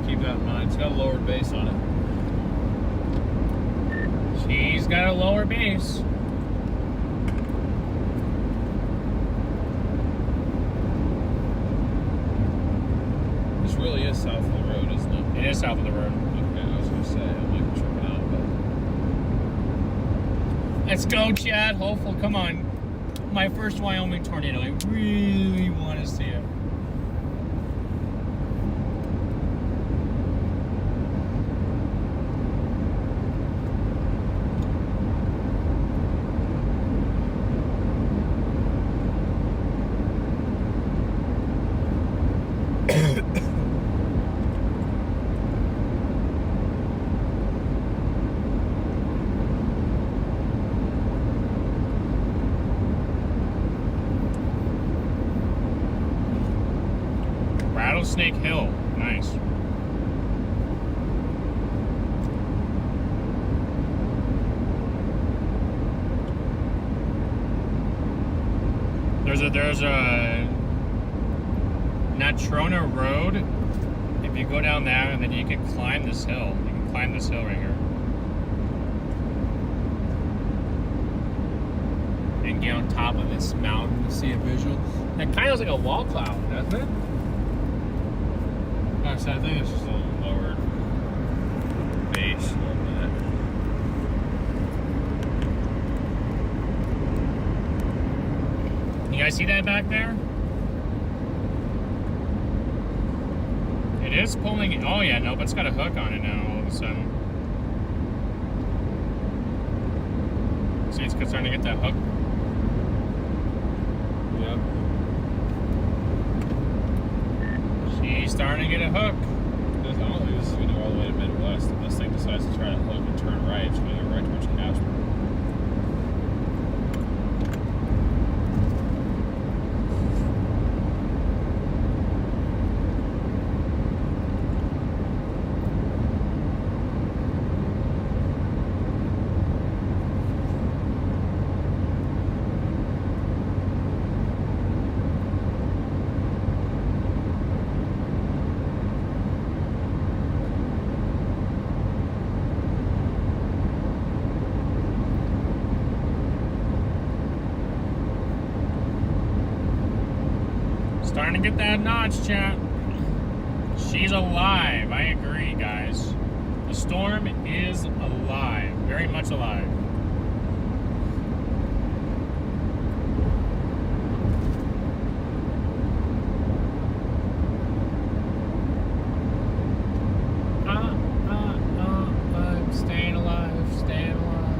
Keep that in mind. It's got a lower base on it. She's got a lower base. This really is south of the road, isn't it? It is south of the road. Okay, I was gonna say I'm like tripping out, but Let's go, Chad. Hopeful. Come on. My first Wyoming tornado. I really want to see it. Rattlesnake Hill. Nice. There's a Natrona Road. If you go down there, and then you can climb this hill. You can climb this hill right here. And get on top of this mountain to see a visual. It kind of looks like a wall cloud, doesn't it? gosh, I think it's just a little lower base a little bit. You guys see that back there? It is pulling it. Oh yeah, no, but it's got a hook on it now all of a sudden. See, it's starting to get that hook. Yep. She's starting to get a hook. I don't think this is going to go all the way to Midwest. If this thing decides to try to hook and turn right, it's going to go right towards Casper. Starting to get that notch, chat. She's alive. I agree, guys. The storm is alive. Very much alive. I'm staying alive. Staying alive.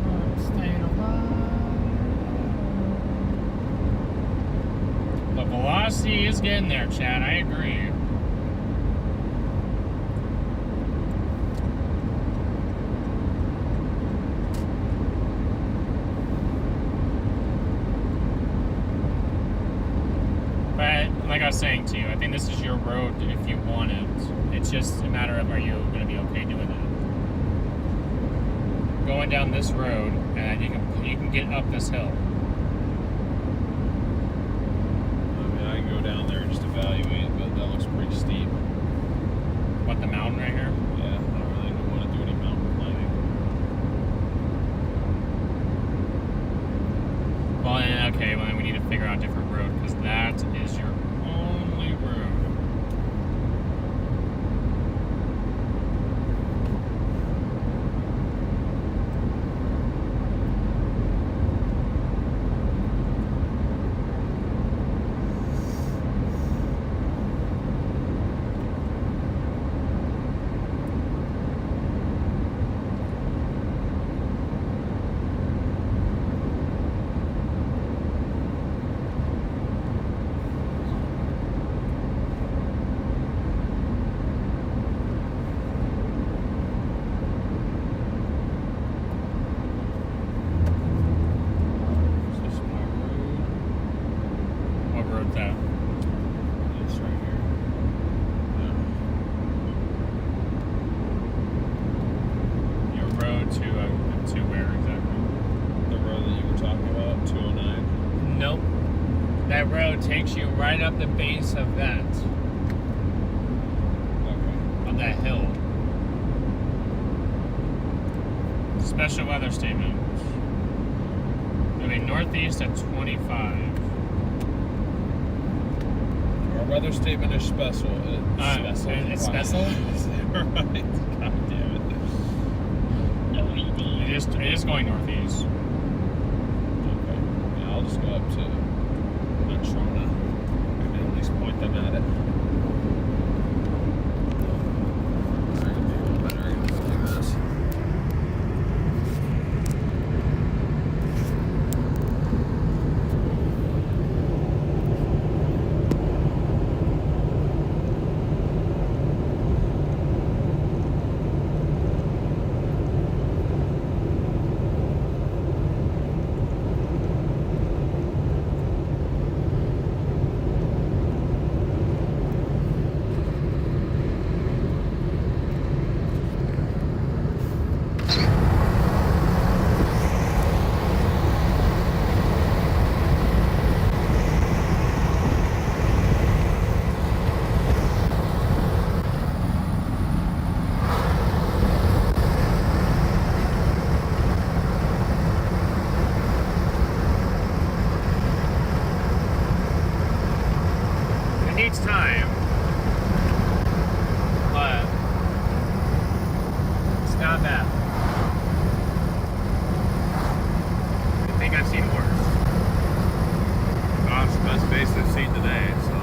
I'm staying alive. The velocity is getting there, Chad. I agree. like I was saying to you, I think this is your road if you want it. It's just a matter of, are you going to be okay doing that? Going down this road, and you can get up this hill. I mean, I can go down there and just evaluate, but that looks pretty steep. What, the mountain right here? Yeah, I don't really want to do any mountain climbing. Well, then, okay, well then we need to figure out a different road, because that is your only road. Is this my road? What road's that? This right here. Yeah. Your road to where exactly? The road that you were talking about, 209. Nope. That road takes you right up the base of that, Okay. of that hill. Special weather statement. Moving northeast at 25. Our weather statement is special. It's special? Right. God damn it. It is going northeast. Okay. Yeah, I'll just go up to Unshona and at least point them at it. I can do better at doing this. It needs time, but it's not bad. I think I've seen worse. Gosh, the best base we've seen today, so.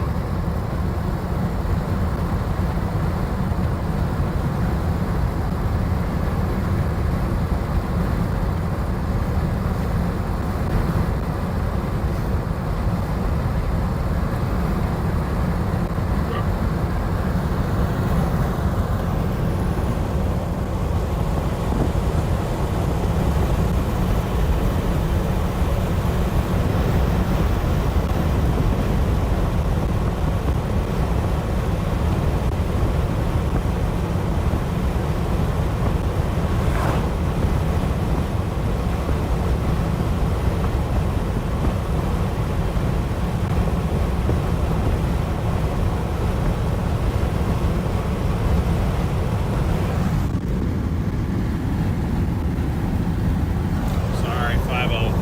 Sorry, 5-0.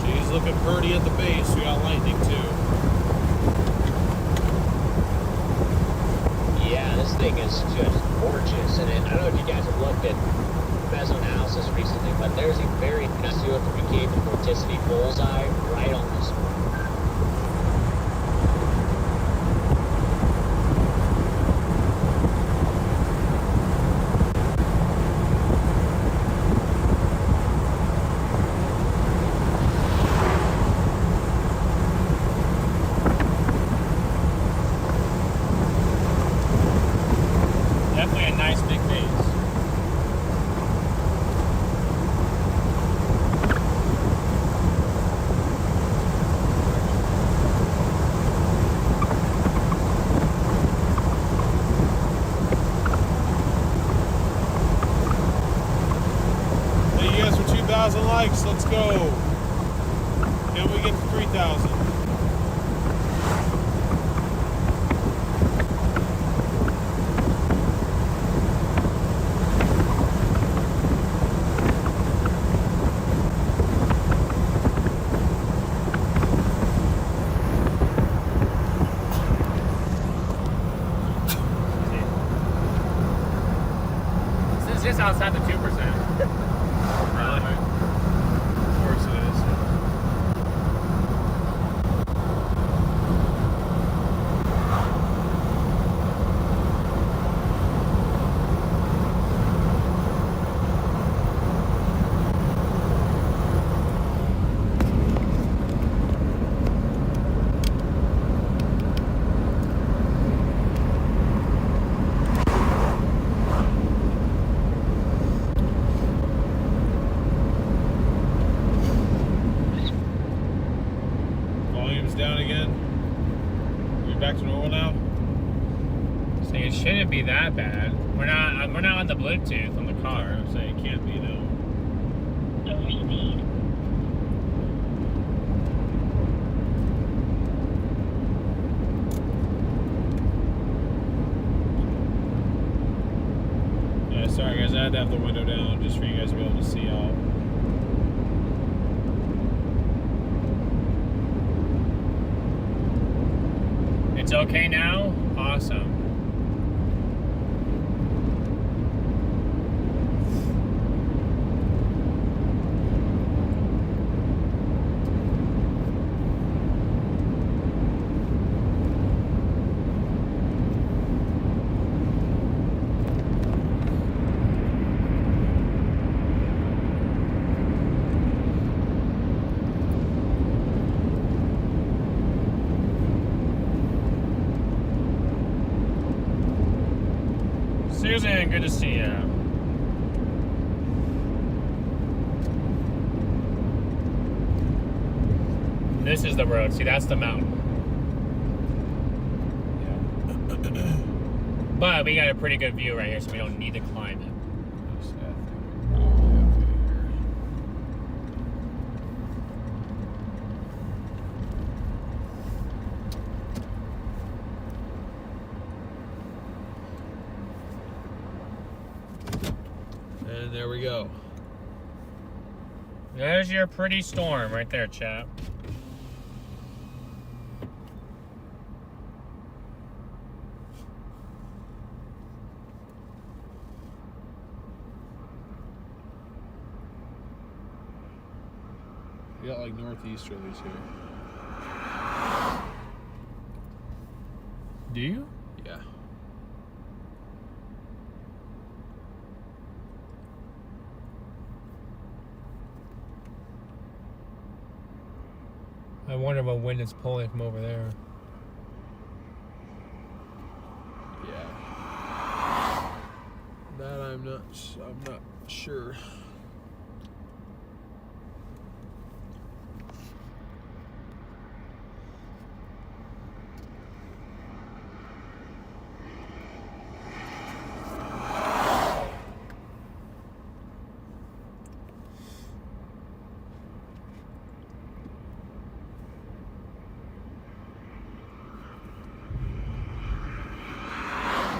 She's looking pretty at the base. We got lightning too. Yeah, this thing is just gorgeous. And I don't know if you guys have looked at meso analysis recently, but there's a very nice 203K vorticity bullseye right on this one. Max, let's go. Can we get to 3,000? This is just outside the 2%. Really? Of course it is. Volume's down again. Are we back to normal now? So it shouldn't be that bad. We're not on the Bluetooth on the car. I'm saying it can't be though. Yeah, sorry guys, I had to have the window down just for you guys to be able to see all. It's okay now? Awesome. Susan, good to see you. This is the road. See, that's the mountain. But we got a pretty good view right here, so we don't need to climb it. And there we go. There's your pretty storm right there, chap. We got like northeasterlies here. Do you? Yeah. I wonder what wind is pulling from over there. Yeah. That I'm not sure.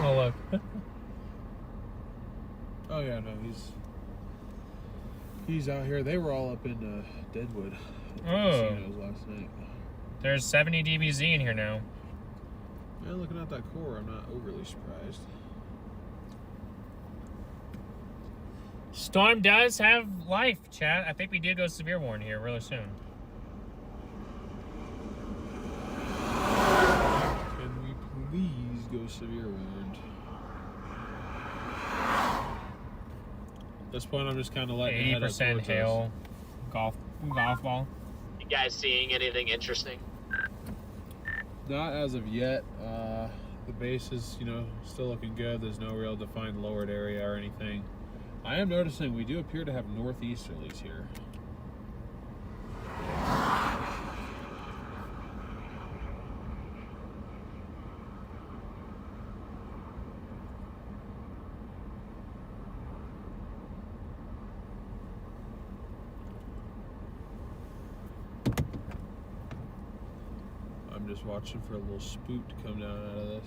Oh, look. Oh yeah, no, he's out here. They were all up in Deadwood at the casinos last night. There's 70 dBz in here now. Yeah, looking at that core, I'm not overly surprised. Storm does have life, chat. I think we did go severe warn here really soon. Can we please go severe warned? At this point, I'm just kind of letting 80% hail. Golf ball. You guys seeing anything interesting? Not as of yet. The base is, still looking good. There's no real defined lowered area or anything. I am noticing we do appear to have northeasterlies here. just watching for a little spook to come down out of this.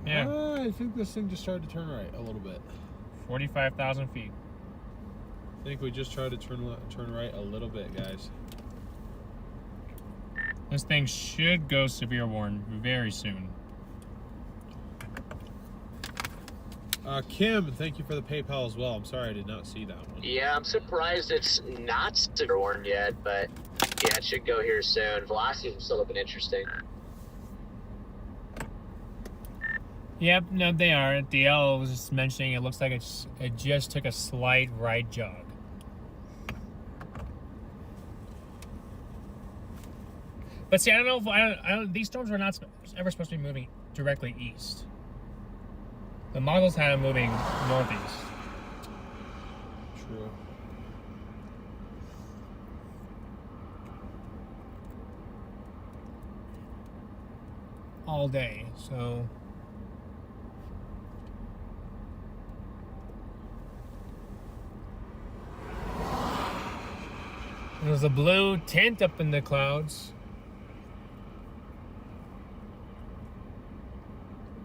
Yeah. I think this thing just started to turn right a little bit. 45,000 feet. I think we just tried to turn right a little bit, guys. This thing should go severe warning very soon. Kim, thank you for the PayPal as well. I'm sorry I did not see that one. Yeah, I'm surprised it's not super warm yet, but yeah, it should go here soon. Velocities are still looking interesting. Yep, no, they are. DL was just mentioning it looks like it just took a slight right jog. But see, I don't know if I don't. These storms were not ever supposed to be moving directly east. The models had them moving northeast. True. All day, so. There's a blue tint up in the clouds.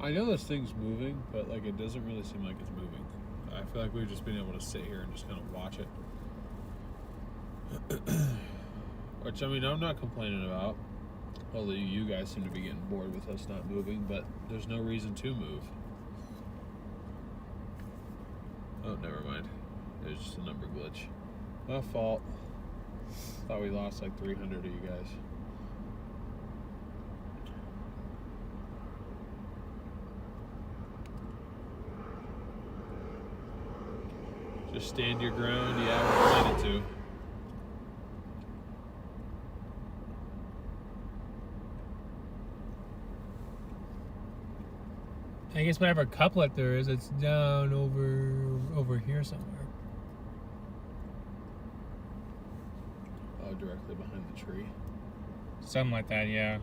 I know this thing's moving, but like it doesn't really seem like it's moving. I feel like we've just been able to sit here and just kind of watch it. Which, I mean, I'm not complaining about. Although you guys seem to be getting bored with us not moving, but there's no reason to move. Oh, never mind. It was just a number glitch. My fault. Thought we lost like 300 of you guys. Just stand your ground. Yeah, we're planning to. I guess whatever couplet there is, it's down over here somewhere. Oh, directly behind the tree. Something like that, yeah.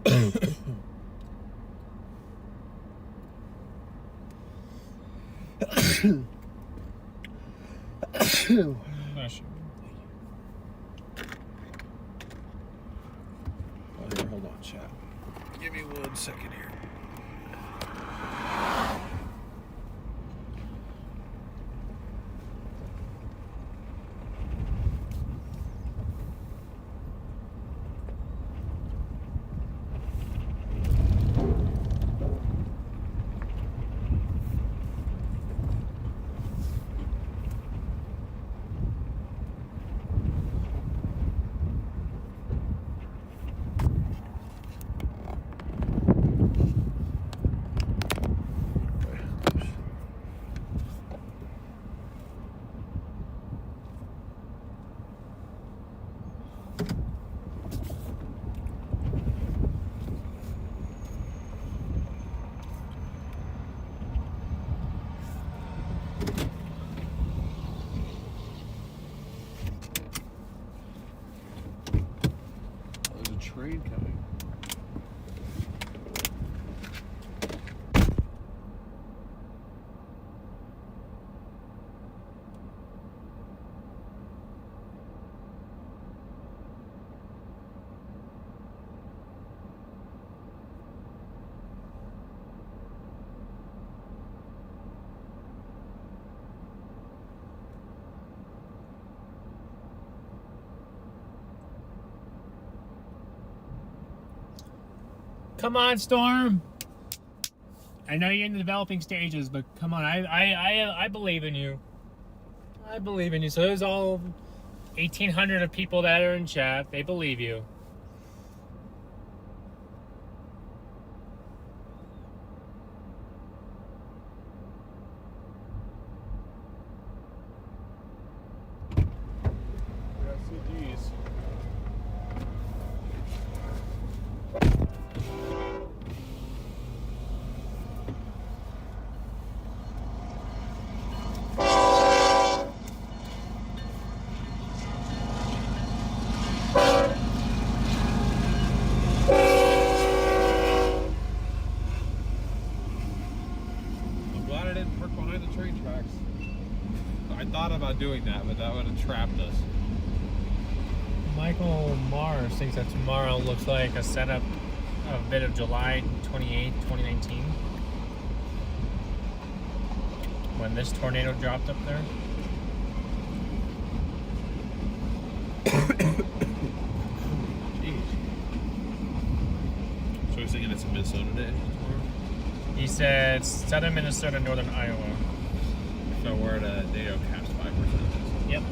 Oh, here, hold on, chat. Give me 1 second here. Train coming. Come on, Storm. I know you're in the developing stages, but come on, I believe in you. I believe in you. So there's all 1,800 of people that are in chat. They believe you. doing that, but that would have trapped us. Michael Mars thinks that tomorrow looks like a setup of a bit of July 28th, 2019. When this tornado dropped up there. Jeez. So he's thinking it's a Minnesota day tomorrow? He said southern Minnesota, northern Iowa. So we're at a NATO caps 5%. Yep.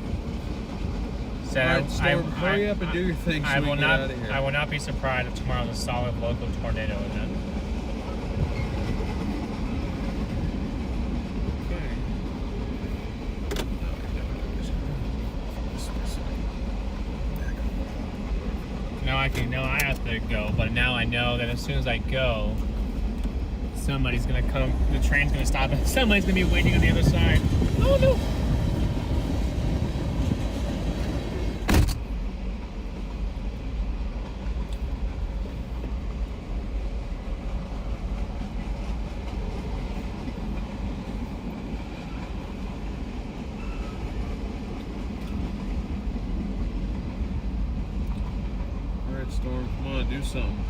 Said, Alright, Storm, hurry up and do your thing so we can get out of here. I will not be surprised if tomorrow's a solid local tornado event. Now I have to go, but now I know that as soon as I go, somebody's gonna come, the train's gonna stop, and somebody's gonna be waiting on the other side. Oh no! Storm, come on, do something.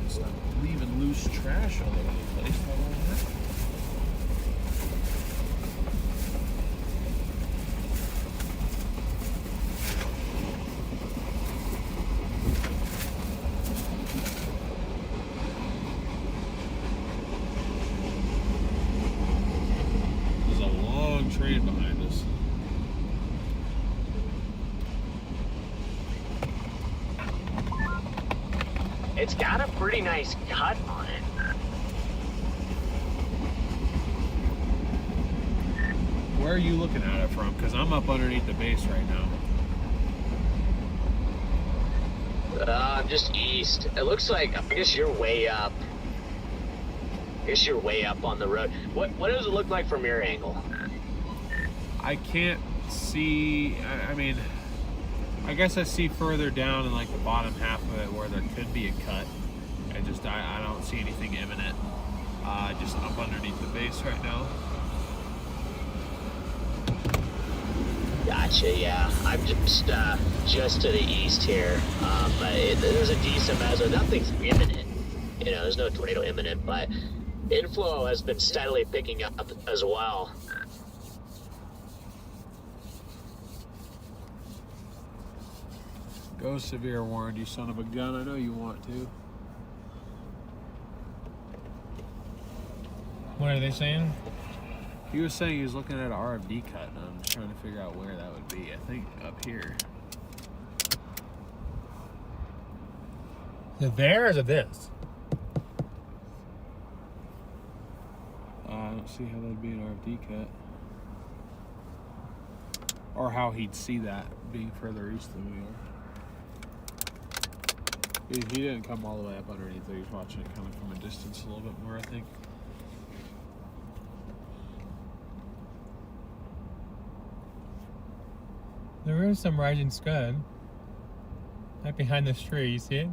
Stop leaving loose trash all over the place. How long is that? Train behind us. It's got a pretty nice cut on it. Where are you looking at it from? Because I'm up underneath the base right now. Just east. It looks like, I guess you're way up. I guess you're way up on the road. What does it look like from your angle? I can't see, I mean, I guess I see further down in like the bottom half of it where there could be a cut. I don't see anything imminent. Just up underneath the base right now. Gotcha, yeah. I'm just to the east here. But there's a decent amount, so nothing's imminent. You know, there's no tornado imminent, but inflow has been steadily picking up as well. Go severe, Warren, you son of a gun. I know you want to. What are they saying? He was saying he was looking at an RFD cut, and I'm trying to figure out where that would be. I think up here. Is it there or is it this? I don't see how that'd be an RFD cut. Or how he'd see that being further east than we are. He didn't come all the way up underneath it. He was watching it kind of from a distance a little bit more, I think. There is some rising scud. Right behind this tree, you see it?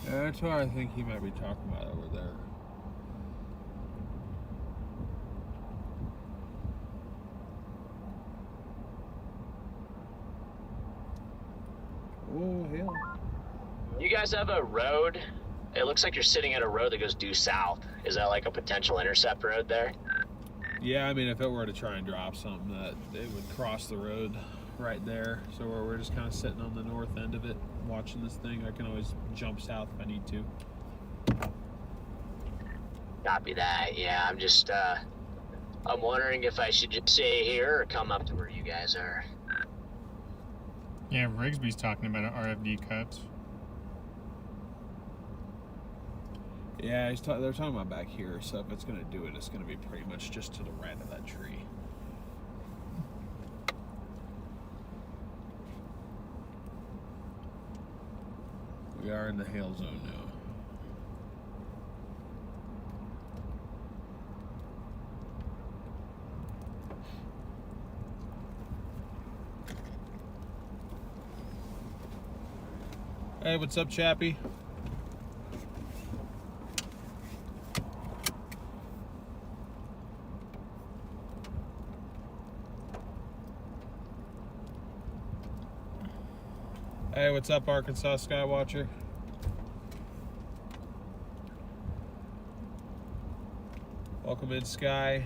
Yeah, that's what I think he might be talking about over there. Oh, hell. You guys have a road? It looks like you're sitting at a road that goes due south. Is that like a potential intercept road there? Yeah, I mean, if it were to try and drop something, that it would cross the road right there. So we're just kind of sitting on the north end of it, watching this thing. I can always jump south if I need to. Copy that. Yeah, I'm just, I'm wondering if I should just stay here or come up to where you guys are. Yeah, Rigsby's talking about an RFD cut. Yeah, they're talking about back here, so if it's going to do it, it's going to be pretty much just to the right of that tree. We are in the hail zone now. Hey, what's up, Chappie? Hey, what's up, Arkansas Skywatcher? Welcome in, Sky.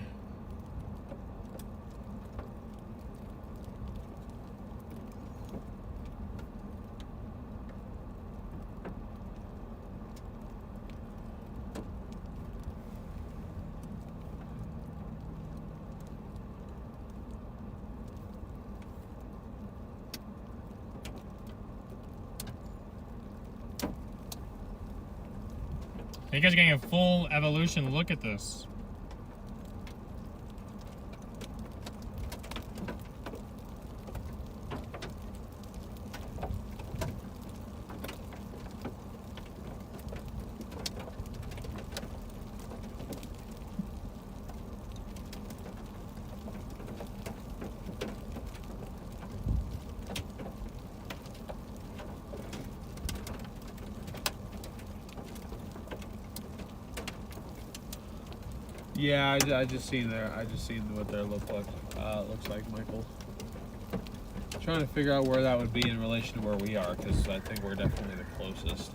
You guys are getting a full evolution look at this. Yeah, I just seen there. I just seen what their looks like, Michael. Trying to figure out where that would be in relation to where we are, because I think we're definitely the closest.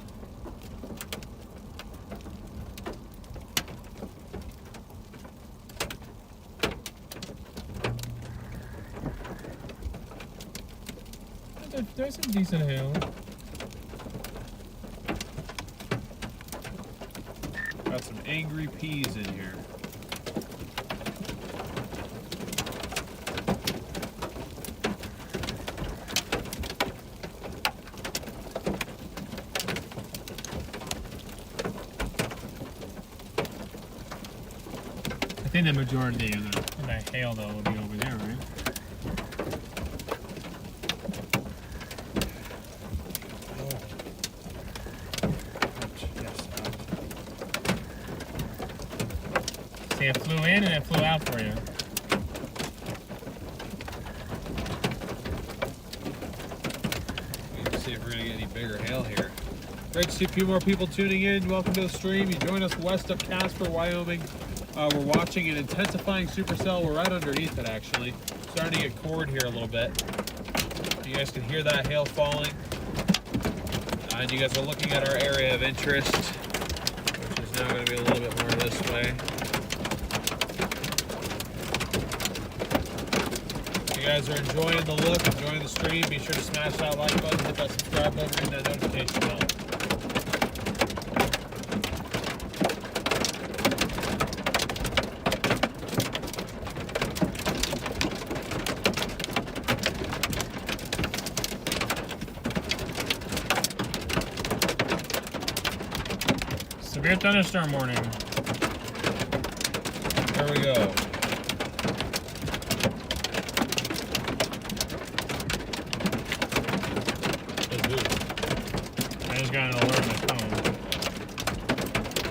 There's some decent hail. Got some angry peas in here. I think the majority of the hail, though, will be over there, right? See, it flew in and it flew out for you. Let's see if we're going to get any bigger hail here. Great to see a few more people tuning in. Welcome to the stream. You join us west of Casper, Wyoming. We're watching an intensifying supercell. We're right underneath it, actually. Starting to get cored here a little bit. You guys can hear that hail falling. And you guys are looking at our area of interest, which is now going to be a little bit more this way. If you guys are enjoying the look, enjoying the stream, be sure to smash that like button, hit that subscribe button, and that notification bell. Severe thunderstorm warning. There we go. I just got an alert on my phone.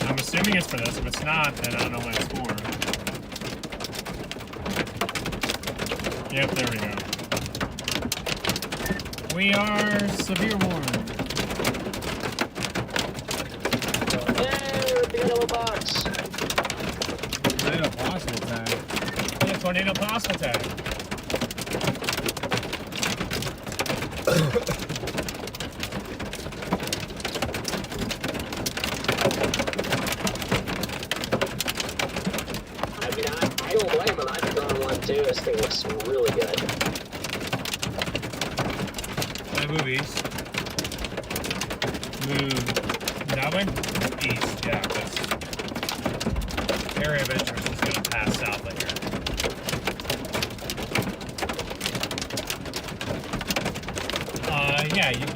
I'm assuming it's for this. If it's not, then I don't know what it's for. Yep, there we go. We are severe warned. Tornado box. Tornado possible tag. Yeah, tornado possible tag. I mean, I don't blame him. I've drawn one too. This thing looks really good. Can I move east? Move that way? East, yeah, because area of interest is going to pass south of here. Yeah, you can.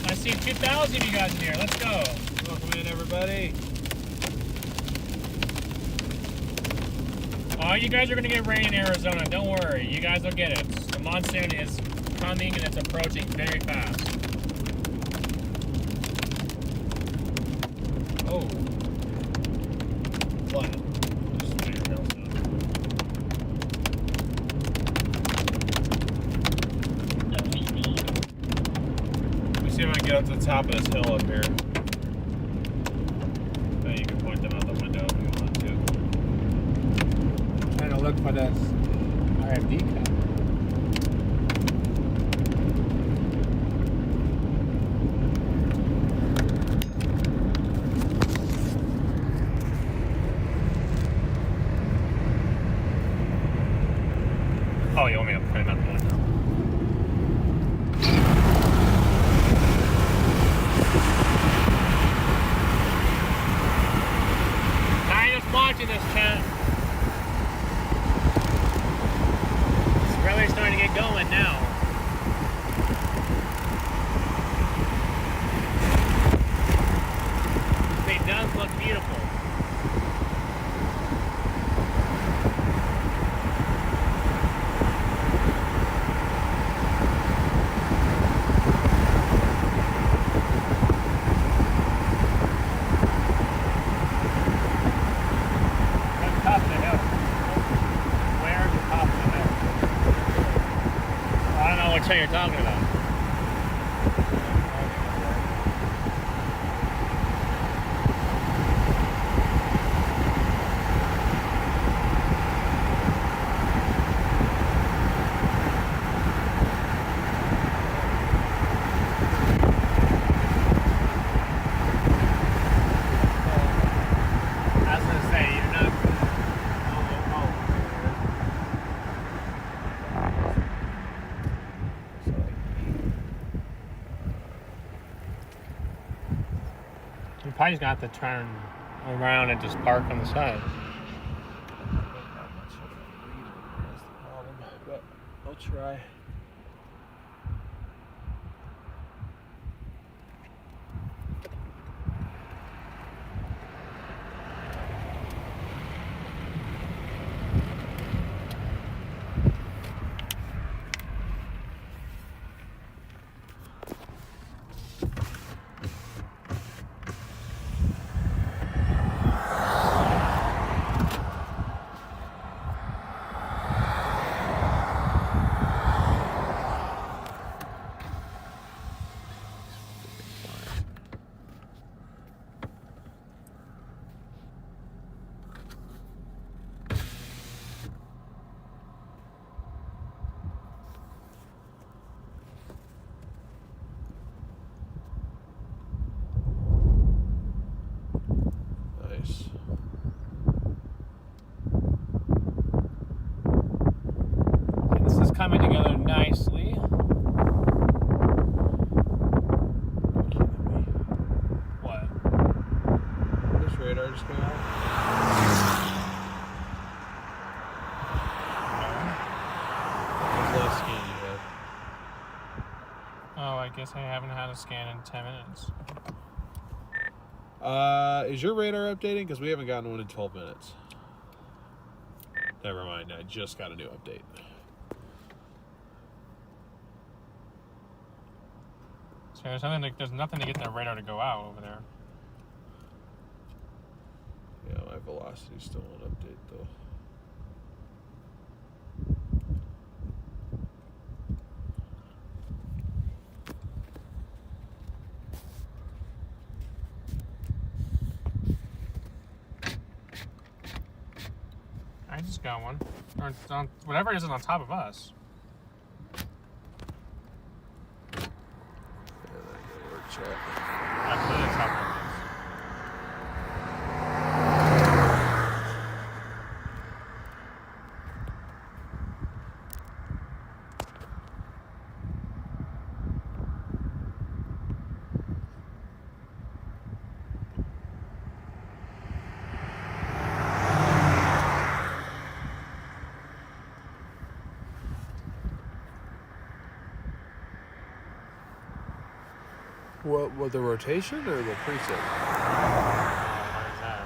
I see 2,000 of you guys in here. Let's go. Welcome in, everybody. Oh, you guys are going to get rain in Arizona. Don't worry. You guys will get it. The monsoon is coming and it's approaching very fast. Oh. What? Just clear your hill stuff. Let me see if I can get up to the top of this hill up here. Then you can point them out the window if you want to. Trying to look for this RFD cup. Oh, you want me to put him up there now? I'm just watching this, chat. It's really starting to get going now. It does look beautiful. What you're talking about? I was gonna say you're not. You're probably gonna have to turn around and just park on the side. That's the problem, but I'll try. Nice. And this is coming together nicely. What? This radar just came out. What's the last scan you had? Oh, I guess I haven't had a scan in 10 minutes. Is your radar updating? Because we haven't gotten one in 12 minutes. Never mind, I just got a new update. So there's nothing to get that radar to go out over there. Yeah, my velocity still won't update though. I just got one. Or it's on, whatever it is on top of us. Chat. I put it on top of us. What the rotation or the preset? What is that?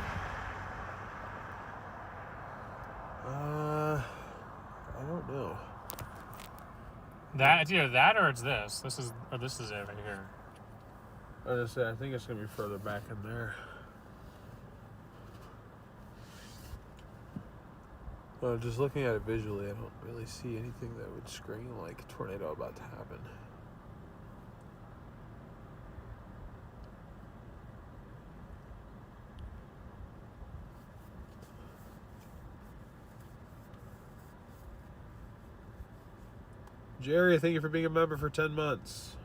I don't know. It's either that or it's this. This is it right here. I was gonna say, I think it's gonna be further back in there. Well, just looking at it visually, I don't really see anything that would scream like a tornado about to happen. Jerry, thank you for being a member for 10 months.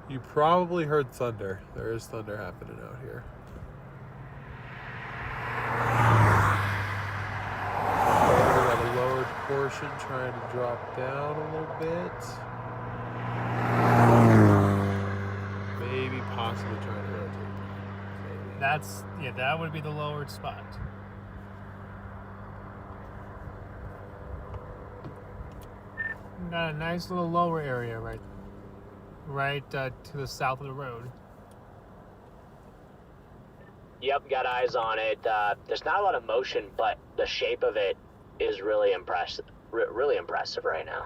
You probably heard thunder. There is thunder happening out here. We got a lowered portion trying to drop down a little bit. Maybe possibly trying to rotate. Maybe. That would be the lowered spot. Got a nice little lower area right to the south of the road. Yep, got eyes on it. There's not a lot of motion, but the shape of it is really impressive. Really impressive right now.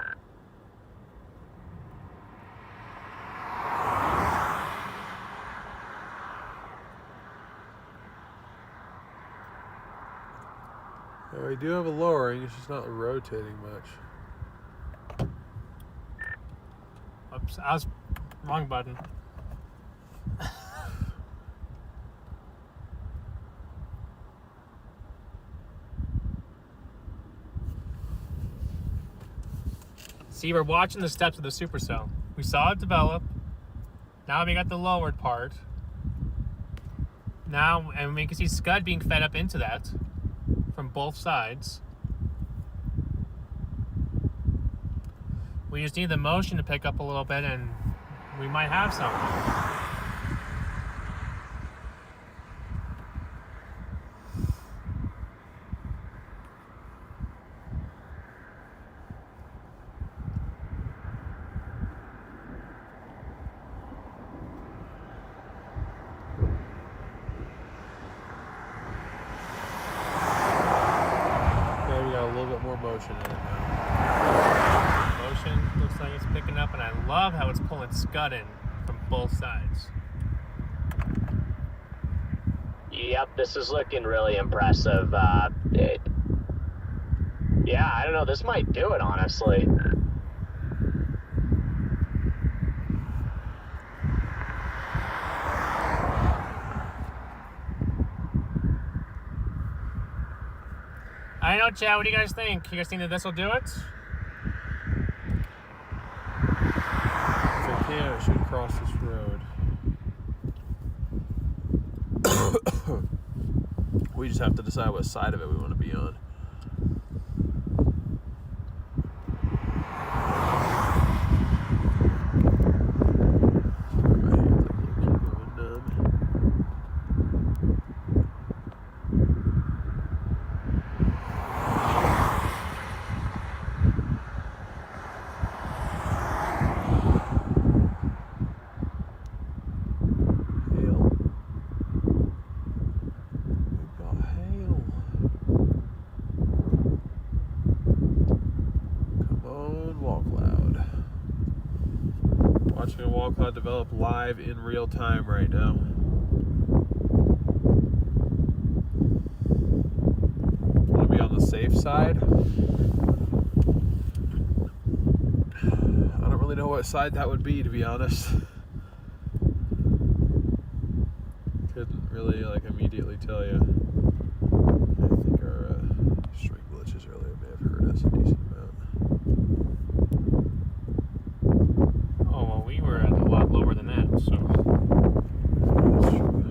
Yeah, we do have a lowering, it's just not rotating much. Oops, I was wrong button. See, we're watching the steps of the supercell. We saw it develop. Now we got the lowered part. Now, and we can see Scud being fed up into that from both sides. We just need the motion to pick up a little bit and we might have something. Okay, we got a little bit more motion in it now. Motion looks like it's picking up, and I love how it's pulling Scud in from both sides. Yep, this is looking really impressive. Yeah, I don't know. This might do it, honestly. I don't know, Chad. What do you guys think? You guys think that this will do it? If I can, it should cross this road. We just have to decide what side of it we want to be on. My hands keep going numb. Hail. We got hail. Come on, wall cloud. Watching a wall cloud develop live in real time right now. Want to be on the safe side? I don't really know what side that would be, to be honest. Couldn't really immediately tell you. I think our string glitches earlier may have hurt us a decent amount. Oh, well, we were a lot lower than that, so. That's true.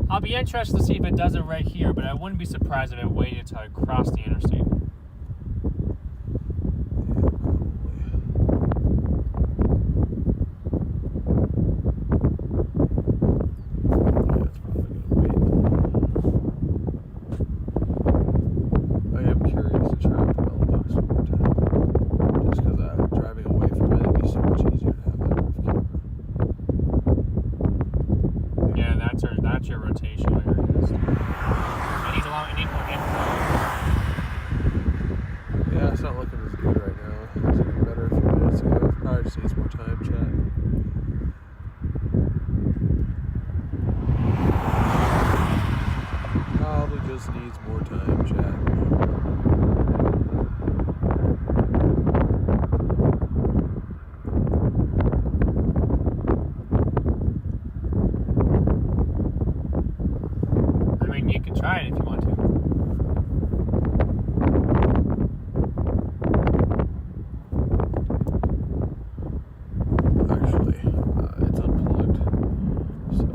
I'll be interested to see if it does it right here, but I wouldn't be surprised if it waited until I crossed the interstate. Yeah, probably. Probably just needs more time, chat. Probably just needs more time, chat. I mean, you can try it if you want to. Actually, it's unplugged, so.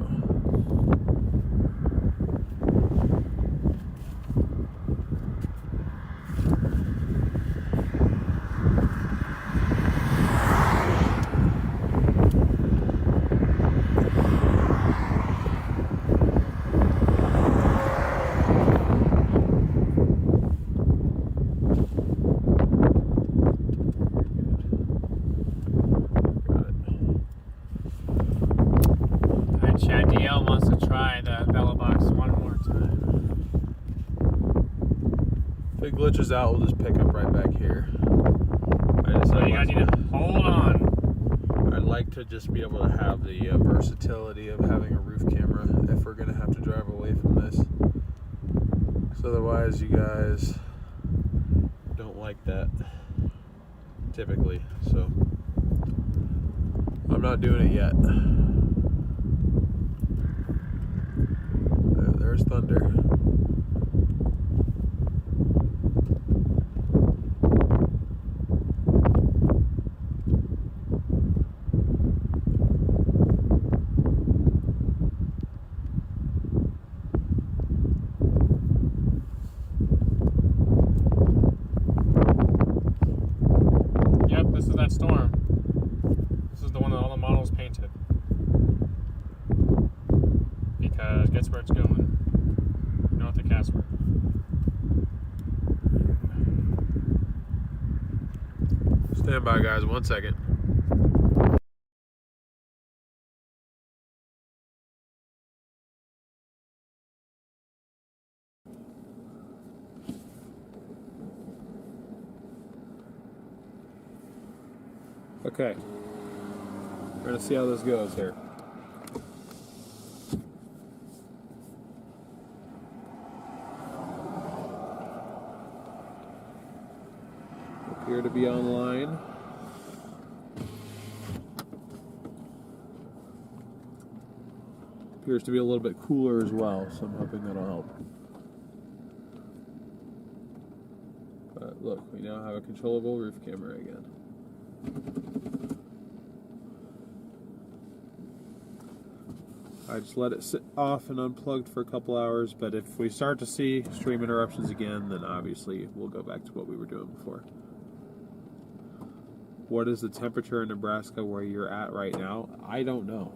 Alright, Chad DL wants to try the Bella Box one more time. If it glitches out, we'll just pick up right back here. So you guys need to hold on. I'd like to just be able to have the versatility of having a roof camera if we're going to have to drive away from this. So otherwise, you guys don't like that, typically. So I'm not doing it yet. There's thunder. Yep, this is that storm. This is the one that all the models painted. Because guess where it's going? North of Casper. Stand by, guys, 1 second. Okay. We're going to see how this goes here. Appear to be online. Appears to be a little bit cooler as well, so I'm hoping that'll help. But look, we now have a controllable roof camera again. I just let it sit off and unplugged for a couple hours, but if we start to see stream interruptions again, then obviously we'll go back to what we were doing before. What is the temperature in Nebraska where you're at right now? I don't know.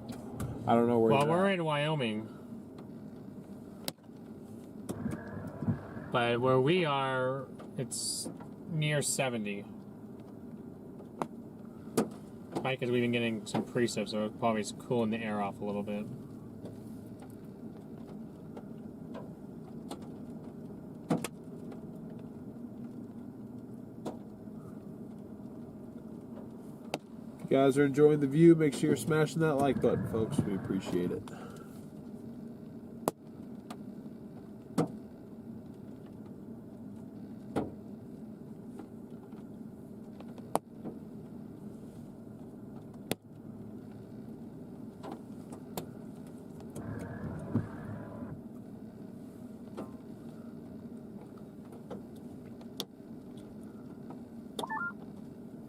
I don't know where Well, you're we're at. in Wyoming. But where we are, it's near 70. Probably because we've been getting some precip, so it's probably cooling the air off a little bit. If you guys are enjoying the view, make sure you're smashing that like button, folks. We appreciate it.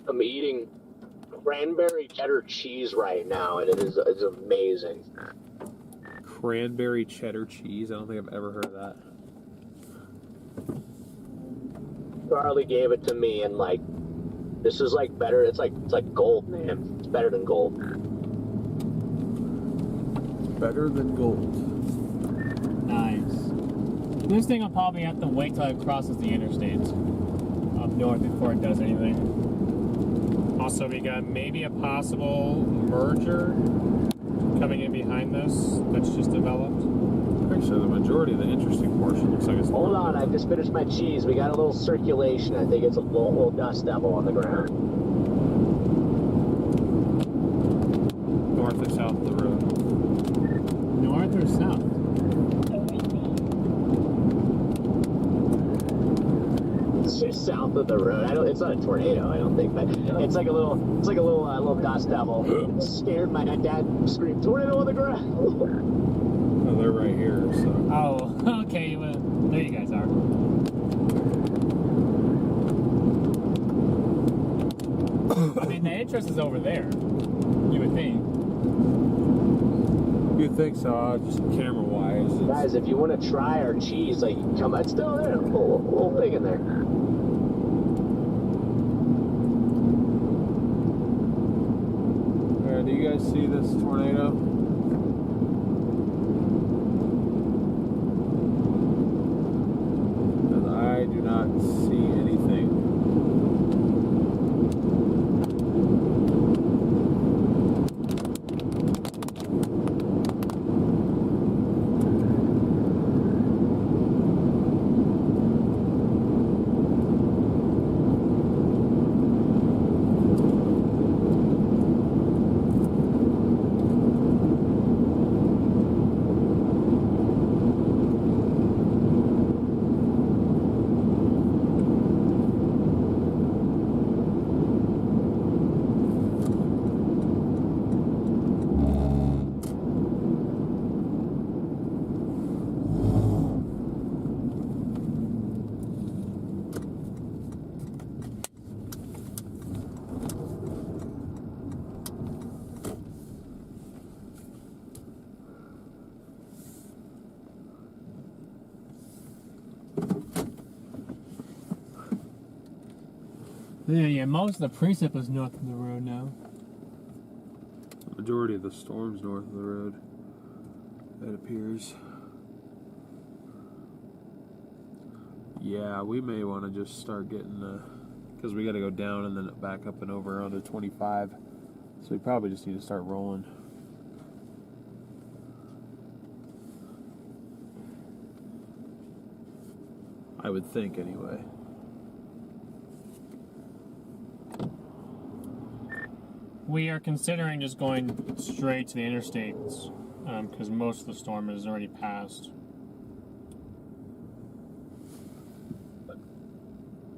I'm eating cranberry cheddar cheese right now, and it's amazing. Cranberry cheddar cheese? I don't think I've ever heard of that. Charlie gave it to me, and like, this is like better. It's like gold, man. It's better than gold. Better than gold. Nice. This thing will probably have to wait till it crosses the interstate up north before it does anything. Also, we got maybe a possible merger coming in behind this that's just developed. Actually, the majority of the interesting portion looks like it's... Hold on, I just finished my cheese. We got a little circulation. I think it's a little dust devil on the ground. of the road. It's not a tornado, I don't think, but it's like a little dust devil. It scared my dad. Screamed, "Tornado on the ground!" Oh, they're right here. So. Oh, okay. Well, there you guys are. I mean, the interest is over there. You would think. You think so? Just camera-wise. Guys, if you want to try our cheese, like, come on, it's still there. A little thing in there. Do you guys see this tornado? Because I do not see anything. Yeah, most of the precip is north of the road now. The majority of the storm's north of the road, it appears. Yeah, we may want to just start getting, because we got to go down and then back up and over onto 25. So we probably just need to start rolling. I would think, anyway. We are considering just going straight to the interstates because most of the storm is already passed.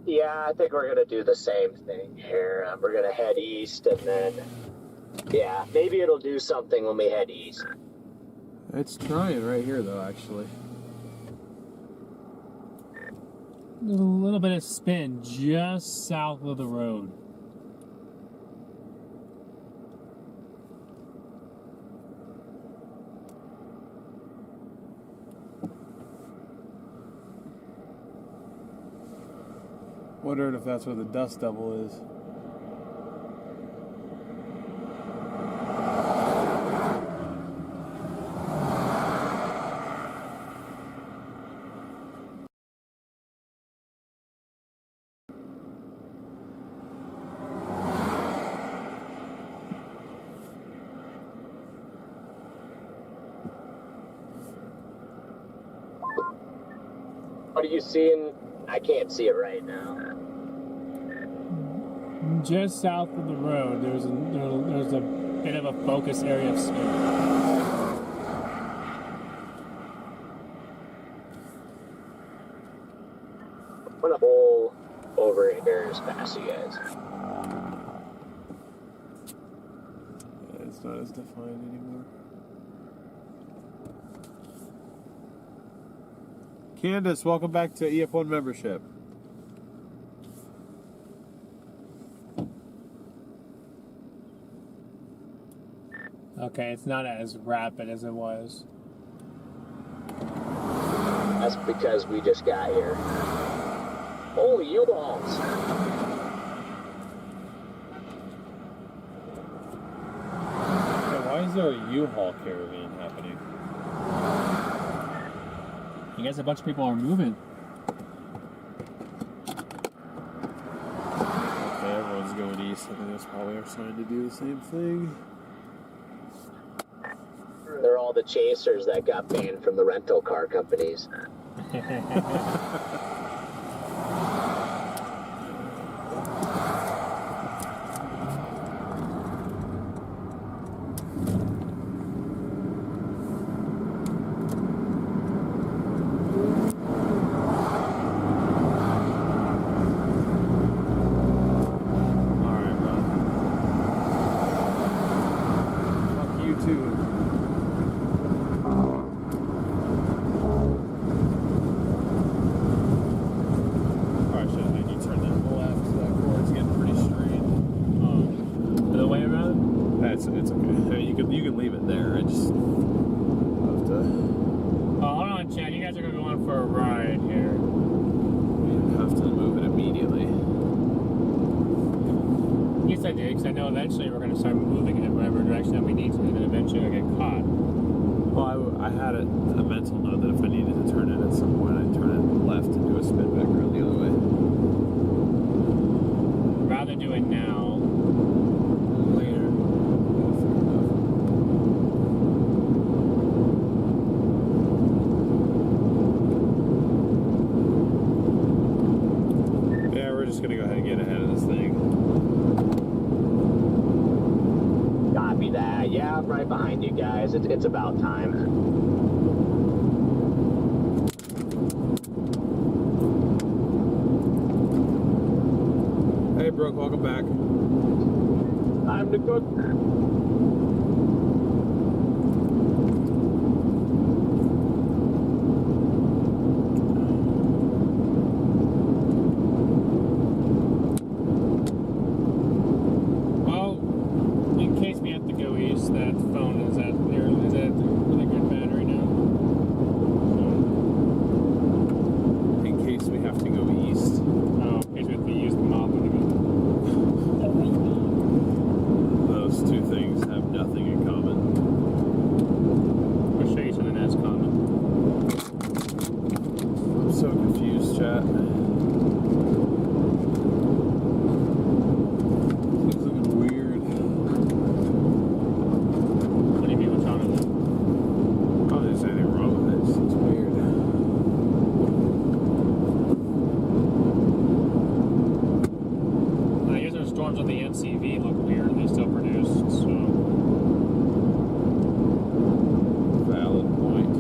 Yeah, I think we're gonna do the same thing here. We're gonna head east, and then, yeah, maybe it'll do something when we head east. It's trying right here, though, actually. There's a little bit of spin just south of the road. Wondering if that's where the dust devil is. What are you seeing? I can't see it right now. Just south of the road, there's a bit of a focus area of spin. I'm gonna pull over here as fast as you guys. Yeah, it's not as defined anymore. Candace, welcome back to EF1 membership. Okay, it's not as rapid as it was. That's because we just got here. Holy U-Balls! Yeah, why is there a U-Haul caravan happening? I guess a bunch of people are moving. Okay, everyone's going east. I think that's probably our sign to do the same thing. They're all the chasers that got banned from the rental car companies. too. Alright, should I need to turn that left? That cord's getting pretty straight. The way around? It's okay. You can leave it there. I just have to. Oh, hold on, Chad. You guys are going for a ride here. We have to move it immediately. Yes, I did, because I know eventually we're going to start moving it in whatever direction that we need to, and then eventually we'll get caught. Well, I had a mental note that if I needed to turn it at some point, I'd turn it left and do a spin back around the other way. I'd rather do it now. Later. Yeah, we're just going to go ahead and get ahead of this thing. Copy that. Yeah, I'm right behind you guys. It's about time. Hey, Brooke, welcome back. Time to cook. Well, in case we have to go east, that phone is at really good battery now. In case we have to go east. Oh, in case we have to use the mob when we go. Those two things have nothing in common. I'll show you something that's common. I'm so confused, chat. It's looking weird. What do you mean, what's wrong with it? I don't think there's anything wrong with it. It just looks weird. I guess those storms on the NCV look weird. They still produce, so. Valid point.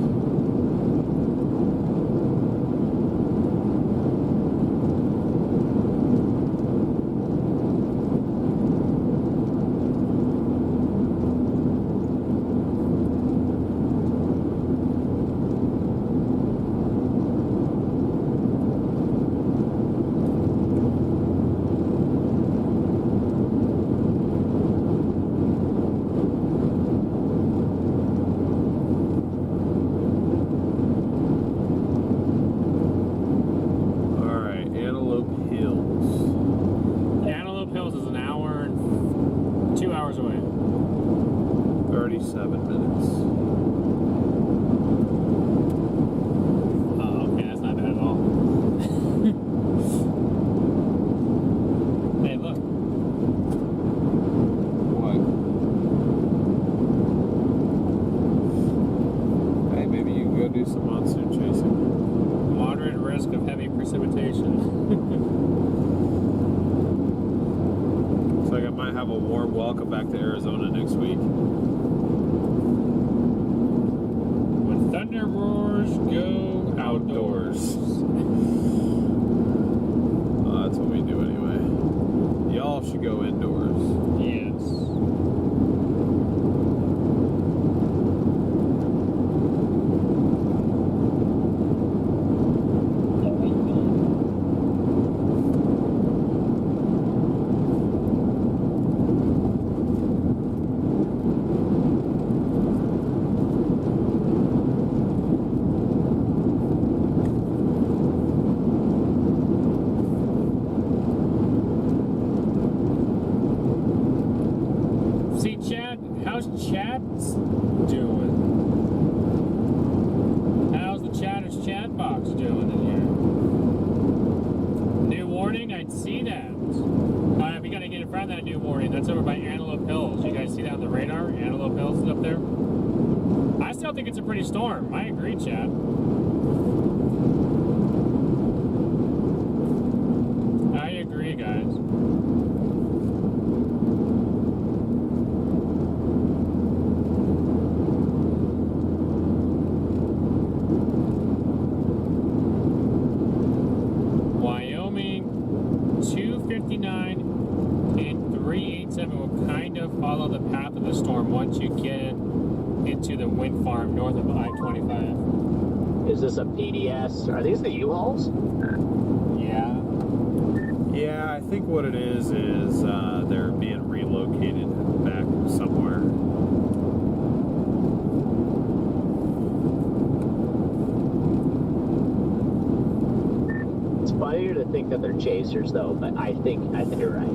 Alright, Antelope Hills. Antelope Hills is an hour and 2 hours away. 37 minutes. Oh, okay, that's not bad at all. Hey, look. What? Hey, maybe you can go do some monsoon chasing. Moderate risk of heavy precipitation. Looks like I might have a warm welcome back to Arizona next week. When thunder roars, go outdoors. That's what we do anyway. Y'all should go indoors. Yes. See, Chad, how's Chad doing? How's the Chatter's chat box doing in here? New warning, I'd see that. We gotta get in front of that new warning. That's over by Antelope Hills. You guys see that on the radar? Antelope Hills is up there. I still think it's a pretty storm. I agree, Chad. I agree, guys. Wyoming 259 and 387 will kind of follow the path of the storm once you get into the wind farm north of I-25. Is this a PDS? Are these the U-Hauls? Yeah. Yeah, I think what it is they're being relocated back somewhere. It's funnier to think that they're chasers, though, but I think you're right.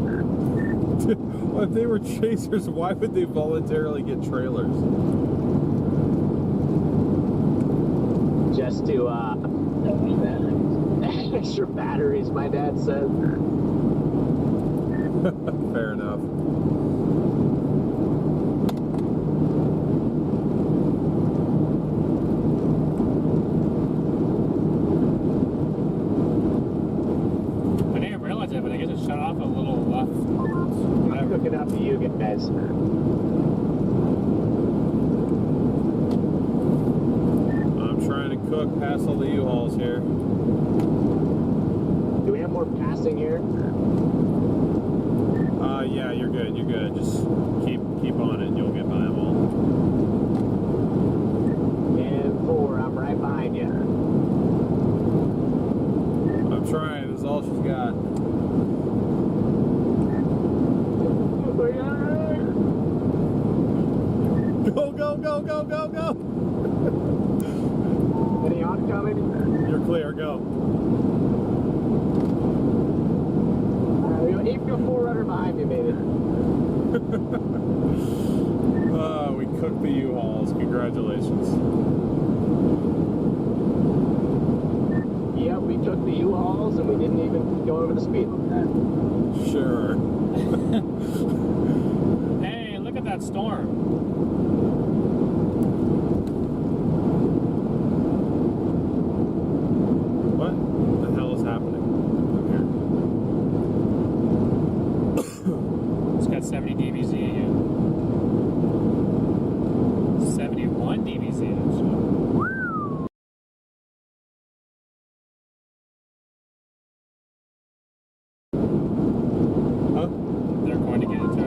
Well, if they were chasers, why would they voluntarily get trailers? Just to, extra batteries, my dad said. Fair enough. I didn't realize it, but I guess it shut off a little left. I'm cooking up to you guys. I'm trying to cook past all the U-Hauls here. Do we have more passing here? Yeah, you're good. You're good. Just keep on it, and you'll get by them all. And 4, I'm right behind you. I'm trying. This is all she's got. Go, go, go, go, go, go! Any oncoming? You're clear. Go. Even a 4-runner behind me, baby. We cooked the U-Hauls. Congratulations. Yep, we took the U-Hauls and we didn't even go over the speed limit. Sure. Hey, look at that storm. What the hell is happening up here? It's got 70 dBz again. 71 dBz actually. Huh? They're going to get into it.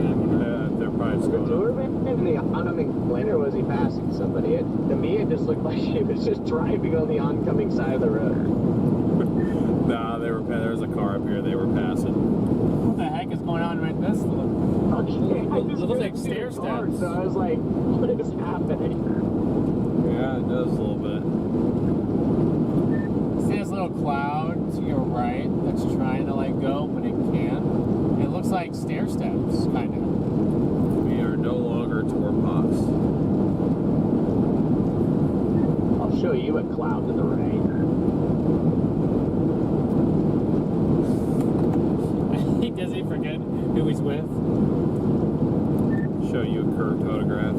They're probably just The going tour up. man in the oncoming lane, or was he passing somebody? To me, it just looked like he was just driving on the oncoming side of the road. Nah, there was a car up here. They were passing. What the heck is going on right this? Okay, I just Looks like couldn't see the stair car, steps. So I was like, what is happening? Yeah, it does a little bit. See this little cloud to your right that's trying to like go, but it can't? It looks like stair steps, kind of. We are no longer tour pops. I'll show you a cloud to the right. Does he forget who he's with? Show you a curved photograph.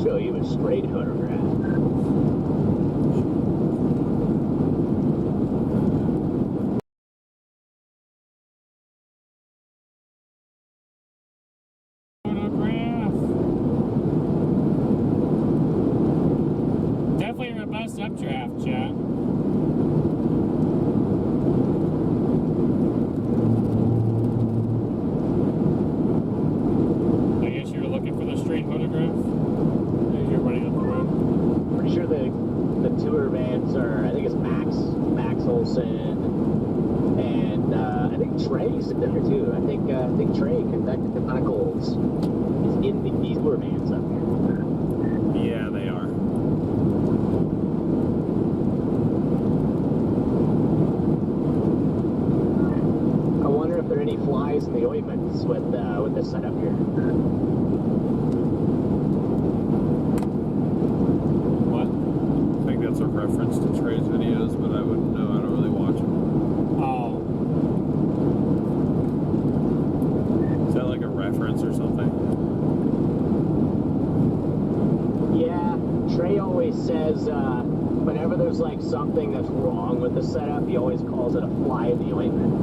Show you a straight photograph. Photograph. Definitely a robust updraft, chat. I guess you're looking for the straight photograph as you're running up the road. Pretty sure the tour vans are, I think it's Max Olson, and I think Trey's in there too. I think Trey conducted the Chronicles is in these tour vans up here. Yeah, they are. I wonder if there are any flies in the ointments with this setup here. What? I think that's a reference to Trey's videos, but I wouldn't know. I don't really watch them. Oh. Is that like a reference or something? Yeah, Trey always says whenever there's like something that's wrong with the setup, he always calls it a fly in the ointment.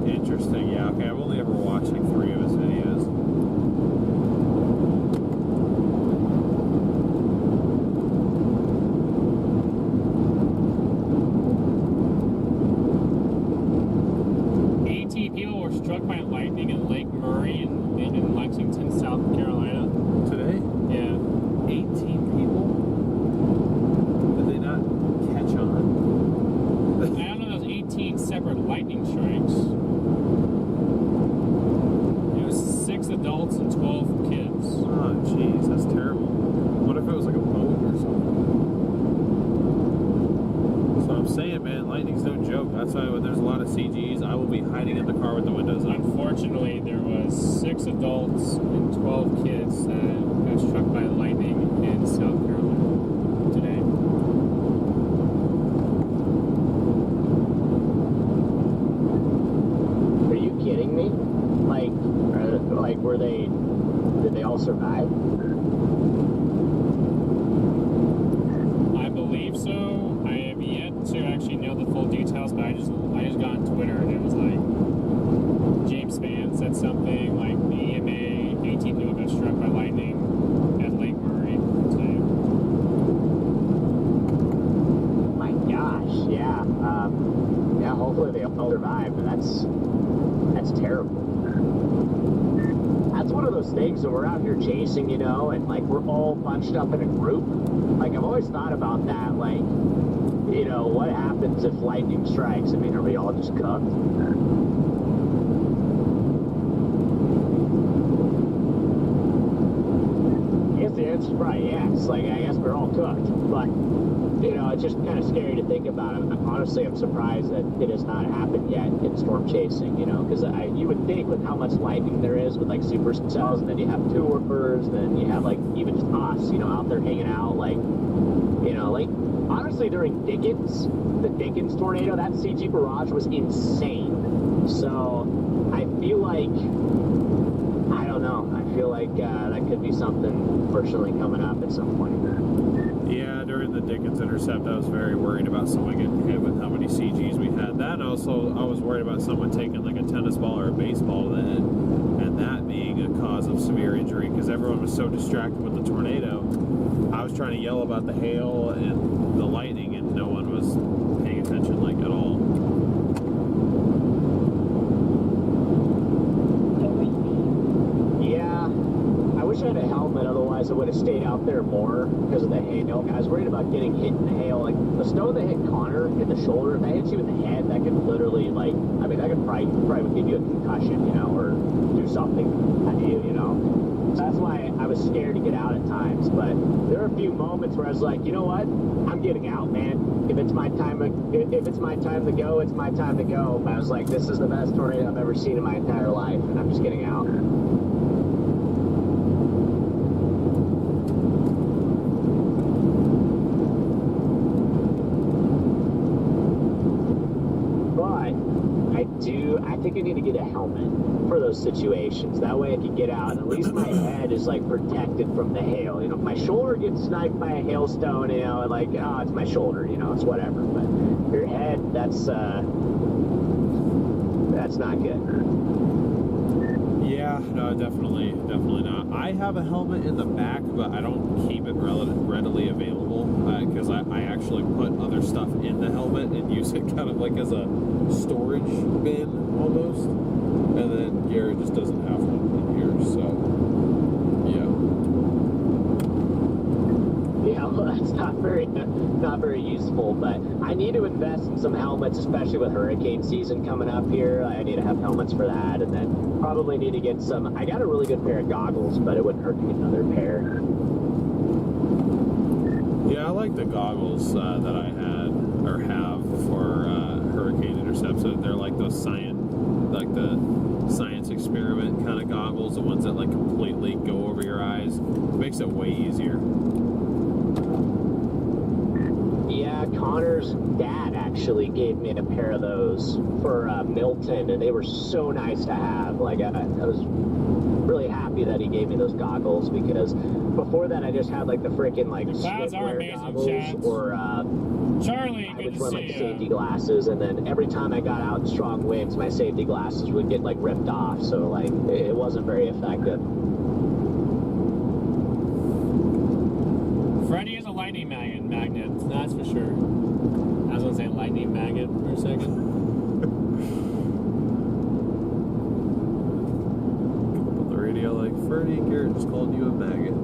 Interesting. Yeah, okay. I've only ever watched like 3 of his videos. struck by lightning in Lake Murray in Lexington, South Carolina. Today? Yeah. 18 people? Did they not catch on? I don't know, those 18 separate lightning strikes. It was 6 adults and 12 kids. Oh, jeez, that's terrible. What if it was like a boat or something? So I'm saying, man, lightning's no joke. That's why when there's a lot of CGs, I will be hiding in the car with the windows up. Unfortunately, there was 6 adults and 12 kids that got struck by lightning in South Carolina today. Are you kidding me? Did they all survive? I believe so. I have yet to actually know the full details, but I just got on Twitter and it was like James Spann said something like the EMA, 18 people got struck by lightning at Lake Murray today. My gosh, yeah. Yeah, hopefully they all survive, but that's terrible. That's one of those things that we're out here chasing, you know, and like we're all bunched up in a group. Like I've always thought about that, like, you know, what happens if lightning strikes? I mean, are we all just cooked? I guess the answer's probably yes. Like, I guess we're all cooked. But, you know, it's just kind of scary to think about it. Honestly, I'm surprised that it has not happened yet in storm chasing, you know, because you would think with how much lightning there is with, like, supercells, and then you have tours, then you have, like, even just us, you know, out there hanging out, like, you know, like, honestly, during the Dickens tornado, that CG barrage was insane. So, I feel like, I don't know, I feel like that could be something fortunately coming up at some point. Yeah, during the Dickens intercept, I was very worried about someone getting hit with how many CGs we had. That, and also, I was worried about someone taking like a tennis ball or a baseball to the head, and that being a cause of severe injury, because everyone was so distracted with the tornado. I was trying to yell about the hail and the lightning, and no one was paying attention, like, at all. Yeah, I wish I had a helmet, otherwise I would have stayed out there more because of the hail. I was worried about getting hit in the hail. Like, the stone that hit Connor in the shoulder, if that hits you in the head, that could literally, like, I mean, that could probably give you a concussion, you know, or do something to you, you know. So that's why I was scared to get out at times. But there were a few moments where I was like, you know what? I'm getting out, man. If it's my time to go, it's my time to go. But I was like, this is the best tornado I've ever seen in my entire life, and I'm just getting out. I think I need to get a helmet for those situations. That way I can get out, and at least my head is like protected from the hail. You know, if my shoulder gets sniped by a hailstone, you know, like, oh, it's my shoulder, you know, it's whatever. But your head, that's not good. Yeah, no, definitely not. I have a helmet in the back, but I don't keep it readily available because I actually put other stuff in the helmet and use it kind of like as a storage bin almost. And then Garrett just doesn't have one in here, so yeah. Yeah, well, that's not very useful, but I need to invest in some helmets, especially with hurricane season coming up here. I need to have helmets for that, and then probably need to get some. I got a really good pair of goggles, but it wouldn't hurt to get another pair. Yeah, I like the goggles that I have for hurricane intercepts. They're like those science experiment kind of goggles, the ones that like completely go over your eyes. It makes it way easier. Yeah, Connor's dad actually gave me a pair of those for Milton, and they were so nice to have. Like, I was really happy that he gave me those goggles, because before that I just had like the freaking like sleepwear goggles, or Charlie, I good would to wear see like you. safety glasses, and then every time I got out in strong winds, my safety glasses would get like ripped off, so like it wasn't very effective. Freddy is a lightning magnet, that's for sure. I was gonna say lightning magnet for a second. just called you a maggot.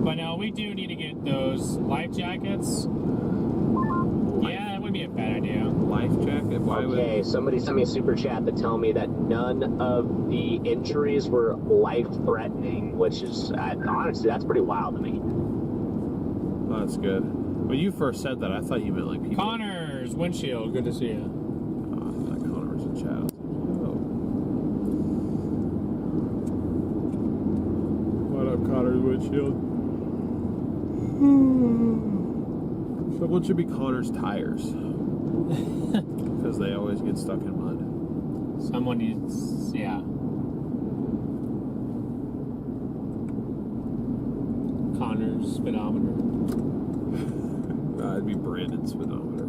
But no, we do need to get those life jackets. Yeah, that would be a bad idea. Life jacket? Why Okay, somebody sent me a super chat to tell me that none of the injuries were life-threatening, which is, honestly, that's pretty wild to me. Oh, that's good. When you first said that, I thought you meant like people. Connor's windshield, good to see you. Oh, I thought Connor was in chat. Oh. What up, Connor's windshield? Someone should be Connor's tires. Because they always get stuck in mud. Someone needs, yeah. Connor's speedometer. I'd be Brandon's speedometer.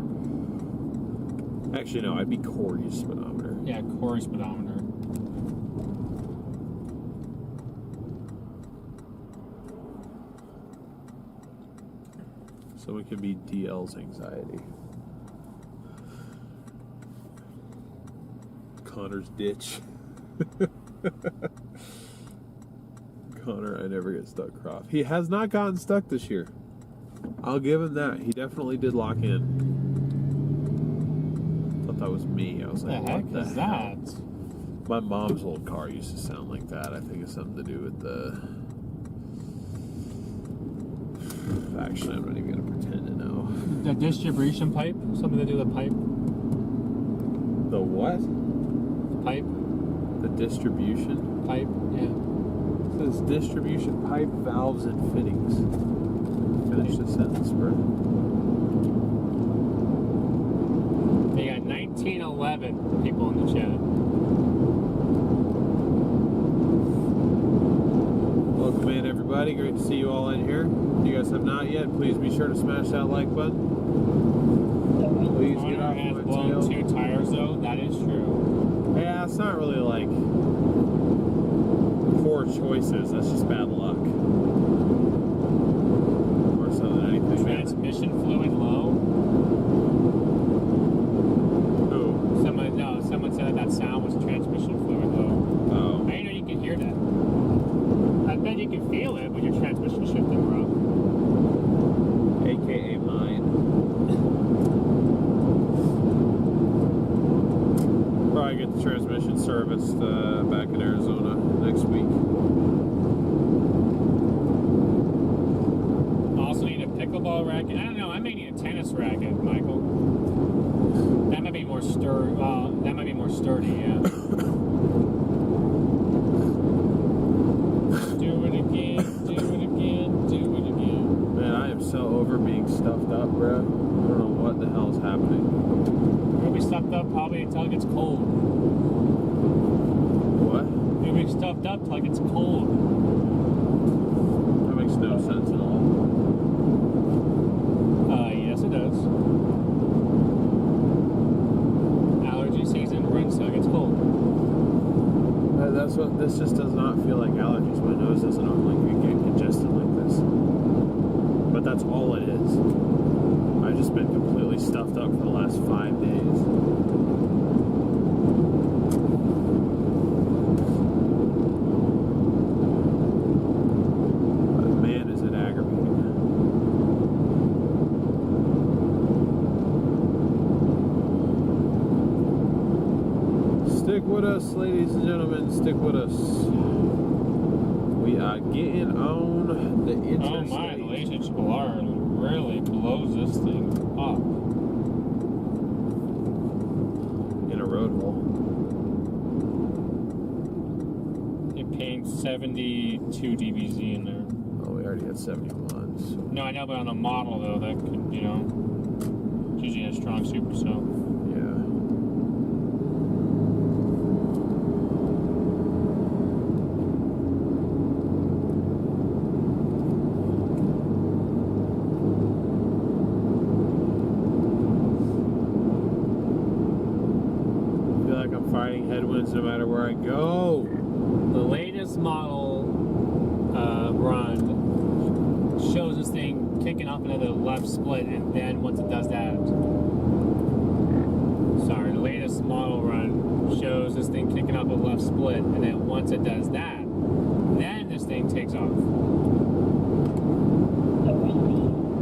Actually, no, I'd be Corey's speedometer. Yeah, Corey's speedometer. So it could be DL's anxiety. Connor's ditch. Connor, I never get stuck Croft. He has not gotten stuck this year. I'll give him that. He definitely did lock in. Thought that was me. I was like, What the heck what the is hell? that? My mom's old car used to sound like that. I think it's something to do with the... Actually, I'm not even going to pretend to know. The distribution pipe? Something to do with the pipe? The what? Pipe? The distribution? Pipe? Yeah. It says distribution pipe, valves, and fittings. Finish the sentence, bro. They got 1911 people in the chat. Welcome in, everybody. Great to see you all in here. If you guys have not yet, please be sure to smash that like button. Please get Connor off has my blown tail. 2 tires though, that is true. Yeah, it's not really like poor choices. That's just bad luck. More so than anything. Transmission fluid low. Who? Someone said that sound was transmission fluid low. Oh. I didn't know you could hear that. I bet you can feel it when your transmission shifting, bro. AKA mine. Probably get the transmission serviced back in Arizona next week. Also need a pickleball racket. I don't know. I may need a tennis racket, Michael. That might be more sturdy. That might be more sturdy. Yeah. Do it again. Do it again. Do it again. Man, I am so over being stuffed up, bro. I don't know what the hell is happening. You'll be stuffed up probably until it gets cold. What? You'll be stuffed up till it gets cold. That makes no sense at all. Yes, it does. Allergy season runs till it gets cold. That's what this just does not feel like allergies. My nose doesn't normally get congested like this. But that's all it is. I've just been completely stuffed up for the last 5 days. But man, is it aggravating. Stick with us, ladies and gentlemen. Stick with us. We are getting on the interstate. Oh my, the laser explorer really blows this thing up. In a road wall. It pinged 72 dBz in there. Oh, we already had 71. So. No, I know, but on a model though, that could, you know, it's usually a strong supercell. Yeah. Fighting headwinds no matter where I go. The latest model run shows this thing kicking off into the left split, and then once it does that, sorry, the latest model run shows this thing kicking off a left split, and then once it does that, then this thing takes off.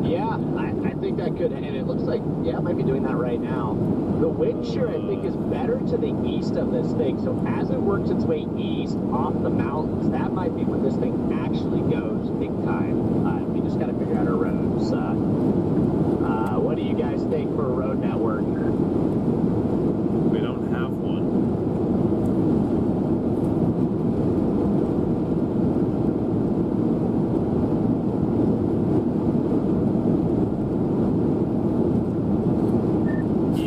Yeah, I think that could, and it looks like, yeah, it might be doing that right now. The wind shear, I think, is better to the east of this thing, so as it works its way east off the mountains, that might be when this thing actually goes big time. We just got to figure out our roads. What do you guys think for a road network? We don't have one.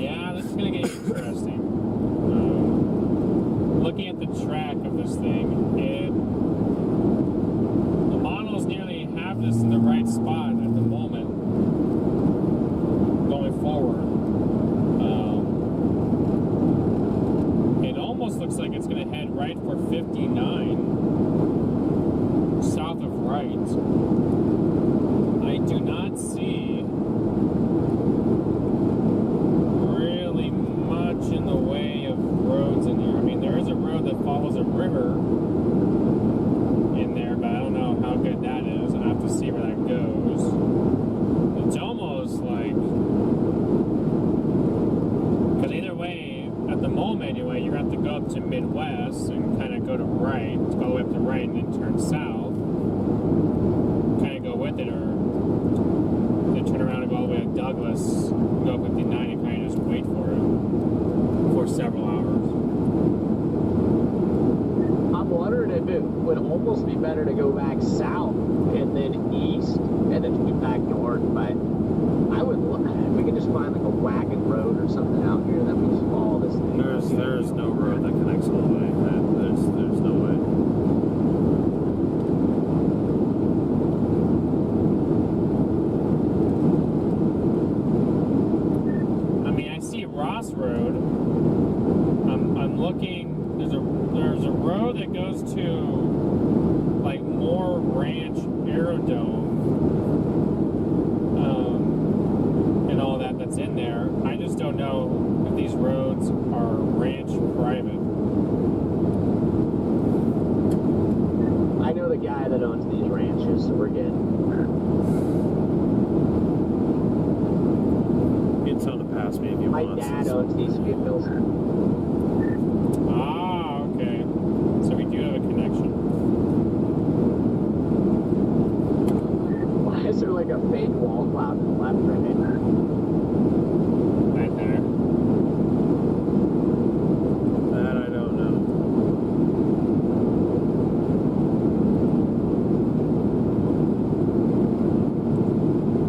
Yeah, this is going to get interesting. Looking at the track of this thing, the models nearly have this in the right spot at the moment going forward. It almost looks like it's going to head right for 59 south of right. I do not see really much in the way of roads in there. I mean, there is a road that follows a river in there, but I don't know how good that is. I have to see where that goes. It's almost like, because either way, at the moment anyway, you have to go up to Midwest and kind of go to right, go all the way up to right and then turn south, kind of go with it, or then turn around and go all the way to Douglas, go 59 and kind of just wait for it for several hours. I'm wondering if it would almost be better to go back south and then east and then get back north, but I would if we could just find like a wagon road or something out here that we just follow this thing. There's no road that connects all the way. There's no way. I mean, I see Ross Road. I'm looking. There's a road that goes to like Moore Ranch Aerodrome, and all that's in there. I just don't know if these roads are ranch private. I know the guy that owns these ranches, so we're good. You can tell him to pass me if you My want. dad owns these fields. Ah, okay. So we do have a connection. Why is there like a fake wall cloud to the left right now? Right there. That I don't know.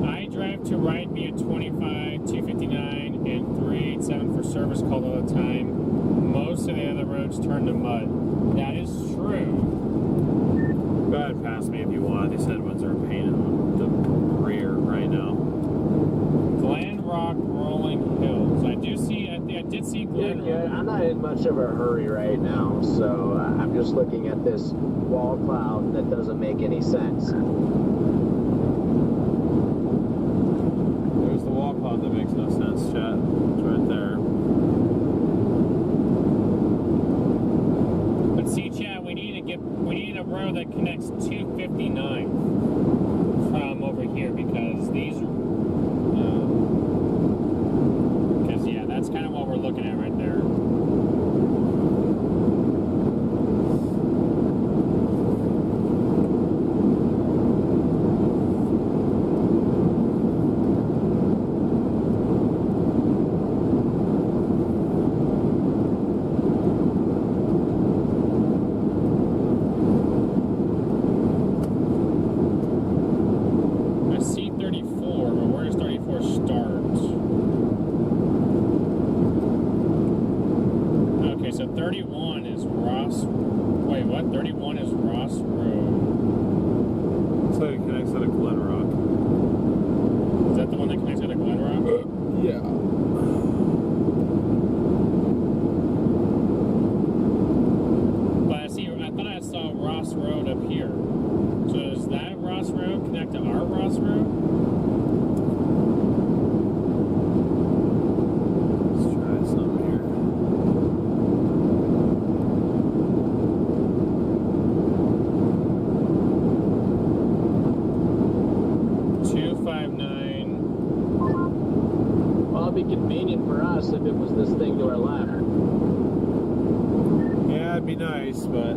I drive to right via 25, 259, and 387 for service call all the time. Most of the other roads turn to mud. That is true. Go ahead and pass me if you want. These headwinds are a pain in the rear right now. Glen Rock Rolling Hills. I did see Yeah, Glen good. Rock. I'm not in much of a hurry right now, so I'm just looking at this wall cloud that doesn't make any sense. There's the wall cloud that makes no sense, chat. It's right there. But see, Chad, we need a road that connects 259 from over here, because these yeah, that's kind of what we're looking at right there. be convenient for us if it was this thing to our left. Yeah, it'd be nice, but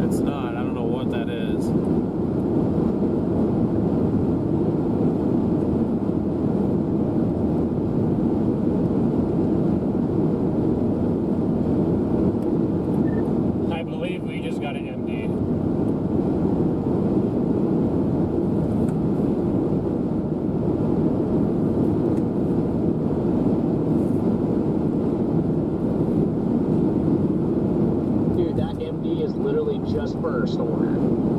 it's not. I don't know what that is. I believe we just got an MD. Dude, that MD is literally just for a storm.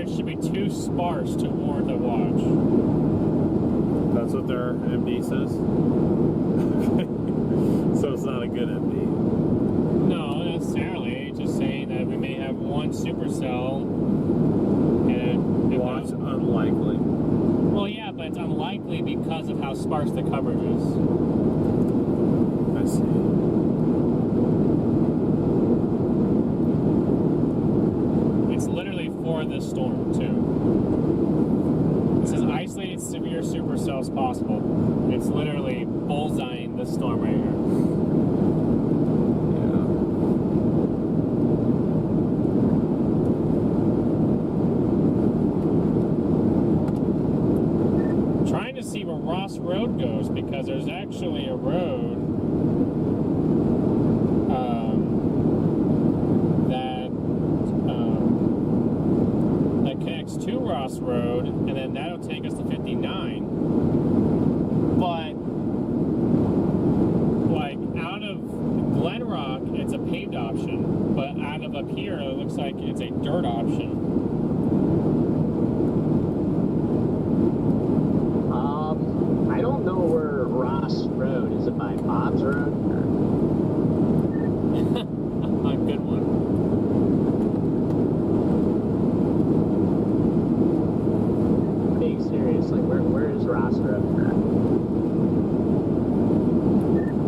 Should be too sparse to warrant a watch. That's what their MD says? So it's not a good MD. No, not necessarily. Just saying that we may have one supercell and Watch unlikely. well, yeah, but it's unlikely because of how sparse the coverage is. I see. For this storm too. It says isolated severe supercells possible. It's literally bullseyeing the storm right here. Yeah. Trying to see where Ross Road goes because there's actually a road to Ross Road, and then that'll take us to 59. But like out of Glen Rock, it's a paved option, but out of up here, it looks like it's a dirt option. I don't know where Ross Road is. It by Bob's Road? A good one. Like, where is Ross Road?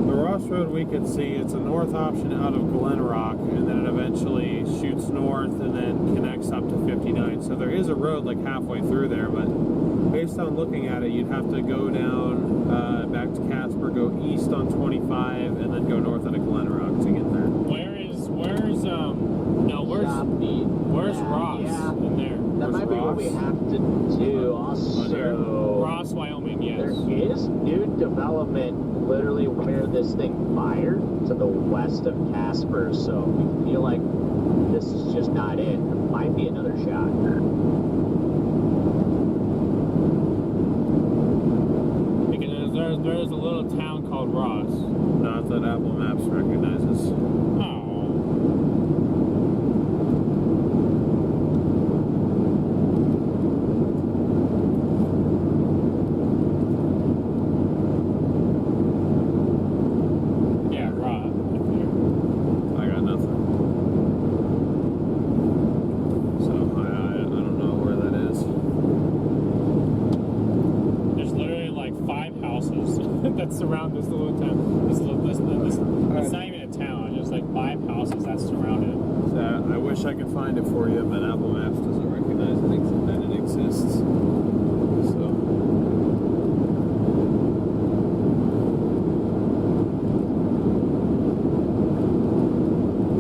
The Ross Road we can see, it's a north option out of Glen Rock, and then it eventually shoots north and then connects up to 59. So there is a road like halfway through there, but based on looking at it, you'd have to go down back to Casper, go east on 25, and then go north out of Glen Rock to get there. Where's Ross in there? That might be what we have to do also. Ross, Wyoming, yes. There is new development literally where this thing fired to the west of Casper, so we feel like this is just not it. There might be another shot. Because there's a little town called Ross. Not that Apple Maps recognizes. Oh. Surround this little town. It's not even a town. It's just like 5 houses that surround it. So I wish I could find it for you, but Apple Maps doesn't recognize that it exists. So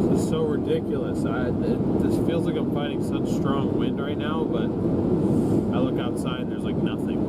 this is so ridiculous. This feels like I'm fighting such strong wind right now, but I look outside and there's like nothing.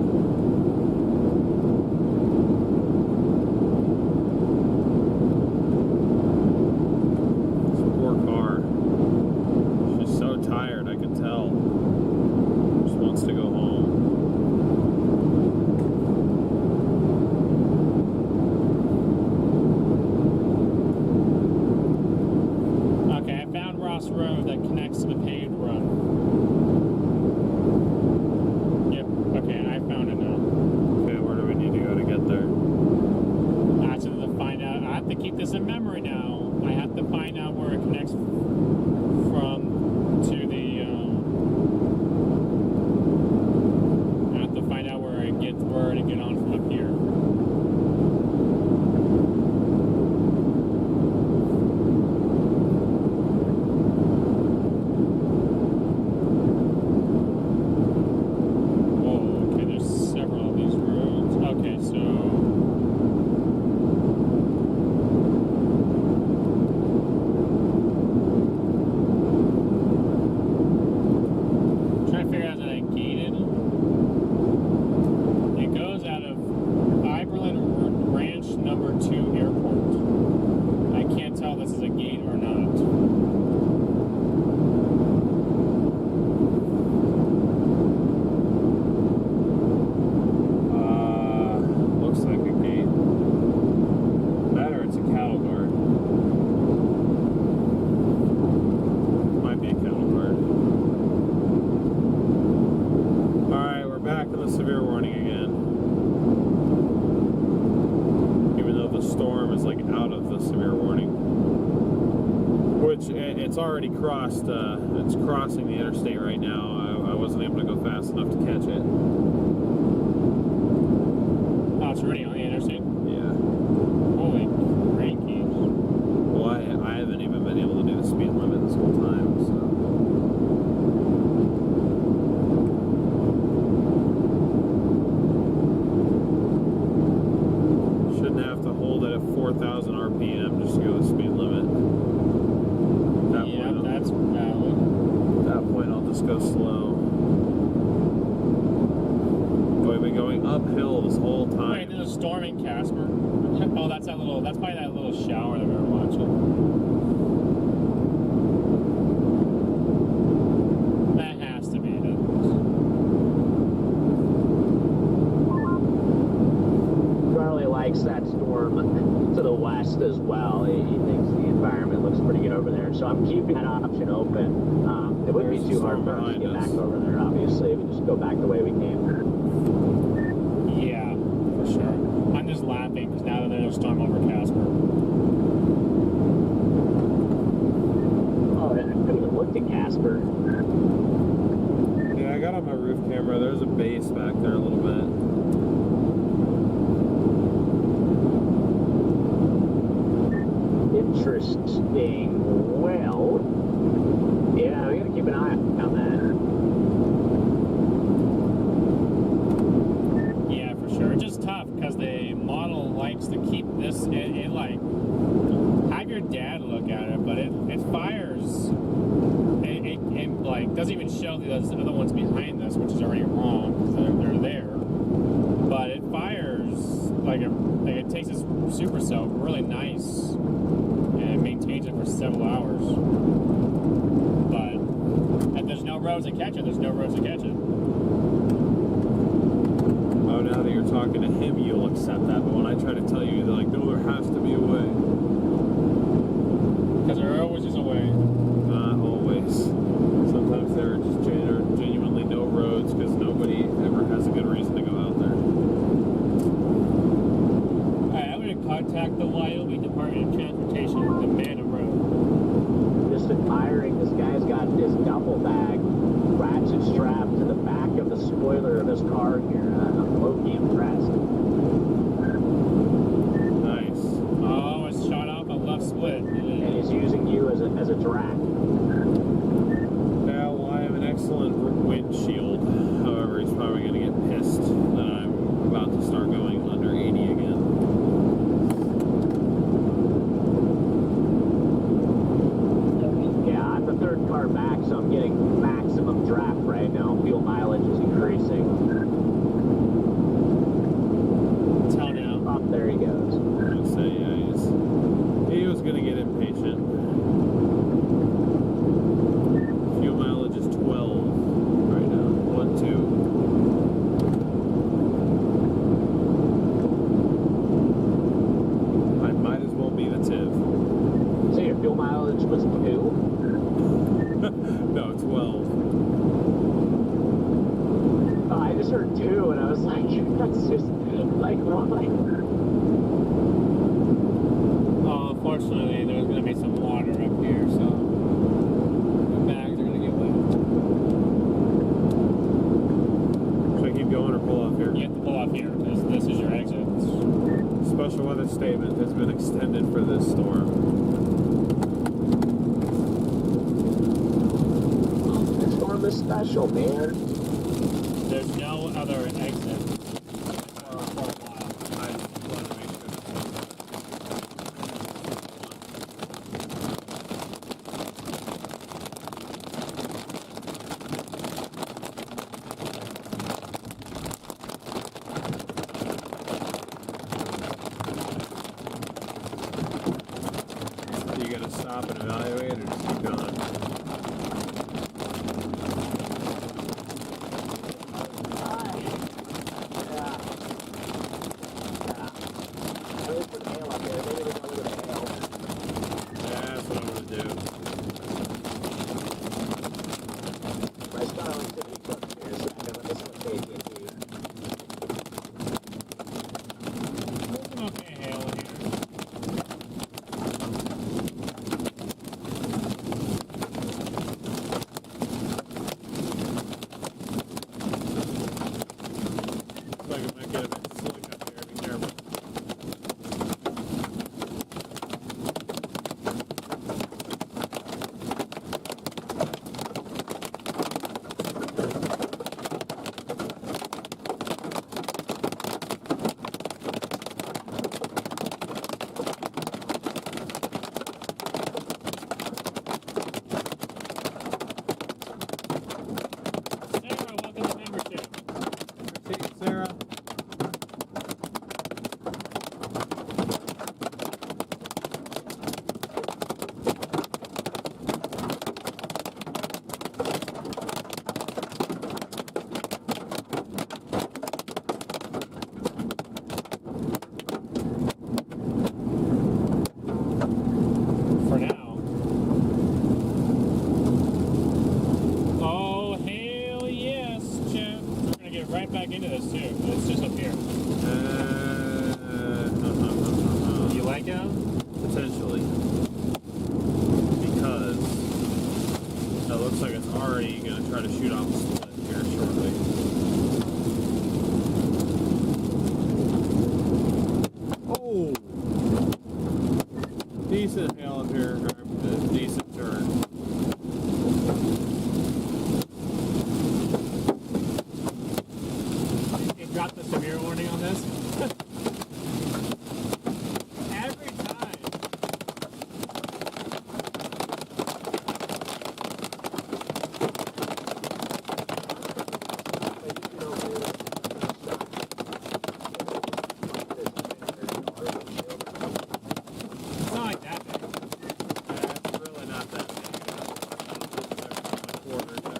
it's already crossed. It's crossing the interstate right now. I wasn't able to go fast enough to catch it. Oh, it's already on the interstate? Yeah. Holy crankies. Well, I haven't even been able to do the speed limit this whole time, so. Shouldn't have to hold it at 4,000 RPM just to go the speed limit. Yeah, that's valid. At that point, I'll just go slow. We've been going uphill this whole time. Wait, there's a storm in Casper. Oh, that's probably that little shower that we were watching. That has to be it. Charlie likes that storm to the west as well. He thinks the environment looks pretty good over there. So I'm keeping that option open. It wouldn't be too hard for us to get back over there, obviously. We just go back the way we came. Yeah, for sure. I'm just laughing because now that there's a storm over Casper. Oh, I couldn't even look at Casper. Yeah, I got on my roof camera. There's a base back there a little bit. Interesting. Well, yeah, we gotta keep an eye on that. Yeah, for sure. It's just tough because the model likes to keep this. It like have your dad look at it, but it fires. It like doesn't even show the other ones behind this, which is already wrong because they're there. But it fires like it takes this supercell really nice and it maintains it for several hours. But if there's no roads to catch it, there's no roads to catch it. Oh, now that you're talking to him, you'll accept that. But when I try to tell you, they're like, no, there has to be a way. Because there always is a way. Not always. Sometimes there are just genuinely no roads because nobody ever has a good reason to go out there. Alright, I'm going to contact the Wyoming Department of Transportation to demand a road. Just admiring this guy's got his duffel bag ratchet strapped to the back of the spoiler of his car here. I'm low-key impressed. Nice. Oh, it's shot off a left split. And he's using you as a track. Yeah, well, I have an excellent windshield. However, he's probably going to get pissed that I'm about to start going under 80 again. Yeah, I'm the third car back, so I'm getting maximum draft right now. Fuel mileage is increasing. Tell now. Up there he goes. I'm gonna say, yeah, he was going to get impatient. Fuel mileage is 12 right now. 1, 2. I might as well be the TIV. So your fuel mileage was 2? No, 12. Oh, I just heard 2, and I was like, that's just like, why? Oh, unfortunately, there's going to be some water up here, so the bags are going to get wet. Should I keep going or pull off here? You have to pull off here. This is your exit. Special weather statement has been extended for this storm. This storm is special, man. There's no other exit for a while. I just wanted to make sure you gotta stop and evaluate or just keep going? That's what I'm gonna do. Okay, hail here. to shoot off the split here shortly. Oh! Decent hail up here, or a decent turn. It dropped the severe warning on this. Every time. It's not like that big. That's really not that big. A quarter of that.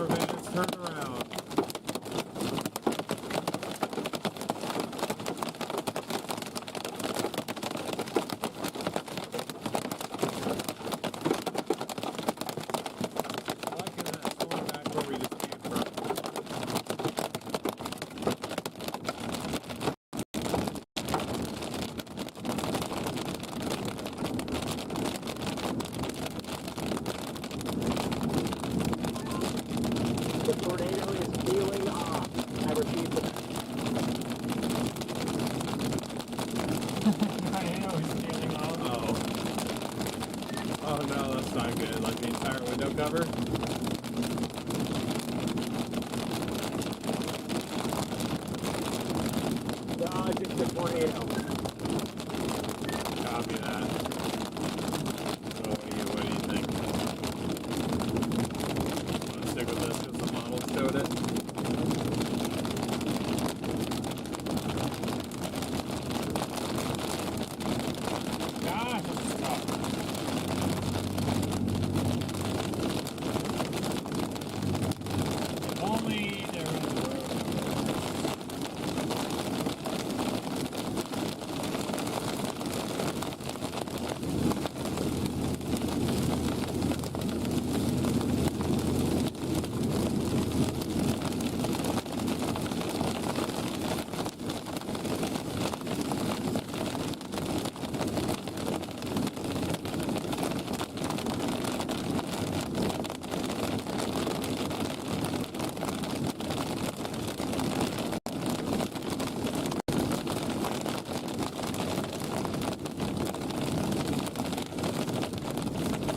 Vans, turn around. I like that storm back where we just came from. The tornado is peeling off. I repeat that. Tornado is stealing off. Oh. Oh no, that's not good. Like the entire window cover? No, it's just a tornado. Copy that. So what do you think? Want to stick with this because the model showed it? Gosh, this is tough. If only there was a road.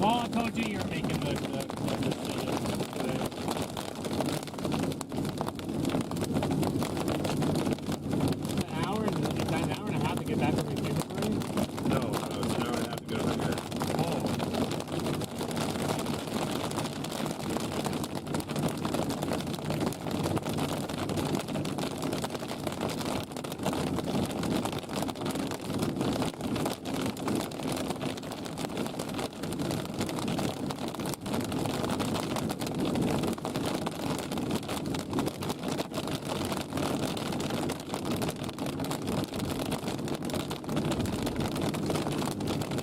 Well, I told you you're making the decision today. It's an hour and a half to get back from your favorite party? No, it's an hour and a half to go over here. Oh.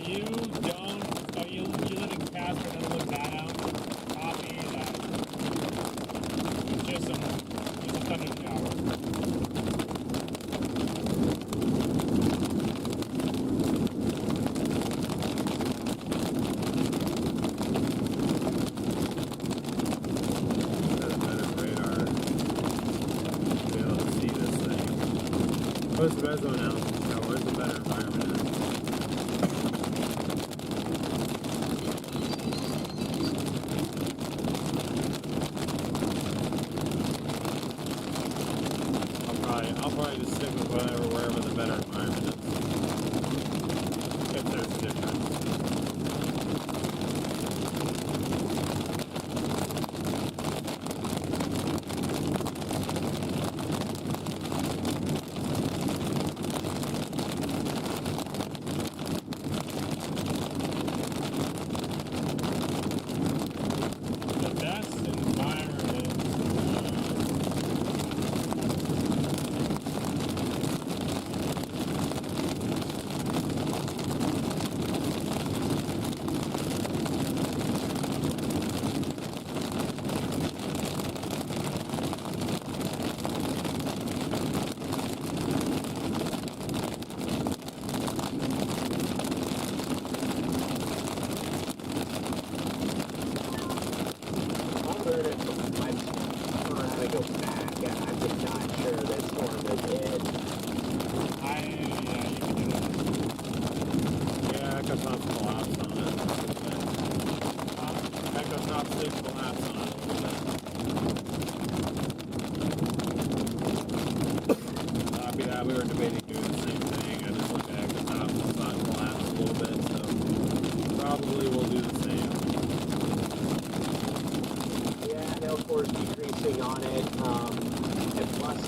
You don't, so you live in Casper and look that out. Copy that. It's just a thunder shower. There's better radar to be able to see this thing. What's the best analysis show? Where's the better environment at? I'll probably just stick with wherever the better environment is. If there's a difference.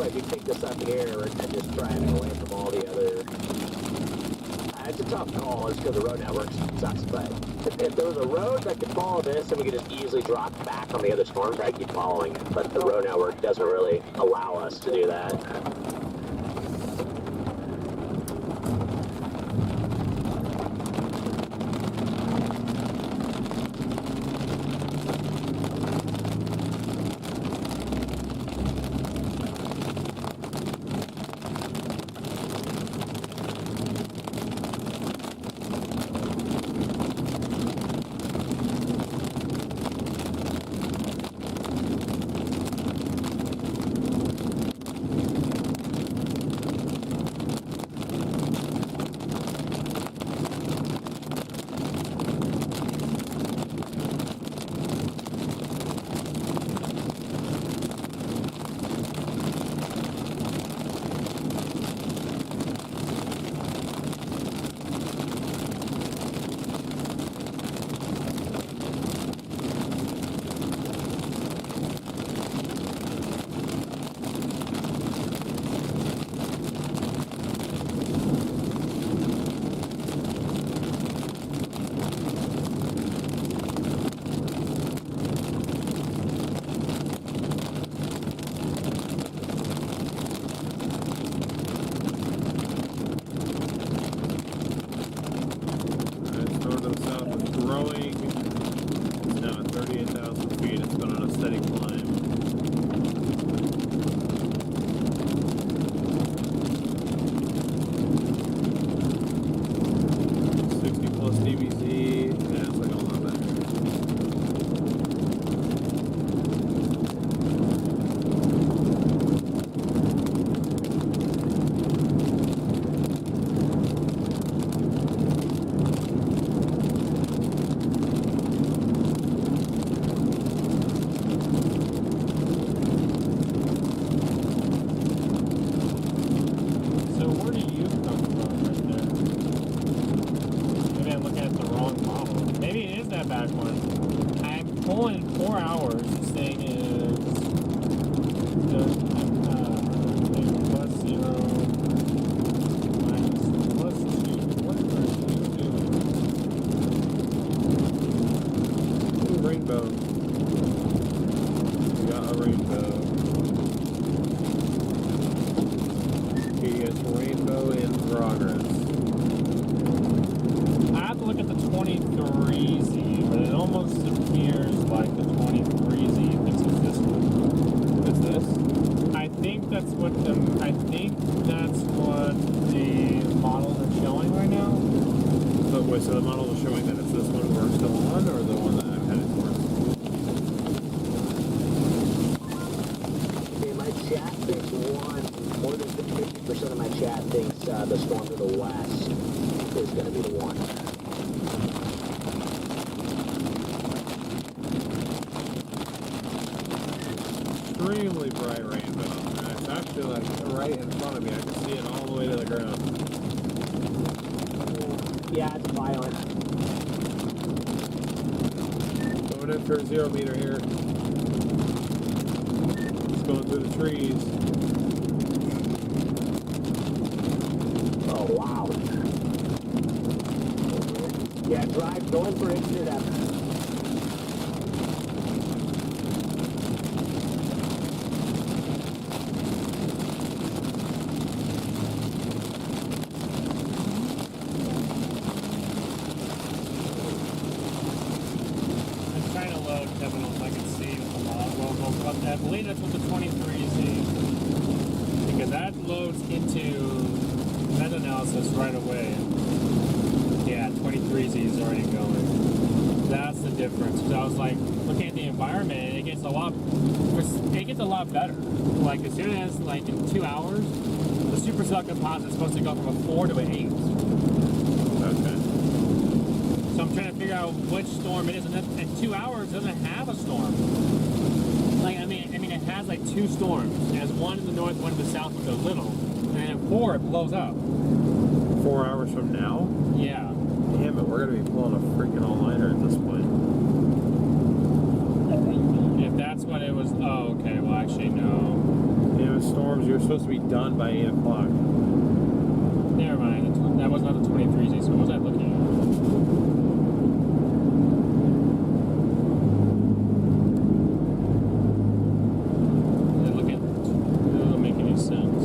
like we pick this up here and just driving away from all the other. It's a tough call, it's because the road network sucks, but if there was a road that could follow this and we could just easily drop back on the other storms, I'd keep following it. But the road network doesn't really allow us to do that. So the model is showing that it's this one we're still on, or the one that I'm headed towards? Okay, my chat thinks one. More than 50% of my chat thinks the storm to the west is going to be the one. Extremely bright rainbow. And it's actually like right in front of me. I can see it all the way to the ground. Yeah, it's violent. Going in for a 0 meter here. It's going through the trees. Oh, wow. Yeah, drive, going for Interceptor. I believe that's what the 23Z, because that loads into that analysis right away. Yeah, 23Z is already going. That's the difference. So I was like, looking at the environment, and it gets a lot better. Like as soon as like in 2 hours, the supercell composite is supposed to go from a 4 to an 8. Okay. So I'm trying to figure out which storm it is, and in 2 hours it doesn't have a storm. Like I mean, it has like 2 storms. It has one in the north, one in the south, which are little, and at 4 it blows up. 4 hours from now? Yeah. Damn it, we're gonna be pulling a freaking all-nighter at this point. If that's what it was, oh, okay. Well, actually, no. It was storms, you were supposed to be done by 8 o'clock. Never mind. That was not the 23Z. So what was I looking at? It doesn't make any sense.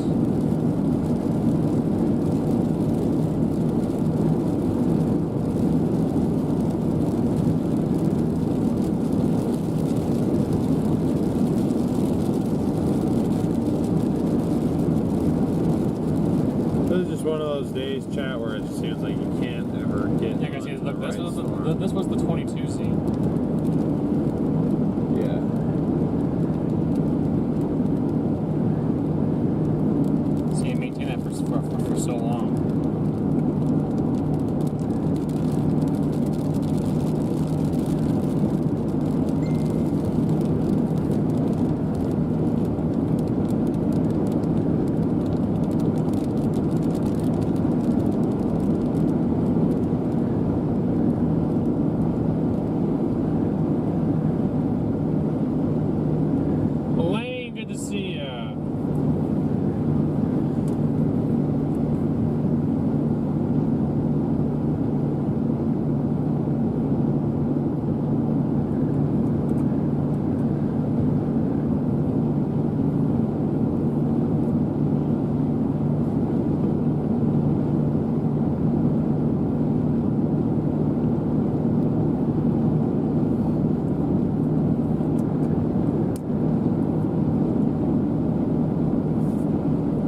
This is just one of those days, chat, where it just seems like you can't ever get. Yeah, guys, look, the this right was storm. this was the 22Z. Yeah. See, it maintained that for so long. Elaine, good to see ya.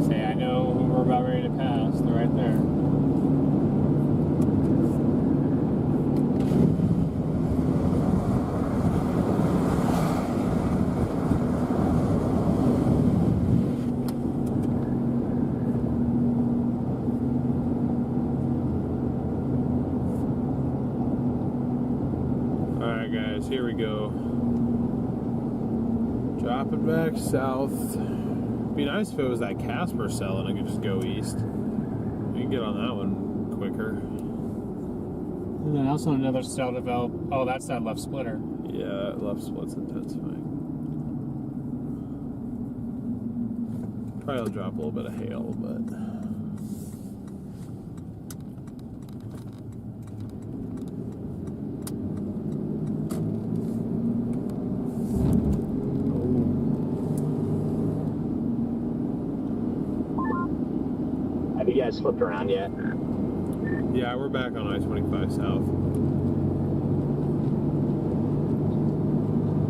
Say, I know who we're about ready to pass. They're right there. Alright, guys, here we go. Dropping back south. Be nice if it was that Casper cell and I could just go east. We can get on that one quicker. And then also another cell develop. Oh, that's that left splitter. Yeah, that left split's intensifying. Probably will drop a little bit of hail, but. Have you guys flipped around yet? Yeah, we're back on I-25 south.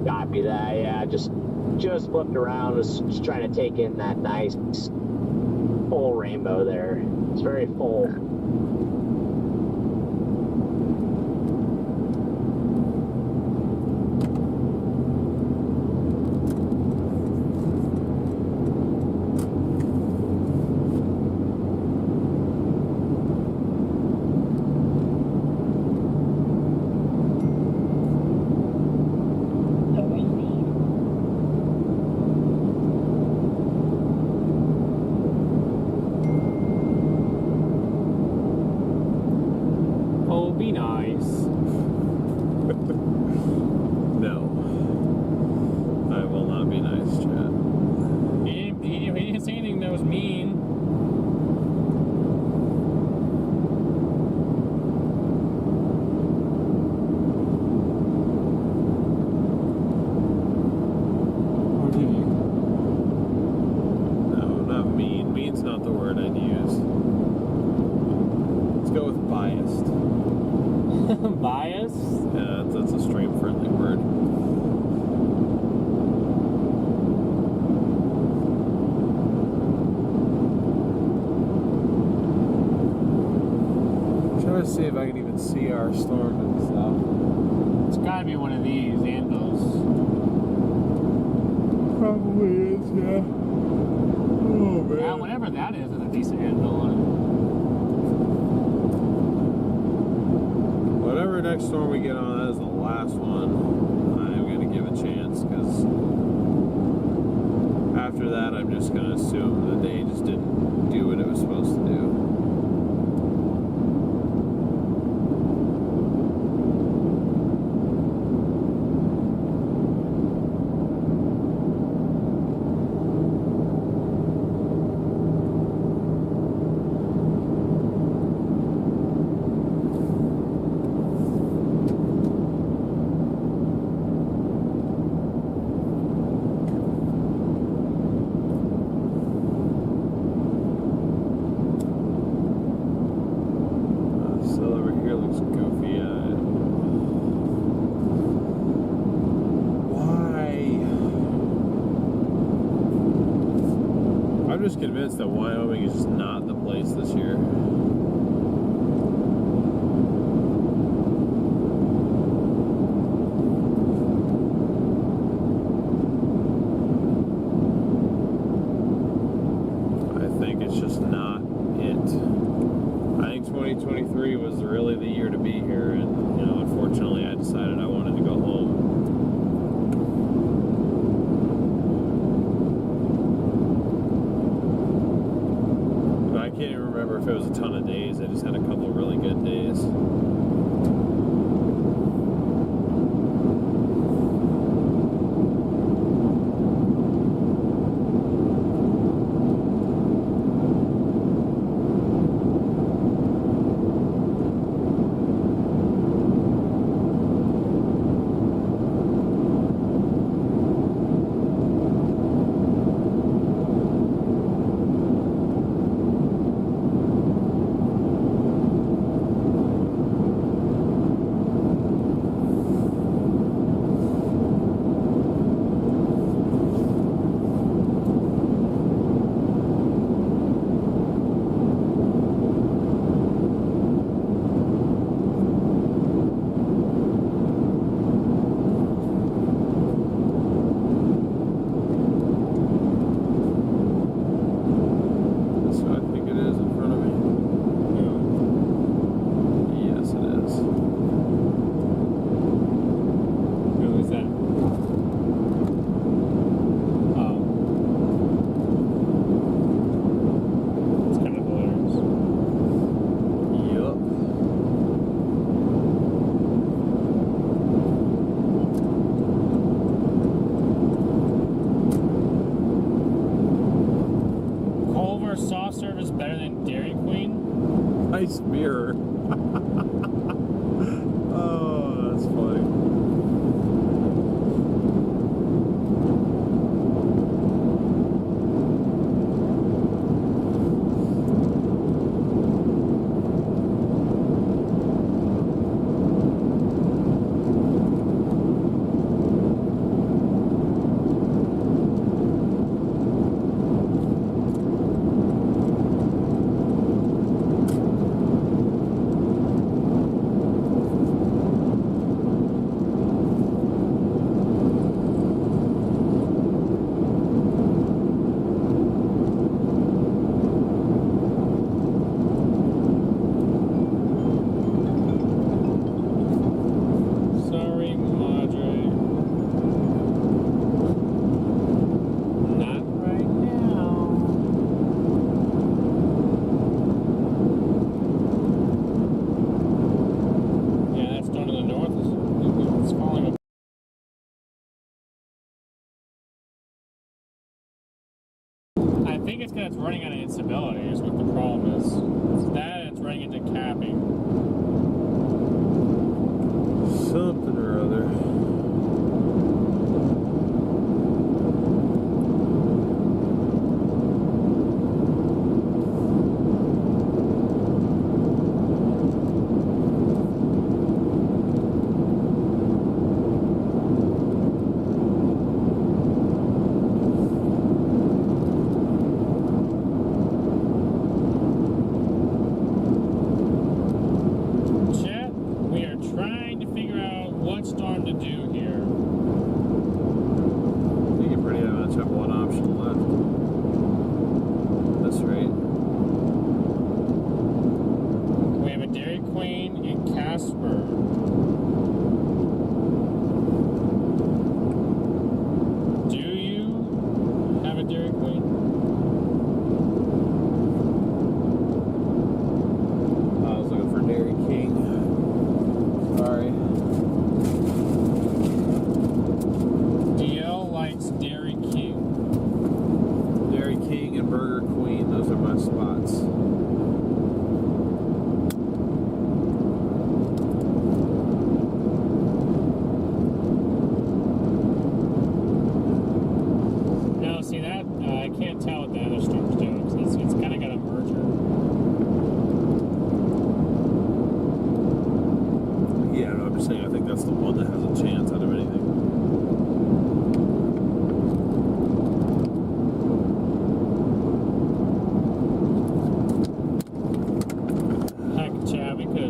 Copy that. Yeah, just flipped around. Was just trying to take in that nice full rainbow there. It's very full. Oh, be nice. No. I will not be nice, chat. He didn't say anything that was mean. Or did he? No, not mean. Mean's not the word I'd use. Let's go with biased. Bias? Yeah, that's a stream-friendly word. Trying to see if I can even see our storm and stuff. It's gotta be one of these anvils. Probably is, yeah. Oh, man. Yeah, whatever that is a decent anvil on Whatever next storm we get on, that is the last one. I'm going to give a chance, because after that, I'm just going to assume that they just didn't do what it was supposed to do. just convinced that Wyoming is just not the place this year. I think it's just not it. I think 2023 was really the year to be here, and you know, unfortunately, I decided I wanted to go home. I can't even remember if it was a ton of days. I just had a couple really good days. Nice mirror. Oh, that's funny. I think it's because it's running out of instability is what the problem is. It's that and it's running into capping. Something or other.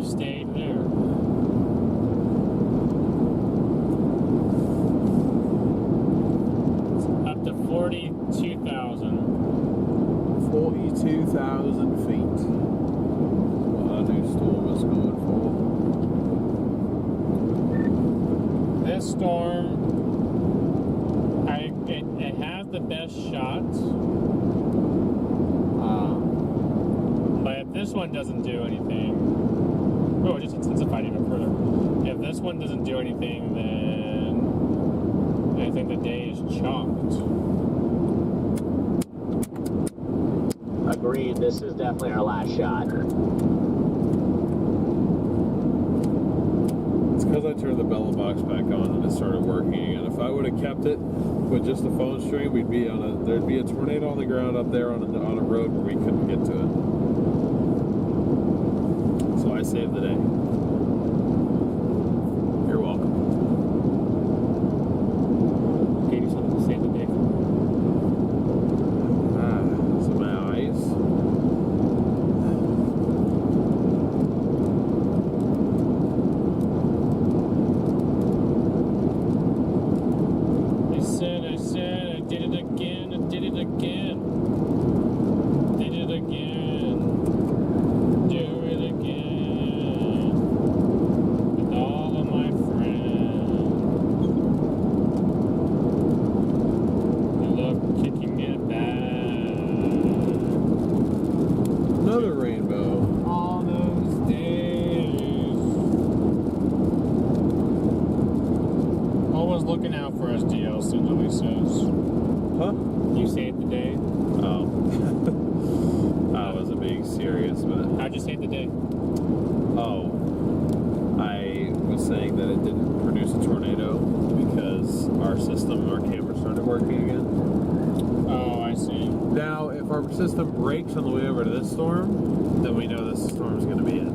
stayed there. It's up to 42,000. 42,000 feet. What a new storm is going for. This storm, it has the best shot. But if this one doesn't do anything, oh, it just intensified even further. If this one doesn't do anything, then I think the day is chalked. Agreed. This is definitely our last shot. It's because I turned the bellow box back on and it started working again. If I would have kept it with just the phone stream, there'd be a tornado on the ground up there on a road where we couldn't get to it. So I saved the day. You're welcome. Gave you something to save the day. So my eyes. I did it again, I did it again. Did it again. Do it again. With all of my friends. I love kicking it back. Another rainbow. All those days. Always looking out for us, DL, Cinderly says. Huh? You saved the day? Oh. I wasn't being serious, but... How'd you save the day? Oh. I was saying that it didn't produce a tornado because our camera started working again. Oh, I see. Now, if our system breaks on the way over to this storm, then we know this storm's going to be it.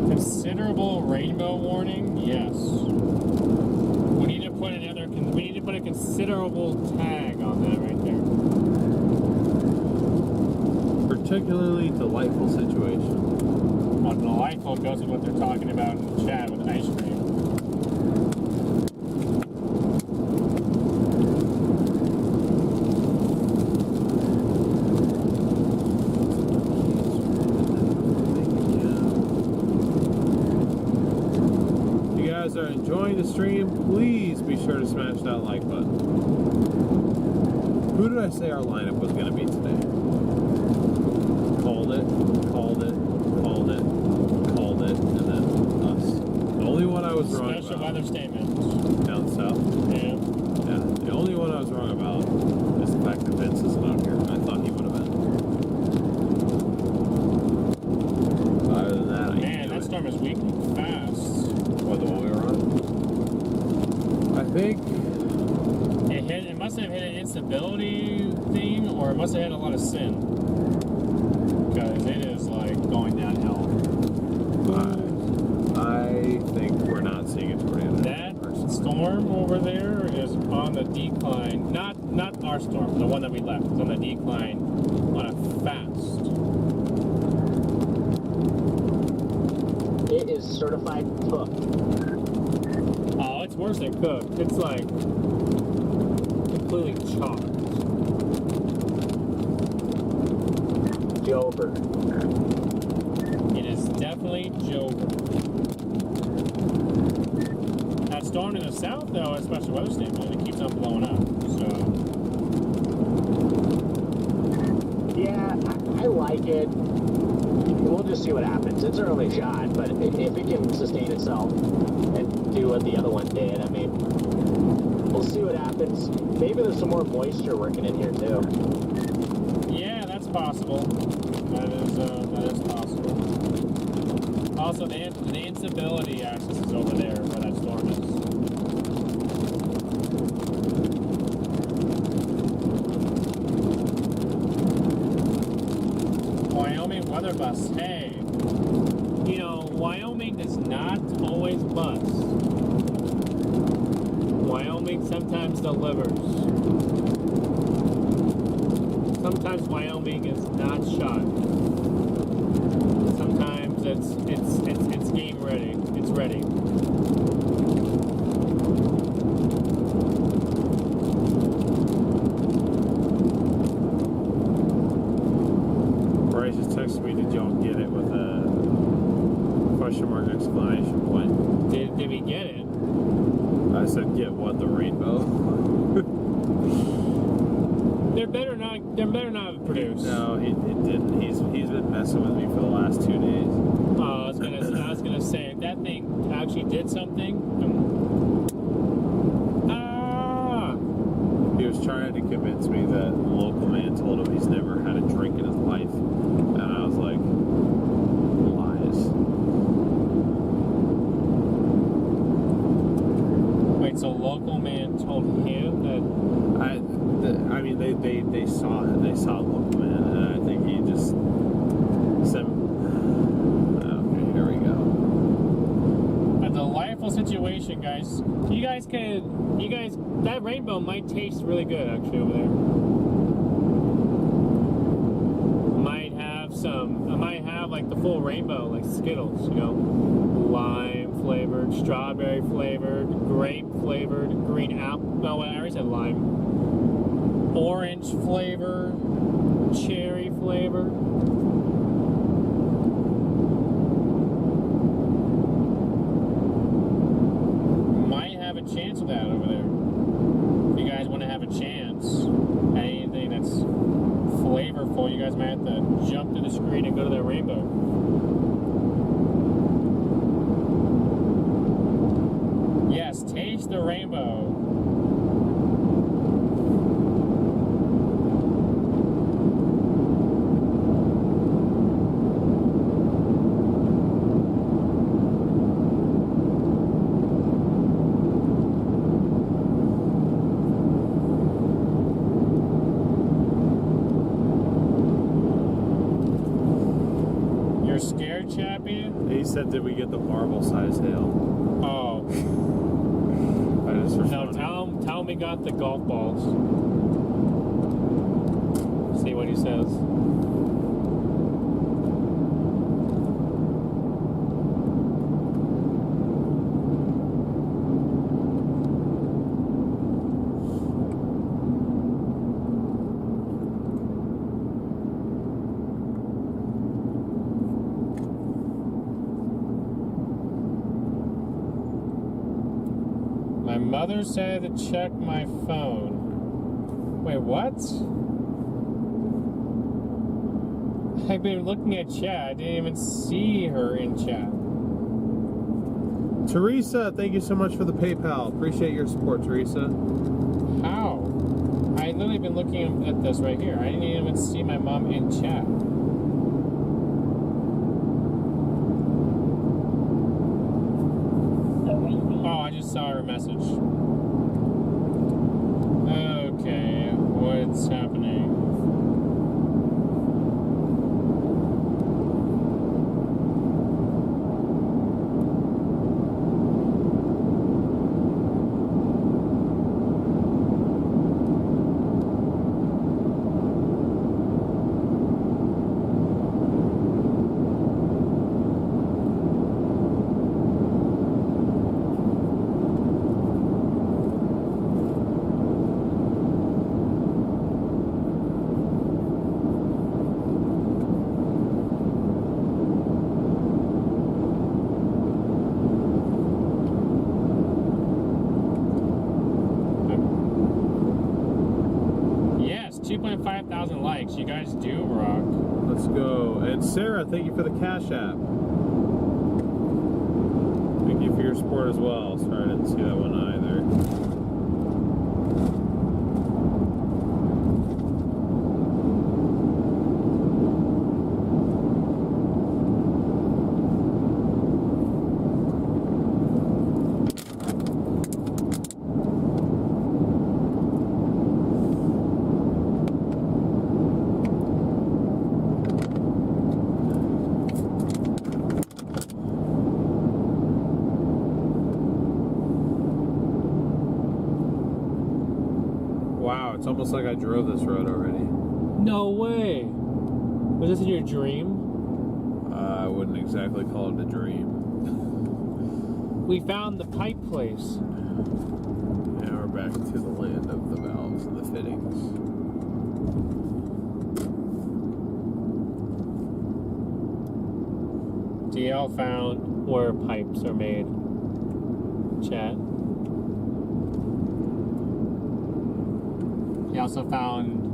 Considerable rainbow warning? Yes. We need to put a considerable tag on that right there. Particularly delightful situation. Well, delightful goes with what they're talking about in the chat with ice cream. Are enjoying the stream, please be sure to smash that like button. Who did I say our lineup was going to be today? Called it, and then us. The only one I was wrong Special about. weather statement. Down south? Yeah. Yeah. The only one I was wrong about is the fact that Vince isn't out here. I thought he would have been. Other than that, Man, that storm is weakening fast. What, the one we were on? I think It must have hit an instability theme, or it must have hit a lot of sin. Because it is like going downhill. I think we're not seeing a tornado. That storm over there is on the decline. Not our storm, the one that we left. It's on the decline on a fast. It is certified cooked. Oh, it's worse than cooked. It's like completely chopped. Jover. It is definitely Jover. That storm in the south, though, a special weather statement, it keeps on blowing up. So Yeah, I like it. We'll just see what happens. It's an early shot, but if it can sustain itself and do what the other one did, I mean, we'll see what happens. Maybe there's some more moisture working in here too. yeah, that's possible. That is possible. Also, the instability axis is over there where that storm is. Wyoming weather bus. Hey, you know, Wyoming does not always bust. Wyoming sometimes delivers. sometimes Wyoming is not shot. Sometimes it's game ready. It's ready. Bryce just texted me, did y'all get it, with a question mark exclamation point. Did we get it? I said, get what, the rainbow? There better not have produced. No, he didn't. He's been messing with me for the last 2 days. I was gonna say, if that thing actually did something. He was trying to convince me that a local man told him he's never had a drink in his life. And I was like, lies. Wait, so local man told him that? I mean, they saw it. They saw local man. And I think he just said, okay, here we go. A delightful situation, guys. You guys, that rainbow might taste really good actually over there. I might have like the full rainbow, like Skittles, you know, lime flavored, strawberry flavored, grape flavored, green apple. No, I already said lime. Orange flavor, cherry flavor. Might have a chance of that over there. If you guys want to have a chance, anything that's flavorful, you guys might have to jump to the screen and go to that rainbow. Yes, taste the rainbow. He said, did we get the marble-sized hail? Oh. I just No, tell him we got the golf balls. See what he says. My mother said to check my phone. Wait, what? I've been looking at chat. I didn't even see her in chat. Teresa, thank you so much for the PayPal. Appreciate your support, Teresa. How? I literally been looking at this right here. I didn't even see my mom in chat. Oh, I just saw her message. Okay, what's happening? Yes, 2,500 likes. You guys do rock. Let's go. And Sarah, thank you for the Cash App. Thank you for your support as well. Sorry, I didn't see that one either. Wow, it's almost like I drove this road already. No way. Was this in your dream? I wouldn't exactly call it a dream. We found the pipe place. Now we're back to the land of the valves and the fittings. DL found where pipes are made. Chat. He also found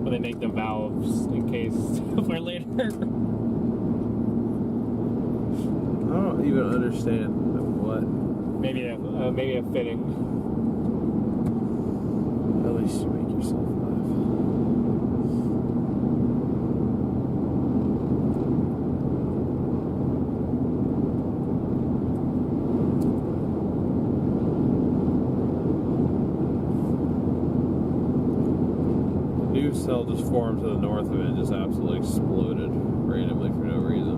where they make the valves in case for later. I don't even understand what. Maybe a fitting. At least you make yourself laugh. New cell just formed to the north of it and just absolutely exploded randomly for no reason.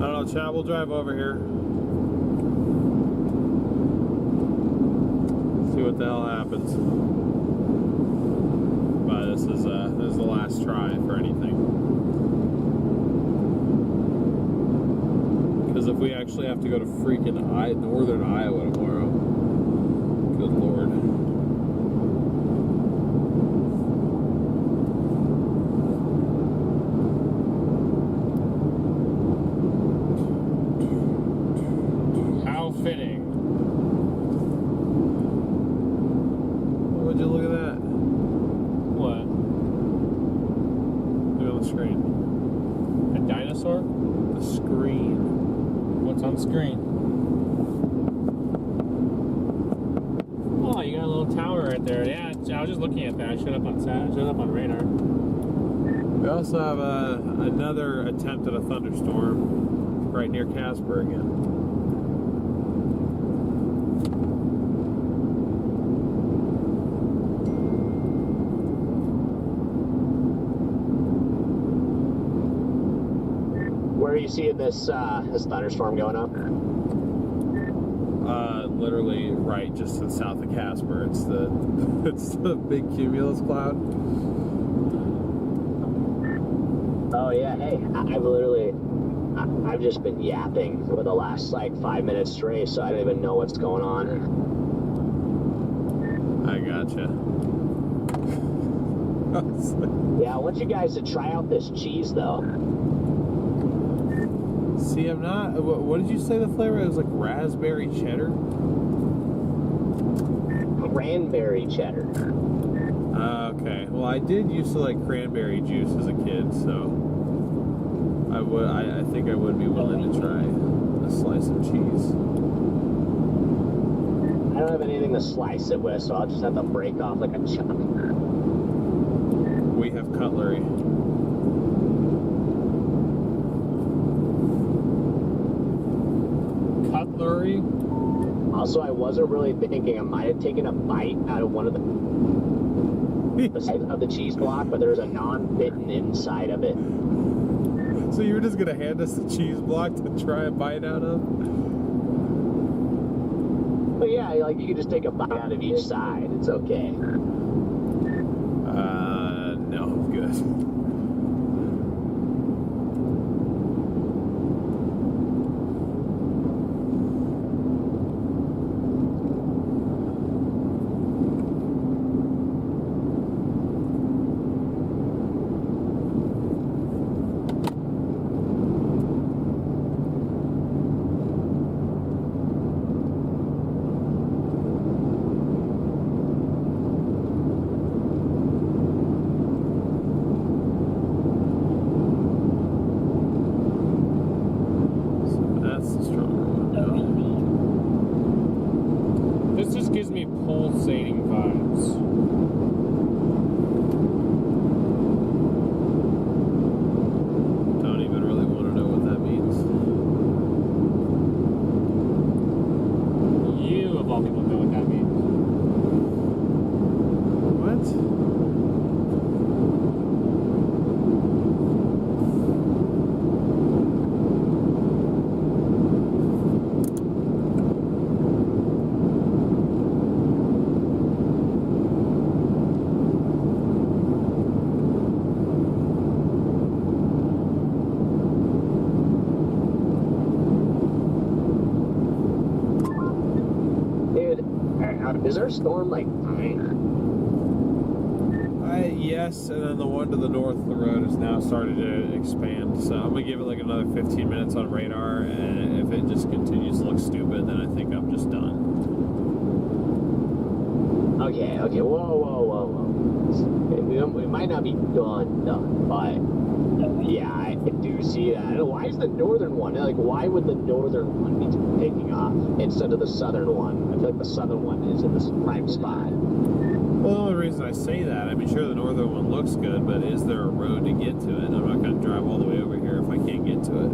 I don't know, Chad, we'll drive over here. See what the hell happens. But this is the last try for anything. Because if we actually have to go to freaking northern Iowa tomorrow, good lord. How fitting. Would you look at that? What? Look on the screen. A dinosaur? The screen. What's on screen? Oh, you got a little tower right there. Yeah, I was just looking at that. I showed up on radar. We also have another attempt at a thunderstorm right near Casper again. Where are you seeing this thunderstorm going up? Literally right just to the south of Casper. It's the big cumulus cloud. Oh yeah, hey, I've just been yapping for the last like 5 minutes straight, so I don't even know what's going on. I gotcha. Yeah, I want you guys to try out this cheese though. See, I'm not. What did you say the flavor? It was like raspberry cheddar. Cranberry cheddar. Okay. Well, I did used to like cranberry juice as a kid, so I think I would be willing to try a slice of cheese. I don't have anything to slice it with, so I'll just have to break off like a chunk. We have cutlery. Cutlery? Also, I wasn't really thinking. I might have taken a bite out of one of the sides of the cheese block, but there's a non-bitten inside of it. So you were just gonna hand us the cheese block to try a bite out of? But yeah, like you can just take a bite out of each side. It's okay. No, I'm good. This just gives me pulsating vibes. Don't even really want to know what that means. You, of all people, know what that means. What? Is our storm like fine? Yes, and then the one to the north of the road has now started to expand. So I'm gonna give it like another 15 minutes on radar, and if it just continues to look stupid, then I think I'm just done. Okay, whoa. We might not be done, but yeah, I do see that. Why is the northern one, like, why would the northern one be taking off instead of the southern one? I feel like the southern one is in this prime spot. Well, the only reason I say that, I mean, sure, the northern one looks good, but is there a road to get to it? I'm not going to drive all the way over here if I can't get to it.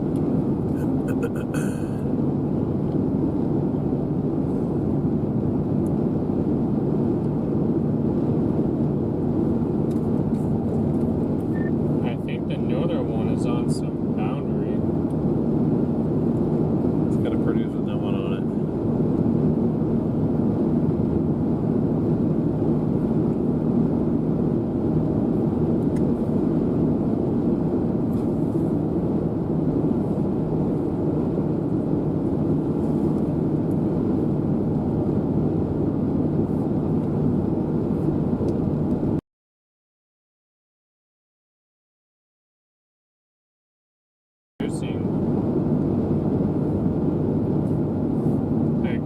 I think the northern one is on some boundary. It's got to produce with no one on it.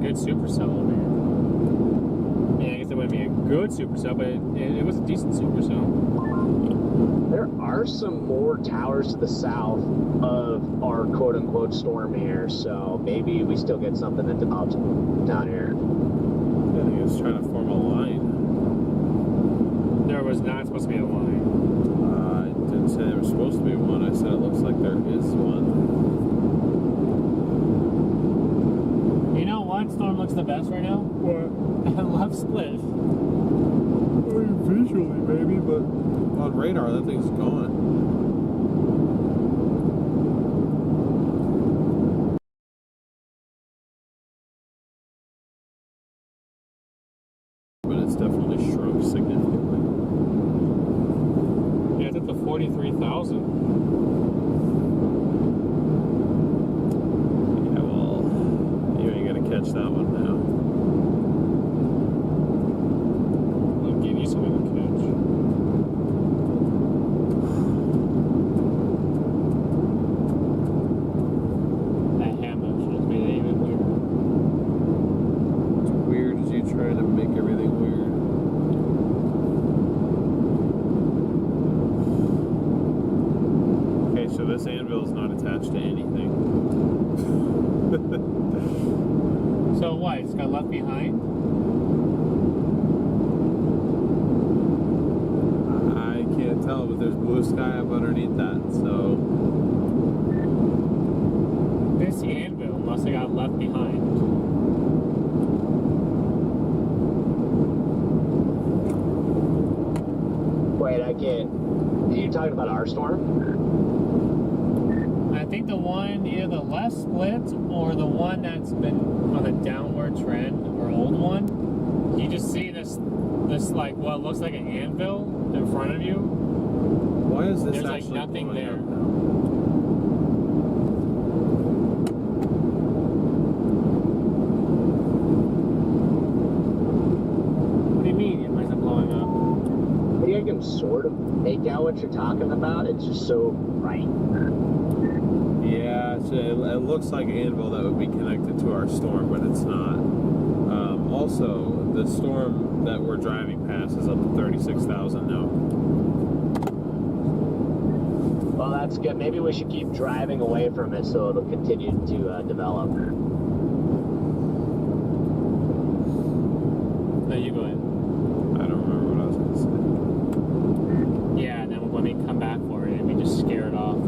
Good supercell over here. I mean, I guess it wouldn't be a good supercell, but it was a decent supercell. There are some more towers to the south of our quote-unquote storm here, so maybe we still get something that develops down here. I think it's trying to form a line. There was not supposed to be a line. I didn't say there was supposed to be one. I said it looks like there is one. You know what storm looks the best right now? What? I love split. Visually, maybe, but on radar, that thing's gone. But it's definitely shrunk significantly. Yeah, it's up to 43,000. Yeah, well, you ain't gonna catch that one now. I'll give you something to catch. That hand motion has made it even weirder. It's weird as you try to make everything weird. Okay, so this anvil is not attached to anything. So what? It's got left behind? I can't tell, but there's blue sky up underneath that, so This anvil must have got left behind. Wait, I can't. Are you talking about our storm? I think the one, either the left split or the one that's been on a downward trend, or old one. You just see this like what looks like an anvil in front of you. why is this There's like actually nothing blowing there. up now? What do you mean? Why is it blowing up? I think I can sort of make out what you're talking about. It's just so bright. Yeah, it looks like an anvil that would be connected to our storm, but it's not. Also, the storm that we're driving past is up to 36,000 now. Well, that's good. Maybe we should keep driving away from it so it'll continue to develop. No, you go ahead. I don't remember what I was going to say. Yeah, and then when we come back for it, we just scare it off.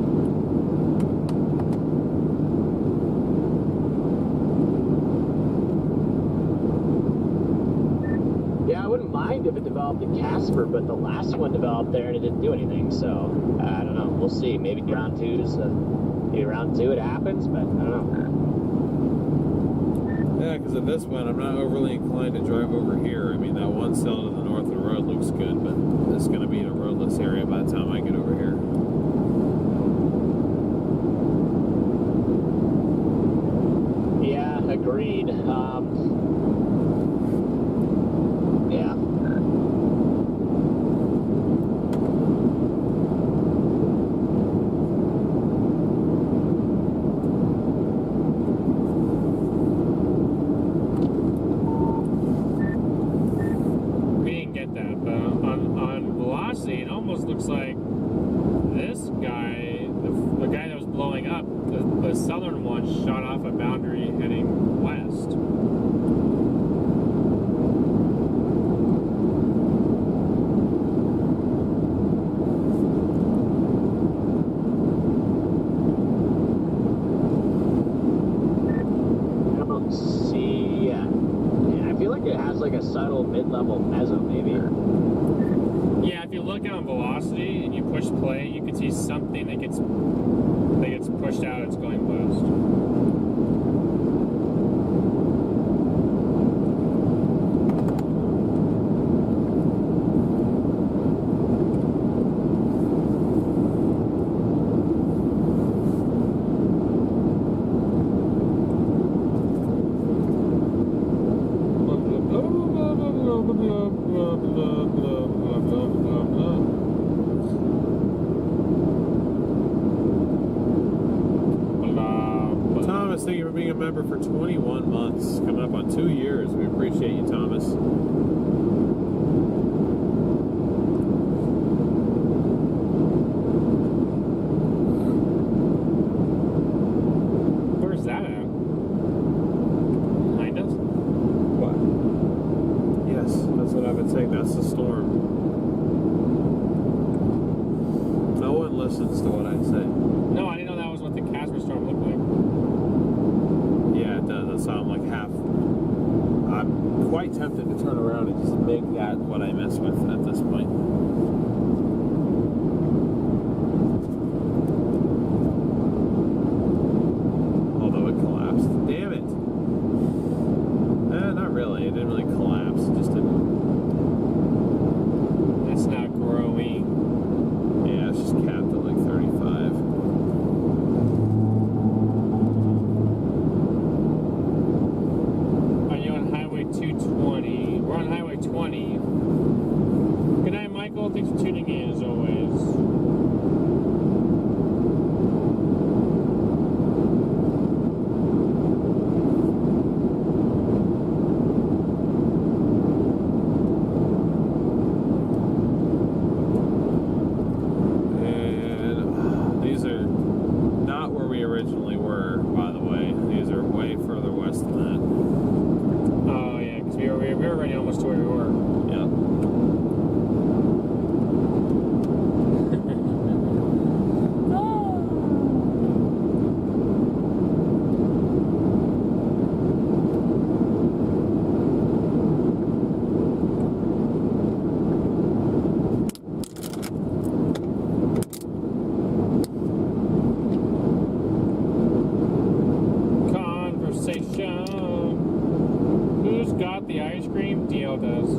Yeah, I wouldn't mind if it developed in Casper, but the last one developed there and it didn't do anything. So I don't know. We'll see. Maybe round two it happens, but I don't know. Yeah, because at this point, I'm not overly inclined to drive over here. I mean, that one cell to the north of the road looks good, but it's going to be in a roadless area by the time I get over here. Yeah, agreed. think it has like a subtle mid-level meso, maybe. Yeah, if you look on velocity and you push play, you can see something that gets pushed out. It's going boost. Thomas, thank you for being a member for 21 months. Coming up on 2 years. We appreciate you, Thomas. Where's that at? Behind us? What? Yes, that's what I've been saying. That's the storm. No one listens to what I say. No, I didn't know that was what the Casper storm looked like. Yeah, it does. It sounds like half. I'm quite tempted to turn around and just make that what I mess with at this point. Although it collapsed. Damn it! Not really. It didn't really collapse. It just didn't. It's not growing. Yeah, it's just capped at like 35. Are you on Highway 220? We're on Highway 20. Good night, Michael. Thanks for tuning in as always. And these are not where we originally were, by the way. These are way further west than that. Oh, yeah, because we were already almost to where we were. Yeah. Conversation. Who's got the ice cream? DL does.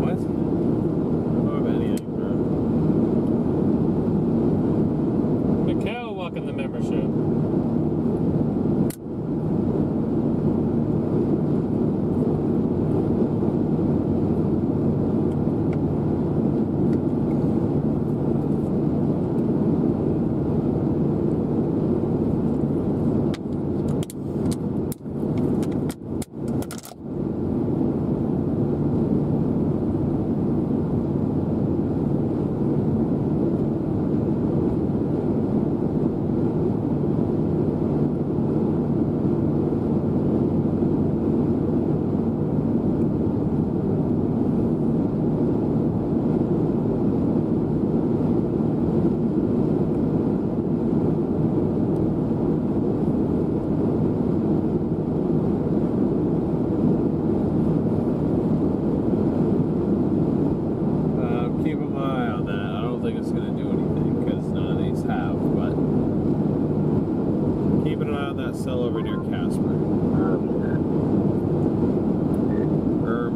What? I don't have anything, bro. Mikkel, welcome to membership. Keeping my eye on that. I don't think it's going to do anything because none of these have, but keeping an eye on that cell over near Casper.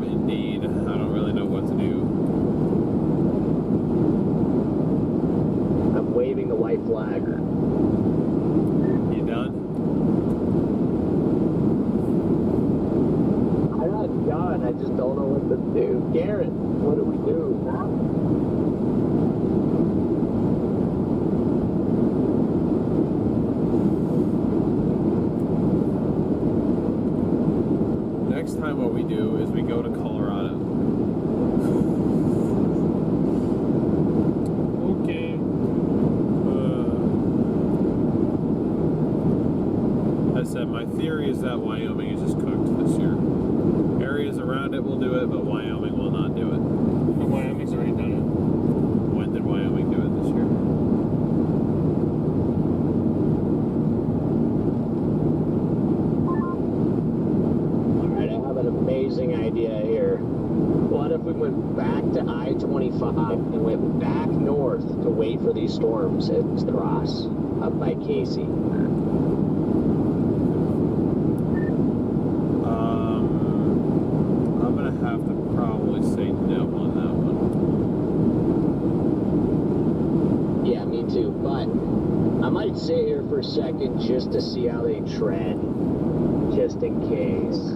Indeed. I don't really know what to do. I'm waving the white flag. You done? I'm not done. I just don't know what to do. Garrett, what do we do? Next time what we do is we go to Colorado. Okay. I said my theory is that Wyoming is just cooked this year. Areas around it will do it, but Wyoming will not do it. But Wyoming's already done it. When did Wyoming do it this year? Alright, I have an amazing interesting idea here. What if we went back to I-25 and went back north to wait for these storms to cross up by Casey? I'm gonna have to probably say no on that one. Yeah, me too, but I might sit here for a second just to see how they tread, just in case.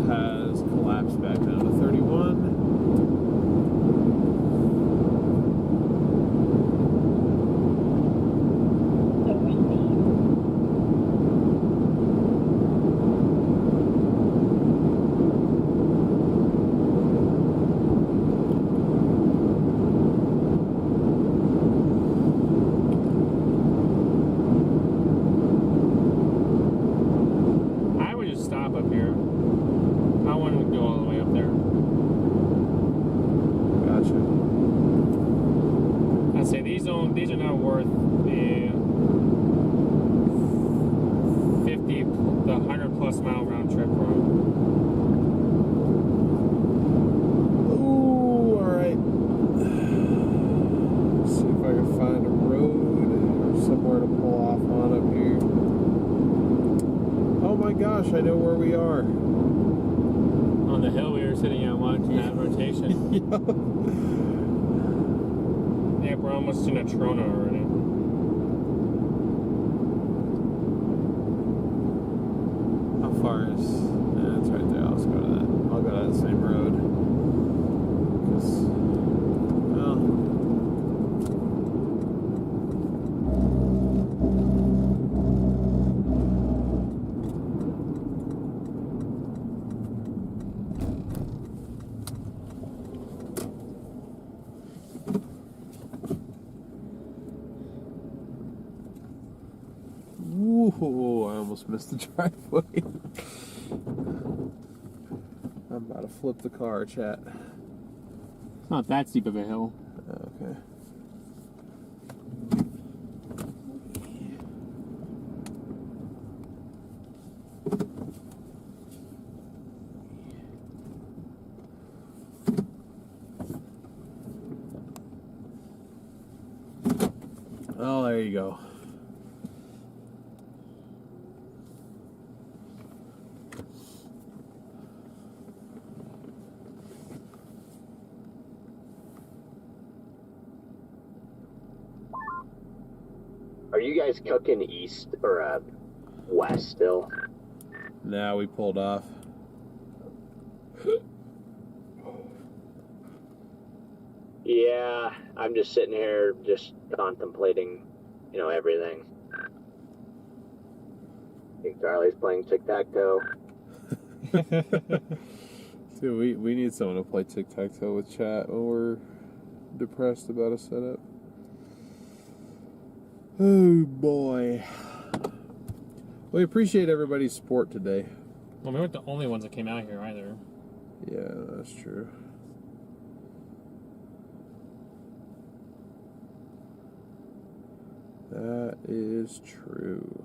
Has collapsed back down to 31. I would just stop up here. I wouldn't go all the way up there. Gotcha. I'd say these are not worth the 100 plus mile round trip for them. Ooh, alright. See if I can find a road or somewhere to pull off on up here. Oh my gosh, I know where we are. On the hill we were sitting on watching that rotation. Yep, we're almost in a Trona already. How far is... Yeah, it's right there. Let's go to that. I'll go to that same road. 'Cause, well... Ooh, I almost missed the driveway. I'm about to flip the car, chat. It's not that steep of a hill. Okay. Oh, there you go. Are you guys cooking east or west still? Now we pulled off. Yeah, I'm just sitting here just contemplating, you know, everything. I think Charlie's playing tic-tac-toe. Dude, we need someone to play tic-tac-toe with chat when we're depressed about a setup. Oh boy. We appreciate everybody's support today. Well, we weren't the only ones that came out here either. Yeah, that's true. That is true.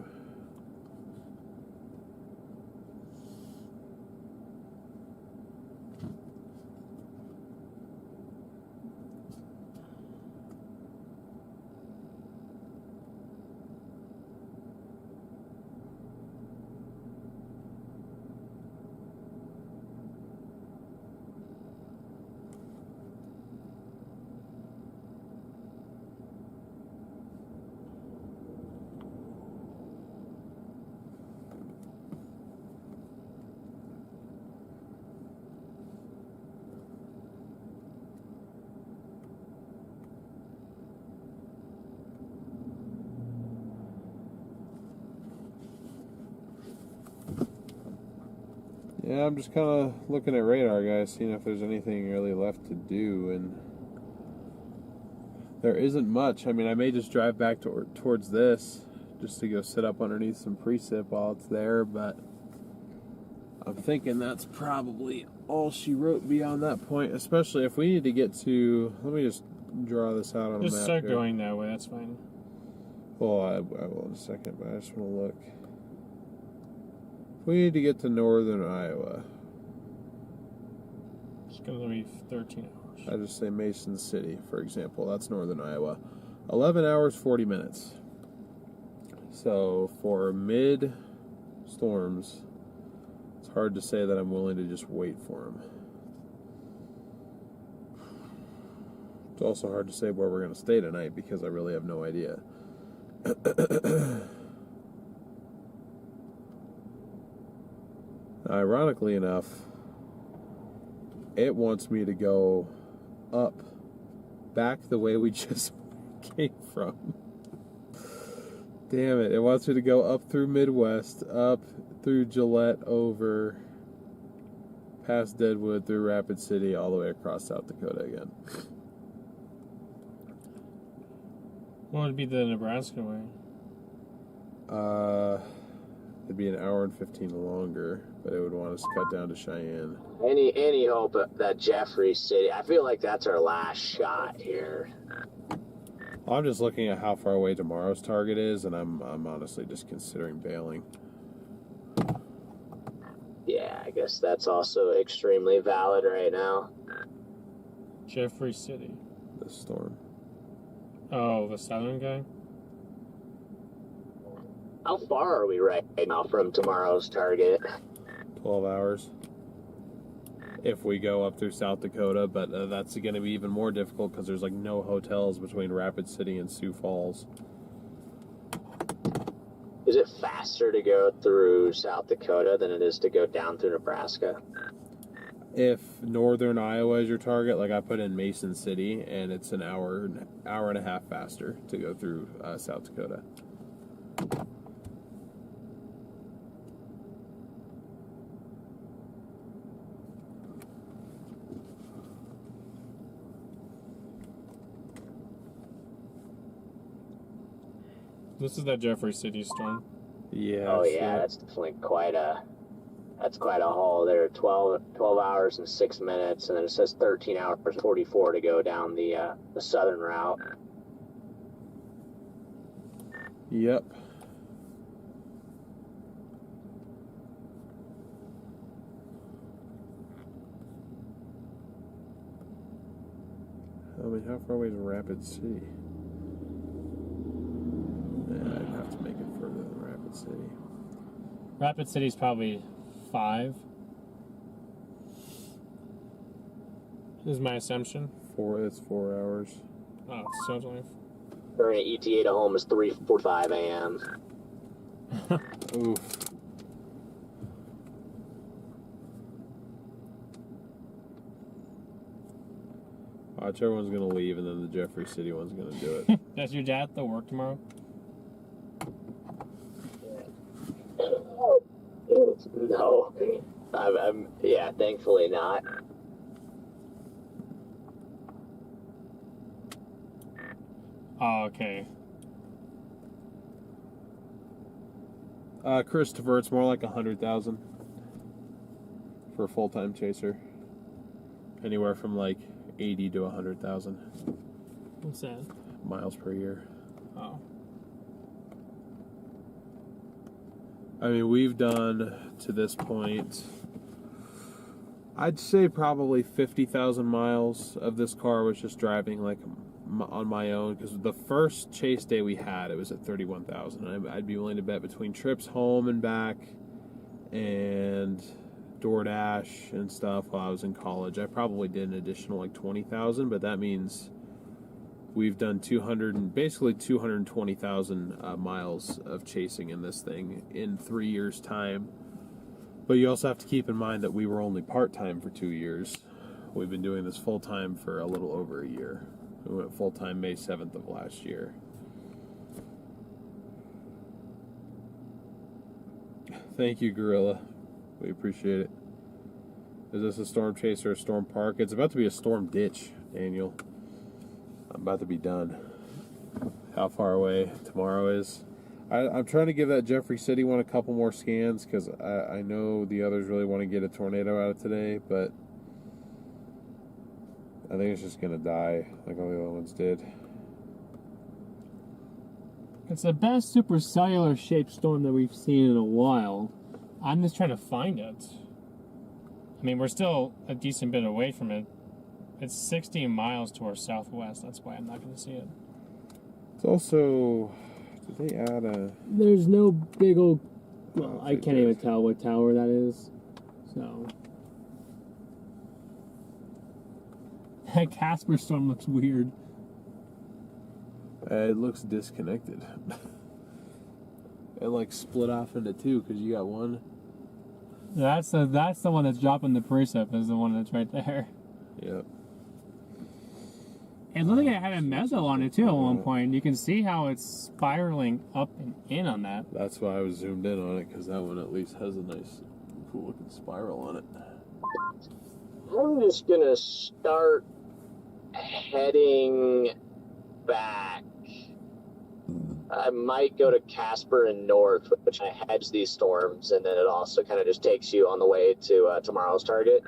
Yeah, I'm just kind of looking at radar, guys, seeing if there's anything really left to do, and there isn't much. I mean, I may just drive back towards this, just to go sit up underneath some precip while it's there, but I'm thinking that's probably all she wrote beyond that point, especially if we need to get to, let me just draw this out on a map. Just start here. going that way, that's fine. Well, I will in a second, but I just want to look. If we need to get to northern Iowa, It's going to be 13 hours. I just say Mason City, for example. That's northern Iowa. 11 hours, 40 minutes. So for mid-storms, it's hard to say that I'm willing to just wait for them. It's also hard to say where we're going to stay tonight because I really have no idea. Ironically enough, it wants me to go up, back the way we just came from. Damn it, it wants me to go up through Midwest, up through Gillette, over past Deadwood, through Rapid City, all the way across South Dakota again. What would be the Nebraska way? It'd be an hour and 15 longer, but it would want us to cut down to Cheyenne. Any hope that Jeffrey City? I feel like that's our last shot here. I'm just looking at how far away tomorrow's target is, and I'm honestly just considering bailing. Yeah, I guess that's also extremely valid right now. Jeffrey City. This storm. Oh, the southern guy? How far are we right now from tomorrow's target? 12 hours. If we go up through South Dakota, but that's going to be even more difficult because there's like no hotels between Rapid City and Sioux Falls. Is it faster to go through South Dakota than it is to go down through Nebraska? If northern Iowa is your target, like I put in Mason City, and it's an hour and a half faster to go through South Dakota. This is that Jeffrey City storm. Yeah. Oh yeah, that's definitely quite a haul there. 12 hours and 6 minutes, and then it says 13 hours and 44 to go down the southern route. Yep. I mean, how far away is Rapid City? Yeah, I'd have to make it further than Rapid City. Rapid City's probably 5. Is my assumption. It's 4 hours. Oh, so it's only... Current ETA to home is 3:45 a.m. Oof. Watch, everyone's gonna leave, and then the Jeffrey City one's gonna do it. Does your dad have to work tomorrow? No, I'm yeah, thankfully not. Oh, okay. Christopher, it's more like 100,000 for a full-time chaser. Anywhere from like 80 to 100,000 What's that? miles per year. Oh. I mean, we've done to this point, I'd say probably 50,000 miles of this car was just driving like on my own, because the first chase day we had, it was at 31,000. I'd be willing to bet between trips home and back and DoorDash and stuff while I was in college, I probably did an additional like 20,000, but that means we've done 220,000 miles of chasing in this thing in 3 years' time. But you also have to keep in mind that we were only part-time for 2 years. We've been doing this full-time for a little over a year. We went full-time May 7th of last year. Thank you, Gorilla. We appreciate it. Is this a storm chase or a storm park? It's about to be a storm ditch, Daniel. I'm about to be done. How far away tomorrow is? I'm trying to give that Jeffrey City one a couple more scans because I know the others really want to get a tornado out of today, but I think it's just going to die like all the other ones did. It's the best supercellular shaped storm that we've seen in a while. I'm just trying to find it. I mean, we're still a decent bit away from it. It's 60 miles to our southwest. That's why I'm not going to see it. It's also... Did they add a... There's no big old... Well, I can't even tell what tower that is. So... That Casper storm looks weird. It looks disconnected. It like split off into two because you got one. That's the one that's dropping the precip is the one that's right there. Yep. It looked like it had a mezzo on it too at one point. You can see how it's spiraling up and in on that. That's why I was zoomed in on it, because that one at least has a nice, cool looking spiral on it. I'm just gonna start heading back. I might go to Casper and North, which I hedge these storms, and then it also kind of just takes you on the way to tomorrow's target.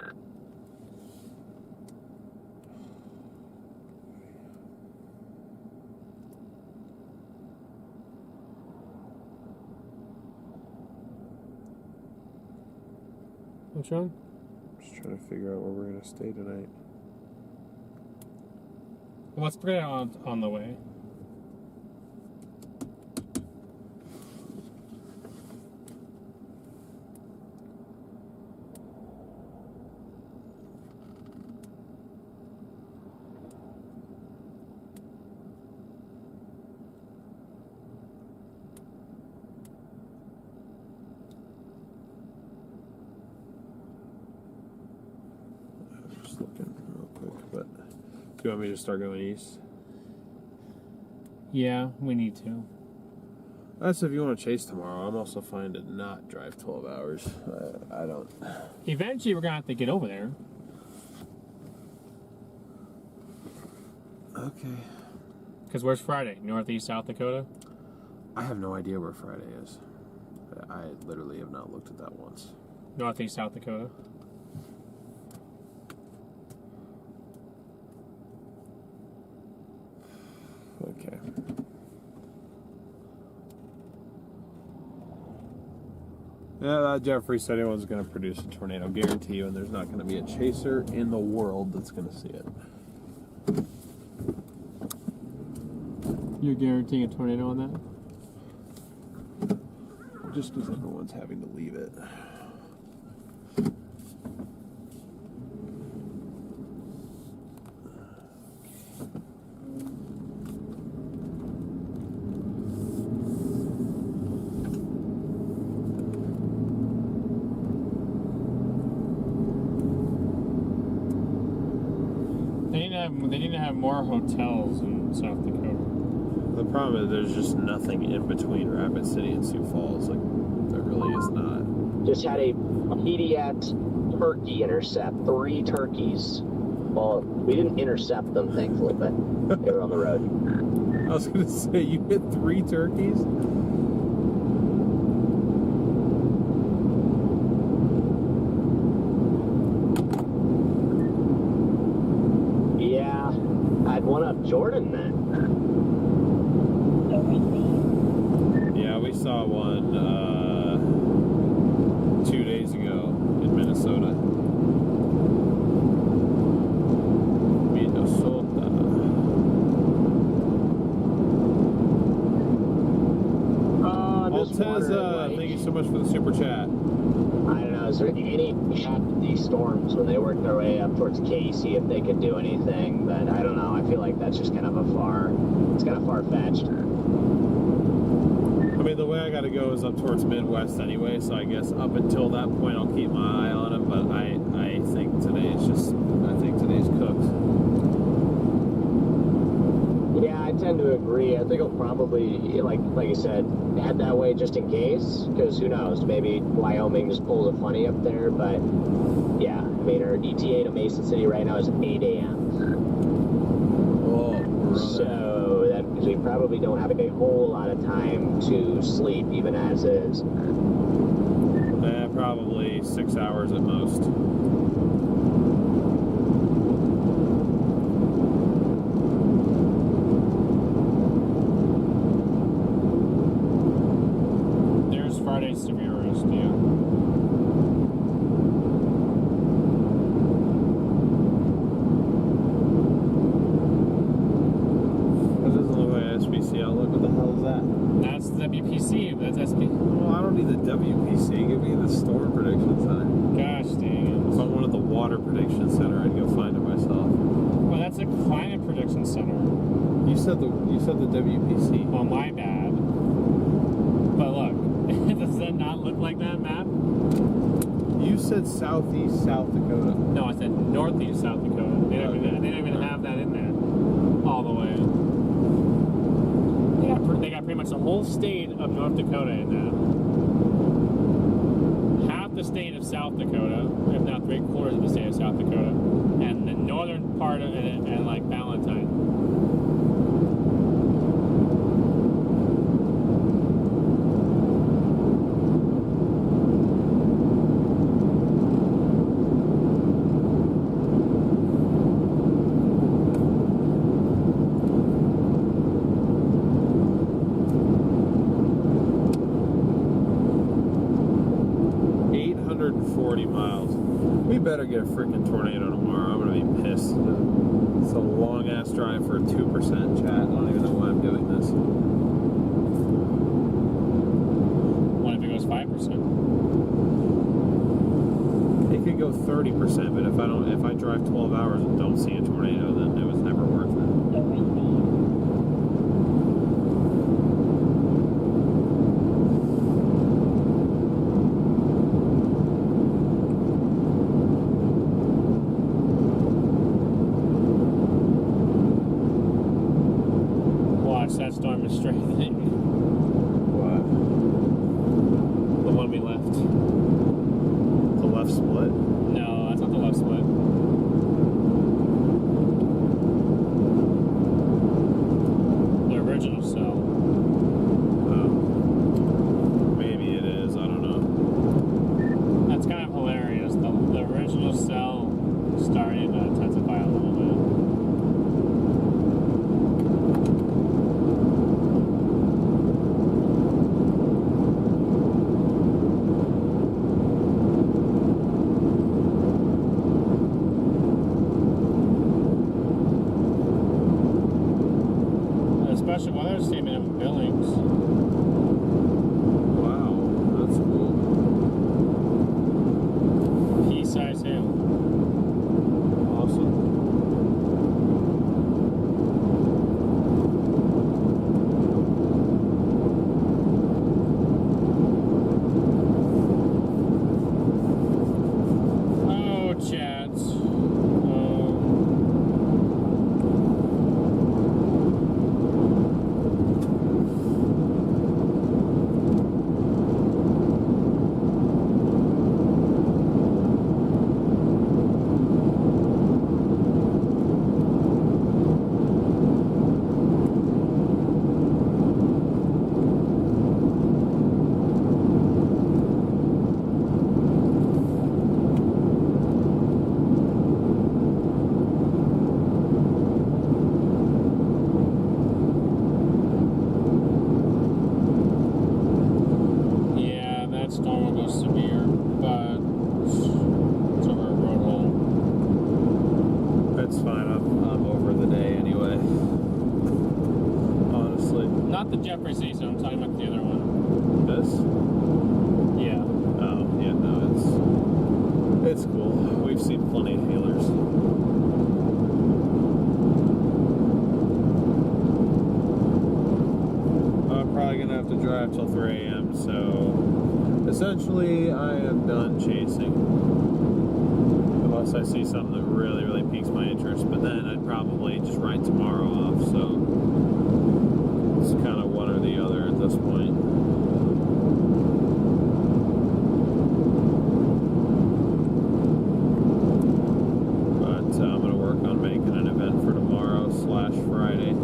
What's wrong? Just trying to figure out where we're gonna stay tonight. Let's put it on the way. Just looking real quick, but do you want me to start going east? Yeah, we need to. That's if you want to chase tomorrow. I'm also fine to not drive 12 hours. I don't. Eventually, we're gonna have to get over there. Okay. Because where's Friday? Northeast South Dakota? I have no idea where Friday is. I literally have not looked at that once. Northeast South Dakota. Okay. Yeah, that Jeffrey said he was going to produce a tornado, guarantee you, and there's not going to be a chaser in the world that's going to see it. You're guaranteeing a tornado on that? Just because everyone's having to leave it. They need to have more hotels in South Dakota. The problem is there's just nothing in between Rapid City and Sioux Falls. Like, there really is not. Just had a immediate turkey intercept, 3 turkeys. Well, we didn't intercept them, thankfully, but they were on the road. I was going to say, you hit 3 turkeys? Yeah, I'd one-up Jordan then. Yeah, we saw one 2 days ago in Minnesota. Altez, thank you so much for the super chat. I don't know, is there any shot at these storms when they work their way up towards Casey if they could do anything? But I don't know, I feel like that's just kind of it's kind of far-fetched. I mean, the way I gotta go is up towards Midwest anyway, so I guess up until that point I'll keep my eye on them, but I think today's cooked. Yeah, I tend to agree. I think I'll probably, like you said, head that way just in case, because who knows, maybe Wyoming just pulls a funny up there, but yeah, I mean, our ETA to Mason City right now is 8 a.m. Oh, so that because we probably don't have a whole lot of time to sleep even as is. Probably 6 hours at most. There's Friday's severe rest, yeah. That doesn't look like SPCL. Look, what the hell is that? That's WPC. That's SP. Well, I don't need the WPC. Give me the storm prediction center. Gosh dang If I it. wanted the water prediction center, I'd go find it myself. Well, that's a climate prediction center. You said the WPC. Well, my bad. But look, does that not look like that map? You said southeast South Dakota. No, I said northeast South Dakota. They don't even have that in there all the way. They got pretty much the whole state of North Dakota in that. Half the state of South Dakota, if not 3/4 of the state of South Dakota, and the northern part of it, and like Valentine. We better get a freaking tornado tomorrow. I'm gonna be pissed. It's a long ass drive for a 2% chat. I don't even know why I'm doing this. What if it goes 5%? It could go 30%, but if I drive 12 hours and don't see a tornado, then it was never worth it. That storm is strengthening. What? The one we left. The left split? No, that's not the left split. The original cell. Oh. Maybe it is. I don't know. That's kind of hilarious. The original cell started to intensify a little bit. Special weather statement of Billings. Wow, that's cool. Pea-size hail. Awesome. Oh, chats. Not the Jeffrey season, I'm talking about the other one. This? Yeah. Oh, yeah, no, it's cool. We've seen plenty of healers. I'm probably gonna have to drive till 3 a.m., so essentially I am done chasing. Unless I see something that really, really piques my interest, but then I'd probably just write tomorrow off, so it's kind of one or the other at this point. But I'm going to work on making an event for tomorrow / Friday.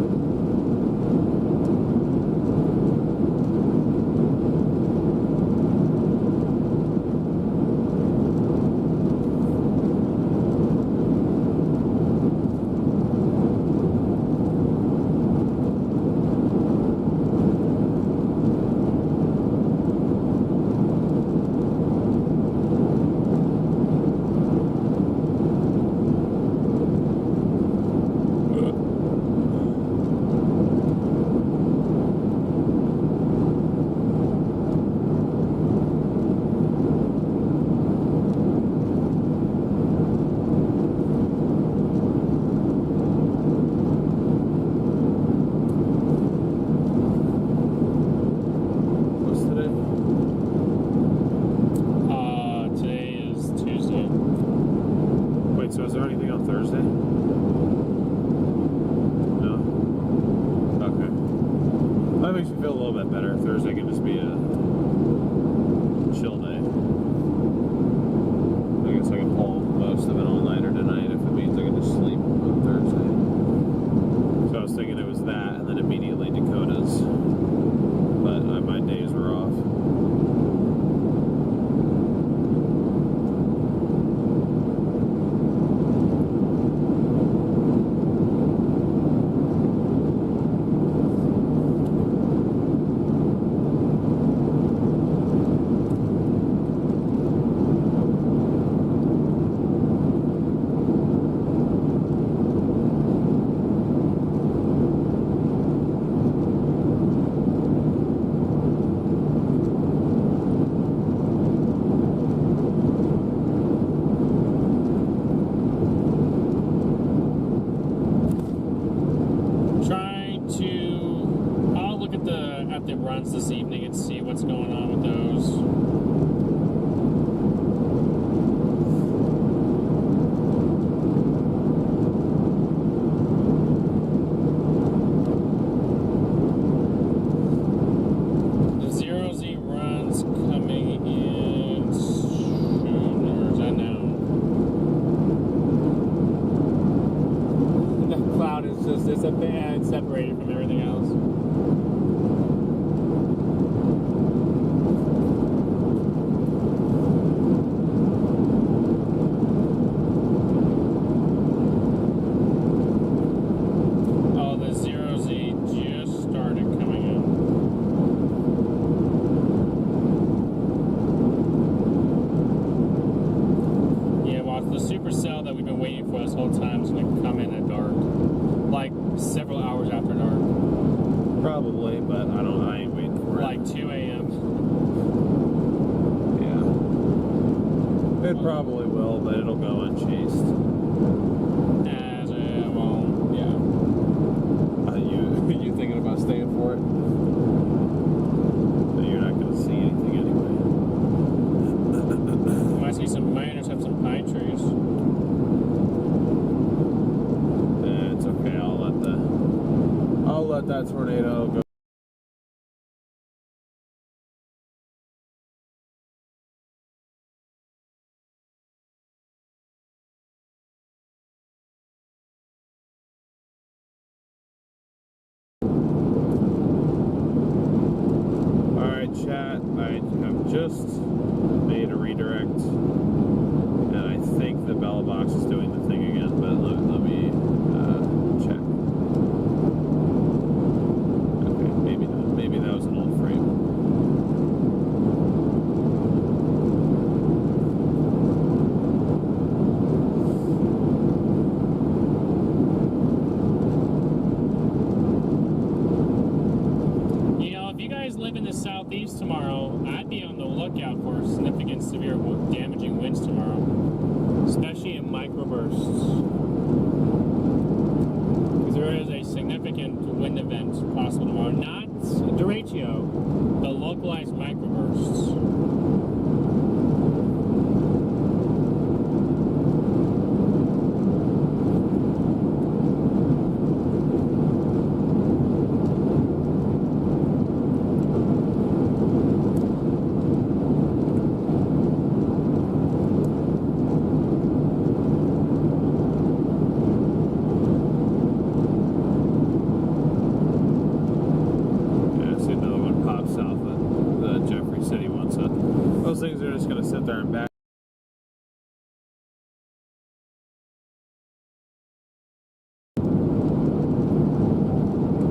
It probably will, but it'll go unchased. Well, yeah. You thinking about staying for it? No, you're not going to see anything anyway. Might intercept some pine trees. It's okay. I'll let that tornado go. Chat, I have just made a redirect, and I think the bell box is doing the thing again, but let me check. Okay, maybe that was an old frame. Live in the southeast tomorrow, I'd be on the lookout for significant severe damaging winds tomorrow, especially in microbursts. Because there is a significant wind event possible tomorrow, not derecho, but localized microbursts. Things are just going to sit there and back. So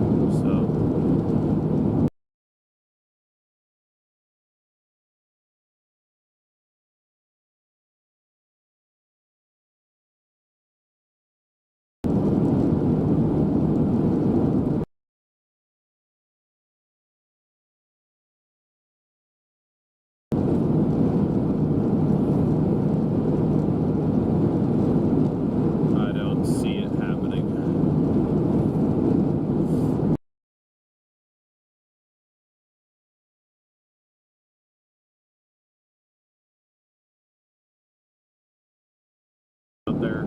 there.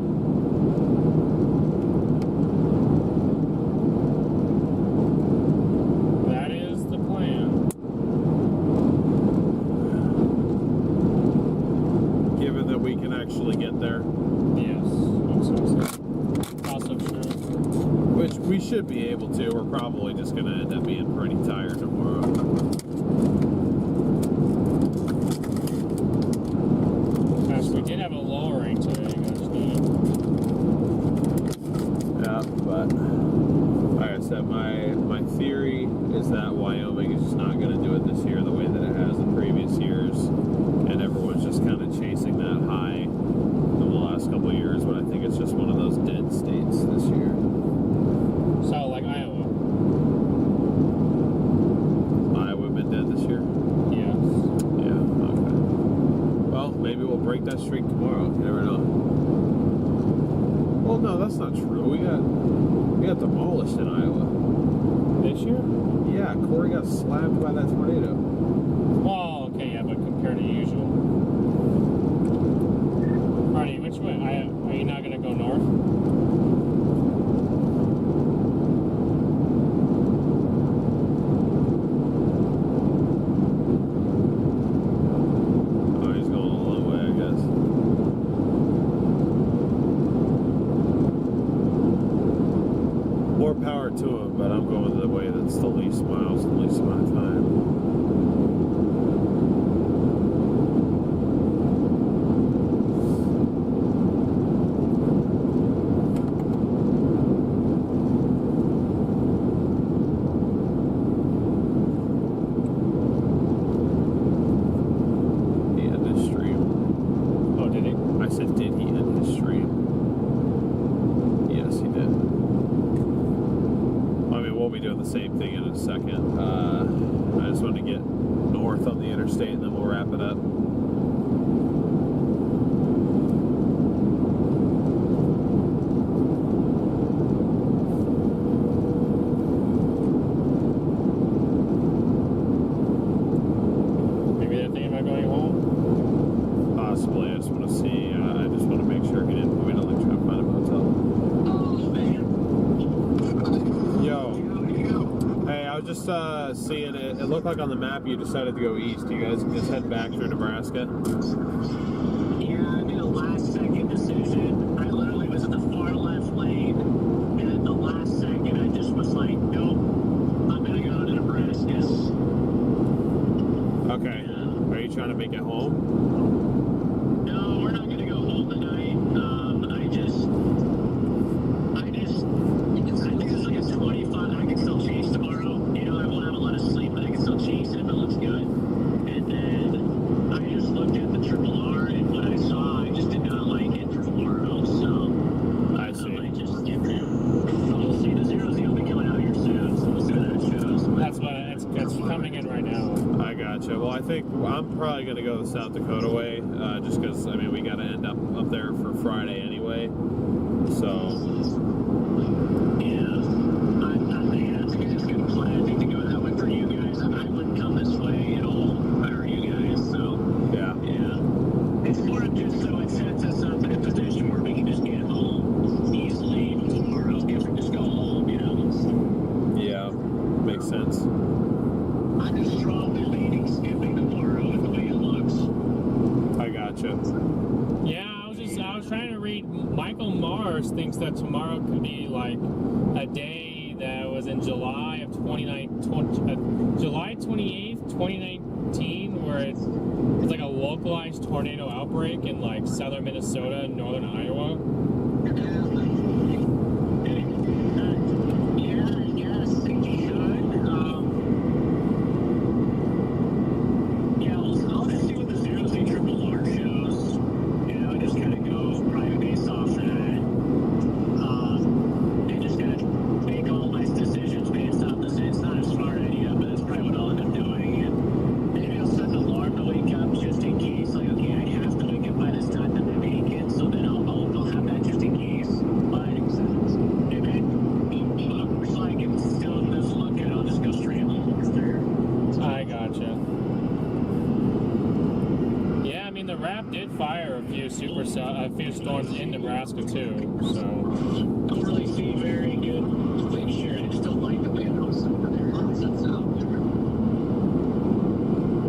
That is the plan. Given that we can actually get there. Yes, also true. Which we should be able to. We're probably just going to end up being pretty tired tomorrow. Gosh, we did have a lowering today, guys. Yeah, but like I said, my theory is that Wyoming is just not going to do it this year the way that it has in previous years, and everyone's just kind of chasing that high over the last couple of years. But I think it's just one of those dead states this year. So, like Iowa. Iowa been dead this year? Yes. Yeah. Okay. Well, maybe we'll break that streak tomorrow. You never know. Well, no, that's not true. We got demolished in Iowa. This year? Yeah, Corey got slammed by that tornado. Oh, okay, yeah, but compared to usual. Marty, which way? Are you not going to go north? Oh, he's going a long way, I guess. More power to him, but I'm going the way that's the least miles, the least amount of time. He ended his stream. Oh, did he? I said, did he end his stream? Yes, he did. I mean, we'll be doing the same thing in a second. I just wanted to get north on the interstate and then we'll wrap it up. they're thinking about going home? Possibly. I just want to see. I just want to make sure he didn't want me to like try to find a motel. Yo. Hey, I was just seeing it. It looked like on the map you decided to go east. You guys just head back through Nebraska. Yeah, I made a last second decision. I literally was in the far left lane, and at the last second, I just was like, nope, I'm gonna go to Nebraska. Okay. Are you trying to make it home? No, we're not gonna go home tonight. I think it's like a 25. I can still chase tomorrow. You know, I won't have a lot of sleep, but I can still chase it if it looks good. And then I just looked at the Triple R, and what I saw, I just did not like it for tomorrow. So I see. I might just skip it. We'll see. The 0's will be coming out here soon, so we'll see what that shows. That's what it's coming in right now. I gotcha. Well, I think I'm probably going to go the South Dakota way, just because, I mean, we got to end up there for Friday anyway. So, Yeah, I think that's a good plan. I think to go that way for you guys. I wouldn't come this way at all if I were you guys. So yeah. yeah, it's more of just so it sets us up in a position where we can just get home easily tomorrow. If we just go home, you know. Yeah, makes sense. I'm just strongly leaning skipping tomorrow with the way it looks. I gotcha. Yeah, I was trying to read. Michael Mars thinks that tomorrow could be like a day that was in July 28th, 2019, where it's like a localized tornado outbreak in like southern Minnesota and northern Iowa. Yeah, I guess it should. Yeah, I'll just see what the 0Z Triple R shows. You know, just kind of go probably based off that. And just kind of make all my decisions based off this. It's not a smart idea, but that's probably what I'll end up doing. And maybe I'll set an alarm to wake up just in case. Like, okay, I have to wake up by this time to make it, so then I'll have that just in case. But if it looks like it's still doesn't look good, I'll just go straight on over there. I gotcha. Yeah, I mean the RAP did fire a few storms in Nebraska too. So Don't really see very good picture. I just don't like the way it looks over there. It's out there.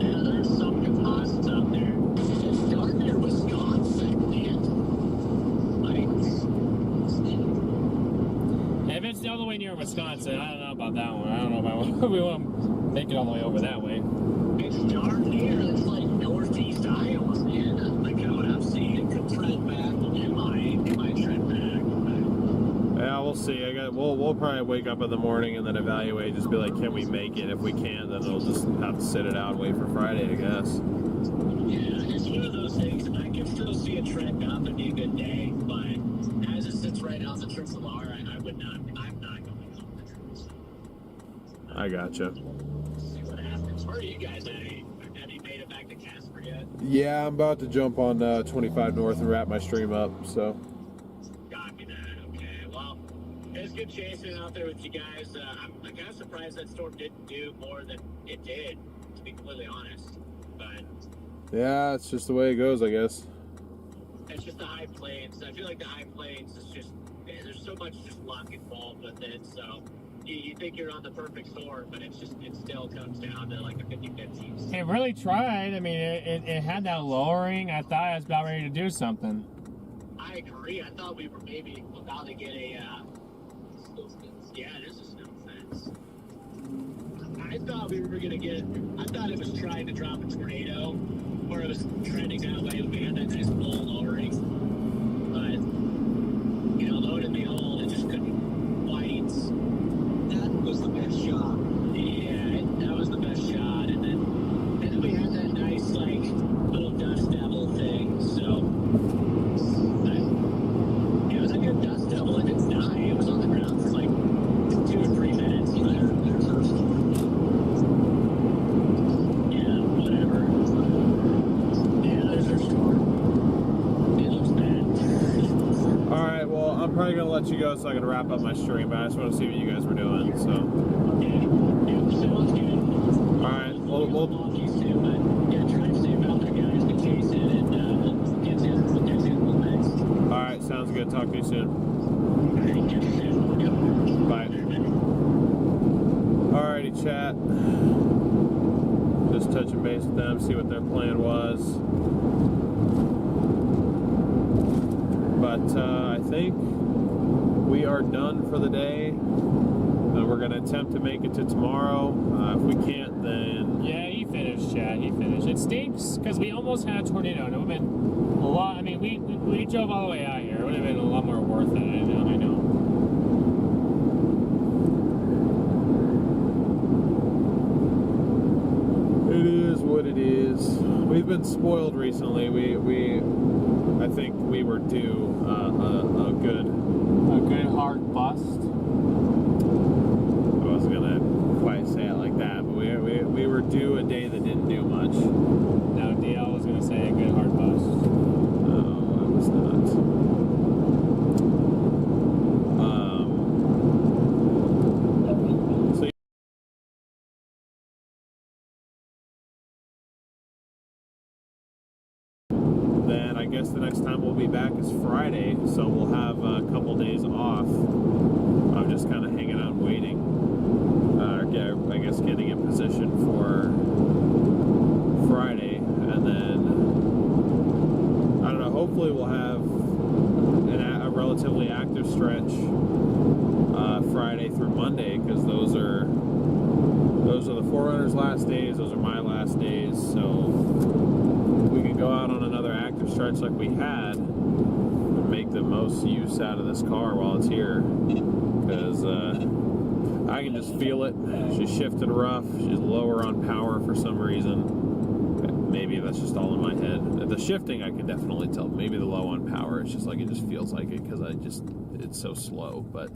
Yeah, there's some deposits out there. It's dark near Wisconsin, man. Like, if it's all the way near Wisconsin, I don't know about that one. I don't know if we want to make it all the way over that way. it's dark near. It's like northeast Iowa, man. Like kind of what I'm seeing. It could trend back. It might trend back. Yeah, we'll see. We'll probably wake up in the morning and then evaluate. Just be like, can we make it? If we can't, then we'll just have to sit it out and wait for Friday, I guess. Yeah, it's one of those things. I can still see a trend up and be a good day, but as it sits right now, the Triple R, I would not. I'm not going home the Triple R. I gotcha. See what happens. Where are you guys at? Have you made it back to Casper yet? Yeah, I'm about to jump on 25 North and wrap my stream up, so. Copy that. Okay. Well, it's good chasing out there with you guys. I'm kind of surprised that storm didn't do more than it did, to be completely honest. But Yeah, it's just the way it goes, I guess. it's just the high plains. I feel like the high plains is just, there's so much just luck involved with it. So you think you're on the perfect storm, but it still comes down to like a 50-50. It really tried. I mean, it had that lowering. I thought I was about ready to do something. I agree. I thought we were maybe about to get a snow fence. Yeah, it is a snow fence. I thought we were gonna get. I thought it was trying to drop a tornado, or it was trending that way. We had that nice full lowering, but you know, lo and behold, it just couldn't quite. That was the best shot. Yeah, that was the best shot, and then we had that nice like little dust devil thing. So. It was a good dust devil. It didn't die. It was on the ground for like 2 or 3 minutes. There's our storm. Yeah, whatever. Yeah, there's our storm. It looks bad. Alright, well, I'm probably going to let you go so I can wrap up my stream, but I just want to see what you guys were doing, so. Okay. Yeah, sounds good. Alright, we'll Talk to you soon, but yeah, try good. Talk to you soon. Bye. Alrighty, chat. Just touching base with them, see what their plan was. But I think we are done for the day. We're going to attempt to make it to tomorrow. If we can't, then... Yeah, he finished, Chad. He finished. It stinks because we almost had a tornado. And it would have been a lot. I mean, we drove all the way out here. It would have been a lot more worth it. I know. It is what it is. We've been spoiled recently. I think we were due a good hard bust. I wasn't gonna quite say it like that, but we were due a day that didn't do much. No, DL was gonna say a good hard bust. No, I was not. So then I guess the next time we'll be back is Friday, so we'll have a couple days off. I'm just kind of hanging out and waiting. I guess getting in position for Friday, and then I don't know. Hopefully, we'll have a relatively active stretch Friday through Monday, because those are the Forerunners' last days. Those are my last days, so we can go out on another active stretch like we had and make the most use out of this car while it's here, because I can just feel it. She's shifted rough. She's lower on power for some reason. Maybe that's just all in my head. The shifting I can definitely tell. Maybe the low on power. It's just like it just feels like it because it's so slow. But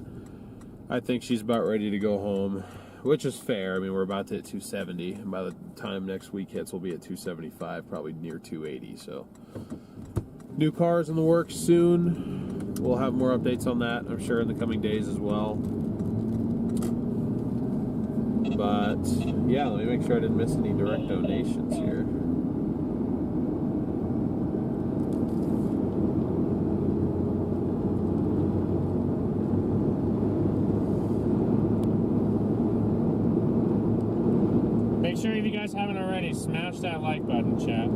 I think she's about ready to go home, which is fair. I mean, we're about to hit 270, and by the time next week hits, we'll be at 275, probably near 280. So new cars in the works soon. We'll have more updates on that, I'm sure, in the coming days as well. But yeah, let me make sure I didn't miss any direct donations here. Make sure if you guys haven't already, smash that like button, chat.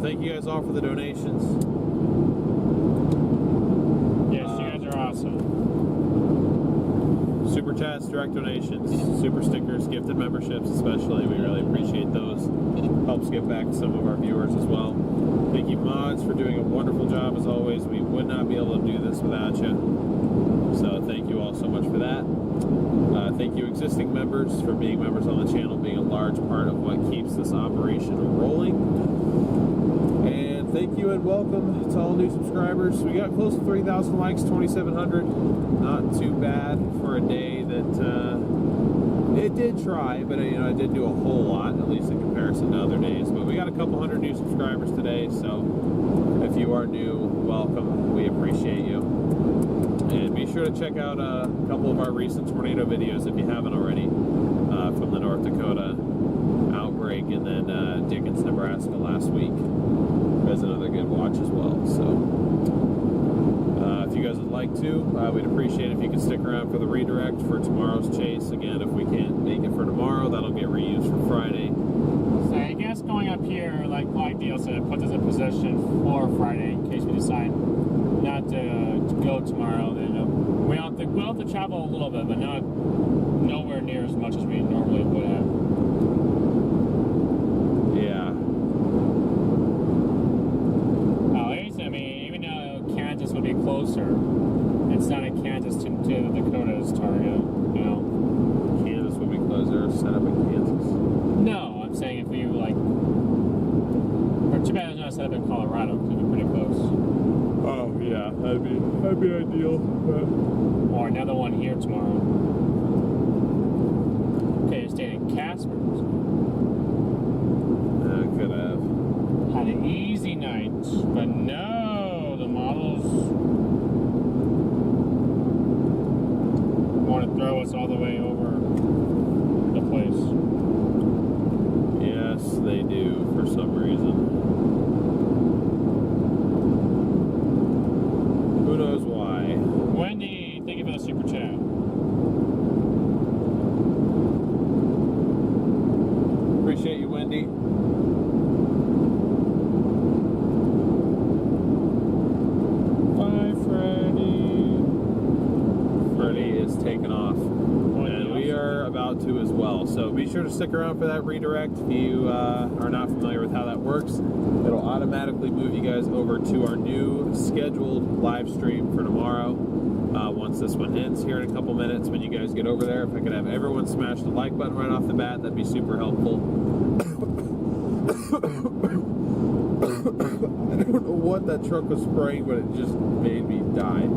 Thank you guys all for the donations. Yes, you guys are awesome. Super chats, direct donations, super stickers, gifted memberships especially. We really appreciate those. Helps get back to some of our viewers as well. Thank you, mods, for doing a wonderful job as always. We would not be able to do this without you. So thank you all so much for that. Thank you, existing members, for being members on the channel, being a large part of what keeps this operation rolling. And thank you and welcome to all new subscribers. We got close to 3,000 likes, 2,700. Not too bad for a day that it did try, but you know, it didn't do a whole lot, at least in comparison to other days. But we got a couple hundred new subscribers today, so if you are new, welcome. We appreciate you. And be sure to check out a couple of our recent tornado videos if you haven't already, from the North Dakota outbreak and then Dickens, Nebraska last week. That's another good watch as well. So if you guys would like to, we'd appreciate it if you could stick around for the redirect for tomorrow's chase. Again, if we can't make it for tomorrow, that'll get reused for Friday. So I guess guess going up here, like Dale said, puts us in position for Friday in case we decide not to go tomorrow. Then we'll have to travel a little bit, but not nowhere near as much as we normally would have. Yeah. At least, I mean, even though Kansas would be closer, it's not in Kansas to the Dakotas target, you know. Kansas would be closer. Set up in Kansas. No, I'm saying if we like, or too bad it's not set up in Colorado because it'd be pretty close. Oh yeah, that'd be ideal. But... Or another one here tomorrow. Okay, staying in Casper. Could have. Had an easy night, but no, the models want to throw us all the way over the place. Yes, they do for some reason. Who knows why? Wendy, thank you for the super chat. Appreciate you, Wendy. Bye, Freddie. Freddie is taking off. And we are about to as well. So be sure to stick around for that redirect. If you are not familiar with how that works, it'll automatically move you guys over to our new scheduled live stream for tomorrow. Once this one ends here in a couple minutes, when you guys get over there, if I could have everyone smash the like button right off the bat, that'd be super helpful. I don't know what that truck was spraying, but it just made me die.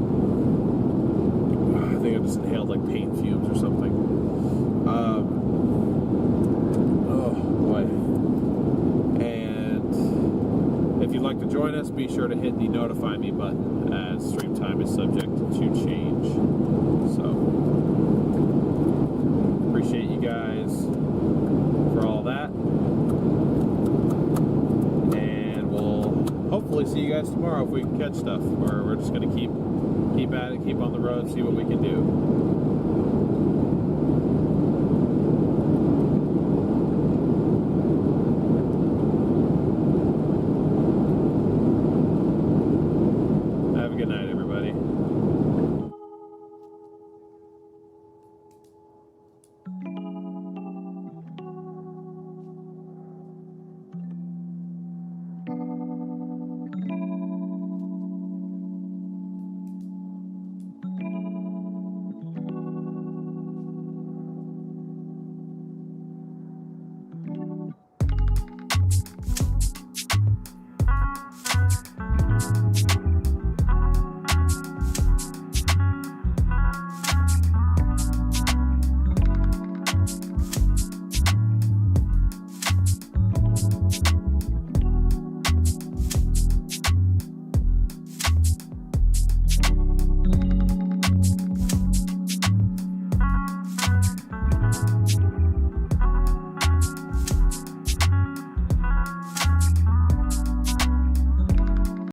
I think I just inhaled like paint fumes or something. Oh boy. And if you'd like to join us, be sure to hit the notify me button, as stream time is subject to change. So appreciate you guys for all that. And we'll hopefully see you guys tomorrow if we can catch stuff. Or we're just gonna keep at it, keep on the road, see what we can do.